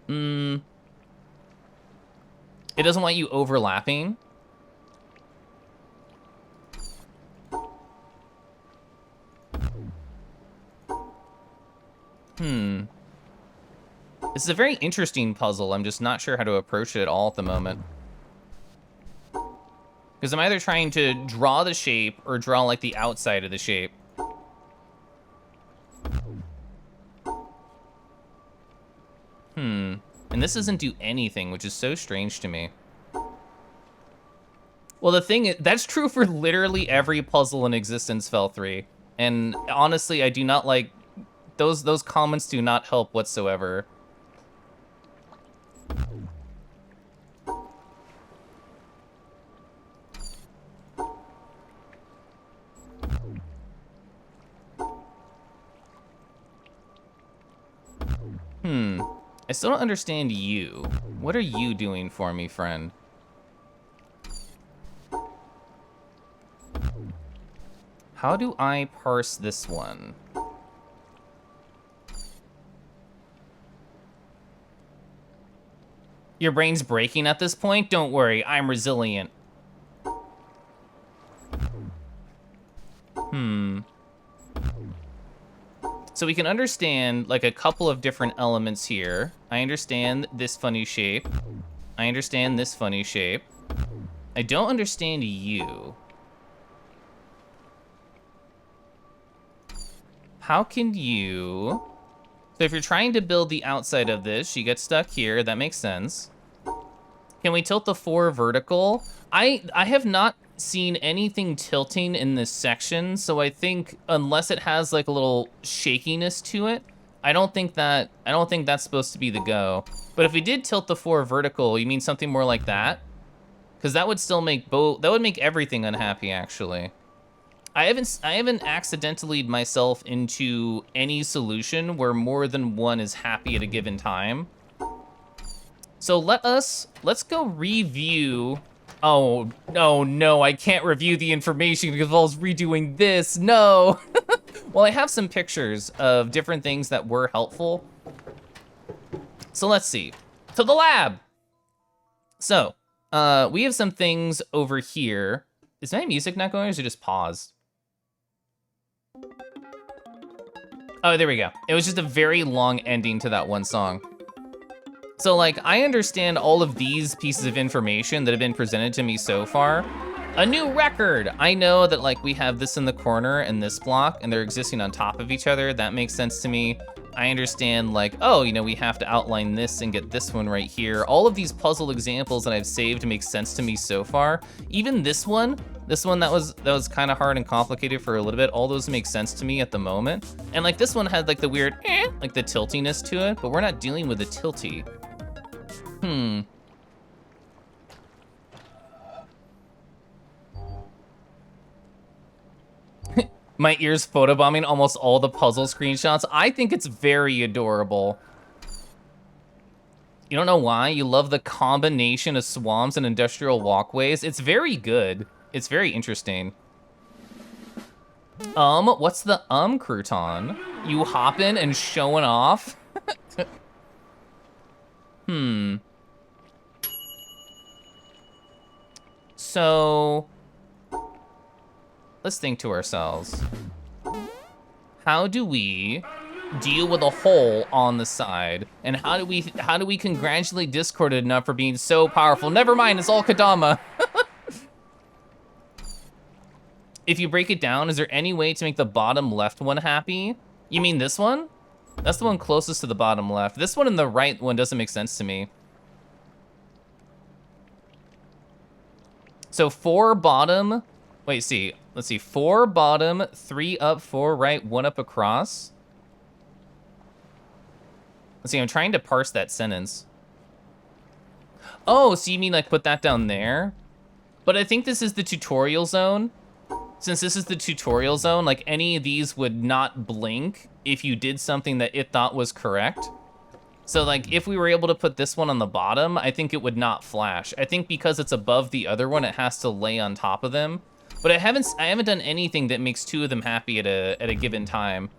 It doesn't want you overlapping. This is a very interesting puzzle. I'm just not sure how to approach it at all at the moment. Because I'm either trying to draw the shape or draw like the outside of the shape. And this doesn't do anything, which is so strange to me. Well, the thing is, that's true for literally every puzzle in existence, Fel 3. And honestly, I do not like... Those comments do not help whatsoever. I still don't understand you. What are you doing for me, friend? How do I parse this one? Your brain's breaking at this point? Don't worry, I'm resilient. So we can understand like a couple of different elements here. I understand this funny shape. I understand this funny shape. I don't understand you. How can you... So if you're trying to build the outside of this, you get stuck here. That makes sense. Can we tilt the 4 vertical? I have not seen anything tilting in this section, so I think unless it has like a little shakiness to it, I don't think that's supposed to be the go. But if we did tilt the 4 vertical, you mean something more like that? Because that would still make that would make everything unhappy, actually. I haven't accidentally myself into any solution where more than one is happy at a given time. So let's go review. Oh, no, I can't review the information because I was redoing this, no. Well, I have some pictures of different things that were helpful. So let's see, to the lab. So, we have some things over here. Is my music not going or is it just paused? Oh, there we go. It was just a very long ending to that one song. So like, I understand all of these pieces of information that have been presented to me so far. A new record. I know that like we have this in the corner and this block and they're existing on top of each other. That makes sense to me. I understand like, oh, you know, we have to outline this and get this one right here. All of these puzzle examples that I've saved make sense to me so far. Even this one that was kind of hard and complicated for a little bit. All those make sense to me at the moment. And like this one had like the weird, like the tiltiness to it, but we're not dealing with the tilty. My ears photobombing almost all the puzzle screenshots. I think it's very adorable. You don't know why? You love the combination of swamps and industrial walkways. It's very good. It's very interesting. What's the crouton? You hopping and showing off? So, let's think to ourselves. How do we deal with a hole on the side? And how do we congratulate Discord enough for being so powerful? Never mind, it's all Kadama. If you break it down, is there any way to make the bottom left one happy? You mean this one? That's the one closest to the bottom left. This one and the right one doesn't make sense to me. So 4 bottom, wait, see, let's see, 4 bottom, 3 up, 4 right, 1 up across. Let's see, I'm trying to parse that sentence. Oh, so you mean like put that down there? But I think this is the tutorial zone. Since this is the tutorial zone, like any of these would not blink if you did something that it thought was correct. So like if we were able to put this one on the bottom, I think it would not flash. I think because it's above the other one, it has to lay on top of them. But I haven't done anything that makes 2 of them happy at a given time.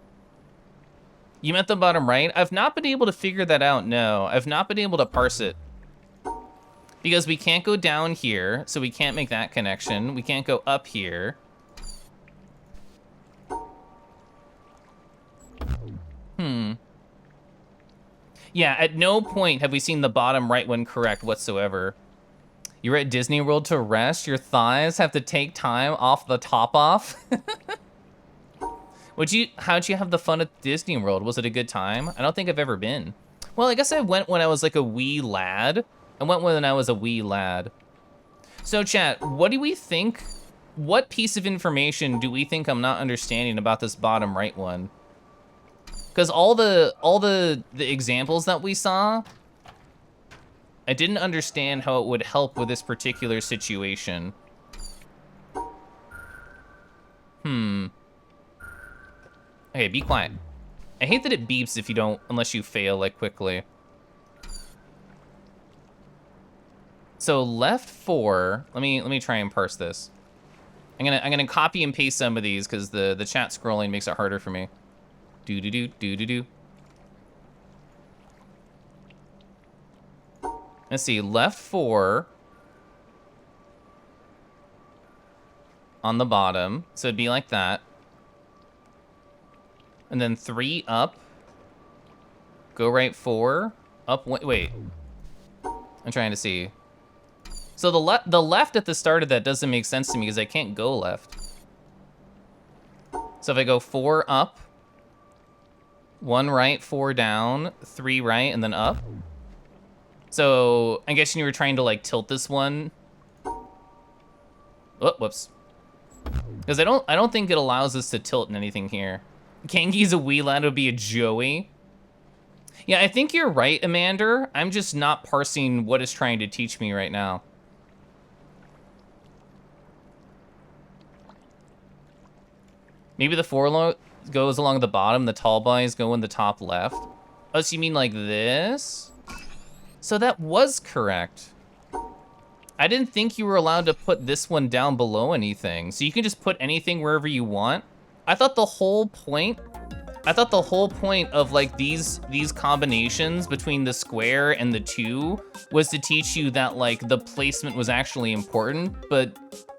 You meant the bottom right? I've not been able to figure that out, no. I've not been able to parse it. Because we can't go down here, so we can't make that connection. We can't go up here. Yeah, at no point have we seen the bottom right one correct whatsoever. You're at Disney World to rest, your thighs have to take time off the top off. How'd you have the fun at Disney World? Was it a good time? I don't think I've ever been. Well, I guess I went when I was like a wee lad. So chat, what do we think? What piece of information do we think I'm not understanding about this bottom right one? Because all the examples that we saw, I didn't understand how it would help with this particular situation. Okay, be quiet. I hate that it beeps if you don't, unless you fail like quickly. So left 4, let me try and parse this. I'm gonna copy and paste some of these because the chat scrolling makes it harder for me. Do. Let's see, left 4 on the bottom, so it'd be like that. And then 3 up. Go right 4. Up, wait. I'm trying to see. So the left at the start of that doesn't make sense to me because I can't go left. So if I go 4 up, 1 right, 4 down, 3 right, and then up. So I'm guessing you were trying to like tilt this one. Oh, whoops. Because I don't think it allows us to tilt in anything here. Kangi's a wee lad would be a Joey. Yeah, I think you're right, Amander. I'm just not parsing what it's trying to teach me right now. Maybe the 4 goes along the bottom, the tall boys go in the top left. Oh, so you mean like this? So that was correct. I didn't think you were allowed to put this one down below anything. So you can just put anything wherever you want. I thought the whole point of like these combinations between the square and the 2 was to teach you that like the placement was actually important, but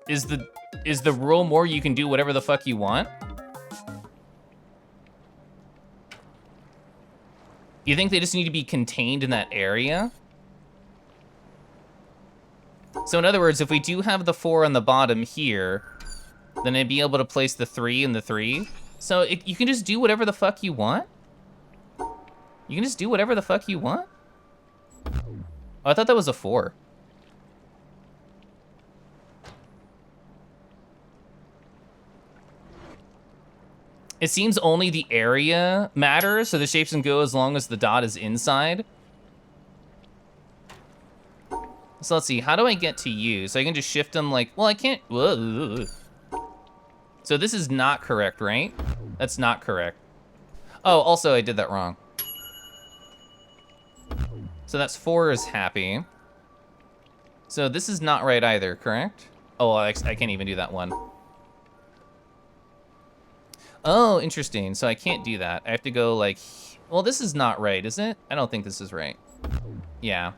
is the rule more you can do whatever the fuck you want? You think they just need to be contained in that area? So in other words, if we do have the 4 on the bottom here, then I'd be able to place the 3 and the 3. So you can just do whatever the fuck you want? You can just do whatever the fuck you want? Oh, I thought that was a 4. It seems only the area matters, so the shapes can go as long as the dot is inside. So let's see, how do I get to you? So I can just shift them like, well, I can't. Whoa. So this is not correct, right? That's not correct. Oh, also I did that wrong. So that's 4 is happy. So this is not right either, correct? Oh, I can't even do that one. Oh, interesting. So I can't do that. I have to go like, well, this is not right, is it? I don't think this is right. Yeah.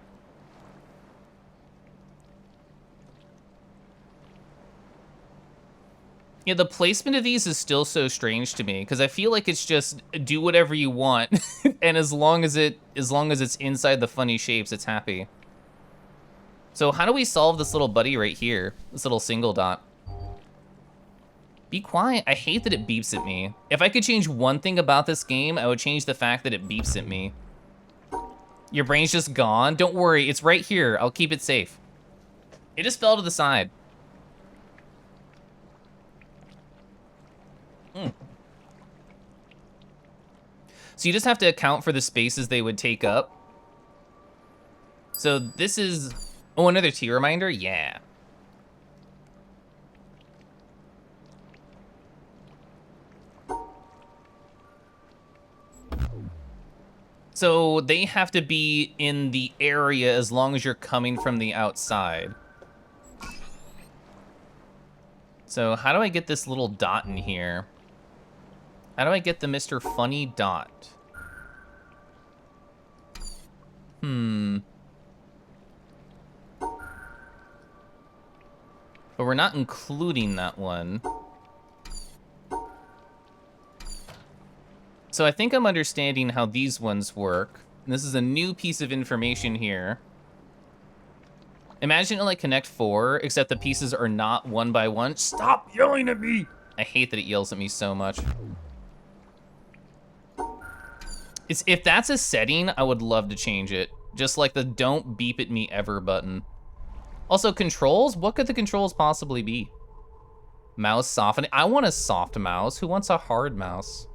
Yeah, the placement of these is still so strange to me because I feel like it's just do whatever you want, and as long as it's inside the funny shapes, it's happy. So how do we solve this little buddy right here? This little single dot. Be quiet. I hate that it beeps at me. If I could change one thing about this game, I would change the fact that it beeps at me. Your brain's just gone? Don't worry, it's right here. I'll keep it safe. It just fell to the side. So you just have to account for the spaces they would take up. So this is, oh, another T reminder? Yeah. So they have to be in the area as long as you're coming from the outside. So how do I get this little dot in here? How do I get the Mr. Funny dot? But we're not including that one. So I think I'm understanding how these ones work. And this is a new piece of information here. Imagine it like Connect 4, except the pieces are not one by one. Stop yelling at me! I hate that it yells at me so much. If that's a setting, I would love to change it. Just like the don't beep at me ever button. Also, controls? What could the controls possibly be? Mouse softening. I want a soft mouse. Who wants a hard mouse?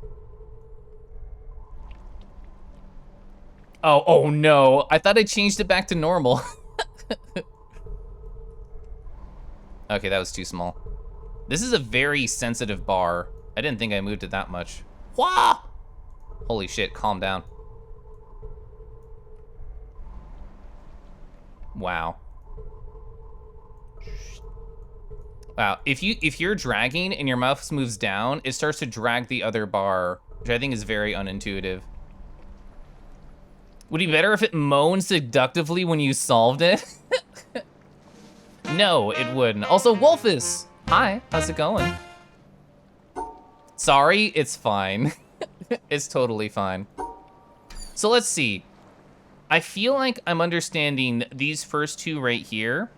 Oh no. I thought I changed it back to normal. Okay, that was too small. This is a very sensitive bar. I didn't think I moved it that much. Wah! Holy shit, calm down. Wow. Wow, if you're dragging and your mouse moves down, it starts to drag the other bar, which I think is very unintuitive. Would it be better if it moaned seductively when you solved it? No, it wouldn't. Also, Wolfus! Hi, how's it going? Sorry, it's fine. It's totally fine. So let's see. I feel like I'm understanding these first two right here.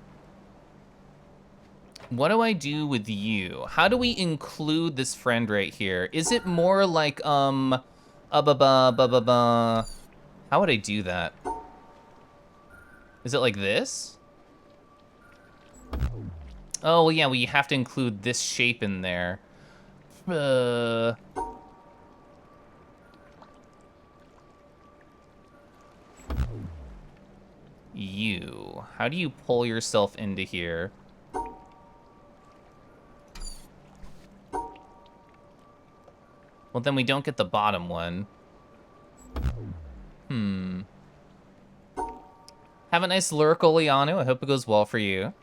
What do I do with you? How do we include this friend right here? Is it more like, ba ba ba ba ba? How would I do that? Is it like this? Oh, well, yeah, well, you have to include this shape in there. You. How do you pull yourself into here? Well, then we don't get the bottom one. Have a nice lurk, Oleanu. I hope it goes well for you.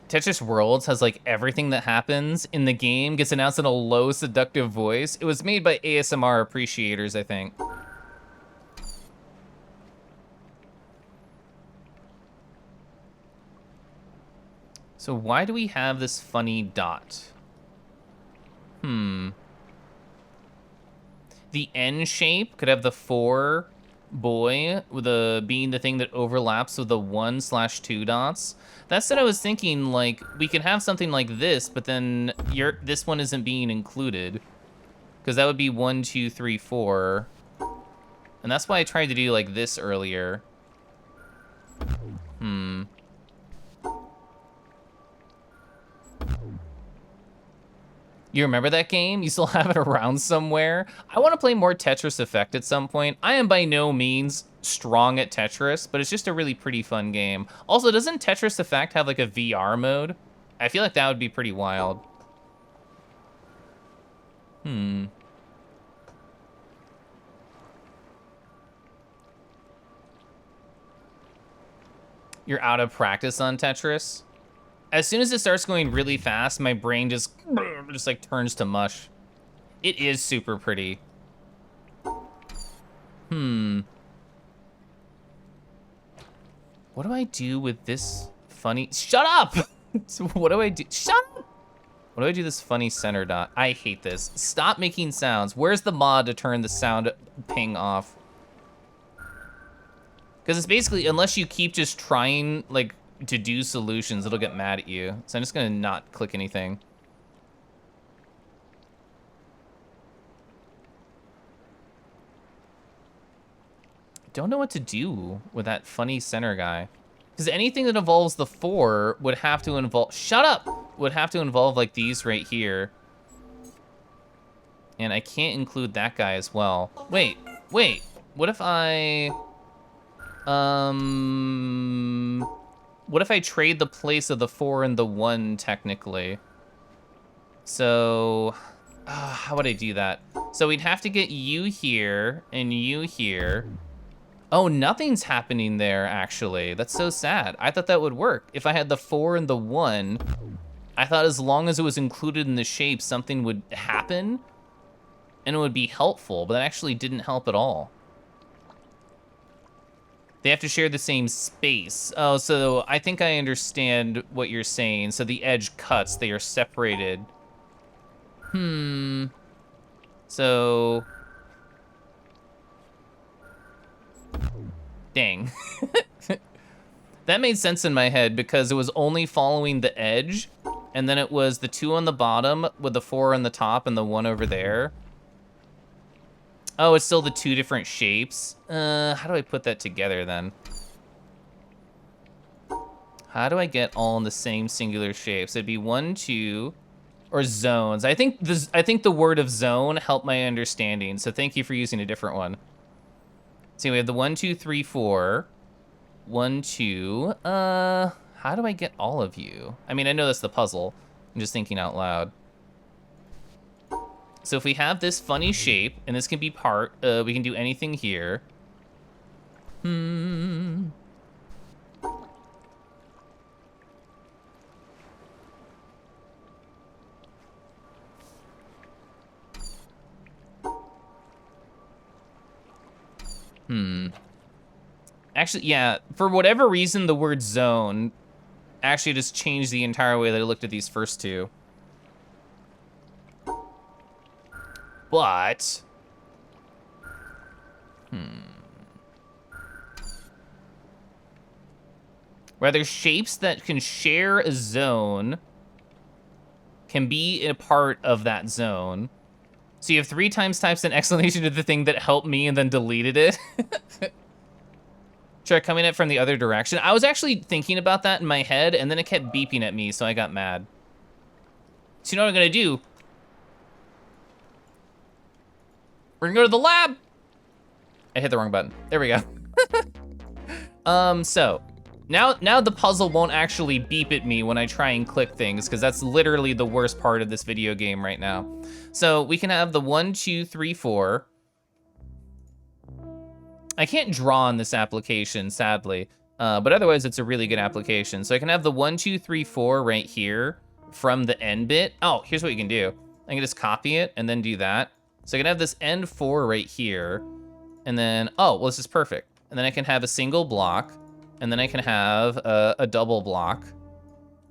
Tetris Worlds has like everything that happens in the game gets announced in a low, seductive voice. It was made by ASMR appreciators, I think. So why do we have this funny dot? The N shape could have the 4 boy with the being the thing that overlaps with the 1/2 dots. That's what I was thinking, like, we could have something like this, but then this one isn't being included. Because that would be 1, 2, 3, 4. And that's why I tried to do like this earlier. You remember that game? You still have it around somewhere? I want to play more Tetris Effect at some point. I am by no means strong at Tetris, but it's just a really pretty fun game. Also, doesn't Tetris Effect have like a VR mode? I feel like that would be pretty wild. You're out of practice on Tetris? As soon as it starts going really fast, my brain just like turns to mush. It is super pretty. What do I do with this funny... Shut up! What do I do? Shut up! What do I do this funny center dot? I hate this. Stop making sounds. Where's the mod to turn the sound ping off? Because it's basically, unless you keep just trying, like, to do solutions, it'll get mad at you. So I'm just gonna not click anything. Don't know what to do with that funny center guy. Because anything that involves the 4 would have to involve... Shut up! Would have to involve, like, these right here. And I can't include that guy as well. Wait. What if I... What if I trade the place of the 4 and the 1, technically? So... how would I do that? So we'd have to get you here and you here. Oh, nothing's happening there, actually. That's so sad. I thought that would work. If I had the 4 and the 1, I thought as long as it was included in the shape, something would happen and it would be helpful, but that actually didn't help at all. They have to share the same space. Oh, so I think I understand what you're saying. So the edge cuts, they are separated. So... Dang. That made sense in my head because it was only following the edge, and then it was the 2 on the bottom with the 4 on the top and the 1 over there. Oh, it's still the 2 different shapes. How do I put that together then? How do I get all in the same singular shape? So it'd be 1, 2, or zones. I think the word of zone helped my understanding, so thank you for using a different one. So we have the 1, 2, 3, 4. 1, 2. How do I get all of you? I mean, I know that's the puzzle. I'm just thinking out loud. So if we have this funny shape, and this can be part, we can do anything here. Actually, yeah, for whatever reason, the word zone actually just changed the entire way that I looked at these first 2. But... Rather, shapes that can share a zone can be a part of that zone. So you have 3 times types an explanation to the thing that helped me and then deleted it. Try coming at it from the other direction. I was actually thinking about that in my head, and then it kept beeping at me, so I got mad. So you know what I'm gonna do? We're gonna go to the lab. I hit the wrong button. There we go. So now the puzzle won't actually beep at me when I try and click things, because that's literally the worst part of this video game right now. So we can have the 1, 2, 3, 4. I can't draw on this application, sadly, but otherwise it's a really good application. So I can have the 1, 2, 3, 4 right here from the end bit. Oh, here's what you can do. I can just copy it and then do that. So I can have this end 4 right here, and then, oh, well, this is perfect. And then I can have a single block, and then I can have a double block.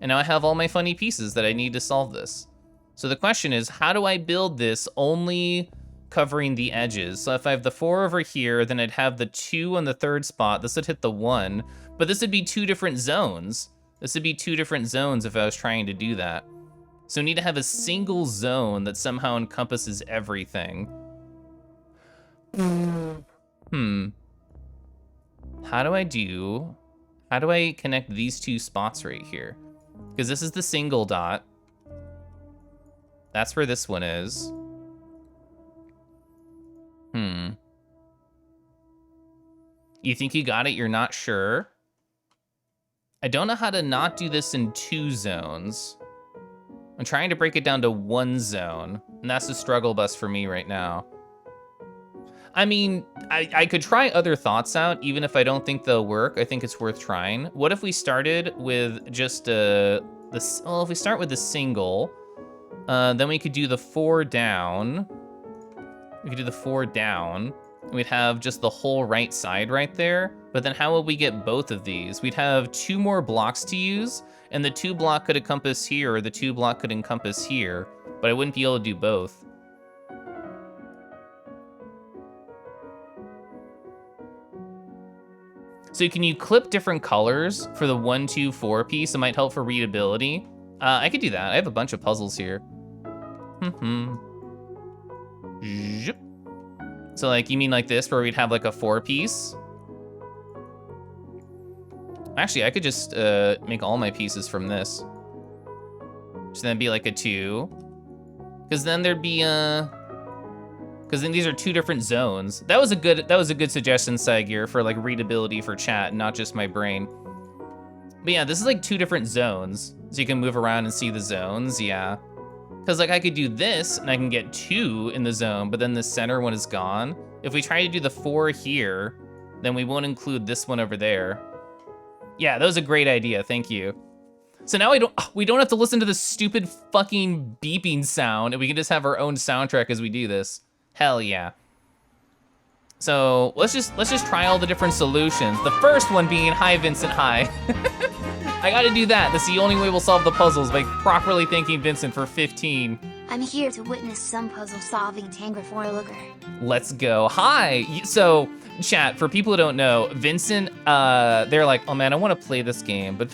And now I have all my funny pieces that I need to solve this. So the question is, how do I build this only covering the edges? So if I have the 4 over here, then I'd have the 2 on the 3rd spot. This would hit the 1, but this would be 2 different zones. This would be 2 different zones if I was trying to do that. So I need to have a single zone that somehow encompasses everything. How do I connect these 2 spots right here? Because this is the single dot. That's where this one is. You think you got it? You're not sure? I don't know how to not do this in 2 zones. I'm trying to break it down to 1 zone, and that's the struggle bus for me right now. I mean, I could try other thoughts out, even if I don't think they'll work. I think it's worth trying. What if we started with just well, if we start with the single, then we could do the 4 down. We could do the 4 down. We'd have just the whole right side right there. But then how would we get both of these? We'd have 2 more blocks to use, and the 2 block could encompass here, or the 2 block could encompass here, but I wouldn't be able to do both. So can you clip different colors for the 1, 2, 4 piece? It might help for readability. I could do that. I have a bunch of puzzles here. So like, you mean like this, where we'd have like a 4 piece? Actually, I could just make all my pieces from this. So then it'd be like a 2. Because then there'd be because then these are 2 different zones. That was a good suggestion, Sagear, for like readability for chat, not just my brain. But yeah, this is like 2 different zones. So you can move around and see the zones, yeah. Because like I could do this and I can get 2 in the zone, but then the center one is gone. If we try to do the 4 here, then we won't include this one over there. Yeah, that was a great idea, thank you. So now we don't have to listen to the stupid fucking beeping sound, and we can just have our own soundtrack as we do this. Hell yeah. So let's just try all the different solutions. The first one being hi Vincent, hi. I gotta do that. That's the only way we'll solve the puzzles, by properly thanking Vincent for 15. I'm here to witness some puzzle solving Tangra for Looker. Let's go. Hi. So, chat, for people who don't know, Vincent, they're like, oh man, I want to play this game, but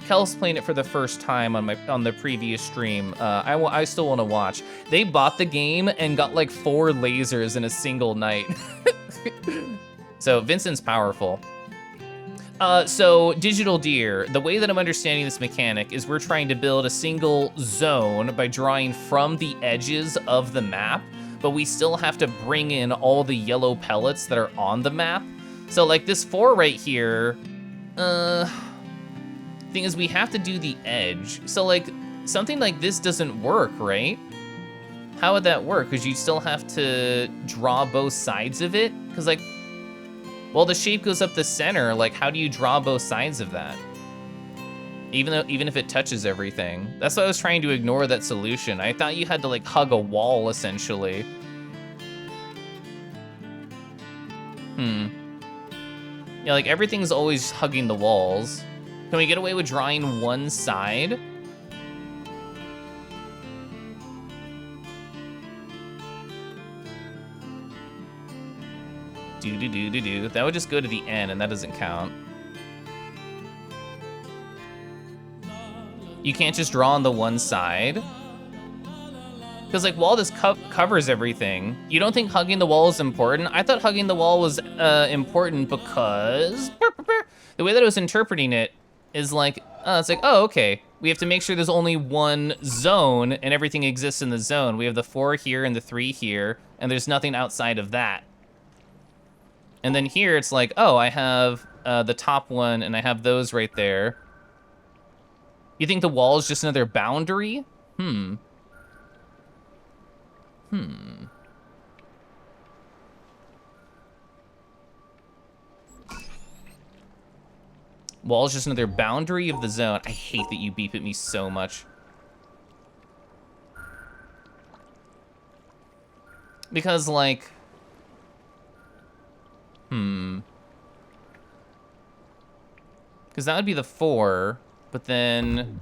Kel's playing it for the first time on the previous stream. I still want to watch. They bought the game and got like 4 lasers in a single night. So Vincent's powerful. So Digital Deer, the way that I'm understanding this mechanic is we're trying to build a single zone by drawing from the edges of the map, but we still have to bring in all the yellow pellets that are on the map. So like this 4 right here, thing is we have to do the edge. So like something like this doesn't work, right? How would that work? Because you still have to draw both sides of it? Because like, well, the shape goes up the center. Like, how do you draw both sides of that? Even if it touches everything. That's why I was trying to ignore that solution. I thought you had to like hug a wall, essentially. Yeah, like everything's always hugging the walls. Can we get away with drawing one side? Do. That would just go to the end, and that doesn't count. You can't just draw on the one side. Because like while this covers everything, you don't think hugging the wall is important? I thought hugging the wall was important because the way that I was interpreting it is like, it's like, oh, okay. We have to make sure there's only one zone and everything exists in the zone. We have the 4 here and the 3 here, and there's nothing outside of that. And then here it's like, oh, I have the top one and I have those right there. You think the wall is just another boundary? Wall is just another boundary of the zone. I hate that you beep at me so much. Because like, because that would be the 4, but then,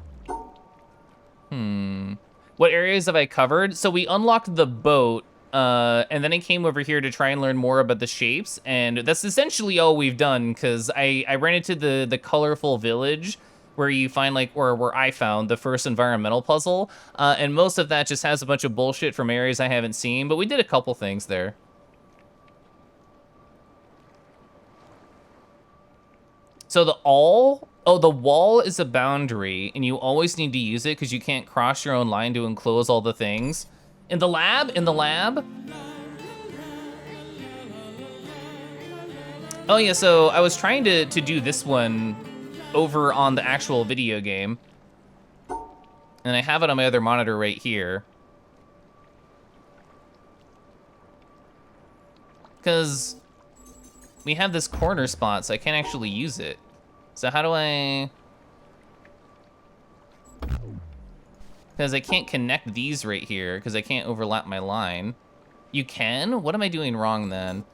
what areas have I covered? So we unlocked the boat, and then I came over here to try and learn more about the shapes, and that's essentially all we've done, because I ran into the colorful village, where you find like, or where I found the first environmental puzzle, and most of that just has a bunch of bullshit from areas I haven't seen, but we did a couple things there. So the wall is a boundary, and you always need to use it because you can't cross your own line to enclose all the things. In the lab? Oh yeah, so I was trying to do this one over on the actual video game. And I have it on my other monitor right here. because we have this corner spot, so I can't actually use it. So how do I... Because I can't connect these right here, because I can't overlap my line. You can? What am I doing wrong then?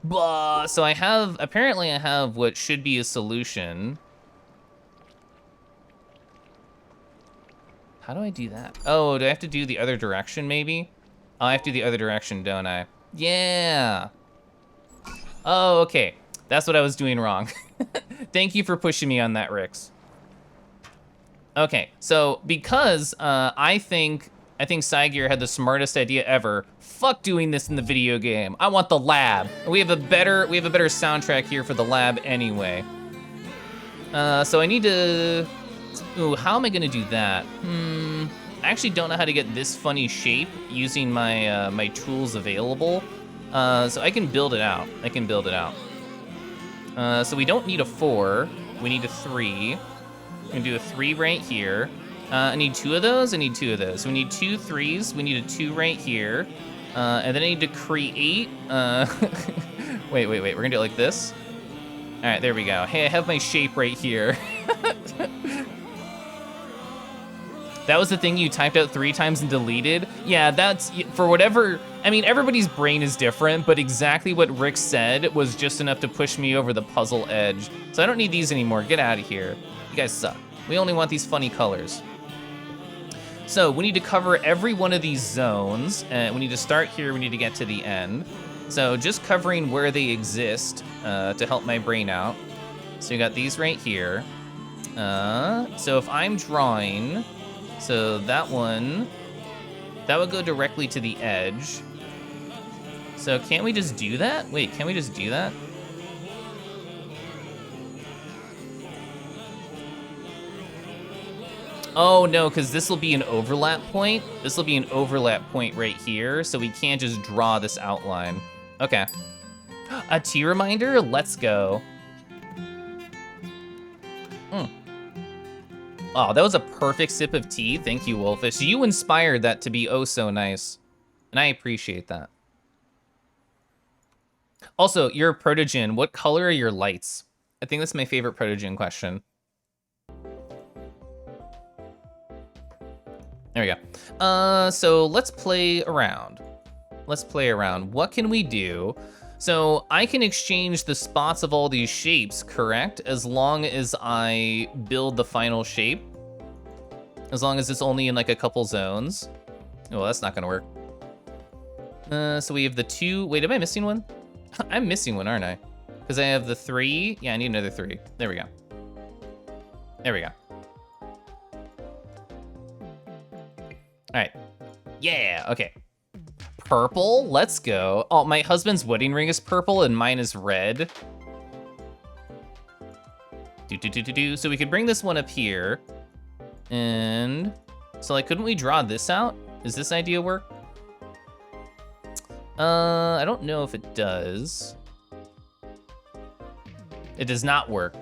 Blah. So apparently I have what should be a solution. How do I do that? Oh, do I have to do the other direction maybe? Oh, I have to do the other direction, don't I? Yeah. Oh, okay. That's what I was doing wrong. Thank you for pushing me on that, Rix. Okay, so because I think Cygear had the smartest idea ever. Fuck doing this in the video game. I want the lab. We have a better soundtrack here for the lab anyway. So I need to. Ooh, how am I gonna do that? I actually don't know how to get this funny shape using my my tools available. So I can build it out. So we don't need a 4. We need a 3. I'm gonna do a 3 right here. I need 2 of those. I need 2 of those. So we need 2 3s. We need a 2 right here. And then I need to create. Wait. We're gonna do it like this. All right, there we go. Hey, I have my shape right here. That was the thing you typed out 3 times and deleted? Yeah, that's, for whatever, I mean, everybody's brain is different, but exactly what Rick said was just enough to push me over the puzzle edge. So I don't need these anymore, get out of here. You guys suck. We only want these funny colors. So we need to cover every one of these zones. We need to start here, we need to get to the end. So just covering where they exist to help my brain out. So you got these right here. So if I'm drawing, so that one, that would go directly to the edge. So can't we just do that? Wait, can we just do that? Oh no, because this will be an overlap point. This will be an overlap point right here, so we can't just draw this outline. Okay. A tea reminder? Let's go. Oh, that was a perfect sip of tea. Thank you, Wolfish. You inspired that to be oh so nice. And I appreciate that. Also, you're a protogen. What color are your lights? I think that's my favorite protogen question. There we go. So let's play around. What can we do? So I can exchange the spots of all these shapes, correct? As long as I build the final shape. As long as it's only in like a couple zones. Oh, that's not gonna work. So we have the 2, wait, am I missing one? I'm missing one, aren't I? Because I have the 3, yeah, I need another 3. There we go. All right, yeah, okay. Purple, let's go. Oh, my husband's wedding ring is purple and mine is red. So we could bring this one up here. And so like, couldn't we draw this out? Does this idea work? I don't know if it does. It does not work.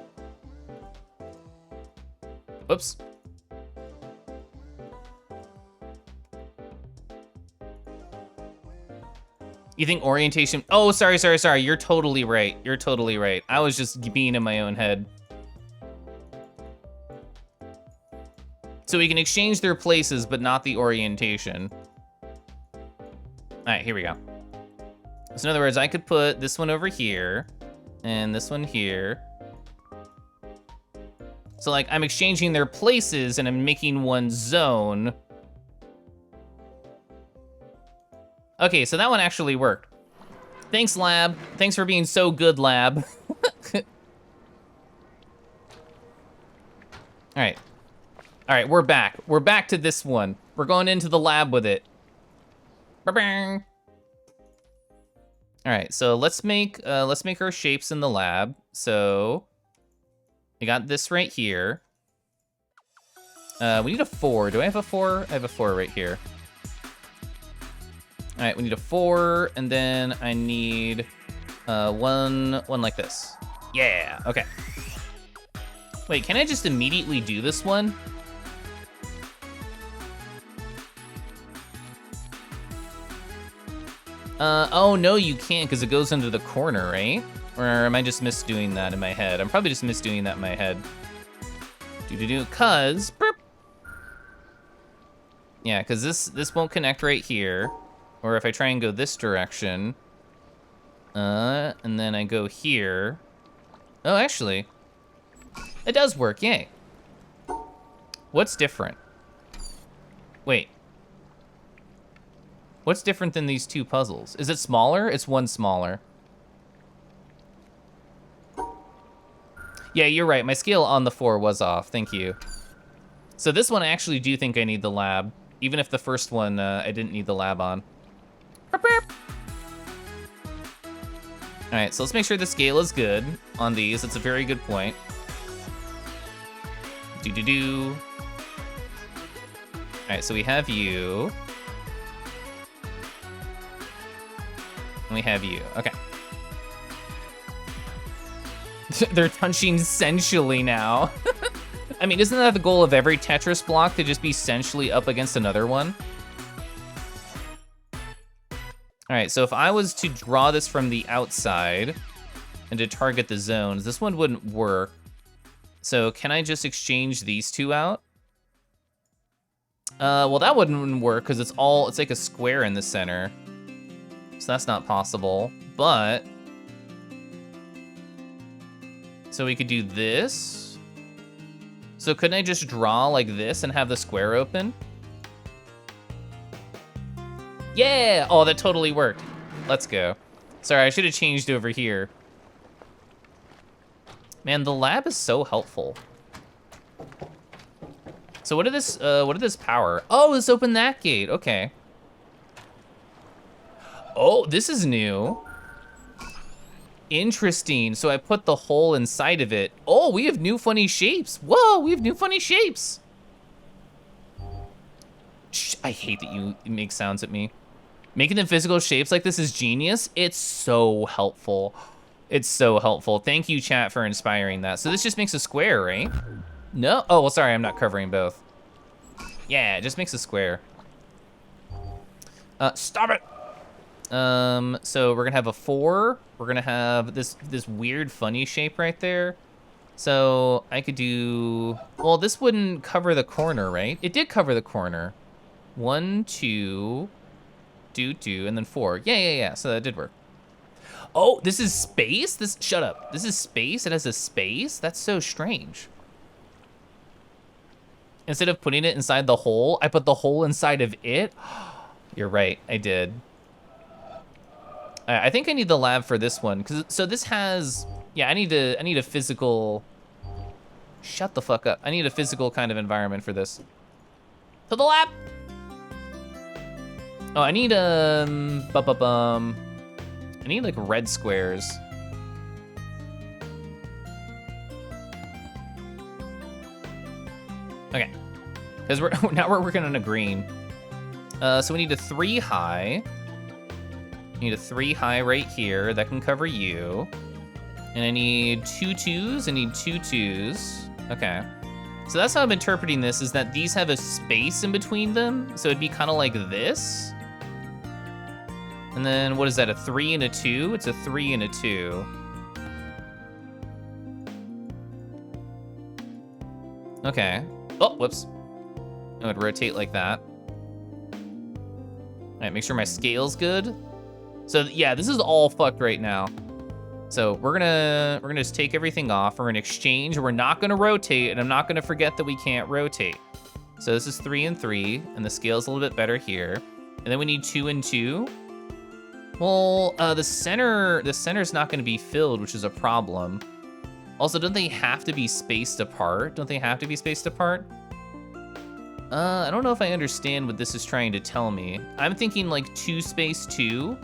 Whoops. You think orientation? Oh, sorry. You're totally right. I was just being in my own head. So we can exchange their places, but not the orientation. All right, here we go. So in other words, I could put this one over here and this one here. So like I'm exchanging their places and I'm making one zone. Okay, so that one actually worked. Thanks, lab. Thanks for being so good, lab. All right, we're back. We're back to this one. We're going into the lab with it. Ba-bang. All right, so let's make our shapes in the lab. So we got this right here. We need a 4. Do I have a 4? I have a 4 right here. All right, we need a 4, and then I need one like this. Yeah, okay. Wait, can I just immediately do this one? Oh no, you can't, because it goes into the corner, right? Or am I just misdoing that in my head? I'm probably just misdoing that in my head. Cause, burp. Yeah, cause this won't connect right here. Or if I try and go this direction, and then I go here. Oh, actually, it does work, yay. What's different? Wait. What's different than these two puzzles? Is it smaller? It's one smaller. Yeah, you're right. My scale on the 4 was off. Thank you. So this one I actually do think I need the lab, even if the first one I didn't need the lab on. All right, so let's make sure the scale is good on these. That's a very good point. All right, so we have you. And we have you, okay. They're punching sensually now. I mean, isn't that the goal of every Tetris block, to just be sensually up against another one? All right, so if I was to draw this from the outside and to target the zones, this one wouldn't work. So can I just exchange these two out? Well, that wouldn't work because it's like a square in the center. So that's not possible, but so we could do this. So couldn't I just draw like this and have the square open? Yeah! Oh, that totally worked. Let's go. Sorry, I should have changed over here. Man, the lab is so helpful. So what did this power? Oh, this opened that gate, okay. Oh, this is new. Interesting, so I put the hole inside of it. Oh, we have new funny shapes. Whoa, we have new funny shapes. Shh, I hate that you make sounds at me. Making them physical shapes like this is genius. It's so helpful. It's so helpful. Thank you, chat, for inspiring that. So this just makes a square, right? No, oh, well, sorry, I'm not covering both. Yeah, it just makes a square. Stop it. So we're gonna have a 4. We're gonna have this weird funny shape right there. So I could do, well, this wouldn't cover the corner, right? It did cover the corner. 1, 2, 2, and then 4. Yeah, so that did work. Oh, this is space? Shut up. This is space? It has a space? That's so strange. Instead of putting it inside the hole, I put the hole inside of it. You're right, I did. I think I need the lab for this one, so this has, yeah, I need a physical, shut the fuck up. I need a physical kind of environment for this. To the lab! Oh, I need, I need like red squares. Okay, because now we're working on a green. So we need a 3 high. Need a 3 high right here that can cover you. And I need 2 2s, I need 2 2s. Okay. So that's how I'm interpreting this, is that these have a space in between them. So it'd be kind of like this. And then what is that, a 3 and a 2? It's a 3 and a 2. Okay. Oh, whoops. I would rotate like that. All right, make sure my scale's good. So yeah, this is all fucked right now. So we're gonna just take everything off. We're gonna exchange. We're not gonna rotate, and I'm not gonna forget that we can't rotate. So this is 3 and 3, and the scale's a little bit better here. And then we need 2 and 2. Well, the center's not gonna be filled, which is a problem. Also, don't they have to be spaced apart? Don't they have to be spaced apart? I don't know if I understand what this is trying to tell me. I'm thinking like 2 space 2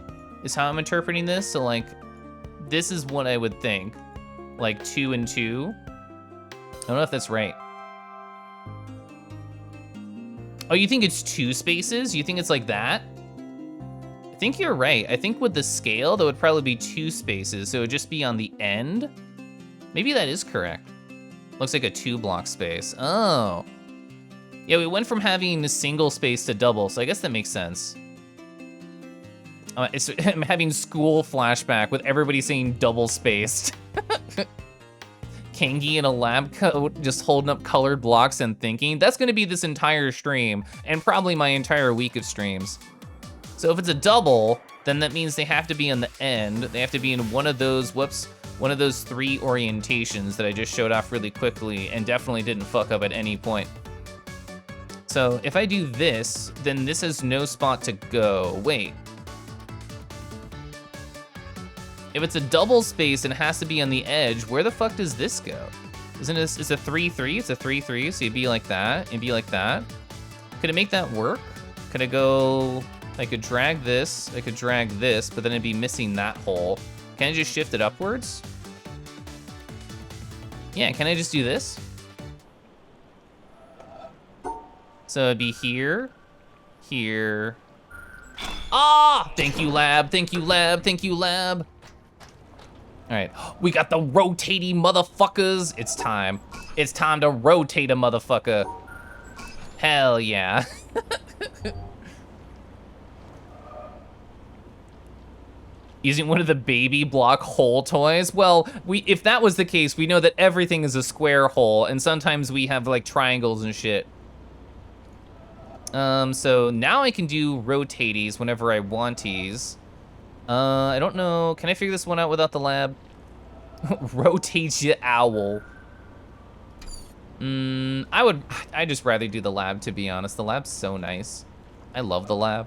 is how I'm interpreting this. So like, this is what I would think. Like 2 and 2. I don't know if that's right. Oh, you think it's 2 spaces? You think it's like that? I think you're right. I think with the scale, that would probably be 2 spaces. So it would just be on the end. Maybe that is correct. Looks like a 2 block space. Oh. Yeah, we went from having a single space to double, so I guess that makes sense. I'm having school flashback with everybody saying double spaced. Kangi in a lab coat, just holding up colored blocks and thinking. That's gonna be this entire stream, and probably my entire week of streams. So if it's a double, then that means they have to be on the end. They have to be in one of those, one of those 3 orientations that I just showed off really quickly and definitely didn't fuck up at any point. So if I do this, then this has no spot to go. Wait. If it's a double space and it has to be on the edge, where the fuck does this go? Isn't this, it's a 3-3, it's a 3-3, so it'd be like that, it'd be like that. Could it make that work? Could I go, I could drag this, but then it'd be missing that hole. Can I just shift it upwards? Yeah, can I just do this? So it'd be here, here. Ah! Thank you, lab, thank you, lab, thank you, lab. All right, we got the rotating motherfuckers. It's time. It's time to rotate a motherfucker. Hell yeah. Using one of the baby block hole toys? Well, if that was the case, we know that everything is a square hole, and sometimes we have like triangles and shit. So now I can do rotaties whenever I wanties. I don't know, can I figure this one out without the lab? Rotate ya owl. I'd just rather do the lab, to be honest. The lab's so nice. I love the lab.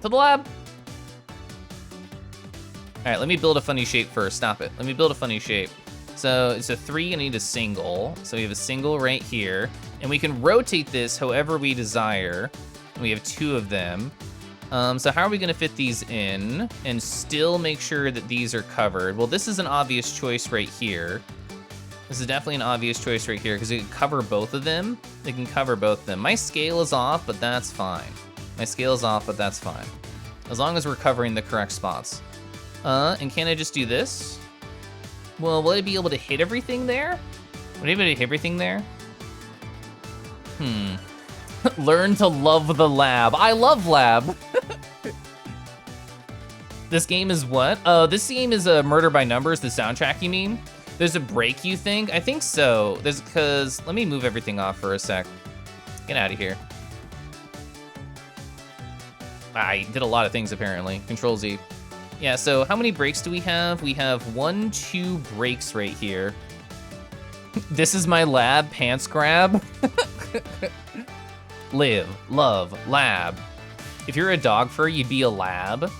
To the lab. All right, let me build a funny shape first, stop it. Let me build a funny shape. So it's a 3, I need a single. So we have a single right here, and we can rotate this however we desire. We have 2 of them. So how are we gonna fit these in and still make sure that these are covered? Well, this is an obvious choice right here. This is definitely an obvious choice right here because it can cover both of them. They can cover both of them. My scale is off, but that's fine. My scale is off, but that's fine. As long as we're covering the correct spots. And can I just do this? Well, will I be able to hit everything there? Would I be able to hit everything there? Learn to love the lab. I love lab. This game is what? This game is a Murder by Numbers, the soundtrack, you mean? There's a break, you think? I think so. Cause, let me move everything off for a sec. Get out of here. I did a lot of things apparently. Control Z. Yeah, so how many breaks do we have? We have 1, 2 breaks right here. This is my lab pants grab. Live, love, lab. If you're a dog fur, you'd be a lab.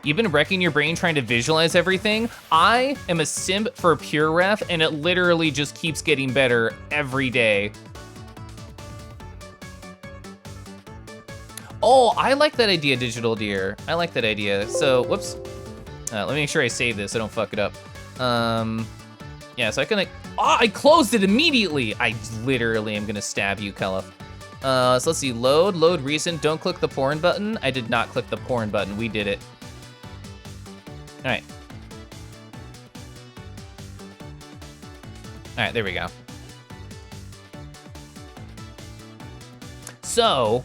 You've been wrecking your brain trying to visualize everything. I am a simp for Pure Ref, and it literally just keeps getting better every day. Oh, I like that idea, Digital Deer. I like that idea. So, whoops. Let me make sure I save this so I don't fuck it up. Yeah, so I can, I closed it immediately. I literally am gonna stab you, Keliff. So let's see, load recent, don't click the porn button. I did not click the porn button, we did it. All right. All right, there we go. So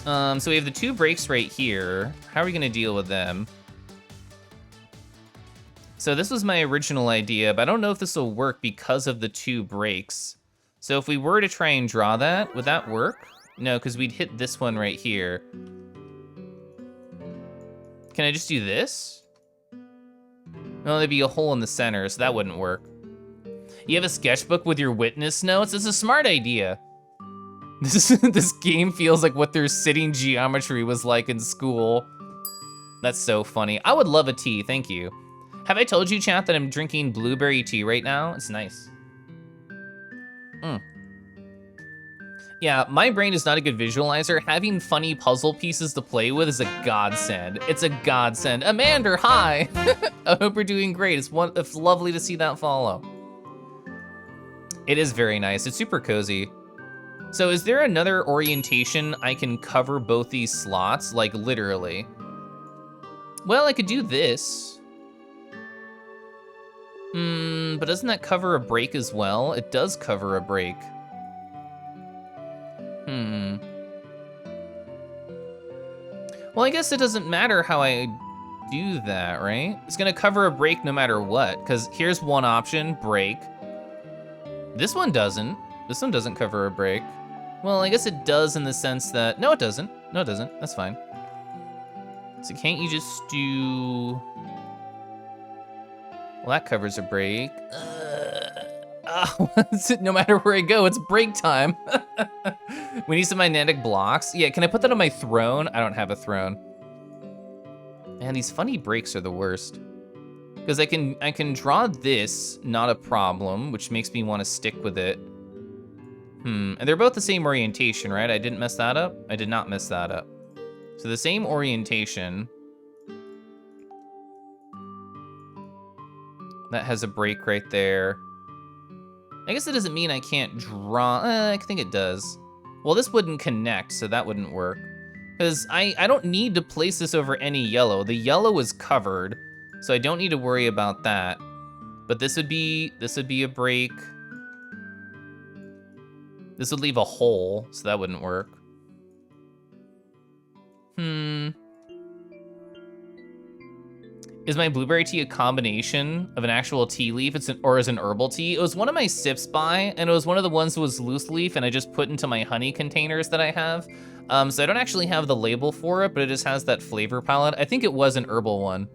we have the 2 breaks right here. How are we gonna deal with them? So this was my original idea, but I don't know if this will work because of the 2 breaks. So if we were to try and draw that, would that work? No, because we'd hit this one right here. Can I just do this? No, there'd be a hole in the center, so that wouldn't work. You have a sketchbook with your witness notes? It's a smart idea. This game feels like what their sitting geometry was like in school. That's so funny. I would love a tea, thank you. Have I told you, chat, that I'm drinking blueberry tea right now? It's nice. Yeah, my brain is not a good visualizer. Having funny puzzle pieces to play with is a godsend. It's a godsend. Amanda, hi! I hope you're doing great. It's lovely to see that follow. It is very nice. It's super cozy. So is there another orientation I can cover both these slots? Like, literally. Well, I could do this. But doesn't that cover a break as well? It does cover a break. I guess it doesn't matter how I do that, right? It's gonna cover a break no matter what, because here's one option, brake. This one doesn't. This one doesn't cover a break. Well, I guess it does in the sense that, no, it doesn't. No, it doesn't, that's fine. So can't you just do, well, that covers a break. Oh, no matter where I go, it's break time. We need some magnetic blocks. Yeah, can I put that on my throne? I don't have a throne. Man, these funny breaks are the worst. Because I can draw this, not a problem, which makes me want to stick with it. And they're both the same orientation, right? I didn't mess that up? I did not mess that up. So the same orientation. That has a break right there. I guess it doesn't mean I can't draw, I think it does. Well, this wouldn't connect, so that wouldn't work. Because I don't need to place this over any yellow. The yellow is covered, so I don't need to worry about that. But this would be a break. This would leave a hole, so that wouldn't work. Is my blueberry tea a combination of an actual tea leaf or is an herbal tea? It was one of my sips by, and it was one of the ones that was loose leaf, and I just put into my honey containers that I have. So I don't actually have the label for it, but it just has that flavor palette. I think it was an herbal one.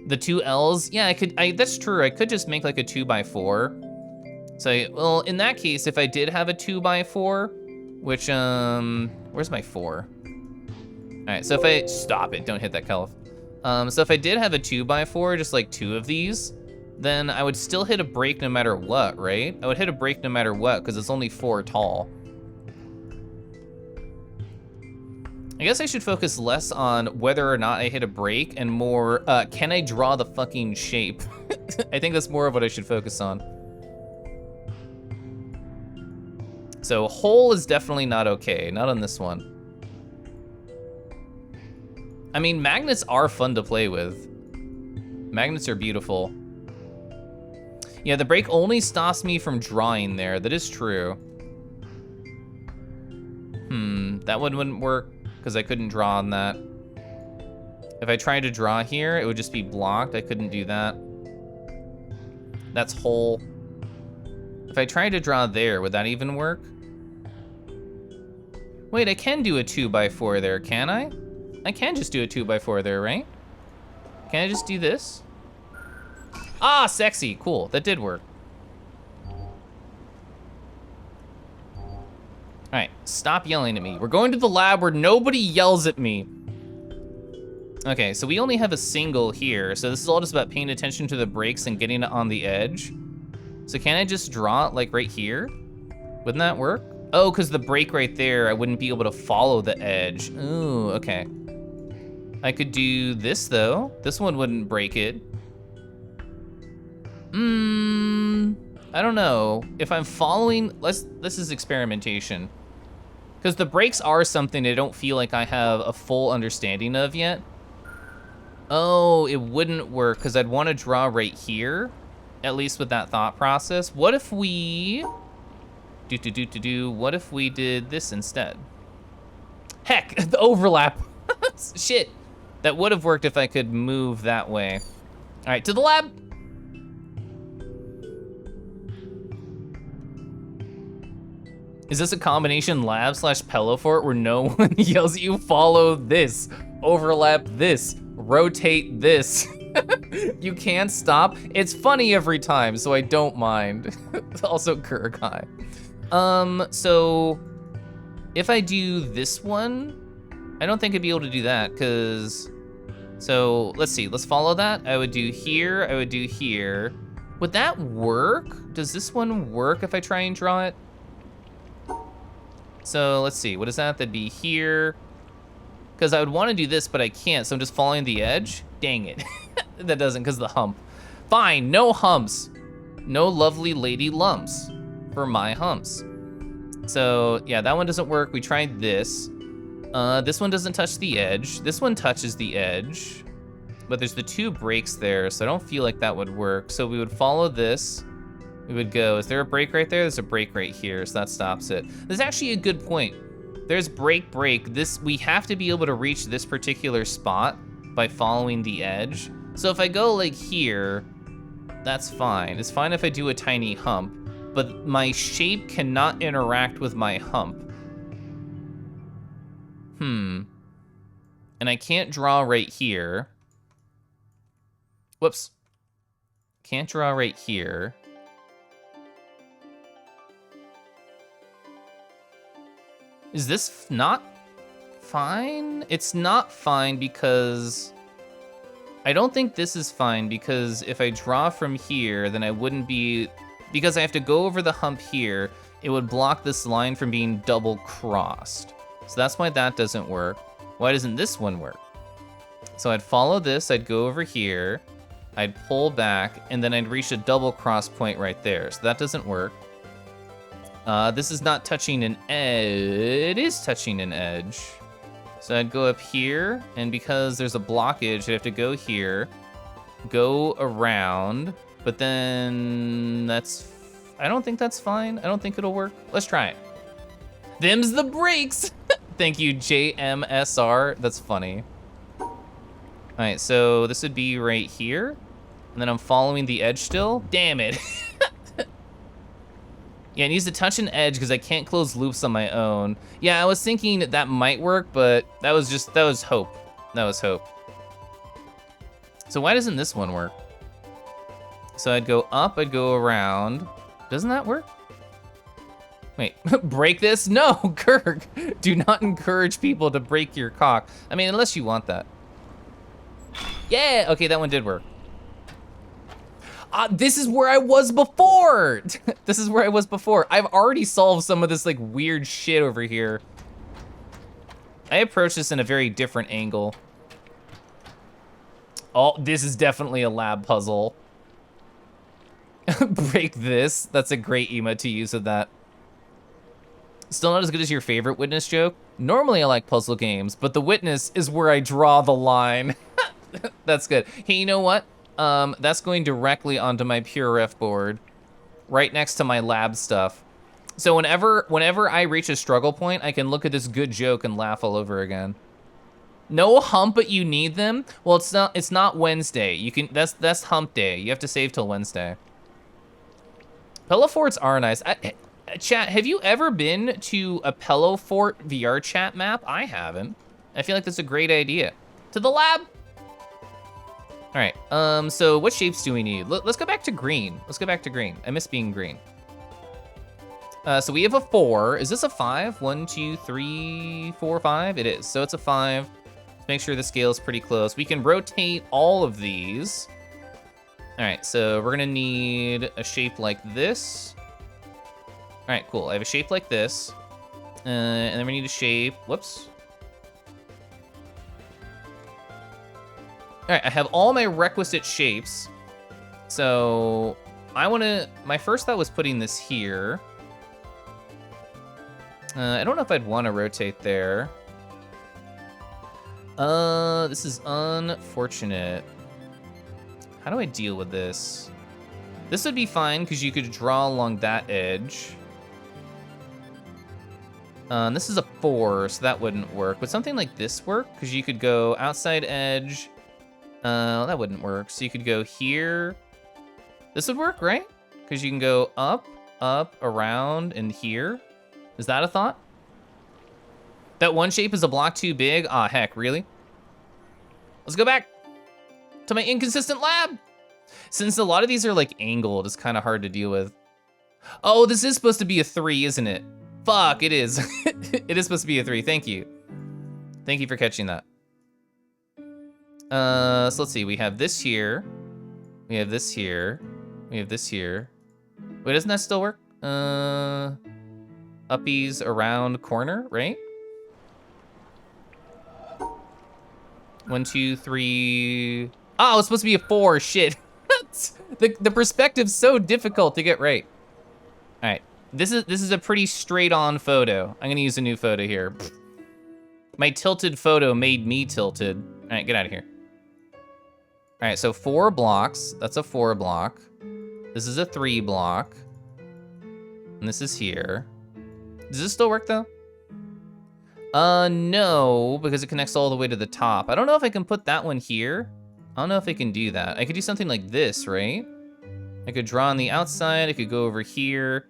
The 2 L's, yeah, that's true. I could just make like a 2x4. So, well, in that case, if I did have a 2x4, which, where's my 4? All right, so if stop it, don't hit that, Keliff. So if I did have a 2x4, just like 2 of these, then I would still hit a break no matter what, right? I would hit a break no matter what, because it's only 4 tall. I guess I should focus less on whether or not I hit a break and more, can I draw the fucking shape? I think that's more of what I should focus on. So hole is definitely not okay, not on this one. I mean, magnets are fun to play with. Magnets are beautiful. Yeah, the break only stops me from drawing there. That is true. That one wouldn't work because I couldn't draw on that. If I tried to draw here, it would just be blocked. I couldn't do that. That's hole. If I tried to draw there, would that even work? Wait, I can do a 2x4 there, can I? I can just do a 2x4 there, right? Can I just do this? Ah, sexy, cool, that did work. All right, stop yelling at me. We're going to the lab where nobody yells at me. Okay, so we only have a single here, so this is all just about paying attention to the breaks and getting it on the edge. So can I just draw it like right here? Wouldn't that work? Oh, because the break right there, I wouldn't be able to follow the edge. Ooh, okay. I could do this though. This one wouldn't break it. I don't know. If I'm following, this is experimentation. Because the breaks are something I don't feel like I have a full understanding of yet. Oh, it wouldn't work because I'd want to draw right here, at least with that thought process. What if we, what if we did this instead? Heck, the overlap, shit. That would have worked if I could move that way. All right, to the lab. Is this a combination lab / pillow fort where no one yells at you? Follow this, overlap this, rotate this. You can't stop. It's funny every time, so I don't mind. Also Kurkai. So if I do this one, I don't think I'd be able to do that because, so let's see, let's follow that. I would do here, I would do here. Would that work? Does this one work if I try and draw it? So let's see, what is that? That'd be here. Because I would want to do this, but I can't, so I'm just following the edge. Dang it. That doesn't, because the hump. Fine, no humps. No lovely lady lumps for my humps. So yeah, that one doesn't work. We tried this. This one doesn't touch the edge. This one touches the edge, but there's the 2 breaks there, so I don't feel like that would work. So we would follow this. We would go, is there a break right there? There's a break right here, so that stops it. There's actually a good point. There's break, break. We have to be able to reach this particular spot by following the edge. So if I go like here, that's fine. It's fine if I do a tiny hump, but my shape cannot interact with my hump. And I can't draw right here. Whoops. Can't draw right here. Is this not fine? It's not fine because I don't think this is fine, because if I draw from here, then I wouldn't be, because I have to go over the hump here, it would block this line from being double crossed. So that's why that doesn't work. Why doesn't this one work? So I'd follow this, I'd go over here, I'd pull back, and then I'd reach a double cross point right there. So that doesn't work. This is not touching an edge. It is touching an edge. So I'd go up here, and because there's a blockage, I'd have to go here, go around, but then I don't think that's fine. I don't think it'll work. Let's try it. Them's the breaks. Thank you, JMSR. That's funny. All right, so this would be right here, and then I'm following the edge still. Damn it. Yeah, it needs to touch an edge because I can't close loops on my own. Yeah, I was thinking that might work, but that was hope. That was hope. So why doesn't this one work? So I'd go up, I'd go around. Doesn't that work? Wait, break this? No, Kirk, do not encourage people to break your cock. I mean, unless you want that. Yeah, okay, that one did work. This is where I was before. This is where I was before. I've already solved some of this like weird shit over here. I approached this in a very different angle. Oh, this is definitely a lab puzzle. Break this. That's a great emote to use with that. Still not as good as your favorite Witness joke? Normally I like puzzle games, but the Witness is where I draw the line. That's good. Hey, you know what? That's going directly onto my PureRef board, right next to my lab stuff. So whenever I reach a struggle point, I can look at this good joke and laugh all over again. No hump, but you need them? Well, it's not Wednesday. You can, that's hump day. You have to save till Wednesday. Pillow forts are nice. Chat, have you ever been to a Pillow Fort VR chat map? I haven't. I feel like that's a great idea. To the lab. All right, so what shapes do we need? Let's go back to green. Let's go back to green. I miss being green. So we have a 4. Is this a 5? 1, 2, 3, 4, 5? It is, so it's a 5. Let's make sure the scale is pretty close. We can rotate all of these. All right, so we're gonna need a shape like this. All right, cool, I have a shape like this. And then we need a shape, whoops. All right, I have all my requisite shapes. So my first thought was putting this here. I don't know if I'd wanna rotate there. This is unfortunate. How do I deal with this? This would be fine because you could draw along that edge. This is a 4, so that wouldn't work. Would something like this work? Because you could go outside edge. That wouldn't work. So you could go here. This would work, right? Because you can go up, around, and here. Is that a thought? That one shape is a block too big? Aw, heck, really? Let's go back to my inconsistent lab. Since a lot of these are like angled, it's kind of hard to deal with. Oh, this is supposed to be a 3, isn't it? Fuck, it is. It is supposed to be a 3, thank you. Thank you for catching that. So let's see, we have this here. We have this here. We have this here. Wait, doesn't that still work? Uppies around corner, right? 1, 2, 3. Oh, it's supposed to be a 4, shit. The perspective's so difficult to get right. All right, this is a pretty straight on photo. I'm gonna use a new photo here. My tilted photo made me tilted. All right, get out of here. All right, so 4 blocks, that's a 4 block. This is a 3 block. And this is here. Does this still work though? No, because it connects all the way to the top. I don't know if I can put that one here. I don't know if I can do that. I could do something like this, right? I could draw on the outside, I could go over here,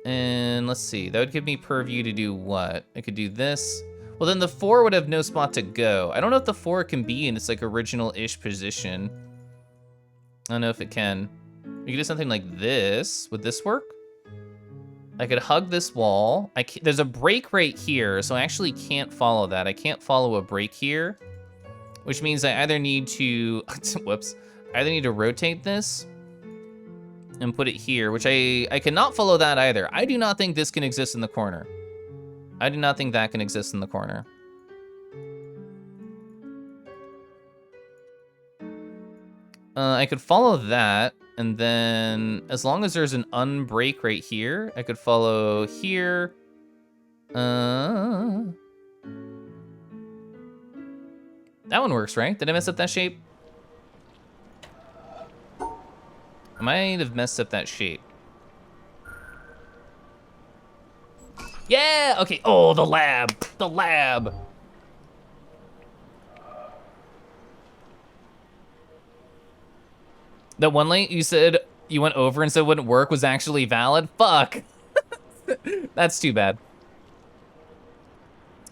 and let's see, that would give me purview to do what? I could do this. Well, then the 4 would have no spot to go. I don't know if the 4 can be in its like original-ish position. I don't know if it can. We could do something like this. Would this work? I could hug this wall. There's a break right here, so I actually can't follow that. I can't follow a break here, which means I either need to, whoops, I either need to rotate this and put it here, which I cannot follow that either. I do not think this can exist in the corner. I do not think that can exist in the corner. I could follow that, and then as long as there's an unbreak right here, I could follow here. That one works, right? Did I mess up that shape? I might have messed up that shape. Yeah, okay. Oh, the lab, the lab. The one link you said you went over and said wouldn't work was actually valid? Fuck. That's too bad.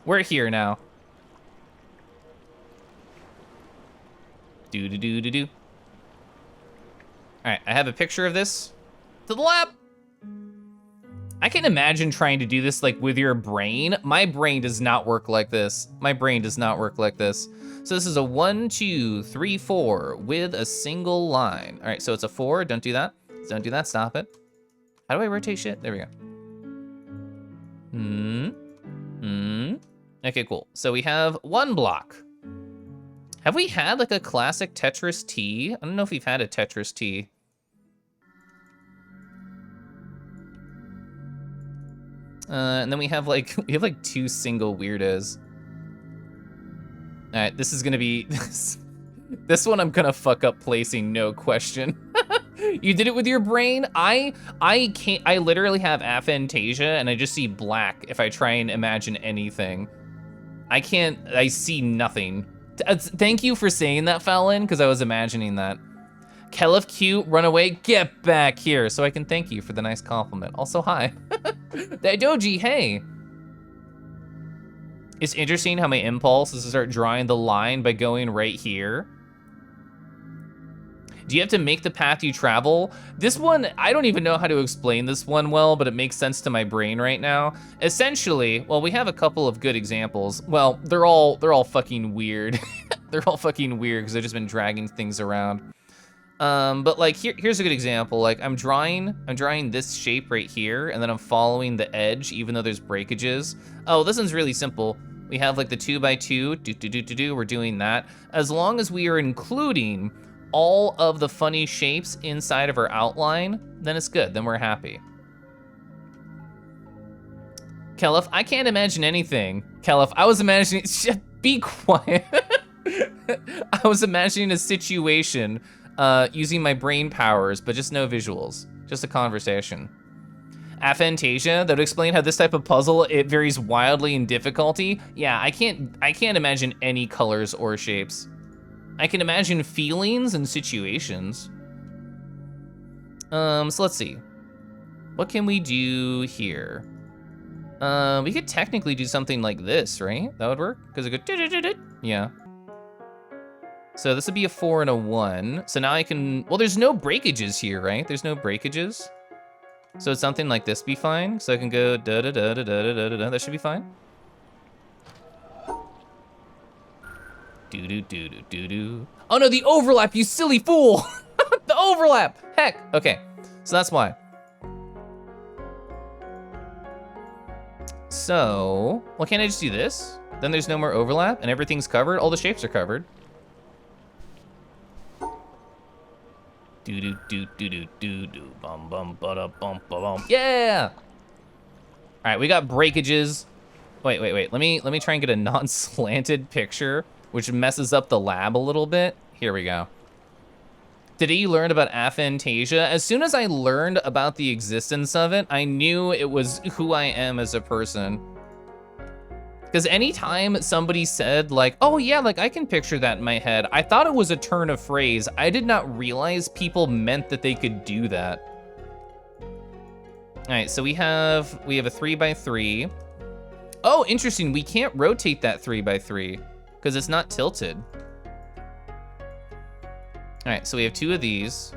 We're here now. Do. All right, I have a picture of this. To the lab. I can imagine trying to do this like with your brain. My brain does not work like this. My brain does not work like this. So this is a 1, 2, 3, 4 with a single line. All right, so it's a 4. Don't do that. Don't do that. Stop it. How do I rotate shit? There we go. Okay, cool. So we have 1 block. Have we had like a classic Tetris T? I don't know if we've had a Tetris T. And then we have like 2 single weirdos. All right, this is gonna be, this one I'm gonna fuck up placing, no question. You did it with your brain? I can't, I literally have aphantasia and I just see black if I try and imagine anything. I see nothing. Thank you for saying that, Fallon, because I was imagining that. Keliff, cute, run away, get back here, so I can thank you for the nice compliment. Also, hi. Doji, hey. It's interesting how my impulse is to start drawing the line by going right here. Do you have to make the path you travel? This one, I don't even know how to explain this one well, but it makes sense to my brain right now. Essentially, well, we have a couple of good examples. Well, they're all fucking weird. They're all fucking weird because I've just been dragging things around. But like here's a good example. Like I'm drawing this shape right here, and then I'm following the edge, even though there's breakages. Oh, this one's really simple. We have like the 2x2, we're doing that. As long as we are including all of the funny shapes inside of our outline, then it's good, then we're happy. Keliff, I can't imagine anything. Keliff, I was imagining, be quiet. I was imagining a situation using my brain powers, but just no visuals, just a conversation. Aphantasia, that would explain how this type of puzzle, it varies wildly in difficulty. Yeah, I can't imagine any colors or shapes. I can imagine feelings and situations. So let's see. What can we do here? We could technically do something like this, right? That would work, because it could, yeah. So this would be a 4 and a 1. So now I can, well, there's no breakages here, right? There's no breakages. So it's something like this be fine. So I can go da-da-da-da-da-da-da-da. That should be fine. Do-do-do-do-do-do. Oh no, the overlap, you silly fool! The overlap, heck. Okay, so that's why. So, well, can't I just do this? Then there's no more overlap and everything's covered. All the shapes are covered. Do do do do do do do bum bum ba bum ba bum. Yeah. All right, we got breakages. Wait. Let me try and get a non-slanted picture, which messes up the lab a little bit. Here we go. Today you learned about aphantasia. As soon as I learned about the existence of it, I knew it was who I am as a person. Because anytime somebody said like, oh yeah, like I can picture that in my head, I thought it was a turn of phrase. I did not realize people meant that they could do that. All right, so we have a 3x3. Oh, interesting, we can't rotate that 3x3 because it's not tilted. All right, so we have 2 of these.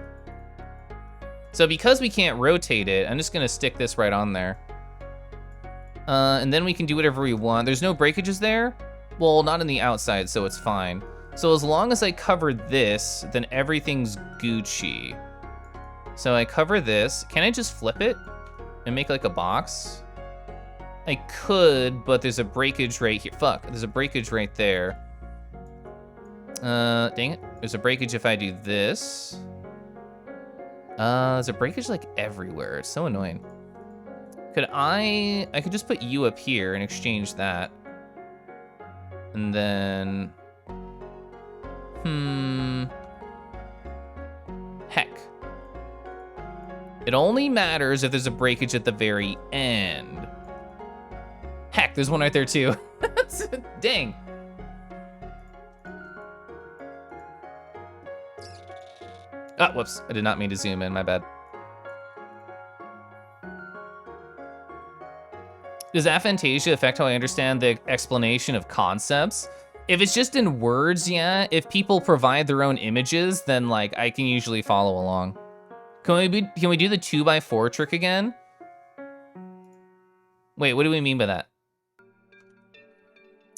So because we can't rotate it, I'm just gonna stick this right on there. And then we can do whatever we want. There's no breakages there? Well, not on the outside, so it's fine. So as long as I cover this, then everything's Gucci. So I cover this. Can I just flip it and make like a box? I could, but there's a breakage right here. Fuck, there's a breakage right there. Dang it. There's a breakage if I do this. There's a breakage like everywhere. It's so annoying. I could just put you up here and exchange that. And then, heck. It only matters if there's a breakage at the very end. Heck, there's one right there too. Dang. Oh, whoops, I did not mean to zoom in, my bad. Does aphantasia affect how I understand the explanation of concepts? If it's just in words, yeah. If people provide their own images, then like I can usually follow along. Can we do the 2x4 trick again? Wait, what do we mean by that?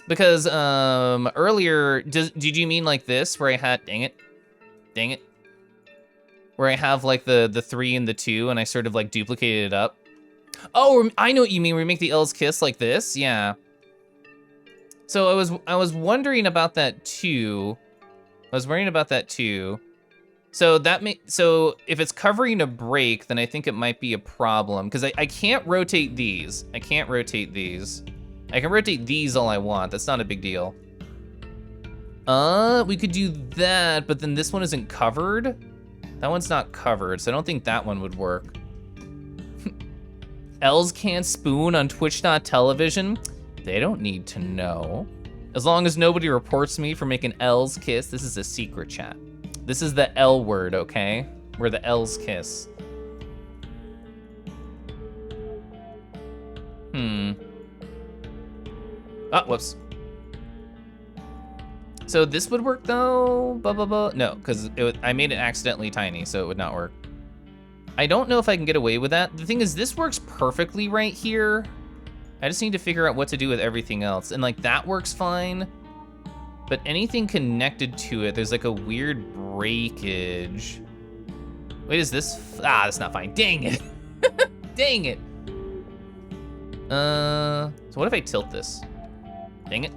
Because earlier, did you mean like this where I had, dang it. Where I have like the 3 and the 2 and I sort of like duplicated it up? Oh, I know what you mean. We make the L's kiss like this, yeah. So I was wondering about that too. So so if it's covering a break, then I think it might be a problem because I can't rotate these. I can rotate these all I want. That's not a big deal. We could do that, but then this one isn't covered. That one's not covered, so I don't think that one would work. L's can't spoon on Twitch.television. They don't need to know. As long as nobody reports me for making L's kiss, this is a secret chat. This is the L word, okay? Where the L's kiss. Oh, whoops. So this would work though? No, because I made it accidentally tiny, so it would not work. I don't know if I can get away with that. The thing is, this works perfectly right here. I just need to figure out what to do with everything else. And like that works fine, but anything connected to it, there's like a weird breakage. Wait, is this, that's not fine. Dang it. Dang it. So what if I tilt this? Dang it.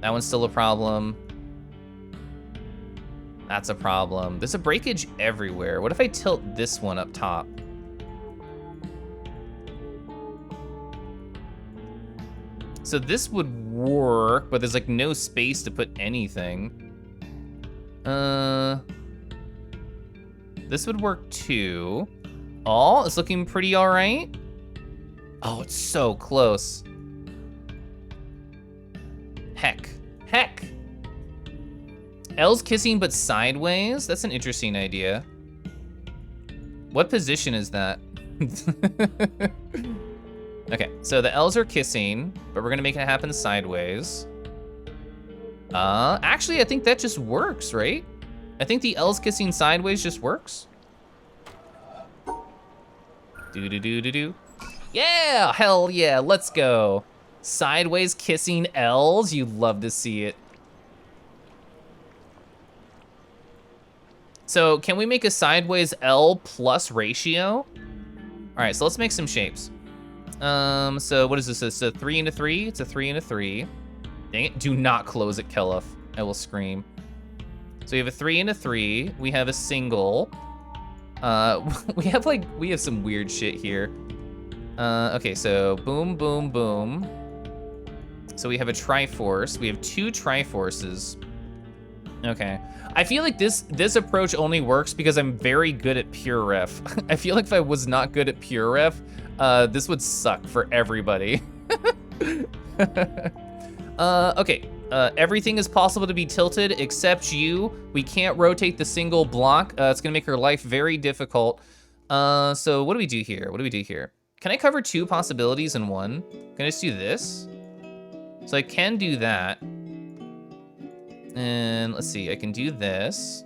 That one's still a problem. That's a problem. There's a breakage everywhere. What if I tilt this one up top? So this would work, but there's like no space to put anything. This would work too. Oh, it's looking pretty all right. Oh, it's so close. Heck. L's kissing but sideways? That's an interesting idea. What position is that? Okay, so the L's are kissing, but we're gonna make it happen sideways. Actually, I think that just works, right? I think the L's kissing sideways just works. Do. Yeah, hell yeah, let's go. Sideways kissing L's, you love to see it. So can we make a sideways L plus ratio? All right, so let's make some shapes. So what is this? It's a 3 and a 3. It's a 3 and a 3. Dang it, do not close it, Keliff. I will scream. So we have a 3 and a 3. We have a single. We have some weird shit here. Okay, so boom, boom, boom. So we have a Triforce. We have 2 Triforces. Okay. I feel like this approach only works because I'm very good at pure ref. I feel like if I was not good at pure ref, this would suck for everybody. Okay. Everything is possible to be tilted except you. We can't rotate the single block. It's gonna make our life very difficult. So what do we do here? What do we do here? Can I cover 2 possibilities in one? Can I just do this? So I can do that. And let's see, I can do this.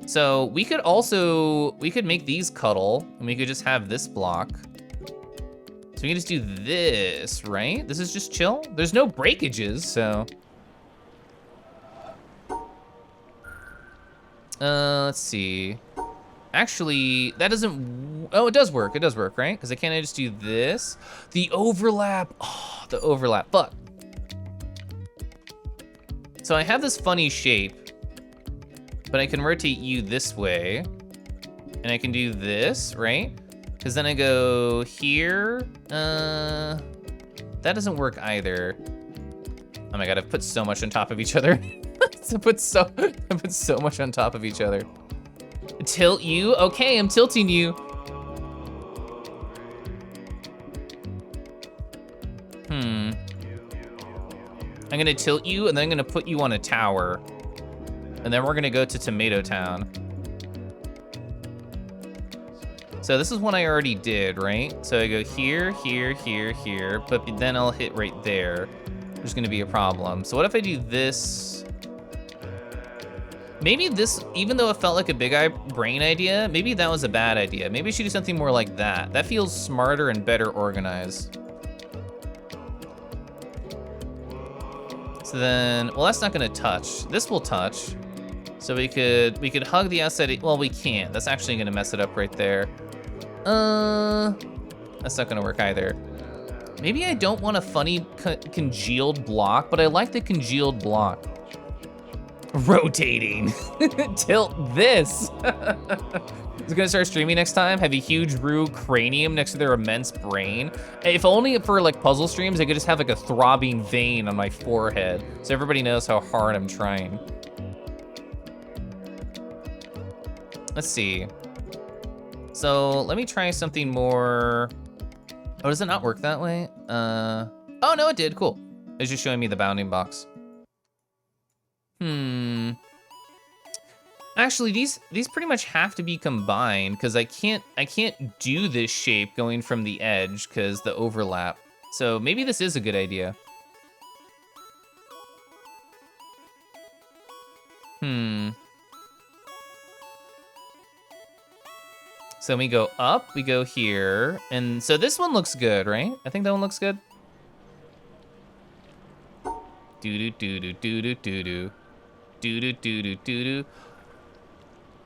So we could make these cuddle, and we could just have this block. So we can just do this, right? This is just chill. There's no breakages, so. Let's see. Actually, that doesn't, oh, it does work, right? Because can't I just do this? The overlap, oh, the overlap, fuck. So I have this funny shape, but I can rotate you this way, and I can do this, right? Because then I go here, that doesn't work either. Oh my God, I've put so much on top of each other. I put so much on top of each other. Tilt you, okay, I'm tilting you. I'm gonna tilt you, and then I'm gonna put you on a tower. And then we're gonna go to Tomato Town. So this is one I already did, right? So I go here, here, here, here, but then I'll hit right there. There's gonna be a problem. So what if I do this? Maybe this, even though it felt like a big eye brain idea, maybe that was a bad idea. Maybe I should do something more like that. That feels smarter and better organized. So then, well, that's not gonna touch. This will touch. So we could hug the outside, well, we can't. That's actually gonna mess it up right there. That's not gonna work either. Maybe I don't want a funny congealed block, but I like the congealed block. Rotating. Tilt this. Is gonna start streaming next time, have a huge Rue cranium next to their immense brain. If only for like puzzle streams, I could just have like a throbbing vein on my forehead, so everybody knows how hard I'm trying. Let's see. So let me try something more. Oh, does it not work that way? Oh no, it did, cool. It's just showing me the bounding box. Actually, these pretty much have to be combined because I can't do this shape going from the edge because the overlap. So maybe this is a good idea. So we go up, we go here, and so this one looks good, right? I think that one looks good. Do do do do do do do do do do do do do do.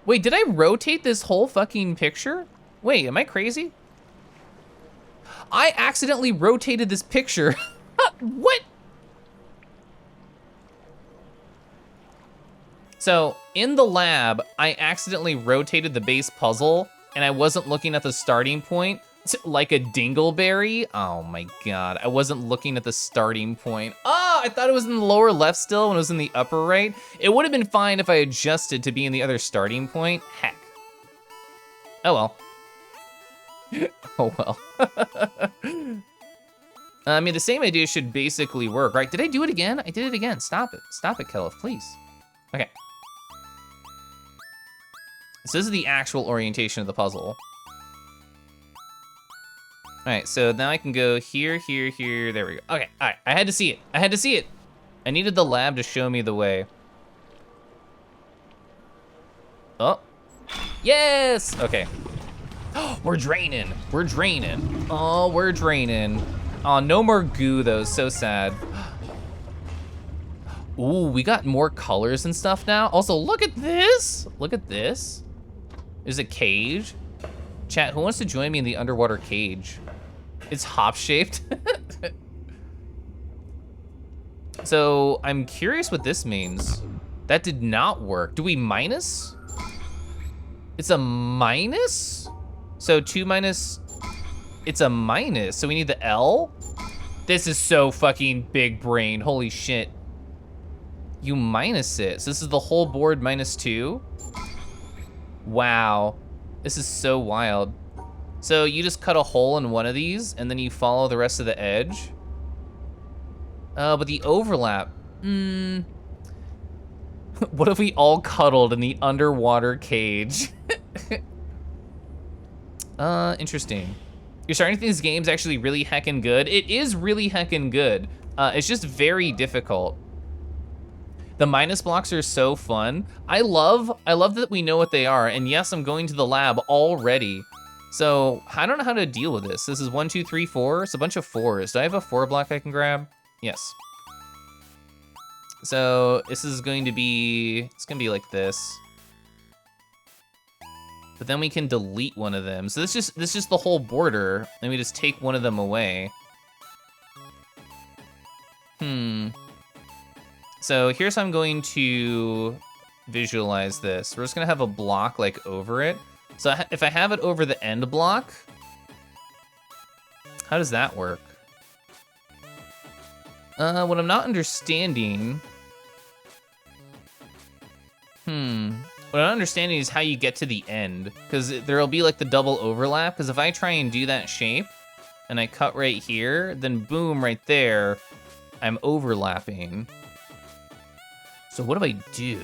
Wait, did I rotate this whole fucking picture? Wait, am I crazy? I accidentally rotated this picture. What? So in the lab, I accidentally rotated the base puzzle and I wasn't looking at the starting point like a dingleberry. Oh my God, I wasn't looking at the starting point. Oh, I thought it was in the lower left still when it was in the upper right. It would have been fine if I adjusted to be in the other starting point. Heck. Oh well. Oh well. I mean, the same idea should basically work, right? Did I do it again? I did it again. Stop it. Stop it, Keliff, please. Okay. So this is the actual orientation of the puzzle. All right, so now I can go here, here, here, there we go. Okay, all right, I had to see it. I had to see it. I needed the lab to show me the way. Oh, yes, okay. We're draining, we're draining. Oh, we're draining. Oh, no more goo though, so sad. Ooh, we got more colors and stuff now. Also, look at this. Look at this. There's a cage. Chat, who wants to join me in the underwater cage? It's hop-shaped. So I'm curious what this means. That did not work. Do we minus? It's a minus? So 2 minus, it's a minus. So we need the L? This is so fucking big brain, holy shit. You minus it, so this is the whole board minus 2? Wow, this is so wild. So you just cut a hole in one of these, and then you follow the rest of the edge. But the overlap, what if we all cuddled in the underwater cage? Interesting. You're starting to think this game's actually really heckin' good. It is really heckin' good. It's just very difficult. The minus blocks are so fun. I love that we know what they are, and yes, I'm going to the lab already. So I don't know how to deal with this. This is 1, 2, 3, 4. It's a bunch of 4s. Do I have a 4 block I can grab? Yes. So this is going to be, it's gonna be like this. But then we can delete one of them. So this is just the whole border. Let me just take one of them away. So here's how I'm going to visualize this. We're just gonna have a block like over it. So if I have it over the end block, how does that work? What I'm not understanding, what I'm not understanding is how you get to the end, because there'll be like the double overlap, because if I try and do that shape, and I cut right here, then boom, right there, I'm overlapping. So what do I do?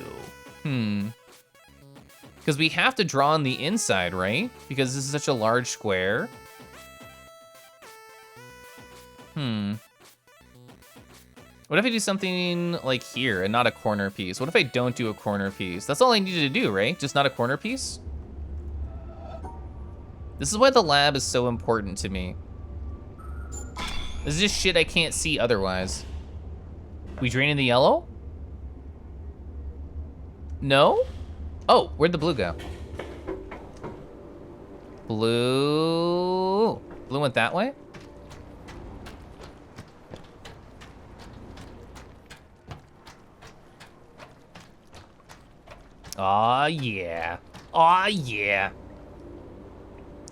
Because we have to draw on the inside, right? Because this is such a large square. What if I do something like here and not a corner piece? What if I don't do a corner piece? That's all I needed to do, right? Just not a corner piece? This is why the lab is so important to me. This is just shit I can't see otherwise. We draining the yellow? No? Oh, where'd the blue go? Blue went that way? Aw, yeah. Aw, yeah.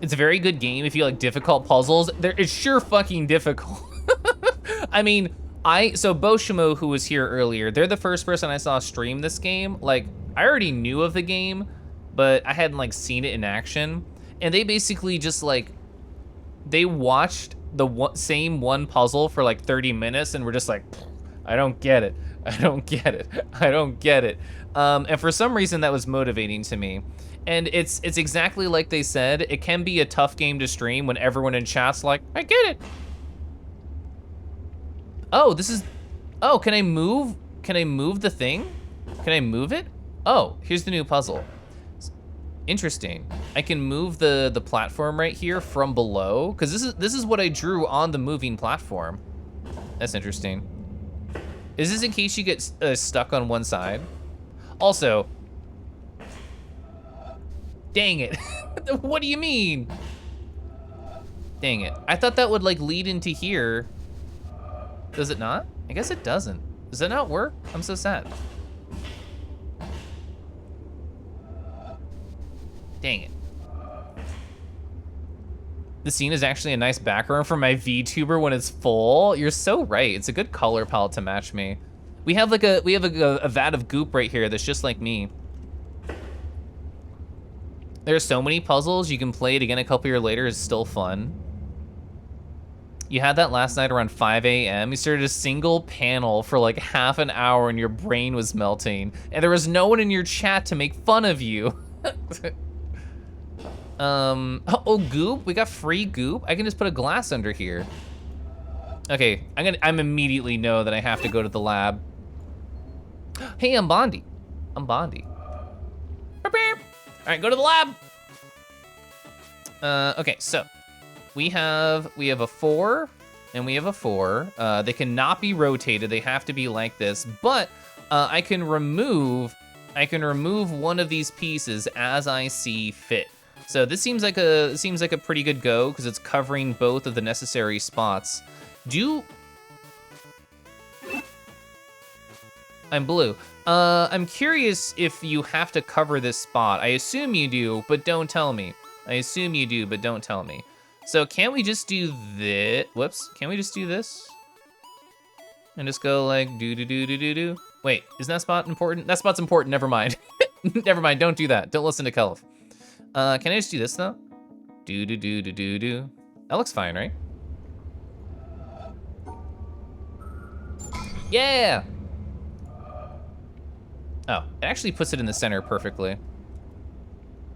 It's a very good game if you like difficult puzzles. It's sure fucking difficult. I mean, so Boshimo, who was here earlier, they're the first person I saw stream this game. Like, I already knew of the game, but I hadn't like seen it in action. And they basically just like, they watched the same one puzzle for like 30 minutes and were just like, I don't get it. I don't get it. I don't get it. And for some reason that was motivating to me. And it's exactly like they said, it can be a tough game to stream when everyone in chat's like, I get it. Oh, can I move the thing? Can I move it? Oh, here's the new puzzle. Interesting. I can move the platform right here from below, because this is what I drew on the moving platform. That's interesting. Is this in case you get stuck on one side? Also, dang it. What do you mean? Dang it. I thought that would like lead into here. Does it not? I guess it doesn't. Does that not work? I'm so sad. Dang it. The scene is actually a nice background for my VTuber when it's full. You're so right. It's a good color palette to match me. We have like a vat of goop right here that's just like me. There's so many puzzles. You can play it again a couple years later. It's still fun. You had that last night around 5 a.m. You started a single panel for like half an hour and your brain was melting. And there was no one in your chat to make fun of you. Oh, goop, we got free goop. I can just put a glass under here. Okay, I'm immediately know that I have to go to the lab. Hey, I'm Bondi. I'm Bondi. All right, go to the lab. Okay, so we have a 4 and we have a 4. They cannot be rotated. They have to be like this, but I can remove one of these pieces as I see fit. So this seems like a pretty good go because it's covering both of the necessary spots. I'm blue. I'm curious if you have to cover this spot. I assume you do, but don't tell me. I assume you do, but don't tell me. So can't we just do this? Whoops, can't we just do this? And just go like do. Wait, isn't that spot important? That spot's important, never mind. Never mind, don't do that. Don't listen to Keliff. Can I just do this though? Do. That looks fine, right? Yeah! Oh, it actually puts it in the center perfectly.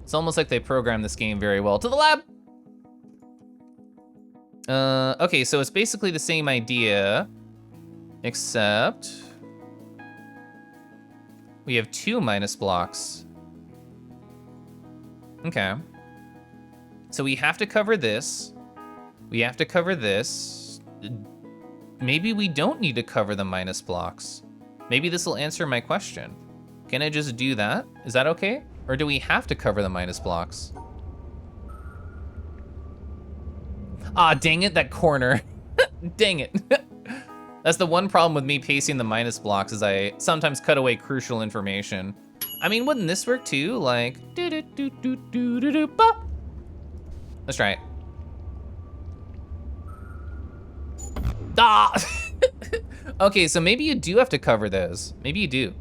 It's almost like they programmed this game very well. To the lab! Okay, so it's basically the same idea, except we have 2 minus blocks. Okay. So we have to cover this. We have to cover this. Maybe we don't need to cover the minus blocks. Maybe this will answer my question. Can I just do that? Is that okay? Or do we have to cover the minus blocks? Ah, dang it, that corner. Dang it. That's the one problem with me pasting the minus blocks is I sometimes cut away crucial information. I mean, wouldn't this work too? Like, bop. Let's try it. Ah! Okay, so maybe you do have to cover those. Maybe you do.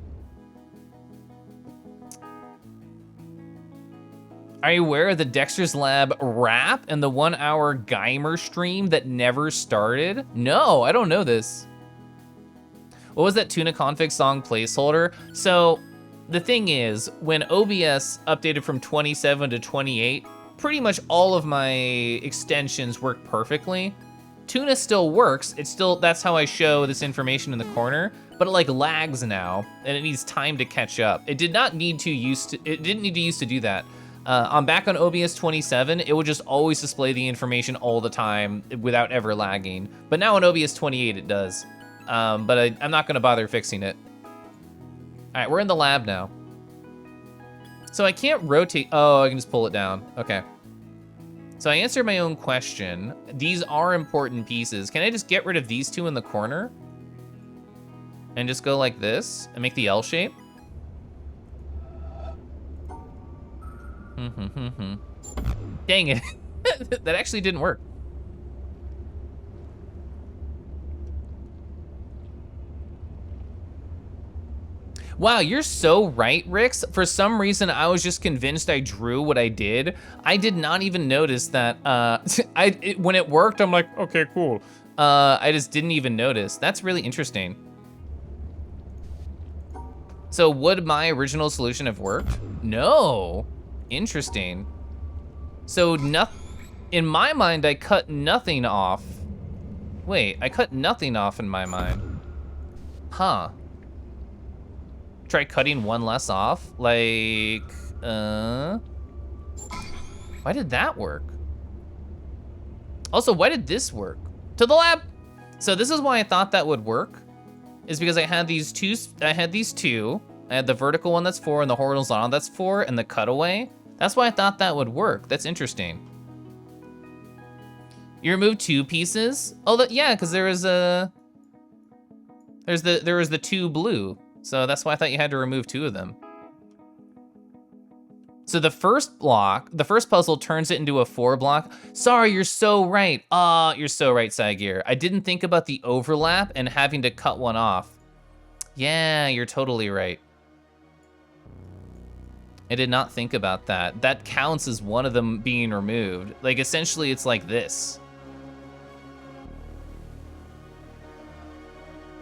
Are you aware of the Dexter's Lab rap and the 1-hour Geimer stream that never started? No, I don't know this. What was that tuna config song placeholder? So the thing is, when OBS updated from 27 to 28, pretty much all of my extensions work perfectly. Tuna still works. It's still, that's how I show this information in the corner, but it like lags now and it needs time to catch up. It didn't need to used to do that. I'm back on OBS 27, it would just always display the information all the time without ever lagging. But now on OBS 28 it does. But I'm not gonna bother fixing it. All right, we're in the lab now. So I can't rotate, oh, I can just pull it down, okay. So I answered my own question. These are important pieces. Can I just get rid of these 2 in the corner? And just go like this and make the L shape? Dang it. That actually didn't work. Wow, you're so right, Rix. For some reason, I was just convinced I drew what I did. I did not even notice that, when it worked, I'm like, okay, cool. I just didn't even notice. That's really interesting. So would my original solution have worked? No. Interesting. So in my mind, I cut nothing off. Wait, I cut nothing off in my mind. Huh. Try cutting 1 less off? Like, why did that work? Also, why did this work? To the lab! So this is why I thought that would work, is because I had these two. I had the vertical one that's 4 and the horizontal that's 4 and the cutaway. That's why I thought that would work. That's interesting. You removed 2 pieces? Oh, yeah, because there was there was the 2 blue. So that's why I thought you had to remove 2 of them. So the first block, the first puzzle turns it into a 4 block. Sorry, you're so right. You're so right, Saigir. I didn't think about the overlap and having to cut one off. Yeah, you're totally right. I did not think about that. That counts as one of them being removed. Like, essentially, it's like this.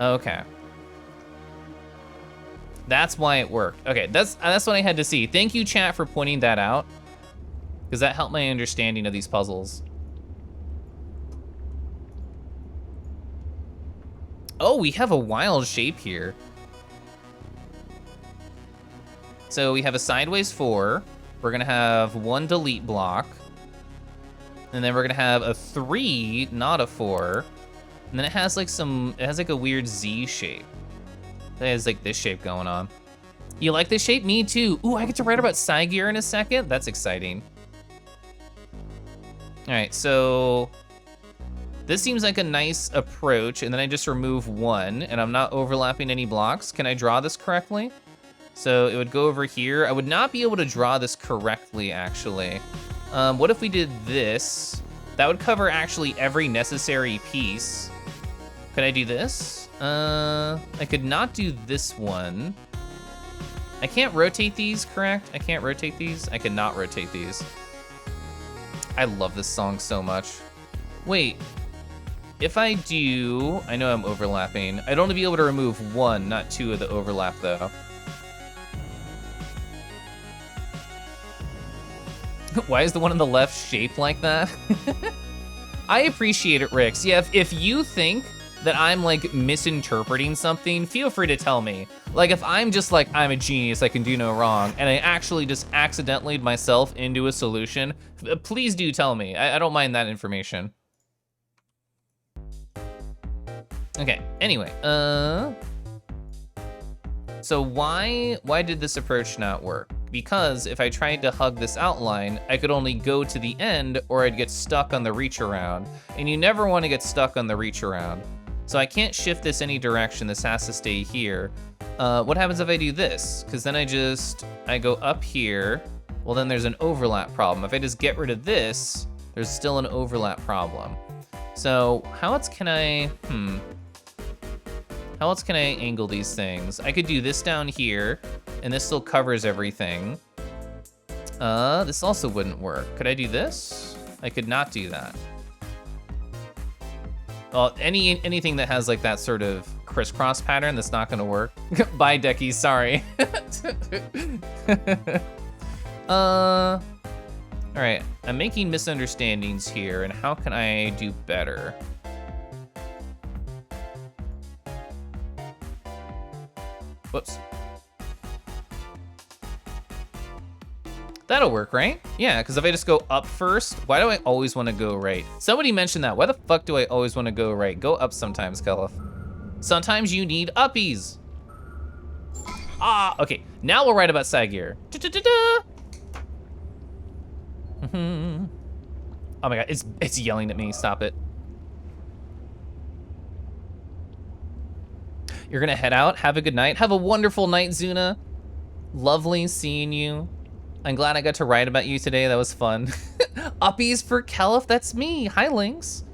Okay. That's why it worked. Okay, that's what I had to see. Thank you, chat, for pointing that out, because that helped my understanding of these puzzles. Oh, we have a wild shape here. So we have a sideways 4. We're gonna have 1 delete block. And then we're gonna have a 3, not a 4. And then it has like a weird Z shape. It has like this shape going on. You like this shape? Me too. Ooh, I get to write about Saigir in a second? That's exciting. All right, so this seems like a nice approach, and then I just remove 1, and I'm not overlapping any blocks. Can I draw this correctly? So it would go over here. I would not be able to draw this correctly, actually. What if we did this? That would cover actually every necessary piece. Could I do this? I could not do this one. I can't rotate these, correct? I can't rotate these? I could not rotate these. I love this song so much. Wait, if I do, I know I'm overlapping. I'd only be able to remove 1, not 2 of the overlap though. Why is the one on the left shaped like that? I appreciate it, Rix. Yeah, if you think that I'm like misinterpreting something, feel free to tell me. Like if I'm just like, I'm a genius, I can do no wrong, and I actually just accidentally myself into a solution, please do tell me. I don't mind that information. Okay, anyway, so why did this approach not work? Because if I tried to hug this outline, I could only go to the end or I'd get stuck on the reach around. And you never want to get stuck on the reach around. So I can't shift this any direction, this has to stay here. What happens if I do this? Because then I go up here, well then there's an overlap problem. If I just get rid of this, there's still an overlap problem. So how else can I angle these things? I could do this down here, and this still covers everything. This also wouldn't work. Could I do this? I could not do that. Well, anything that has like that sort of crisscross pattern, that's not gonna work. Bye, Decky, sorry. All right, I'm making misunderstandings here, and how can I do better? Whoops. That'll work, right? Yeah, because if I just go up first, why do I always want to go right? Somebody mentioned that. Why the fuck do I always want to go right? Go up sometimes, Keliff. Sometimes you need uppies. Ah, okay. Now we'll write about side gear. Oh my god, it's yelling at me. Stop it. You're gonna head out. Have a good night. Have a wonderful night, Zuna. Lovely seeing you. I'm glad I got to write about you today. That was fun. Uppies for Keliff, that's me. Hi, Lynx.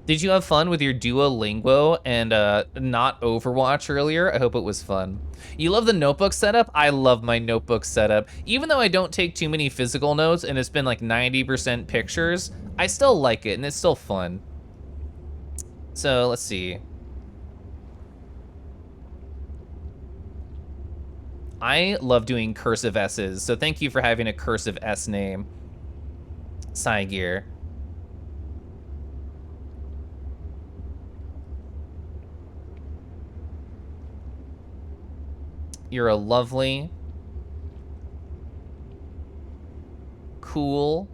Did you have fun with your Duolingo and not Overwatch earlier? I hope it was fun. You love the notebook setup? I love my notebook setup. Even though I don't take too many physical notes and it's been like 90% pictures, I still like it and it's still fun. So let's see. I love doing cursive S's, so thank you for having a cursive S name. Gear. You're a lovely, cool,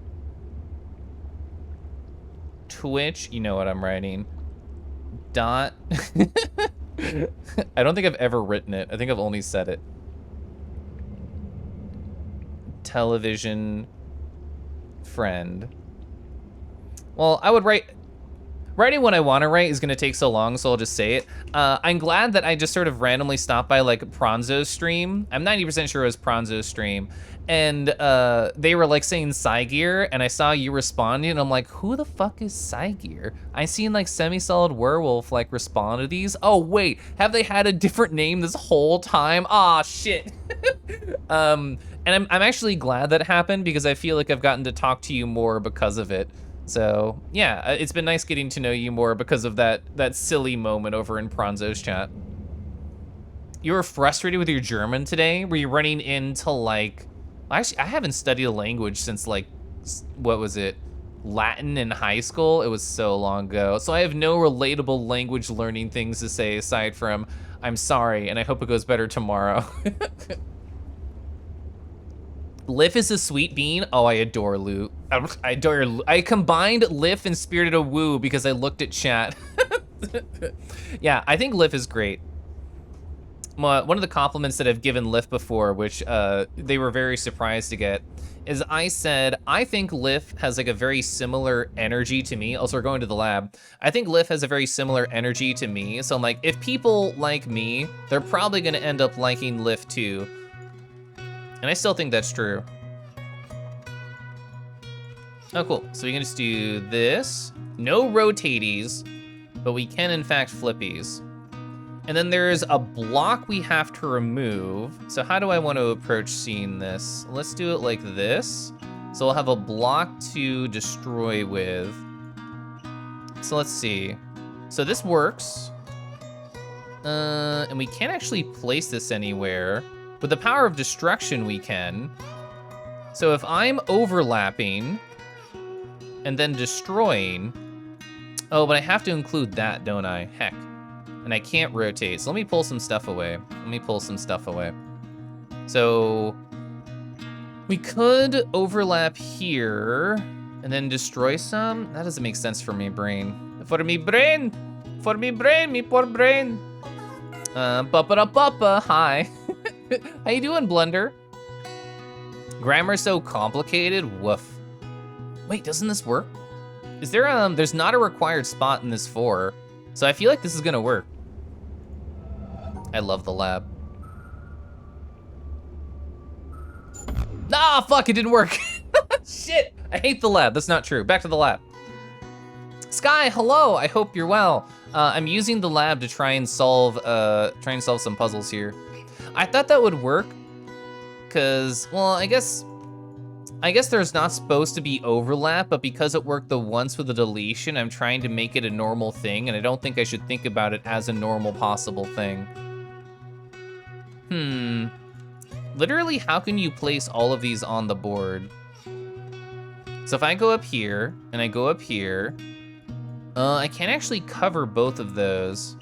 Twitch, you know what I'm writing, dot. I don't think I've ever written it. I think I've only said it. Television friend. Well, I would writing what I want to write is going to take so long, so I'll just say it. I'm glad that I just sort of randomly stopped by like Pronzo's stream. I'm 90% sure it was Pronzo's stream. And they were like saying Psygear, and I saw you responding, and I'm like, who the fuck is Psygear? I seen like Semi-Solid Werewolf like respond to these. Oh wait, have they had a different name this whole time? Ah, shit. And I'm actually glad that happened because I feel like I've gotten to talk to you more because of it. So yeah, it's been nice getting to know you more because of that silly moment over in Pronzo's chat. You were frustrated with your German today? Were you running into like, actually, I haven't studied a language since like, what was it? Latin in high school? It was so long ago. So I have no relatable language learning things to say aside from, I'm sorry and I hope it goes better tomorrow. Liff is a sweet bean. Oh, I adore Lou. I adore Lou. I combined Liff and Spirited Awoo because I looked at chat. Yeah, I think Liff is great. One of the compliments that I've given Liff before, which they were very surprised to get, is I said, I think Liff has like a very similar energy to me. Also, we're going to the lab. I think Liff has a very similar energy to me. So I'm like, if people like me, they're probably gonna end up liking Liff too. And I still think that's true. Oh, cool. So we can just do this. No rotaties, but we can in fact flippies. And then there's a block we have to remove. So how do I want to approach seeing this? Let's do it like this. So we'll have a block to destroy with. So let's see. So this works. And we can't actually place this anywhere. With the power of destruction, we can. So if I'm overlapping and then destroying, oh, but I have to include that, don't I? Heck. And I can't rotate, so let me pull some stuff away. So we could overlap here and then destroy some. That doesn't make sense for me, brain. For me brain, me poor brain. Buppa, hi. How you doing, Blunder? Grammar's so complicated, woof. Wait, doesn't this work? Is there, there's not a required spot in this 4, so I feel like this is gonna work. I love the lab. Ah, fuck, it didn't work. Shit, I hate the lab, that's not true. Back to the lab. Sky, hello, I hope you're well. I'm using the lab to try and solve some puzzles here. I thought that would work, cause, well, I guess there's not supposed to be overlap, but because it worked the once with the deletion, I'm trying to make it a normal thing, and I don't think I should think about it as a normal possible thing. Literally, how can you place all of these on the board? So if I go up here, and I go up here, I can't actually cover both of those.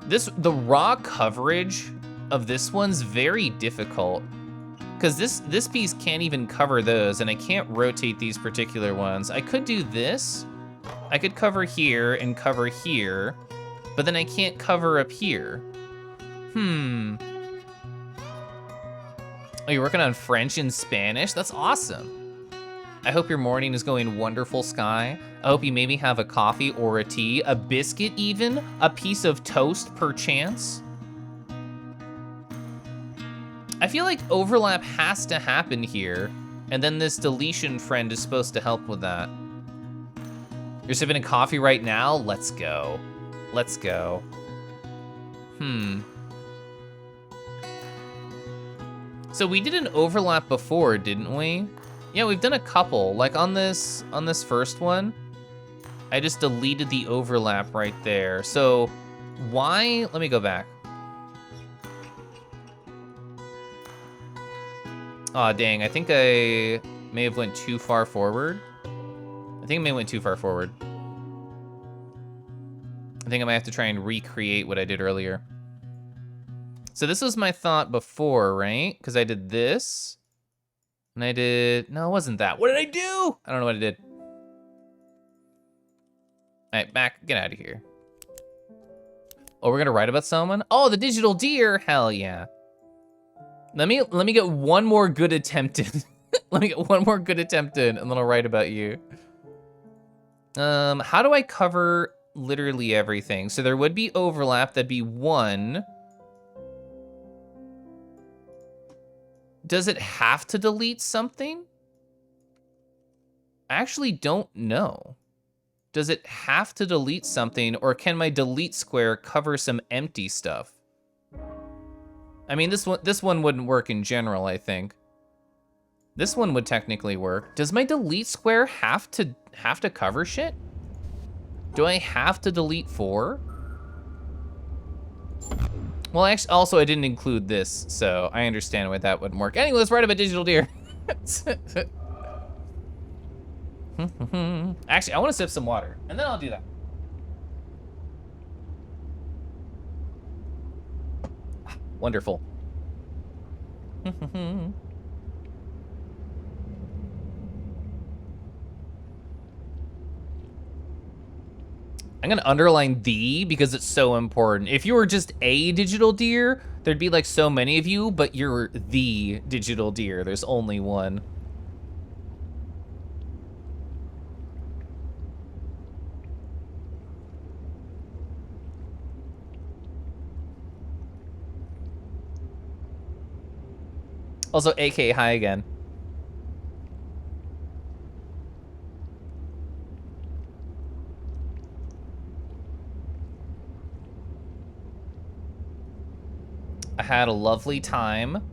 The raw coverage of this one's very difficult, because this piece can't even cover those, and I can't rotate these particular ones. I could do this. I could cover here and cover here, but then I can't cover up here. Oh, you're working on French and Spanish? That's awesome. I hope your morning is going wonderful, Sky. I hope you maybe have a coffee or a tea, a biscuit even, a piece of toast perchance. I feel like overlap has to happen here, and then this deletion friend is supposed to help with that. You're sipping a coffee right now? Let's go. Let's go. So we did an overlap before, didn't we? Yeah, we've done a couple. Like on this first one, I just deleted the overlap right there. So why, let me go back. Aw, dang, I think I may have went too far forward. I think I may have went too far forward. I think I might have to try and recreate what I did earlier. So this was my thought before, right? Because I did this, and I did, no, it wasn't that. What did I do? I don't know what I did. All right, back, get out of here. Oh, we're gonna write about someone? Oh, the digital deer, hell yeah. Let me get one more good attempt in. Let me get one more good attempt in, and then I'll write about you. How do I cover literally everything? So there would be overlap, that'd be 1. Does it have to delete something? I actually don't know. Does it have to delete something, or can my delete square cover some empty stuff? I mean, this one wouldn't work in general, I think. This one would technically work. Does my delete square have to cover shit? Do I have to delete 4? Well, actually, also I didn't include this, so I understand why that wouldn't work. Anyway, let's write about digital deer. Actually, I want to sip some water, and then I'll do that. Wonderful. I'm gonna underline the because it's so important. If you were just a digital deer, there'd be like so many of you, but you're the digital deer. There's only one. Also, AK, hi again. I had a lovely time.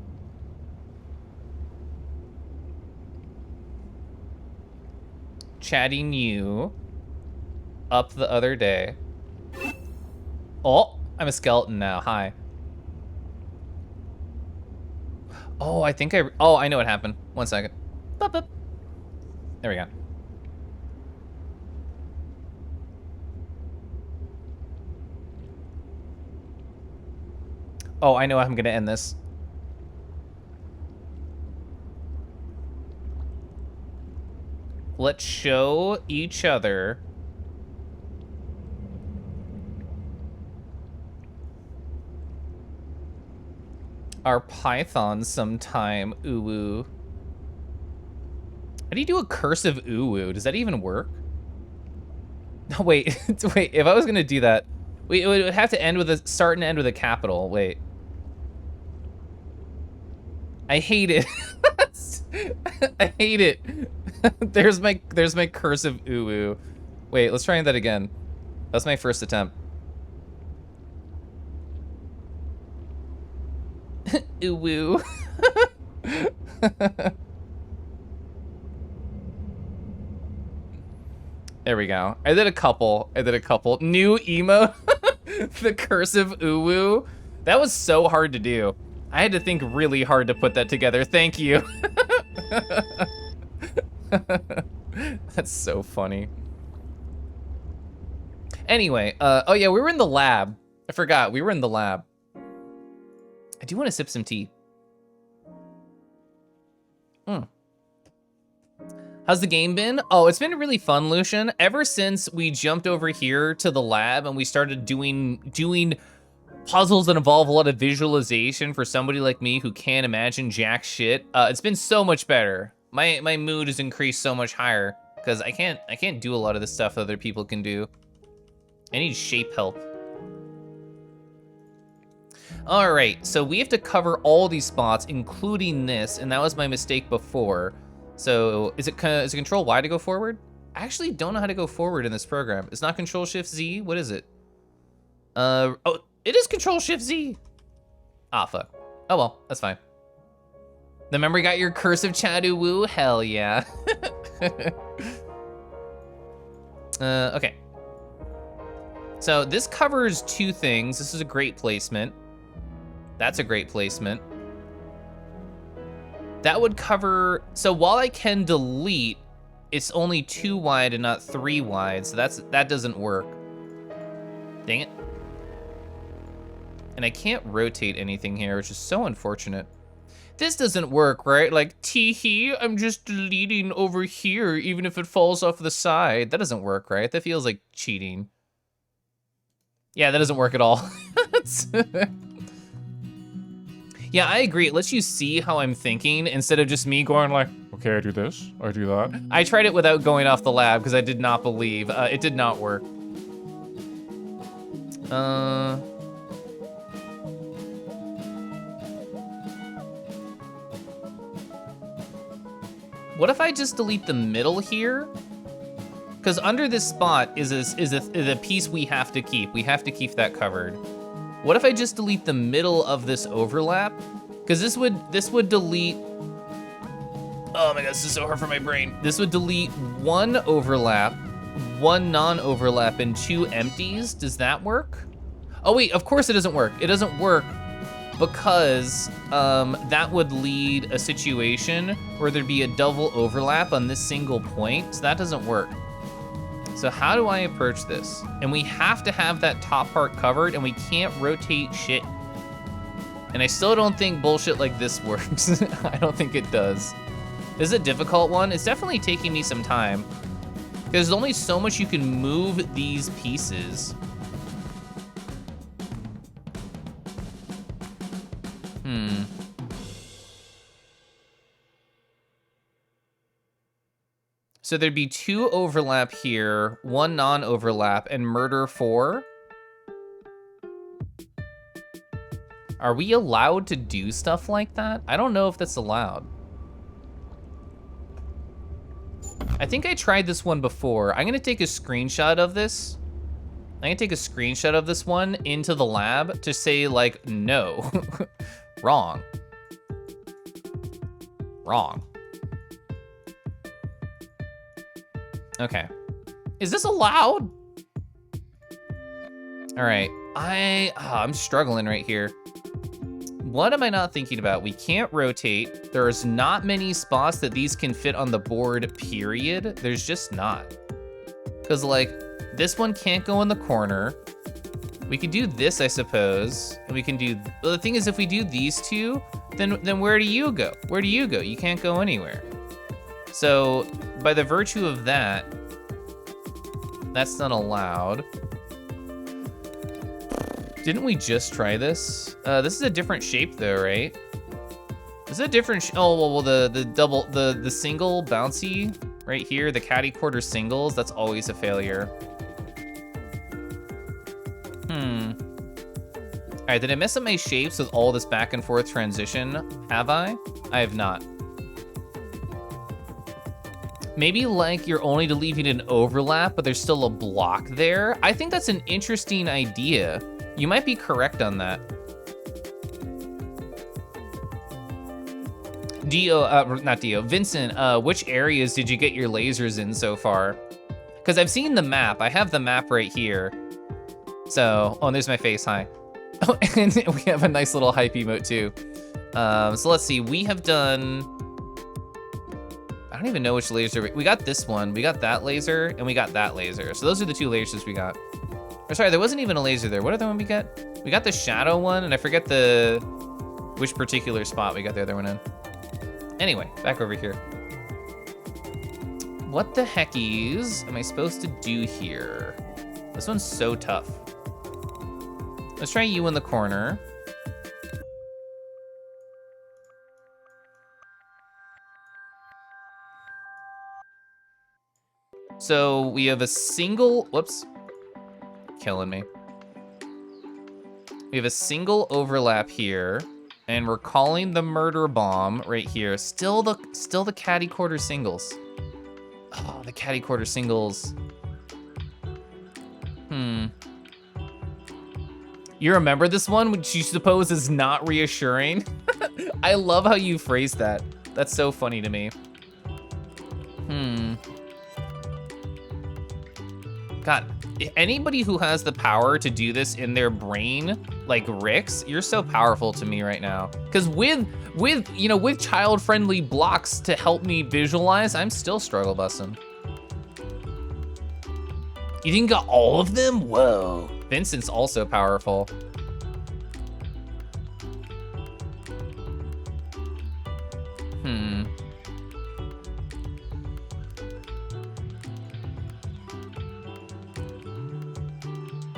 chatting you up the other day. Oh, I'm a skeleton now. Hi. Oh, I think oh, I know what happened. 1 second. Boop, boop. There we go. Oh, I know how I'm gonna end this. Let's show each other our Python sometime, uwu. How do you do a cursive uwu? Does that even work? No, wait, wait, if I was gonna do that, wait, it would have to end with a, start and end with a capital, wait. I hate it. I hate it. there's my cursive uwu. Wait, let's try that again. That's my first attempt. Uwu. There we go. I did a couple. New emo. The cursive uwu. That was so hard to do. I had to think really hard to put that together. Thank you. That's so funny. Anyway, oh yeah, we were in the lab. I forgot, we were in the lab. I do want to sip some tea. How's the game been? Oh, it's been really fun, Lucian. Ever since we jumped over here to the lab and we started doing puzzles that involve a lot of visualization for somebody like me who can't imagine jack shit, it's been so much better. My mood has increased so much higher because I can't do a lot of the stuff that other people can do. I need shape help. All right, so we have to cover all these spots, including this, and that was my mistake before. So is it Control Y to go forward? I actually don't know how to go forward in this program. It's not Control Shift Z. What is it? Oh, it is Control Shift Z. Ah, fuck. Oh well, that's fine. The memory got your cursive Chadu Woo? Hell yeah. Okay. So this covers two things. This is a great placement. That's a great placement. That would cover, so while I can delete, it's only 2 wide and not 3 wide, so that doesn't work. Dang it. And I can't rotate anything here, which is so unfortunate. This doesn't work, right? Like, tee-hee, I'm just deleting over here, even if it falls off the side. That doesn't work, right? That feels like cheating. Yeah, that doesn't work at all. Yeah, I agree. It lets you see how I'm thinking instead of just me going like, okay, I do this, I do that. I tried it without going off the lab because I did not believe. It did not work. What if I just delete the middle here? Because under this spot is a piece we have to keep. We have to keep that covered. What if I just delete the middle of this overlap? Because this would delete, oh my god, this is so hard for my brain. This would delete 1 overlap, 1 non-overlap, and 2 empties. Does that work? Oh wait, of course it doesn't work. It doesn't work because that would lead a situation where there'd be a double overlap on this single point, so that doesn't work. So how do I approach this? And we have to have that top part covered and we can't rotate shit. And I still don't think bullshit like this works. I don't think it does. This is a difficult one. It's definitely taking me some time. Because there's only so much you can move these pieces. So there'd be 2 overlap here, 1 non-overlap, and murder 4. Are we allowed to do stuff like that? I don't know if that's allowed. I think I tried this one before. I'm gonna take a screenshot of this. I'm gonna take a screenshot of this one into the lab to say like, no, wrong. Wrong. Okay. Is this allowed? All right, I'm struggling right here. What am I not thinking about? We can't rotate. There's not many spots that these can fit on the board, period. There's just not. Because like, this one can't go in the corner. We could do this, I suppose. And we can do, well, the thing is, if we do these two, then where do you go? Where do you go? You can't go anywhere. So by the virtue of that, that's not allowed. Didn't we just try this? This is a different shape though, right? This is a different, oh, well, the single bouncy right here, the caddy quarter singles, that's always a failure. All right, did I mess up my shapes with all this back and forth transition? Have I? I have not. Maybe like you're only deleting an overlap, but there's still a block there. I think that's an interesting idea. You might be correct on that. Not Dio, Vincent, which areas did you get your lasers in so far? Because I've seen the map, I have the map right here. So, oh, and there's my face, hi. Oh, and we have a nice little hype emote too. So let's see, we have done, I don't even know which laser, we got this one, we got that laser, and we got that laser. So those are the two lasers we got. Or sorry, there wasn't even a laser there. What other one we got? We got the shadow one, and I forget which particular spot we got the other one in. Anyway, back over here. What the heckies am I supposed to do here? This one's so tough. Let's try you in the corner. So we have a single, whoops, killing me. We have a single overlap here, and we're calling the murder bomb right here. Still the caddy quarter singles. Oh, the caddy quarter singles. You remember this one, which you suppose is not reassuring? I love how you phrased that. That's so funny to me. God, anybody who has the power to do this in their brain, like Rix, you're so powerful to me right now. Because with child-friendly blocks to help me visualize, I'm still struggle busting. You didn't got all of them? Whoa. Vincent's also powerful.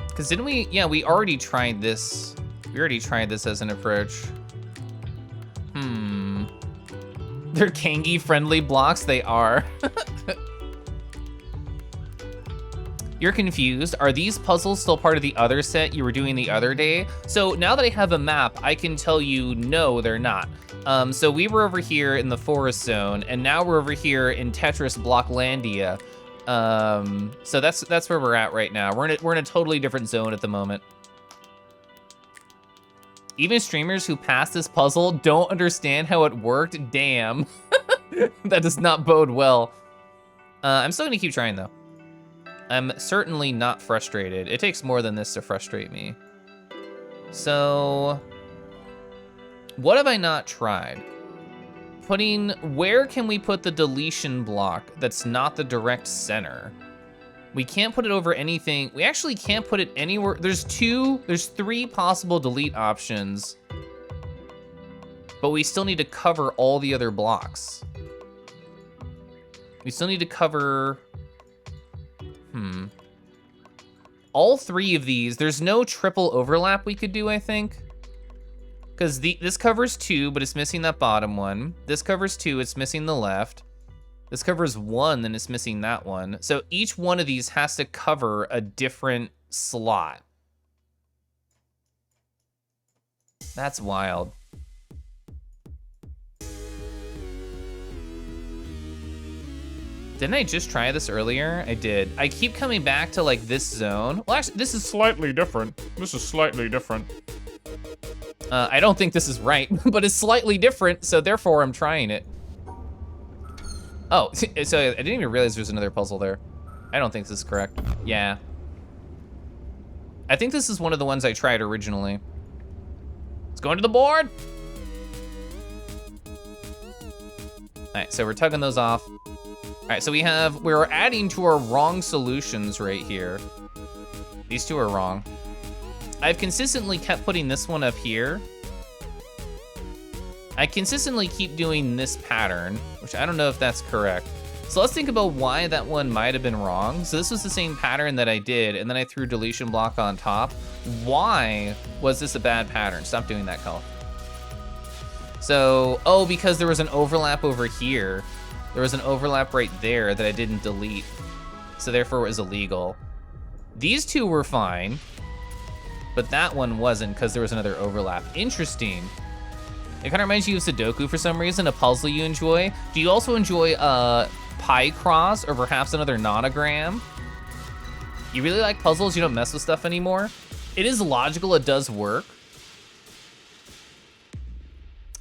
Because didn't we, yeah, we already tried this. We already tried this as an approach. They're Kangi-friendly blocks, they are. You're confused. Are these puzzles still part of the other set you were doing the other day? So now that I have a map, I can tell you, no, they're not. So we were over here in the forest zone, and now we're over here in Tetris Blocklandia. So that's where we're at right now. We're in a totally different zone at the moment. Even streamers who passed this puzzle don't understand how it worked. Damn, that does not bode well. I'm still gonna keep trying though. I'm certainly not frustrated. It takes more than this to frustrate me. So, what have I not tried? Where can we put the deletion block that's not the direct center? We can't put it over anything. We actually can't put it anywhere. There's 3 possible delete options, but we still need to cover all the other blocks. We still need to cover, all 3 of these. There's no triple overlap we could do, I think. Because this covers 2, but it's missing that bottom one. This covers 2, it's missing the left. This covers 1, then it's missing that one. So each one of these has to cover a different slot. That's wild. Didn't I just try this earlier? I did. I keep coming back to like this zone. Well, actually, this is slightly different. This is slightly different. I don't think this is right, but it's slightly different, so therefore I'm trying it. Oh, so I didn't even realize there's another puzzle there. I don't think this is correct. Yeah. I think this is one of the ones I tried originally. Let's go into the board. All right, so we're tugging those off. All right, so we're adding to our wrong solutions right here. These two are wrong. I've consistently kept putting this one up here. I consistently keep doing this pattern, which I don't know if that's correct. So let's think about why that one might have been wrong. So this was the same pattern that I did, and then I threw deletion block on top. Why was this a bad pattern? Stop doing that, Keliff. So, oh, because there was an overlap over here. There was an overlap right there that I didn't delete. So therefore it was illegal. These two were fine, but that one wasn't because there was another overlap. Interesting. It kind of reminds you of Sudoku for some reason, a puzzle you enjoy. Do you also enjoy Pi Cross or perhaps another nonogram? You really like puzzles, you don't mess with stuff anymore? It is logical, it does work.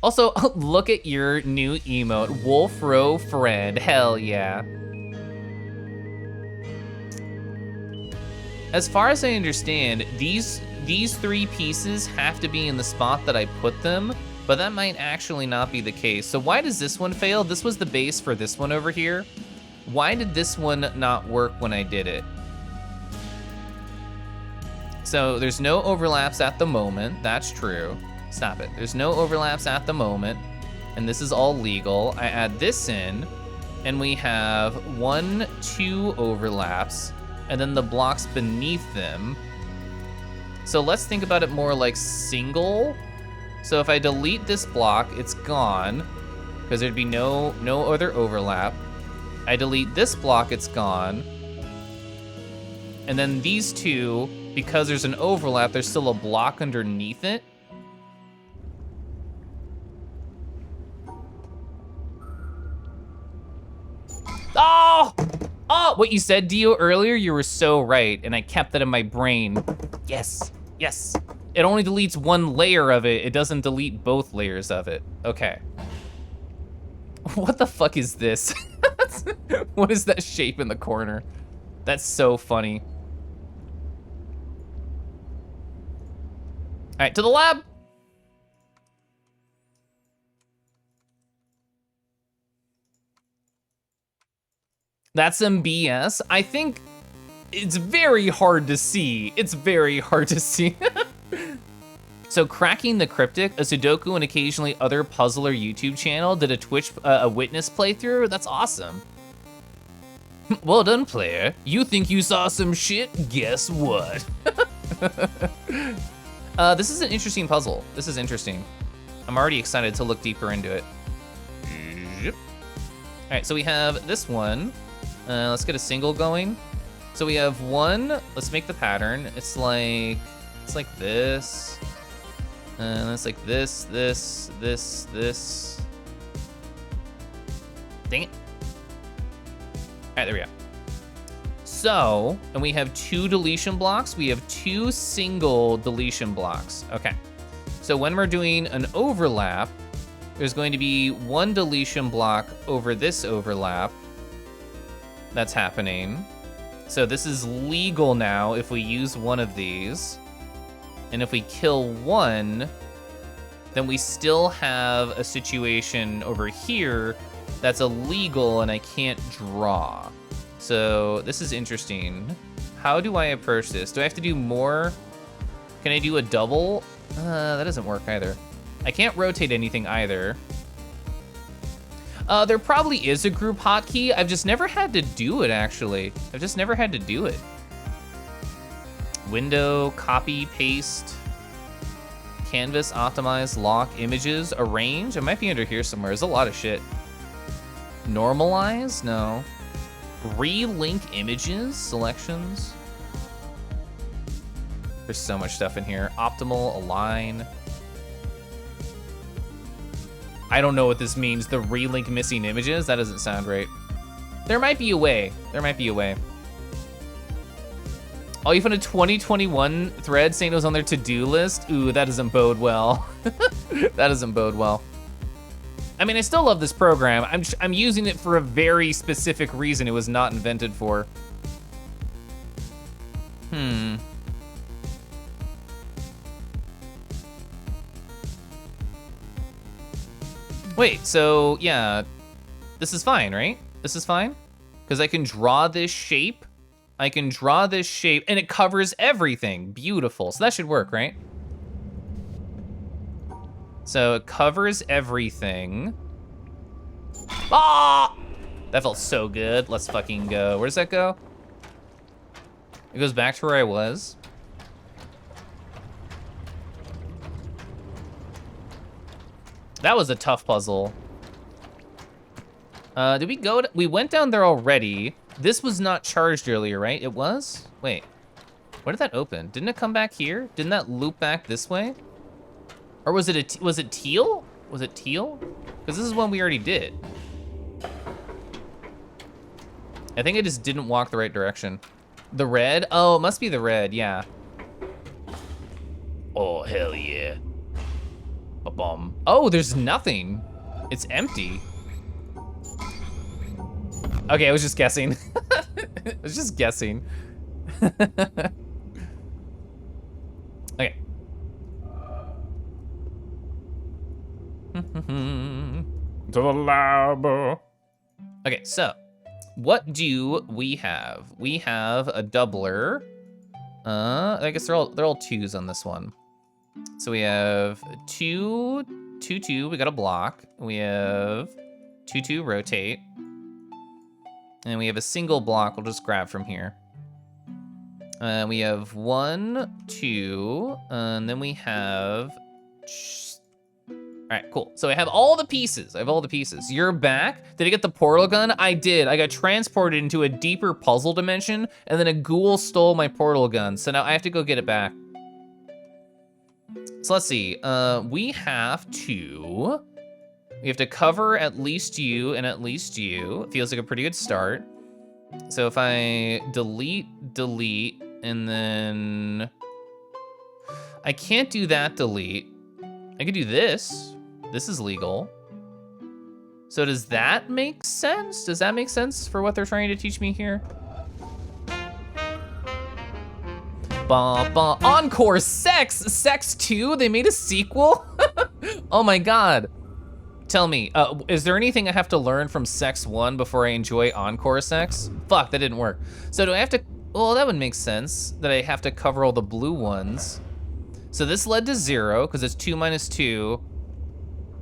Also, look at your new emote, Wolf Row Friend, hell yeah. As far as I understand, these three pieces have to be in the spot that I put them, but that might actually not be the case. So why does this one fail? This was the base for this one over here. Why did this one not work when I did it? So there's no overlaps at the moment, that's true. Stop it, there's no overlaps at the moment, and this is all legal. I add this in, and we have 1, 2 overlaps, and then the blocks beneath them. So let's think about it more like single. So if I delete this block, it's gone, because there'd be no other overlap. I delete this block, it's gone. And then these two, because there's an overlap, there's still a block underneath it. Oh! Oh, what you said, Dio, earlier, you were so right, and I kept that in my brain. Yes, yes. It only deletes one layer of it. It doesn't delete both layers of it. Okay. What the fuck is this? What is that shape in the corner? That's so funny. All right, to the lab. That's some BS. I think it's very hard to see. It's very hard to see. So cracking the cryptic, a Sudoku, and occasionally other puzzler YouTube channel did a Twitch, a witness playthrough. That's awesome. Well done, player. You think you saw some shit? Guess what? This is an interesting puzzle. This is interesting. I'm already excited to look deeper into it. All right, so we have this one. Let's get a single going. So we have one, let's make the pattern. It's like this. And it's like this. Dang it. All right, there we go. So, and we have 2 deletion blocks. We have 2 single deletion blocks. Okay. So when we're doing an overlap, there's going to be 1 deletion block over this overlap. That's happening. So this is legal now if we use one of these. And if we kill one, then we still have a situation over here that's illegal and I can't draw. So this is interesting. How do I approach this? Do I have to do more? Can I do a double? That doesn't work either. I can't rotate anything either. There probably is a group hotkey. I've just never had to do it, actually. I've just never had to do it. Window, copy, paste, canvas, optimize, lock, images, arrange. It might be under here somewhere. There's a lot of shit. Normalize? No. Relink images, selections. There's so much stuff in here. Optimal, align. I don't know what this means. The relink missing images? That doesn't sound right. There might be a way. There might be a way. Oh, you found a 2021 thread saying it was on their to-do list? Ooh, that doesn't bode well. That doesn't bode well. I mean, I still love this program. I'm using it for a very specific reason it was not invented for. Hmm. Wait, so yeah, this is fine, right? This is fine? Because I can draw this shape. I can draw this shape and it covers everything. Beautiful, so that should work, right? So it covers everything. Ah! That felt so good. Let's fucking go. Where does that go? It goes back to where I was. That was a tough puzzle. Did we go we went down there already. This was not charged earlier, right? It was? Wait, where did that open? Didn't it come back here? Didn't that loop back this way? Or was it was it teal? Was it teal? Because this is one we already did. I think I just didn't walk the right direction. The red? Oh, it must be the red, yeah. Oh, hell yeah. Ba-bum. Oh, there's nothing. It's empty. Okay, I was just guessing. I was just guessing. Okay. To the lab. Okay, so what do we have? We have a doubler. I guess they're all twos on this one. So we have 2, 2, 2. We got a block. We have 2, 2 rotate. And we have a single block we'll just grab from here. We have 1, 2, and then we have... All right, cool. So I have all the pieces. I have all the pieces. You're back. Did I get the portal gun? I did. I got transported into a deeper puzzle dimension, and then a ghoul stole my portal gun. So now I have to go get it back. So let's see. We have to cover at least you and at least you. It feels like a pretty good start. So if I delete, and then I can't do that delete. I could do this. This is legal. So does that make sense? Does that make sense for what they're trying to teach me here? Encore Sex! Sex 2? They made a sequel? Oh my God. Tell me, is there anything I have to learn from Sex 1 before I enjoy Encore Sex? Fuck, that didn't work. So do I have to, well, that would make sense that I have to cover all the blue ones. So this led to 0, because it's 2 minus 2,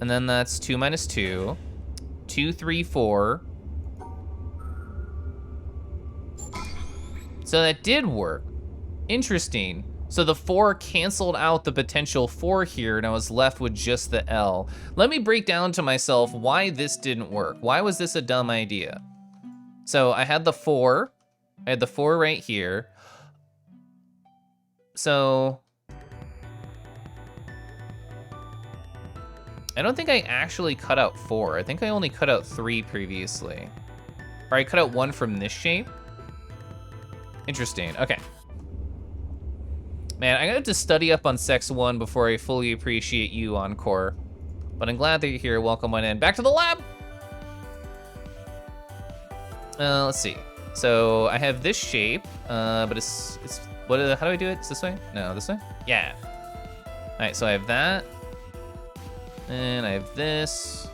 and then that's 2 minus 2, 2, 3, 4. So that did work. Interesting. So the 4 canceled out the potential 4 here, and I was left with just the L. Let me break down to myself why this didn't work. Why was this a dumb idea? So I had the 4. I had the 4 right here. So I don't think I actually cut out 4. I think I only cut out 3 previously. Or I cut out 1 from this shape. Interesting, okay. Man, I'm gonna have to study up on Sex 1 before I fully appreciate you, Encore. But I'm glad that you're here. Welcome on in. Back to the lab! Let's see. So I have this shape, but it's what? How do I do it? It's this way? No, this way? Yeah. All right, so I have that. And I have this.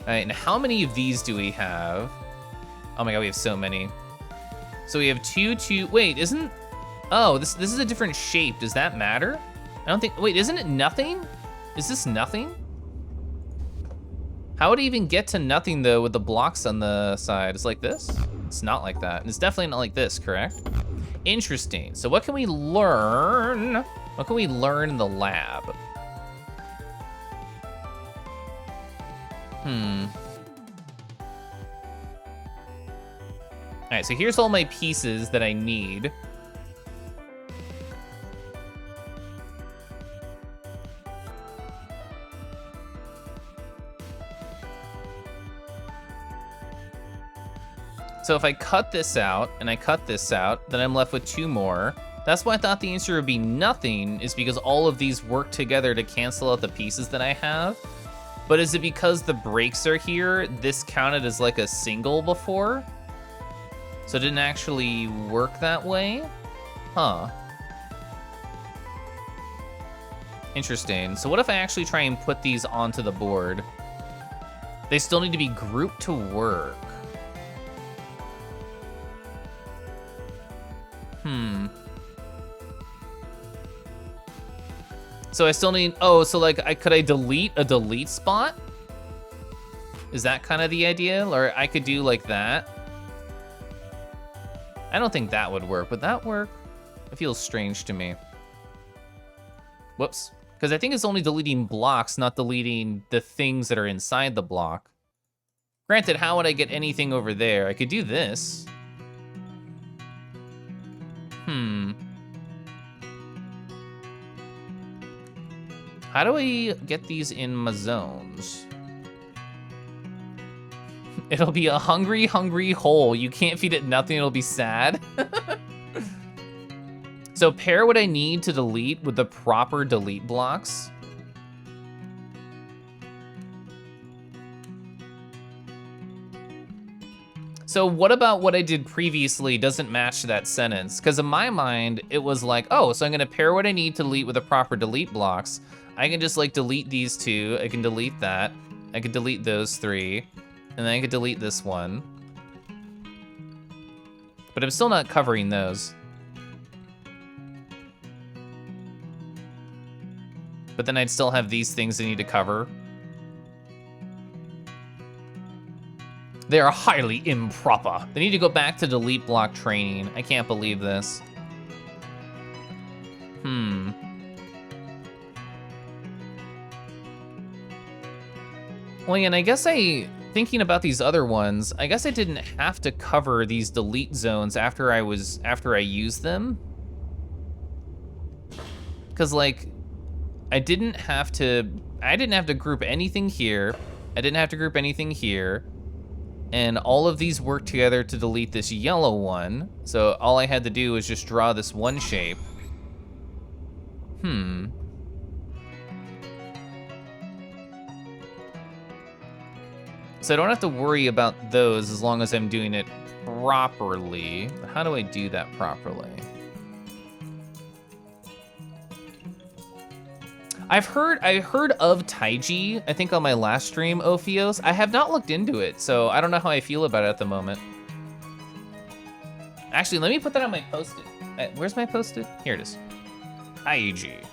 All right, and how many of these do we have? Oh my God, we have so many. So we have 2, 2, wait, isn't, oh, this is a different shape. Does that matter? I don't think, wait, isn't it nothing? Is this nothing? How would it even get to nothing though with the blocks on the side? It's like this? It's not like that. And it's definitely not like this, correct? Interesting. So what can we learn? What can we learn in the lab? All right, so here's all my pieces that I need. So if I cut this out and I cut this out, then I'm left with 2 more. That's why I thought the answer would be nothing, is because all of these work together to cancel out the pieces that I have. But is it because the breaks are here, this counted as like a single before? So it didn't actually work that way? Huh. Interesting. So what if I actually try and put these onto the board? They still need to be grouped to work. So I still need, oh, so like could I delete a delete spot? Is that kind of the idea? Or I could do like that. I don't think that would work. Would that work? It feels strange to me. Whoops. Because I think it's only deleting blocks, not deleting the things that are inside the block. Granted, how would I get anything over there? I could do this. How do I get these in my zones? It'll be a hungry, hungry hole. You can't feed it nothing, it'll be sad. So pair what I need to delete with the proper delete blocks. So what about what I did previously doesn't match that sentence? Because in my mind, it was like, oh, so I'm gonna pair what I need to delete with the proper delete blocks. I can just like delete these two, I can delete that, I can delete those three, and then I could delete this one. But I'm still not covering those. But then I'd still have these things I need to cover. They are highly improper. They need to go back to delete block training. I can't believe this. Well, yeah, and I guess thinking about these other ones, I guess I didn't have to cover these delete zones after I used them. Cause like, I didn't have to group anything here. I didn't have to group anything here. And all of these work together to delete this yellow one. So all I had to do was just draw this one shape. So I don't have to worry about those as long as I'm doing it properly. How do I do that properly? I heard of Taiji, I think on my last stream, Ophios. I have not looked into it, so I don't know how I feel about it at the moment. Actually, let me put that on my post-it. Where's my post-it? Here it is. Taiji.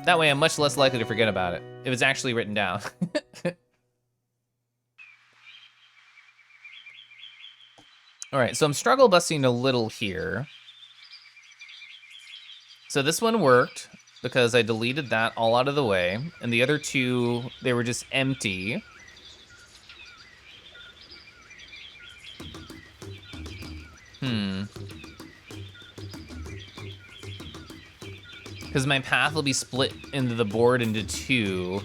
That way I'm much less likely to forget about it, if it's actually written down. All right, so I'm struggle busting a little here. So this one worked because I deleted that all out of the way, and the other two, they were just empty. Because my path will be split into the board into two.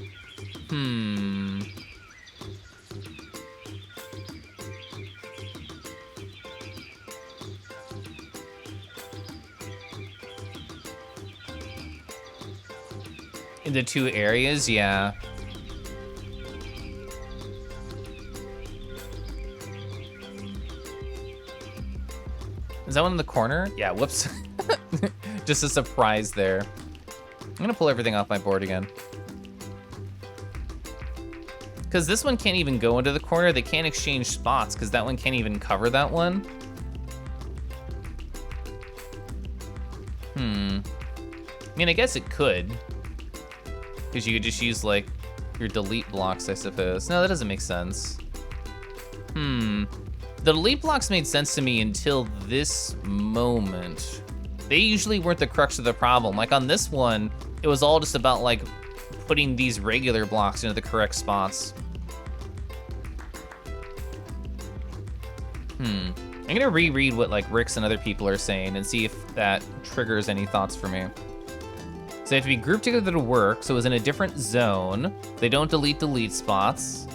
Into two areas, yeah. Is that one in the corner? Yeah, whoops. Just a surprise there. I'm gonna pull everything off my board again. Because this one can't even go into the corner. They can't exchange spots because that one can't even cover that one. I mean, I guess it could. Because you could just use, like, your delete blocks, I suppose. No, that doesn't make sense. The delete blocks made sense to me until this moment. They usually weren't the crux of the problem. Like, on this one, it was all just about, like, putting these regular blocks into the correct spots. I'm gonna reread what, like, Rix and other people are saying and see if that triggers any thoughts for me. So they have to be grouped together to work, so it's in a different zone. They don't delete spots.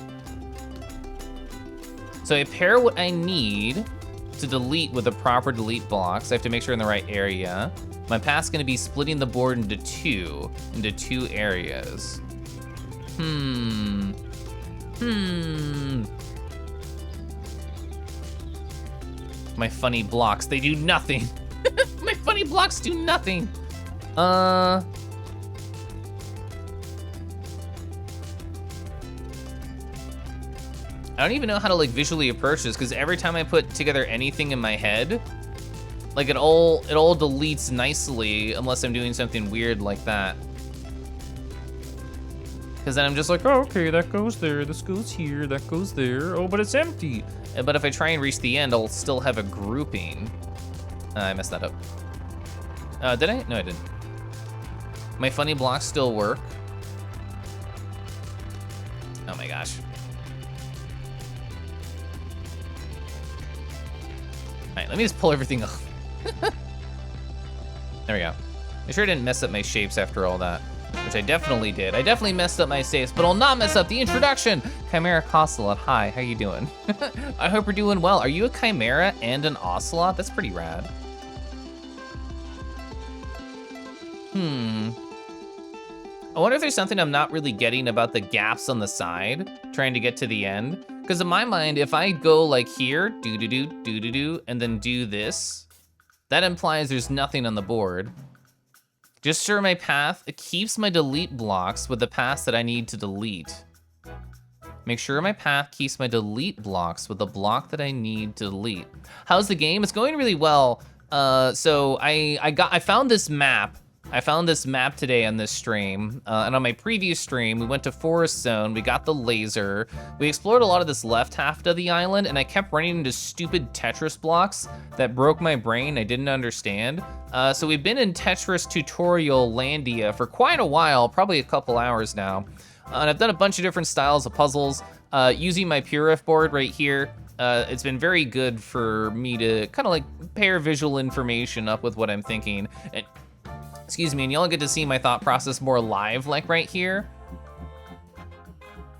So I pair what I need to delete with the proper delete blocks. I have to make sure in the right area. My path's gonna be splitting the board into two areas. My funny blocks, they do nothing. My funny blocks do nothing. I don't even know how to like visually approach this because every time I put together anything in my head, like it all deletes nicely unless I'm doing something weird like that. Because then I'm just like, oh, okay, that goes there, this goes here, that goes there. Oh, but it's empty. But if I try and reach the end, I'll still have a grouping. I messed that up. Did I? No, I didn't. My funny blocks still work. Oh my gosh. All right, let me just pull everything off. There we go. Make sure I didn't mess up my shapes after all that, which I definitely did. I definitely messed up my shapes, but I'll not mess up the introduction. Chimera Ocelot, hi, how you doing? I hope you're doing well. Are you a Chimera and an Ocelot? That's pretty rad. I wonder if there's something I'm not really getting about the gaps on the side, trying to get to the end. Because in my mind, if I go like here, do-do-do, and then do this, that implies there's nothing on the board. Just sure my path, it keeps my delete blocks with the paths that I need to delete. Make sure my path keeps my delete blocks with the block that I need to delete. How's the game? It's going really well. So I found this map. I found this map today on this stream, and on my previous stream, we went to Forest Zone, we got the laser, we explored a lot of this left half of the island, and I kept running into stupid Tetris blocks that broke my brain, I didn't understand. So we've been in Tetris tutorial Landia for quite a while, probably a couple hours now, and I've done a bunch of different styles of puzzles, using my Purif board right here. It's been very good for me to kind of like pair visual information up with what I'm thinking. And, excuse me, and y'all get to see my thought process more live, like right here.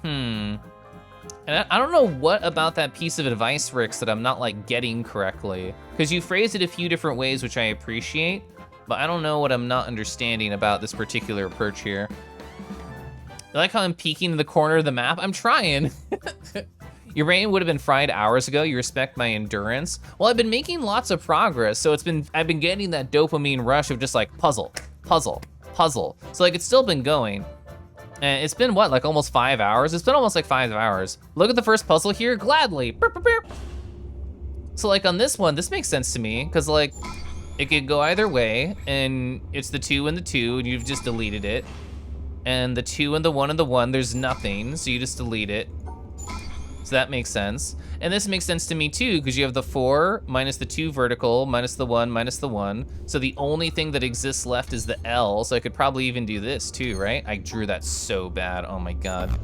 And I don't know what about that piece of advice, Rix, that I'm not like getting correctly. Because you phrased it a few different ways, which I appreciate, but I don't know what I'm not understanding about this particular approach here. You like how I'm peeking in the corner of the map? I'm trying. Your brain would have been fried hours ago. You respect my endurance. Well, I've been making lots of progress, so I've been getting that dopamine rush of just like puzzle, puzzle, puzzle. So like it's still been going. And it's been what, like almost 5 hours? It's been almost like 5 hours. Look at the first puzzle here, gladly. Burp, burp, burp. So like on this one, this makes sense to me, because like it could go either way, and it's the 2 and the 2, and you've just deleted it. And the 2 and the 1 and the 1, there's nothing, so you just delete it. So that makes sense. And this makes sense to me too, because you have the 4 minus the 2 vertical, minus the 1, minus the 1. So the only thing that exists left is the L, so I could probably even do this too, right? I drew that so bad, oh my God.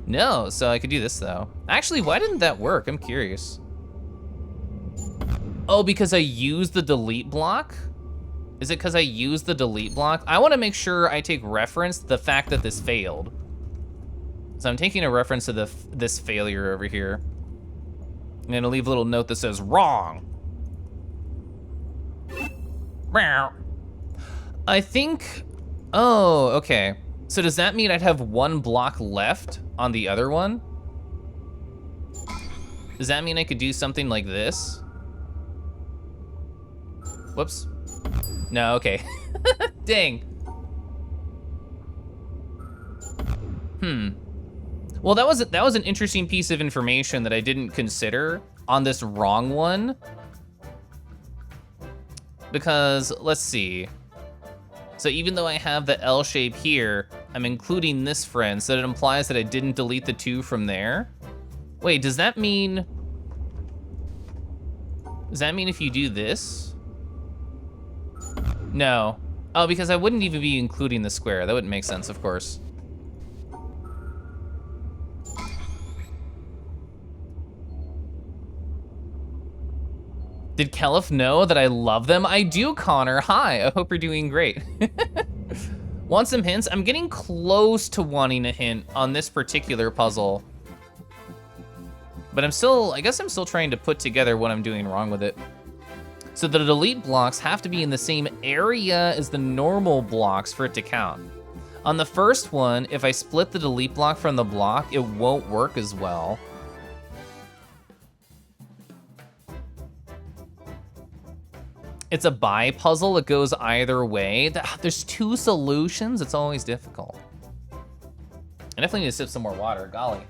No, so I could do this though. Actually, why didn't that work? I'm curious. Oh, because I used the delete block? Is it because I used the delete block? I wanna make sure I take reference to the fact that this failed. So I'm taking a reference to this failure over here. I'm gonna leave a little note that says wrong. I think, oh, okay. So does that mean I'd have 1 block left on the other one? Does that mean I could do something like this? Whoops. No, okay. Dang. Well, that was an interesting piece of information that I didn't consider on this wrong one. Because, let's see. So even though I have the L shape here, I'm including this friend, so it implies that I didn't delete the 2 from there. Wait, does that mean if you do this? No. Oh, because I wouldn't even be including the square. That wouldn't make sense, of course. Did Keliff know that I love them? I do, Connor. Hi, I hope you're doing great. Want some hints? I'm getting close to wanting a hint on this particular puzzle. But I guess I'm still trying to put together what I'm doing wrong with it. So the delete blocks have to be in the same area as the normal blocks for it to count. On the first one, if I split the delete block from the block, it won't work as well. It's a buy puzzle. It goes either way. There's 2 solutions. It's always difficult. I definitely need to sip some more water. Golly.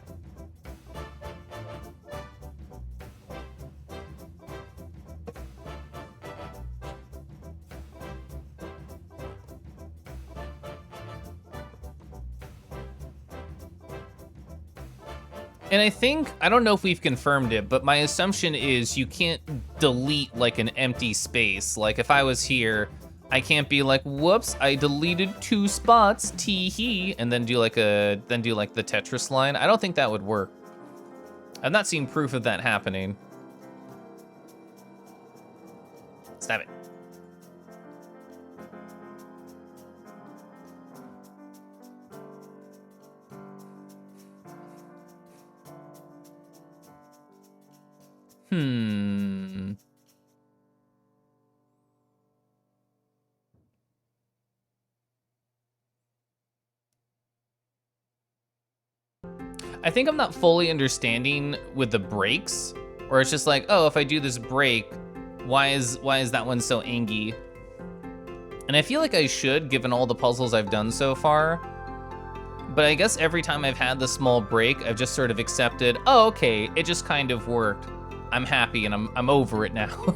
And I think, I don't know if we've confirmed it, but my assumption is you can't delete like an empty space. Like if I was here, I can't be like, whoops, I deleted 2 spots, tee-hee, and then do like the Tetris line. I don't think that would work. I've not seen proof of that happening. Stop it. I think I'm not fully understanding with the breaks, or it's just like, oh, if I do this break, why is that one so angy? And I feel like I should, given all the puzzles I've done so far. But I guess every time I've had the small break, I've just sort of accepted, oh, okay, it just kind of worked. I'm happy and I'm over it now.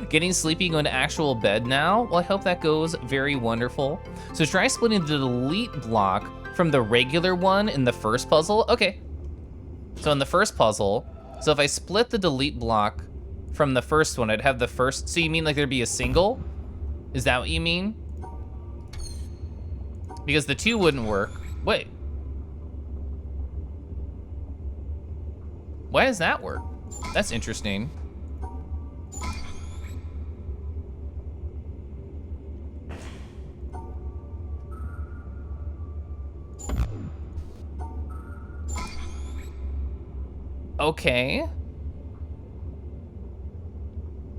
Getting sleepy, going to actual bed now? Well, I hope that goes very wonderful. So try splitting the delete block from the regular one in the first puzzle. Okay. So in the first puzzle, so if I split the delete block from the first one, I'd have the first, so you mean like there'd be a single? Is that what you mean? Because the 2 wouldn't work. Wait. Why does that work? That's interesting. Okay.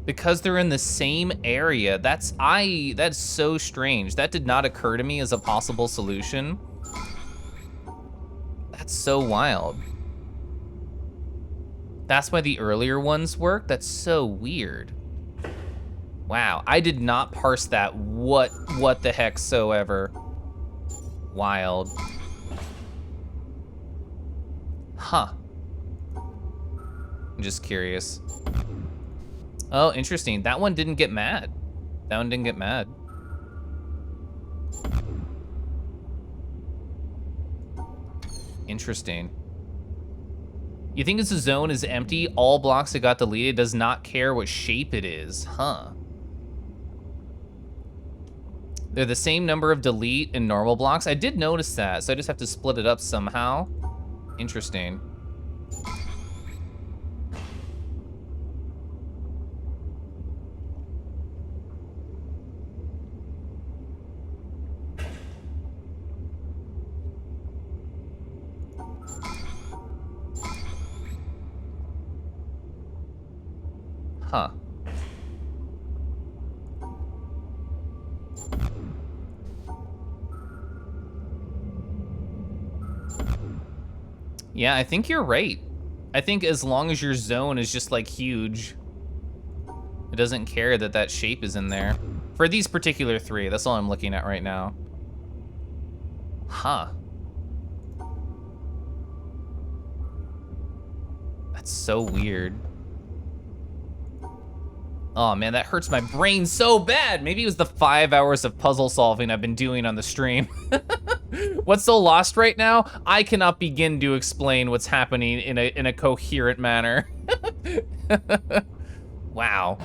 Because they're in the same area. That's so strange. That did not occur to me as a possible solution. That's so wild. That's why the earlier ones work? That's so weird. Wow, I did not parse that what the heck so ever. Wild. Huh. I'm just curious. Oh, interesting. That one didn't get mad. That one didn't get mad. Interesting. You think it's a zone is empty, all blocks that got deleted, does not care what shape it is, huh? They're the same number of delete and normal blocks. I did notice that, so I just have to split it up somehow. Interesting. Huh. Yeah, I think you're right. I think as long as your zone is just like huge, it doesn't care that that shape is in there. For these particular 3, that's all I'm looking at right now. Huh. That's so weird. Oh man, that hurts my brain so bad. Maybe it was the 5 hours of puzzle solving I've been doing on the stream. What's so lost right now? I cannot begin to explain what's happening in a coherent manner. Wow.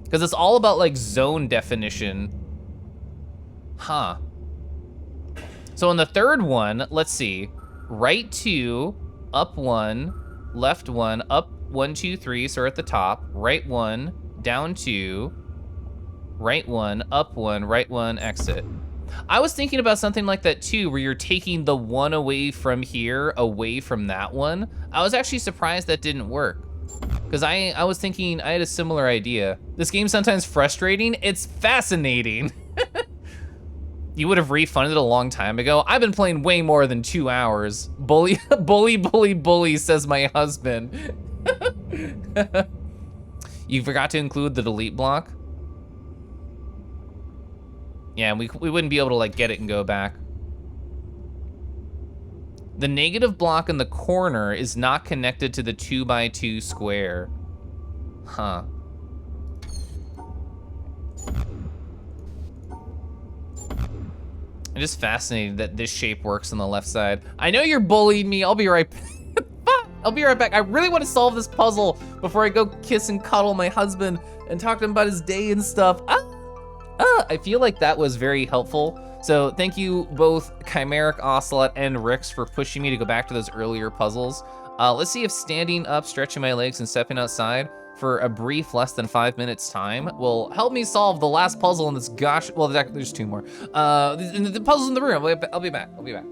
Because it's all about like zone definition. Huh. So in the third one, let's see. Right 2, up 1, left 1, up 1, 2, 3, so we're at the top. Right 1, down 2, right 1, up 1, right 1, exit. I was thinking about something like that too, where you're taking the one away from here, away from that one. I was actually surprised that didn't work. Because I was thinking, I had a similar idea. This game's sometimes frustrating, it's fascinating. You would have refunded a long time ago. I've been playing way more than 2 hours. Bully, bully, bully, bully, says my husband. You forgot to include the delete block? Yeah, we wouldn't be able to like get it and go back. The negative block in the corner is not connected to the 2x2 square. Huh. I'm just fascinated that this shape works on the left side. I know you're bullying me. I'll be right back. I'll be right back. I really want to solve this puzzle before I go kiss and cuddle my husband and talk to him about his day and stuff. I feel like that was very helpful. So thank you both Chimeric, Ocelot, and Rix for pushing me to go back to those earlier puzzles. Let's see if standing up, stretching my legs, and stepping outside for a brief less than 5 minutes time will help me solve the last puzzle in this gosh, well, there's 2 more. The puzzles in the room. I'll be back.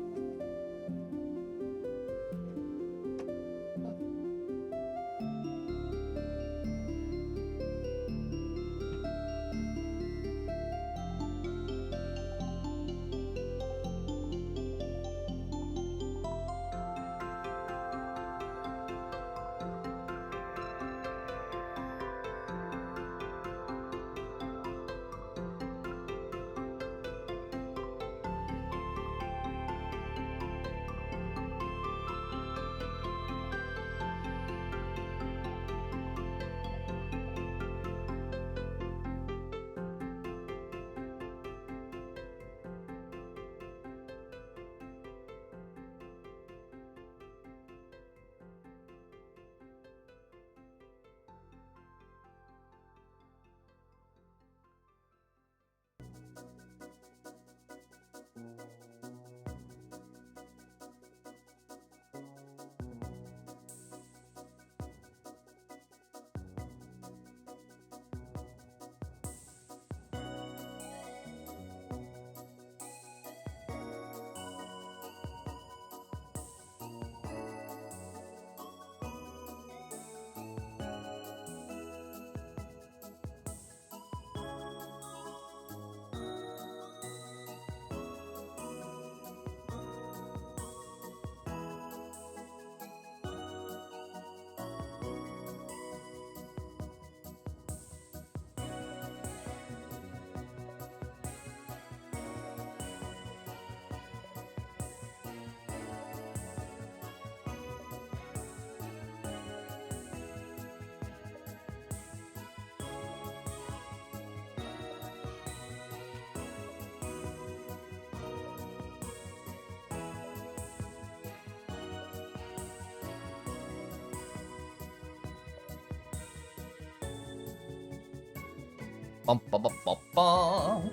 Bum, bum, bum, bum, bum. All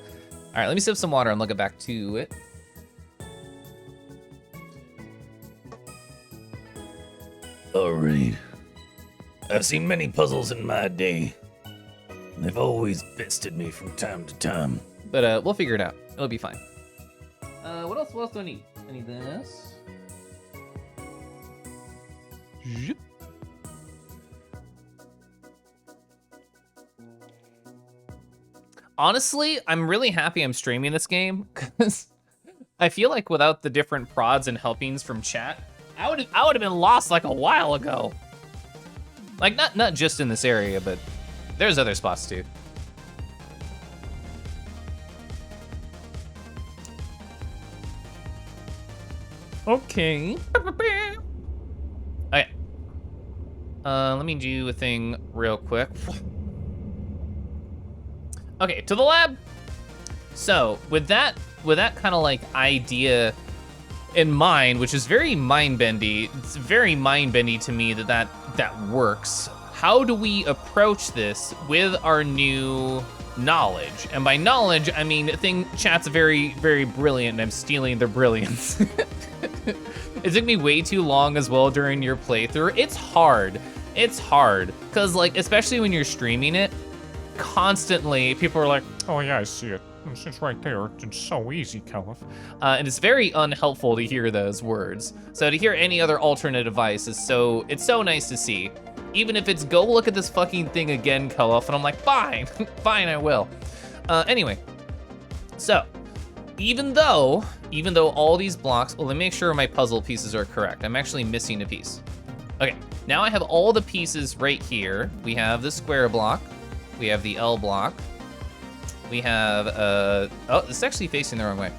right, let me sip some water and look it back to it. All right. I've seen many puzzles in my day. They've always bested me from time to time. But we'll figure it out. It'll be fine. What else do I need? I need this. Zip. Honestly, I'm really happy I'm streaming this game because I feel like without the different prods and helpings from chat, I would have been lost like a while ago. Like not just in this area, but there's other spots too. Okay. Okay. Let me do a thing real quick. Okay, to the lab. So with that kind of like idea in mind, which is very mind-bendy, it's very mind-bendy to me that works. How do we approach this with our new knowledge? And by knowledge, I mean chat's very, very brilliant, and I'm stealing their brilliance. It took me way too long as well during your playthrough. It's hard, because like, especially when you're streaming it, constantly people are like, oh yeah, I see it. It's right there. It's so easy, Keliff. And it's very unhelpful to hear those words. So to hear any other alternate advice it's so nice to see. Even if it's go look at this fucking thing again, Keliff, and I'm like, fine, fine, I will. Anyway, so even though all these blocks, well, let me make sure my puzzle pieces are correct. I'm actually missing a piece. Okay, now I have all the pieces right here. We have the square block. We have the L block. We have, oh, this is actually facing the wrong way.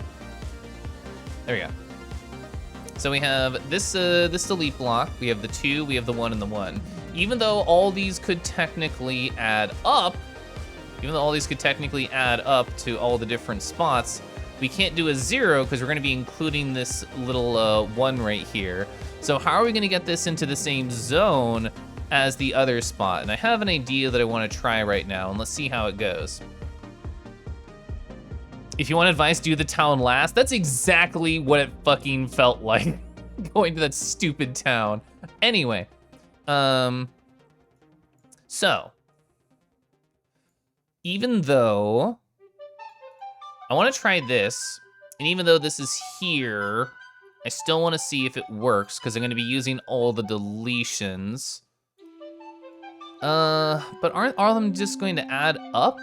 There we go. So we have this delete block, we have the 2, we have the 1 and the 1. Even though all these could technically add up, to all the different spots, we can't do a 0 because we're gonna be including this little 1 right here. So how are we gonna get this into the same zone as the other spot? And I have an idea that I wanna try right now, and let's see how it goes. If you want advice, do the town last. That's exactly what it fucking felt like, going to that stupid town. Anyway, so, even though I wanna try this, and even though this is here, I still wanna see if it works, because I'm gonna be using all the deletions. But aren't all of them just going to add up?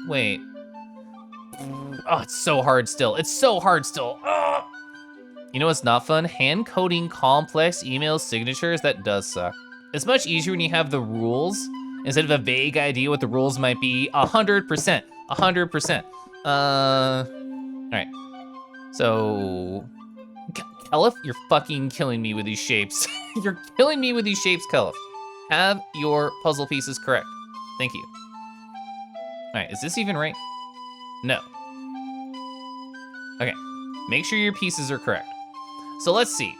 Wait. Oh, it's so hard still. It's so hard still. Ugh. You know what's not fun? Hand coding complex email signatures, that does suck. It's much easier when you have the rules instead of a vague idea what the rules might be. 100%, 100%. All right. So, Keliff, you're fucking killing me with these shapes. You're killing me with these shapes, Keliff. Have your puzzle pieces correct. Thank you. All right, is this even right? No. Okay, make sure your pieces are correct. So let's see.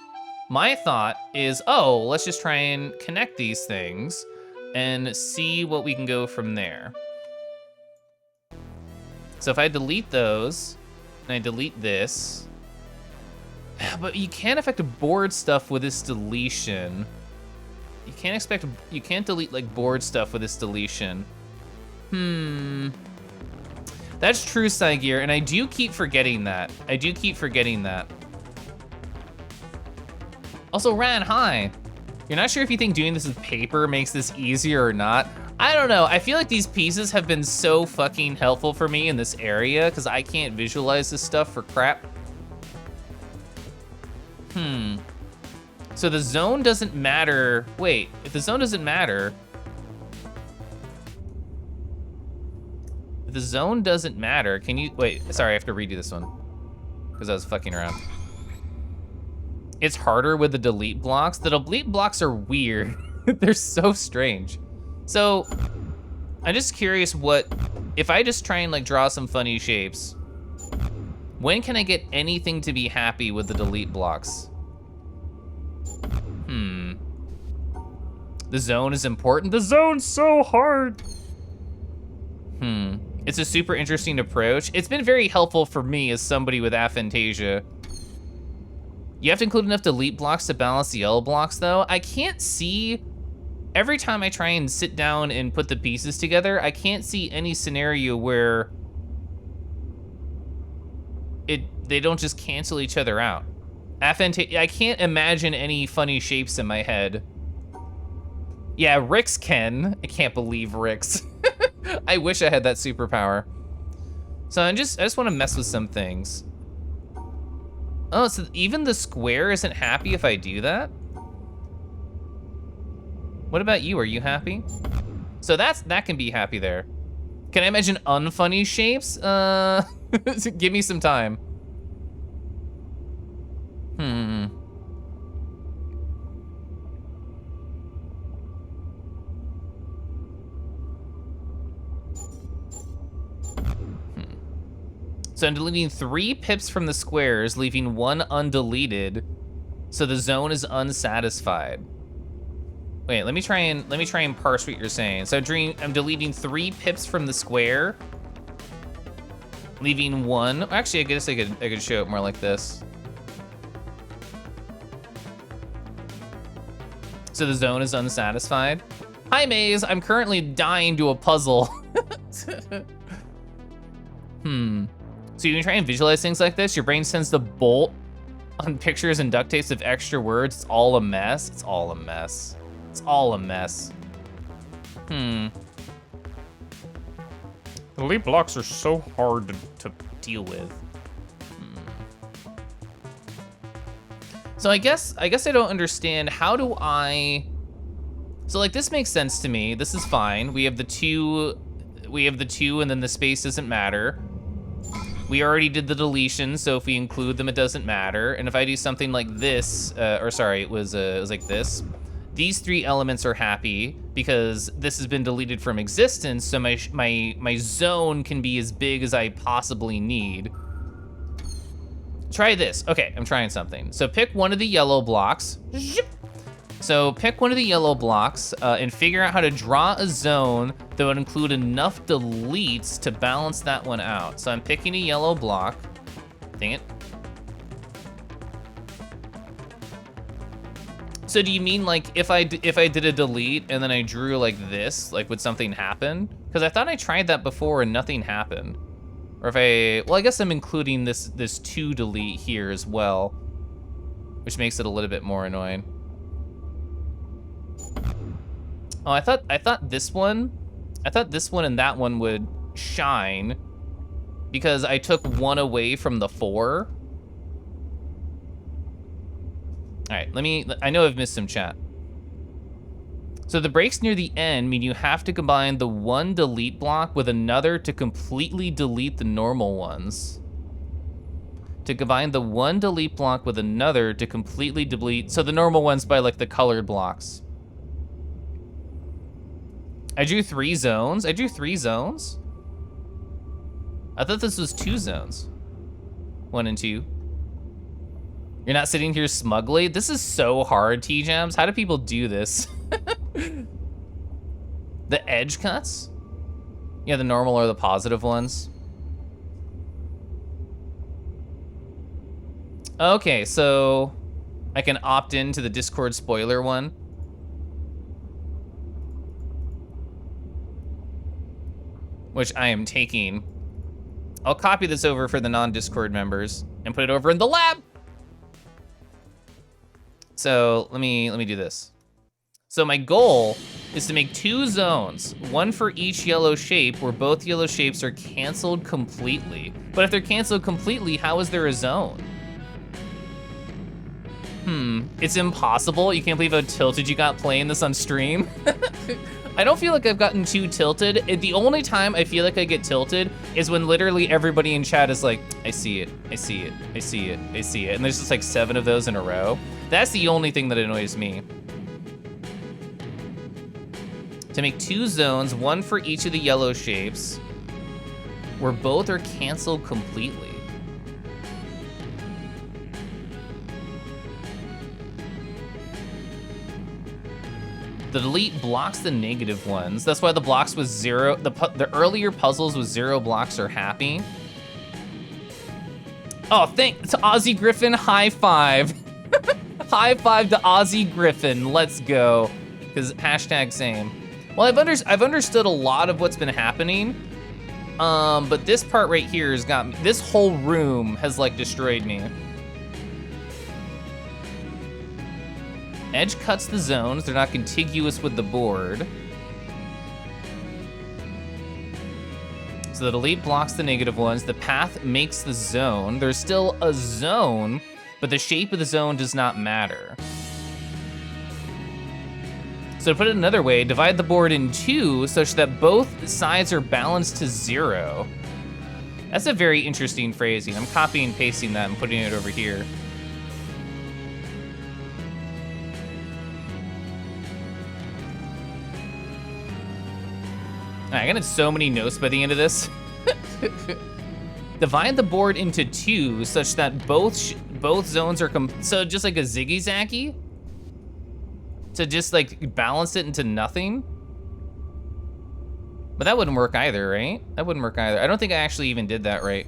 My thought is, oh, let's just try and connect these things and see what we can go from there. So if I delete those, and I delete this, but you can't affect board stuff with this deletion. You can't delete like board stuff with this deletion. That's true, Cygear, and I do keep forgetting that. Also, Ran, hi. You're not sure if you think doing this with paper makes this easier or not? I don't know, I feel like these pieces have been so fucking helpful for me in this area because I can't visualize this stuff for crap. So the zone doesn't matter. Wait, if the zone doesn't matter, can you, wait, sorry, I have to redo this one because I was fucking around. It's harder with the delete blocks. The delete blocks are weird. They're so strange. So I'm just curious if I just try and like draw some funny shapes, when can I get anything to be happy with the delete blocks? The zone is important. The zone's so hard. It's a super interesting approach. It's been very helpful for me as somebody with aphantasia. You have to include enough delete blocks to balance the L blocks though. I can't see, every time I try and sit down and put the pieces together, I can't see any scenario where they don't just cancel each other out. I can't imagine any funny shapes in my head. Yeah, Rix can. I can't believe Rix. I wish I had that superpower. So I just want to mess with some things. Oh, so even the square isn't happy if I do that? What about you? Are you happy? So that can be happy there. Can I imagine unfunny shapes? Give me some time. So I'm deleting 3 pips from the squares, leaving 1 undeleted, so the zone is unsatisfied. Wait, let me try and parse what you're saying. So I'm deleting 3 pips from the square, leaving 1. Actually, I guess I could show it more like this. So the zone is unsatisfied. Hi, Maze. I'm currently dying to a puzzle. So you can try and visualize things like this. Your brain tends to bolt on pictures and duct tapes of extra words. It's all a mess. It's all a mess. It's all a mess. The delete blocks are so hard to deal with. So I guess I don't understand, how do I... So like this makes sense to me. This is fine. We have the 2 we have the 2 and then the space doesn't matter. We already did the deletion, so if we include them, it doesn't matter. And if I do something like this, or sorry, it was like this. These 3 elements are happy because this has been deleted from existence, so my zone can be as big as I possibly need. Try this. Okay, I'm trying something. So pick one of the yellow blocks. So pick one of the yellow blocks and figure out how to draw a zone that would include enough deletes to balance that one out. So I'm picking a yellow block. Dang it. So do you mean like if I did a delete and then I drew like this, like would something happen? Because I thought I tried that before and nothing happened. Or well, I guess I'm including this 2 delete here as well, which makes it a little bit more annoying. Oh, I thought this one and that one would shine because I took 1 away from the 4. All right, I know I've missed some chat. So the breaks near the end mean you have to combine the 1 delete block with another to completely delete the normal ones. To combine the 1 delete block with another to completely delete, so the normal ones by like the colored blocks. I drew 3 zones? I drew 3 zones? I thought this was 2 zones. 1 and 2. You're not sitting here smugly? This is so hard, T-Jams. How do people do this? The edge cuts? Yeah, the normal or the positive ones. Okay, so I can opt into the Discord spoiler one. Which I am taking. I'll copy this over for the non-Discord members and put it over in the lab. So let me do this. So my goal is to make 2 zones, 1 for each yellow shape where both yellow shapes are canceled completely. But if they're canceled completely, how is there a zone? It's impossible. You can't believe how tilted you got playing this on stream. I don't feel like I've gotten too tilted. The only time I feel like I get tilted is when literally everybody in chat is like, I see it, I see it, I see it, I see it. And there's just like 7 of those in a row. That's the only thing that annoys me. To make 2 zones, 1 for each of the yellow shapes, where both are canceled completely. The delete blocks the negative ones. That's why the blocks with 0, the earlier puzzles with 0 blocks are happy. Oh, thanks to Ozzy Griffin, high 5. High 5 to Ozzy Griffin, let's go. Because hashtag same. Well, I've understood a lot of what's been happening. But this part right here has got me, this whole room has like destroyed me. Edge cuts the zones, they're not contiguous with the board. So the delete blocks the negative ones, the path makes the zone. There's still a zone, but the shape of the zone does not matter. So to put it another way, divide the board in 2 such that both sides are balanced to 0. That's a very interesting phrasing. I'm copying and pasting that and putting it over here. I got so many notes by the end of this. Divide the board into 2 such that both zones are so just like a ziggy-zaggy? To just like balance it into nothing? But that wouldn't work either, right? That wouldn't work either. I don't think I actually even did that right.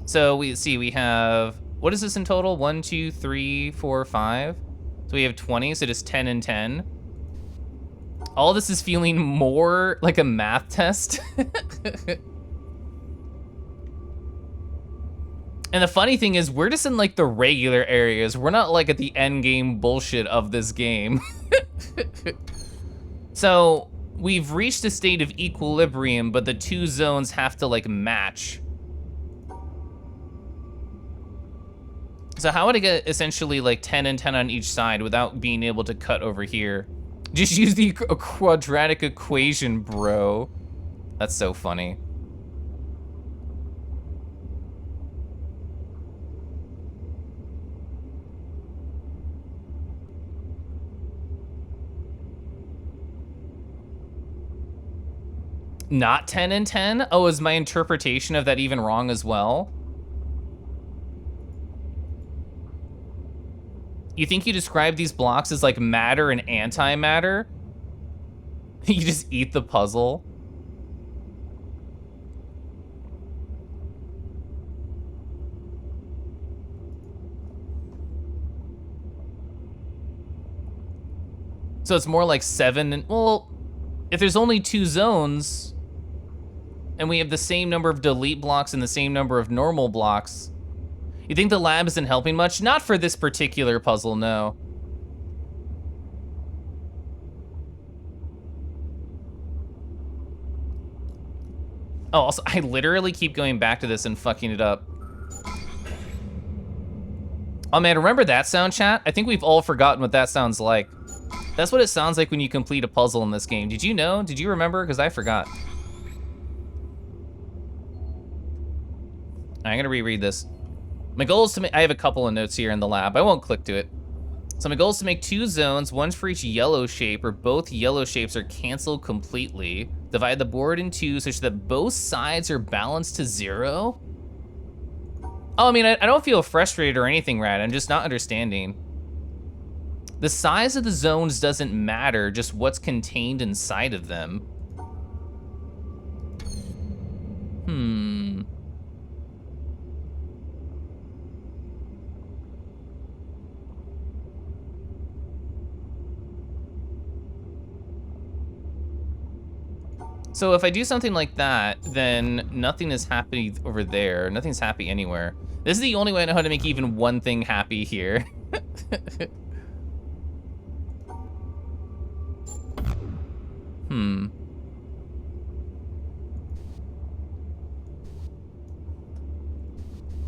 So we have, what is this in total? 1, 2, 3, 4, 5. So we have 20, so just 10 and 10. All this is feeling more like a math test. And the funny thing is, we're just in like the regular areas. We're not like at the end game bullshit of this game. So we've reached a state of equilibrium, but the 2 zones have to like match. So how would I get essentially like 10 and 10 on each side without being able to cut over here? Just use the quadratic equation, bro. That's so funny. Not 10 and 10? Oh, is my interpretation of that even wrong as well? You think you describe these blocks as like matter and antimatter? You just eat the puzzle? So it's more like 7 and, well, if there's only 2 zones and we have the same number of delete blocks and the same number of normal blocks, you think the lab isn't helping much? Not for this particular puzzle, no. Oh, also, I literally keep going back to this and fucking it up. Oh man, remember that sound, chat? I think we've all forgotten what that sounds like. That's what it sounds like when you complete a puzzle in this game. Did you know? Did you remember? Because I forgot. I'm gonna reread this. My goal is to make, I have a couple of notes here in the lab. I won't click to it. So my goal is to make 2 zones, one for each yellow shape, where both yellow shapes are canceled completely. Divide the board in 2 such that both sides are balanced to 0. Oh, I mean, I don't feel frustrated or anything, Rad. I'm just not understanding. The size of the zones doesn't matter, just what's contained inside of them. So if I do something like that, then nothing is happy over there. Nothing's happy anywhere. This is the only way I know how to make even one thing happy here.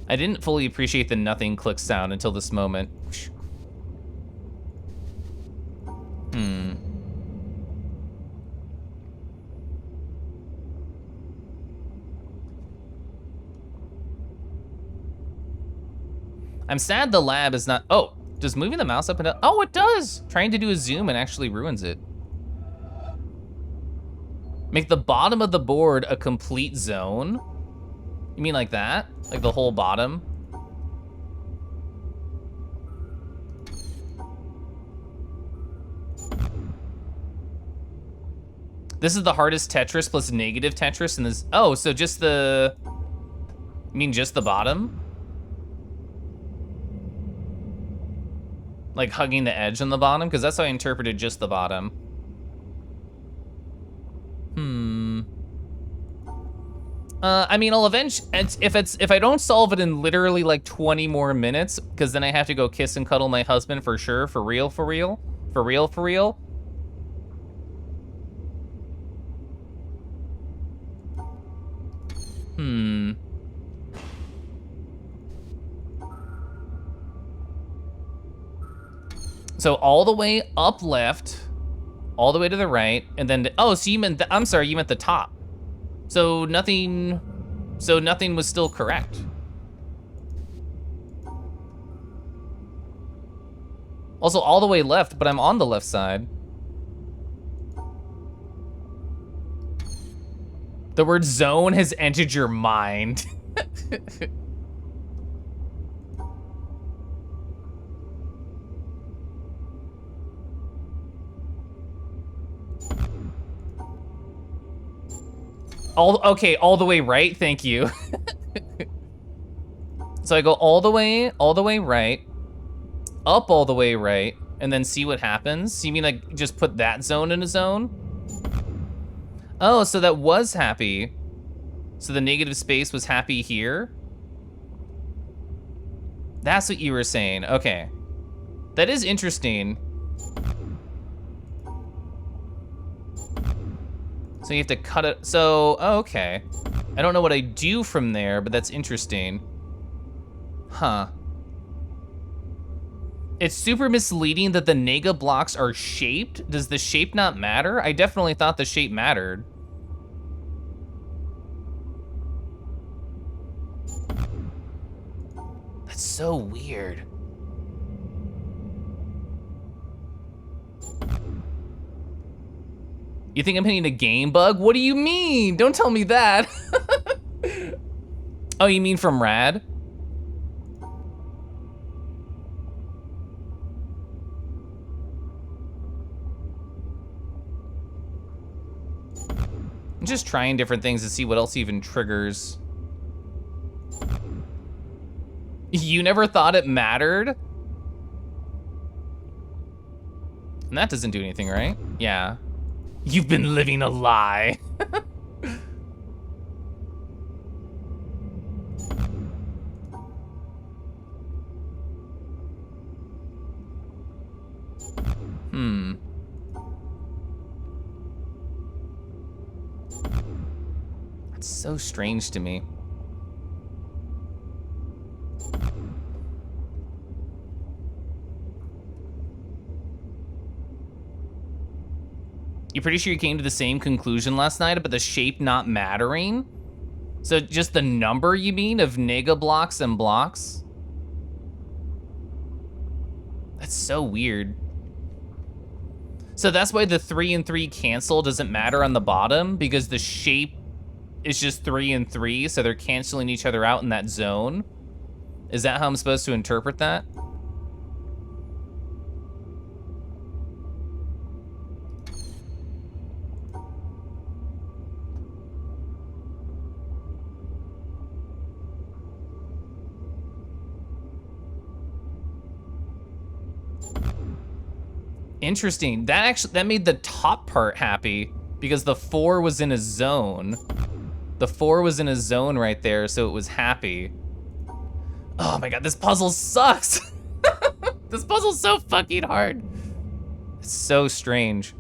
I didn't fully appreciate the nothing click sound until this moment. I'm sad the lab is not, oh, does moving the mouse up and down, oh, it does! Trying to do a zoom and actually ruins it. Make the bottom of the board a complete zone? You mean like that? Like the whole bottom? This is the hardest Tetris plus negative Tetris in this, oh, so just the, you mean just the bottom? Like hugging the edge on the bottom? Because that's how I interpreted just the bottom. I mean, I'll if I don't solve it in literally like 20 more minutes, because then I have to go kiss and cuddle my husband for sure, for real, for real, for real, for real. So all the way up left, all the way to the right, and then, oh, so you meant, I'm sorry, you meant the top. So nothing was still correct. Also all the way left, but I'm on the left side. The word zone has entered your mind. Okay, all the way right, thank you. So I go all the way right, up all the way right, and then see what happens? So you mean like just put that zone in a zone? Oh, so that was happy. So the negative space was happy here? That's what you were saying, okay. That is interesting. So you have to cut it, so, oh, okay. I don't know what I do from there, but that's interesting. Huh. It's super misleading that the nega blocks are shaped. Does the shape not matter? I definitely thought the shape mattered. so weird. You think I'm hitting a game bug? What do you mean? Don't tell me that. Oh, you mean from Rad? I'm just trying different things to see what else even triggers. You never thought it mattered? And that doesn't do anything, right? Yeah. You've been living a lie. That's so strange to me. You're pretty sure you came to the same conclusion last night about the shape not mattering? So just the number, you mean, of nega blocks and blocks? That's so weird. So that's why the 3 and 3 cancel doesn't matter on the bottom, because the shape is just 3 and 3, so they're canceling each other out in that zone? Is that how I'm supposed to interpret that? Interesting. That made the top part happy because the 4 was in a zone. The 4 was in a zone right there, so it was happy. Oh my god, this puzzle sucks. This puzzle's so fucking hard. It's so strange.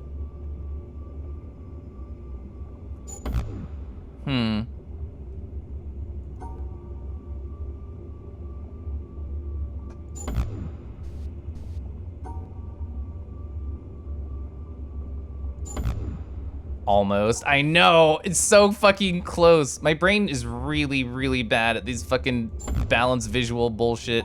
Almost. I know, it's so fucking close. My brain is really, really bad at these fucking balanced visual bullshit.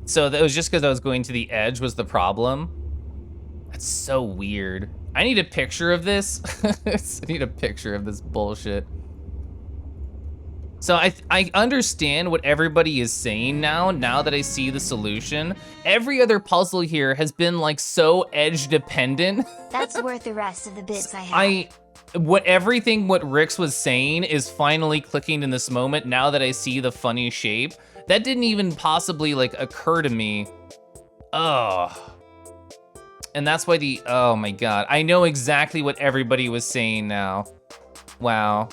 So that was just because I was going to the edge was the problem. That's so weird. I need a picture of this. I need a picture of this bullshit. So I understand what everybody is saying now that I see the solution. Every other puzzle here has been like so edge dependent. That's worth the rest of the bits I have. What Rix was saying is finally clicking in this moment now that I see the funny shape. That didn't even possibly like occur to me. Oh. And that's why oh my god. I know exactly what everybody was saying now. Wow.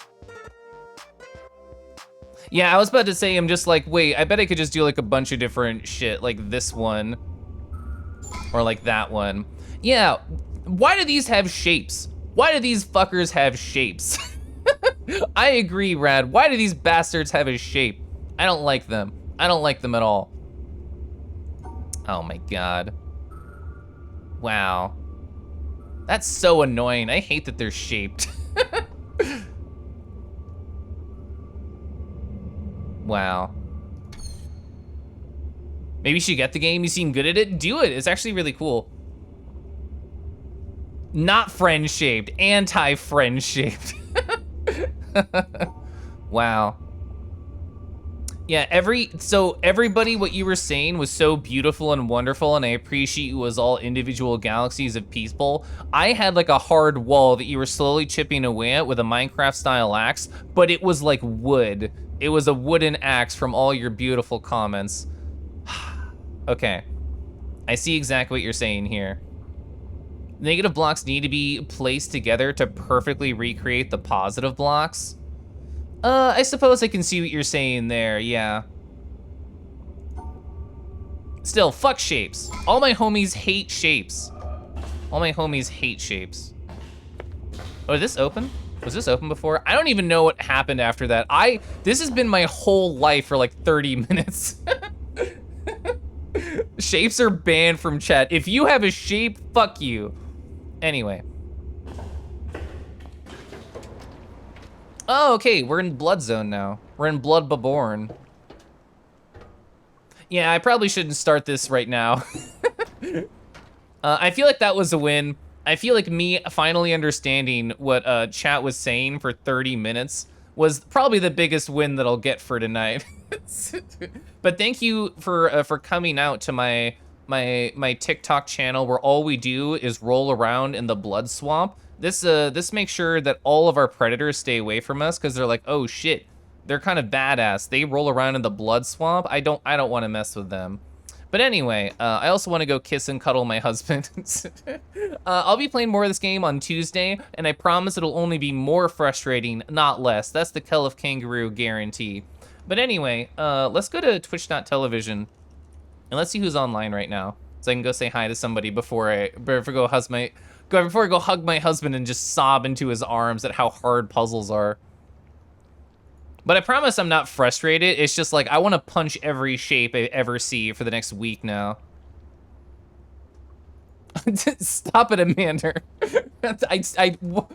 Yeah, I was about to say, I'm just like, wait, I bet I could just do like a bunch of different shit, like this one. Or like that one. Yeah, why do these have shapes? Why do these fuckers have shapes? I agree, Rad. Why do these bastards have a shape? I don't like them. I don't like them at all. Oh my god. Wow. That's so annoying. I hate that they're shaped. Wow. Maybe you should get the game. You seem good at it. Do it. It's actually really cool. Not friend shaped. Anti-friend shaped. Wow. Yeah, everybody, what you were saying was so beautiful and wonderful, and I appreciate you as all individual galaxies of people. I had like a hard wall that you were slowly chipping away at with a Minecraft style axe, but it was like wood. It was a wooden axe from all your beautiful comments. Okay, I see exactly what you're saying here. Negative blocks need to be placed together to perfectly recreate the positive blocks. I suppose I can see what you're saying there, yeah. Still, fuck shapes. All my homies hate shapes. All my homies hate shapes. Oh, is this open? Was this open before? I don't even know what happened after that. This has been my whole life for like 30 minutes. Shapes are banned from chat. If you have a shape, fuck you. Anyway. Oh, okay, we're in Blood Zone now. We're in Blood Baborn. Yeah, I probably shouldn't start this right now. I feel like that was a win. I feel like me finally understanding what chat was saying for 30 minutes was probably the biggest win that I'll get for tonight. But thank you for coming out to my TikTok channel where all we do is roll around in the blood swamp. This makes sure that all of our predators stay away from us because they're like, oh shit, they're kind of badass. They roll around in the blood swamp. I don't want to mess with them. But anyway, I also want to go kiss and cuddle my husband. I'll be playing more of this game on Tuesday, and I promise it'll only be more frustrating, not less. That's the Keliff Kangaroo guarantee. But anyway, let's go to twitch.tv, and let's see who's online right now, so I can go say hi to somebody before I go hug my husband and just sob into his arms at how hard puzzles are. But I promise I'm not frustrated. It's just like I want to punch every shape I ever see for the next week now. Stop it, Amanda.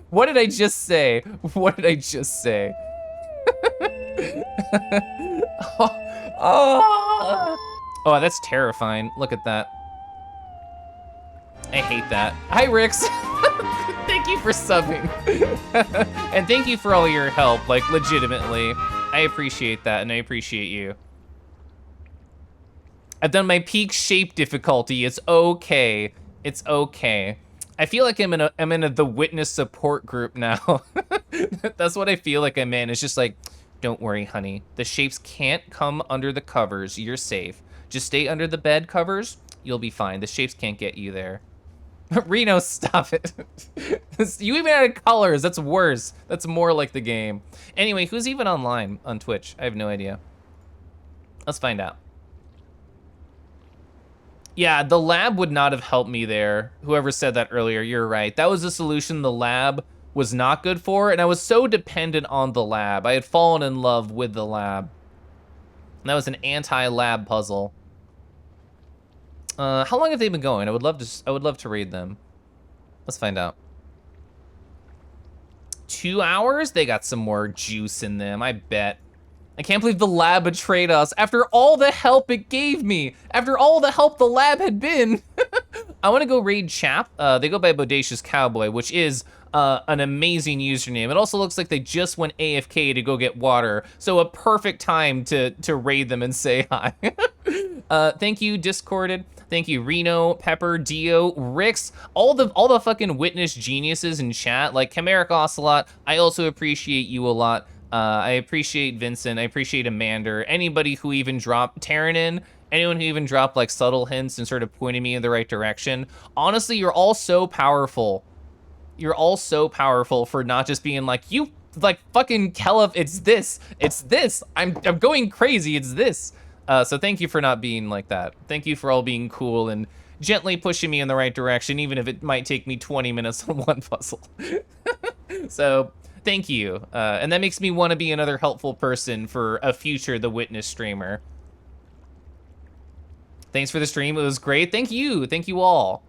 What did I just say? What did I just say? Oh, that's terrifying. Look at that. I hate that. Hi, Rix. Thank you for subbing. And thank you for all your help, like, legitimately. I appreciate that, and I appreciate you. I've done my peak shape difficulty. It's okay. It's okay. I feel like I'm in the witness support group now. That's what I feel like I'm in. It's just like, don't worry, honey. The shapes can't come under the covers. You're safe. Just stay under the bed covers. You'll be fine. The shapes can't get you there. Reno, stop it. You even added colors. That's worse. That's more like the game. Anyway, who's even online on Twitch? I have no idea. Let's find out. Yeah, the lab would not have helped me there. Whoever said that earlier, you're right. That was a solution the lab was not good for, and I was so dependent on the lab. I had fallen in love with the lab. And that was an anti-lab puzzle. How long have they been going? I would love to read them. Let's find out. 2 hours? They got some more juice in them, I bet. I can't believe the lab betrayed us after all the help it gave me. After all the help the lab had been. I want to go raid Chap. They go by Bodacious Cowboy, which is an amazing username. It also looks like they just went AFK to go get water. So a perfect time to raid them and say hi. Thank you, Discorded. Thank you, Reno, Pepper, Dio, Rix, all the fucking witness geniuses in chat, like Chimeric Ocelot. I also appreciate you a lot. I appreciate Vincent. I appreciate Amander. Anybody who even dropped Terranin. Anyone who even dropped like subtle hints and sort of pointed me in the right direction. Honestly, you're all so powerful. You're all so powerful for not just being like, you like fucking Keliff, it's this. I'm going crazy, it's this. So thank you for not being like that. Thank you for all being cool and gently pushing me in the right direction, even if it might take me 20 minutes on one puzzle. So thank you. And that makes me want to be another helpful person for a future The Witness streamer. Thanks for the stream, it was great. Thank you all.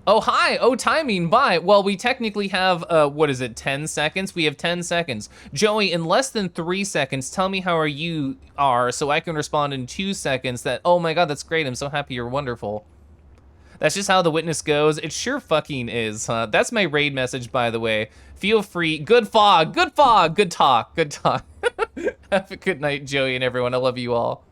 Oh, hi, oh, timing, bye. Well, we technically have, what is it, 10 seconds? We have 10 seconds. Joey, in less than 3 seconds, tell me how you are so I can respond in 2 seconds that, oh my God, that's great, I'm so happy you're wonderful. That's just how The Witness goes. It sure fucking is, huh? That's my raid message, by the way. Feel free, good fog, good talk. Have a good night, Joey and everyone, I love you all.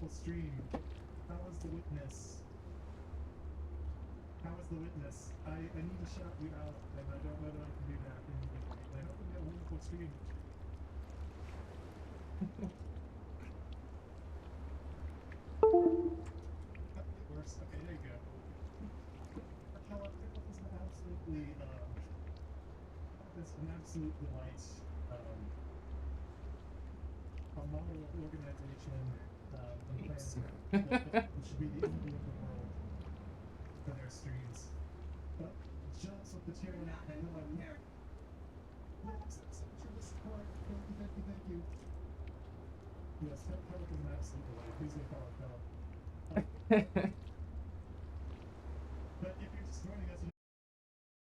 Stream. How was The Witness? How was The Witness? I need to shout you out, and I don't know that I can do that immediately. I hope you had a wonderful stream. It's an absolute delight. A model organization and plan that should be the envy of the world for their streams. But just with the chair and I know I'm here. Yes, that's such a support. Thank you. Yes, Pelican is an absolute delight. Please say Philip.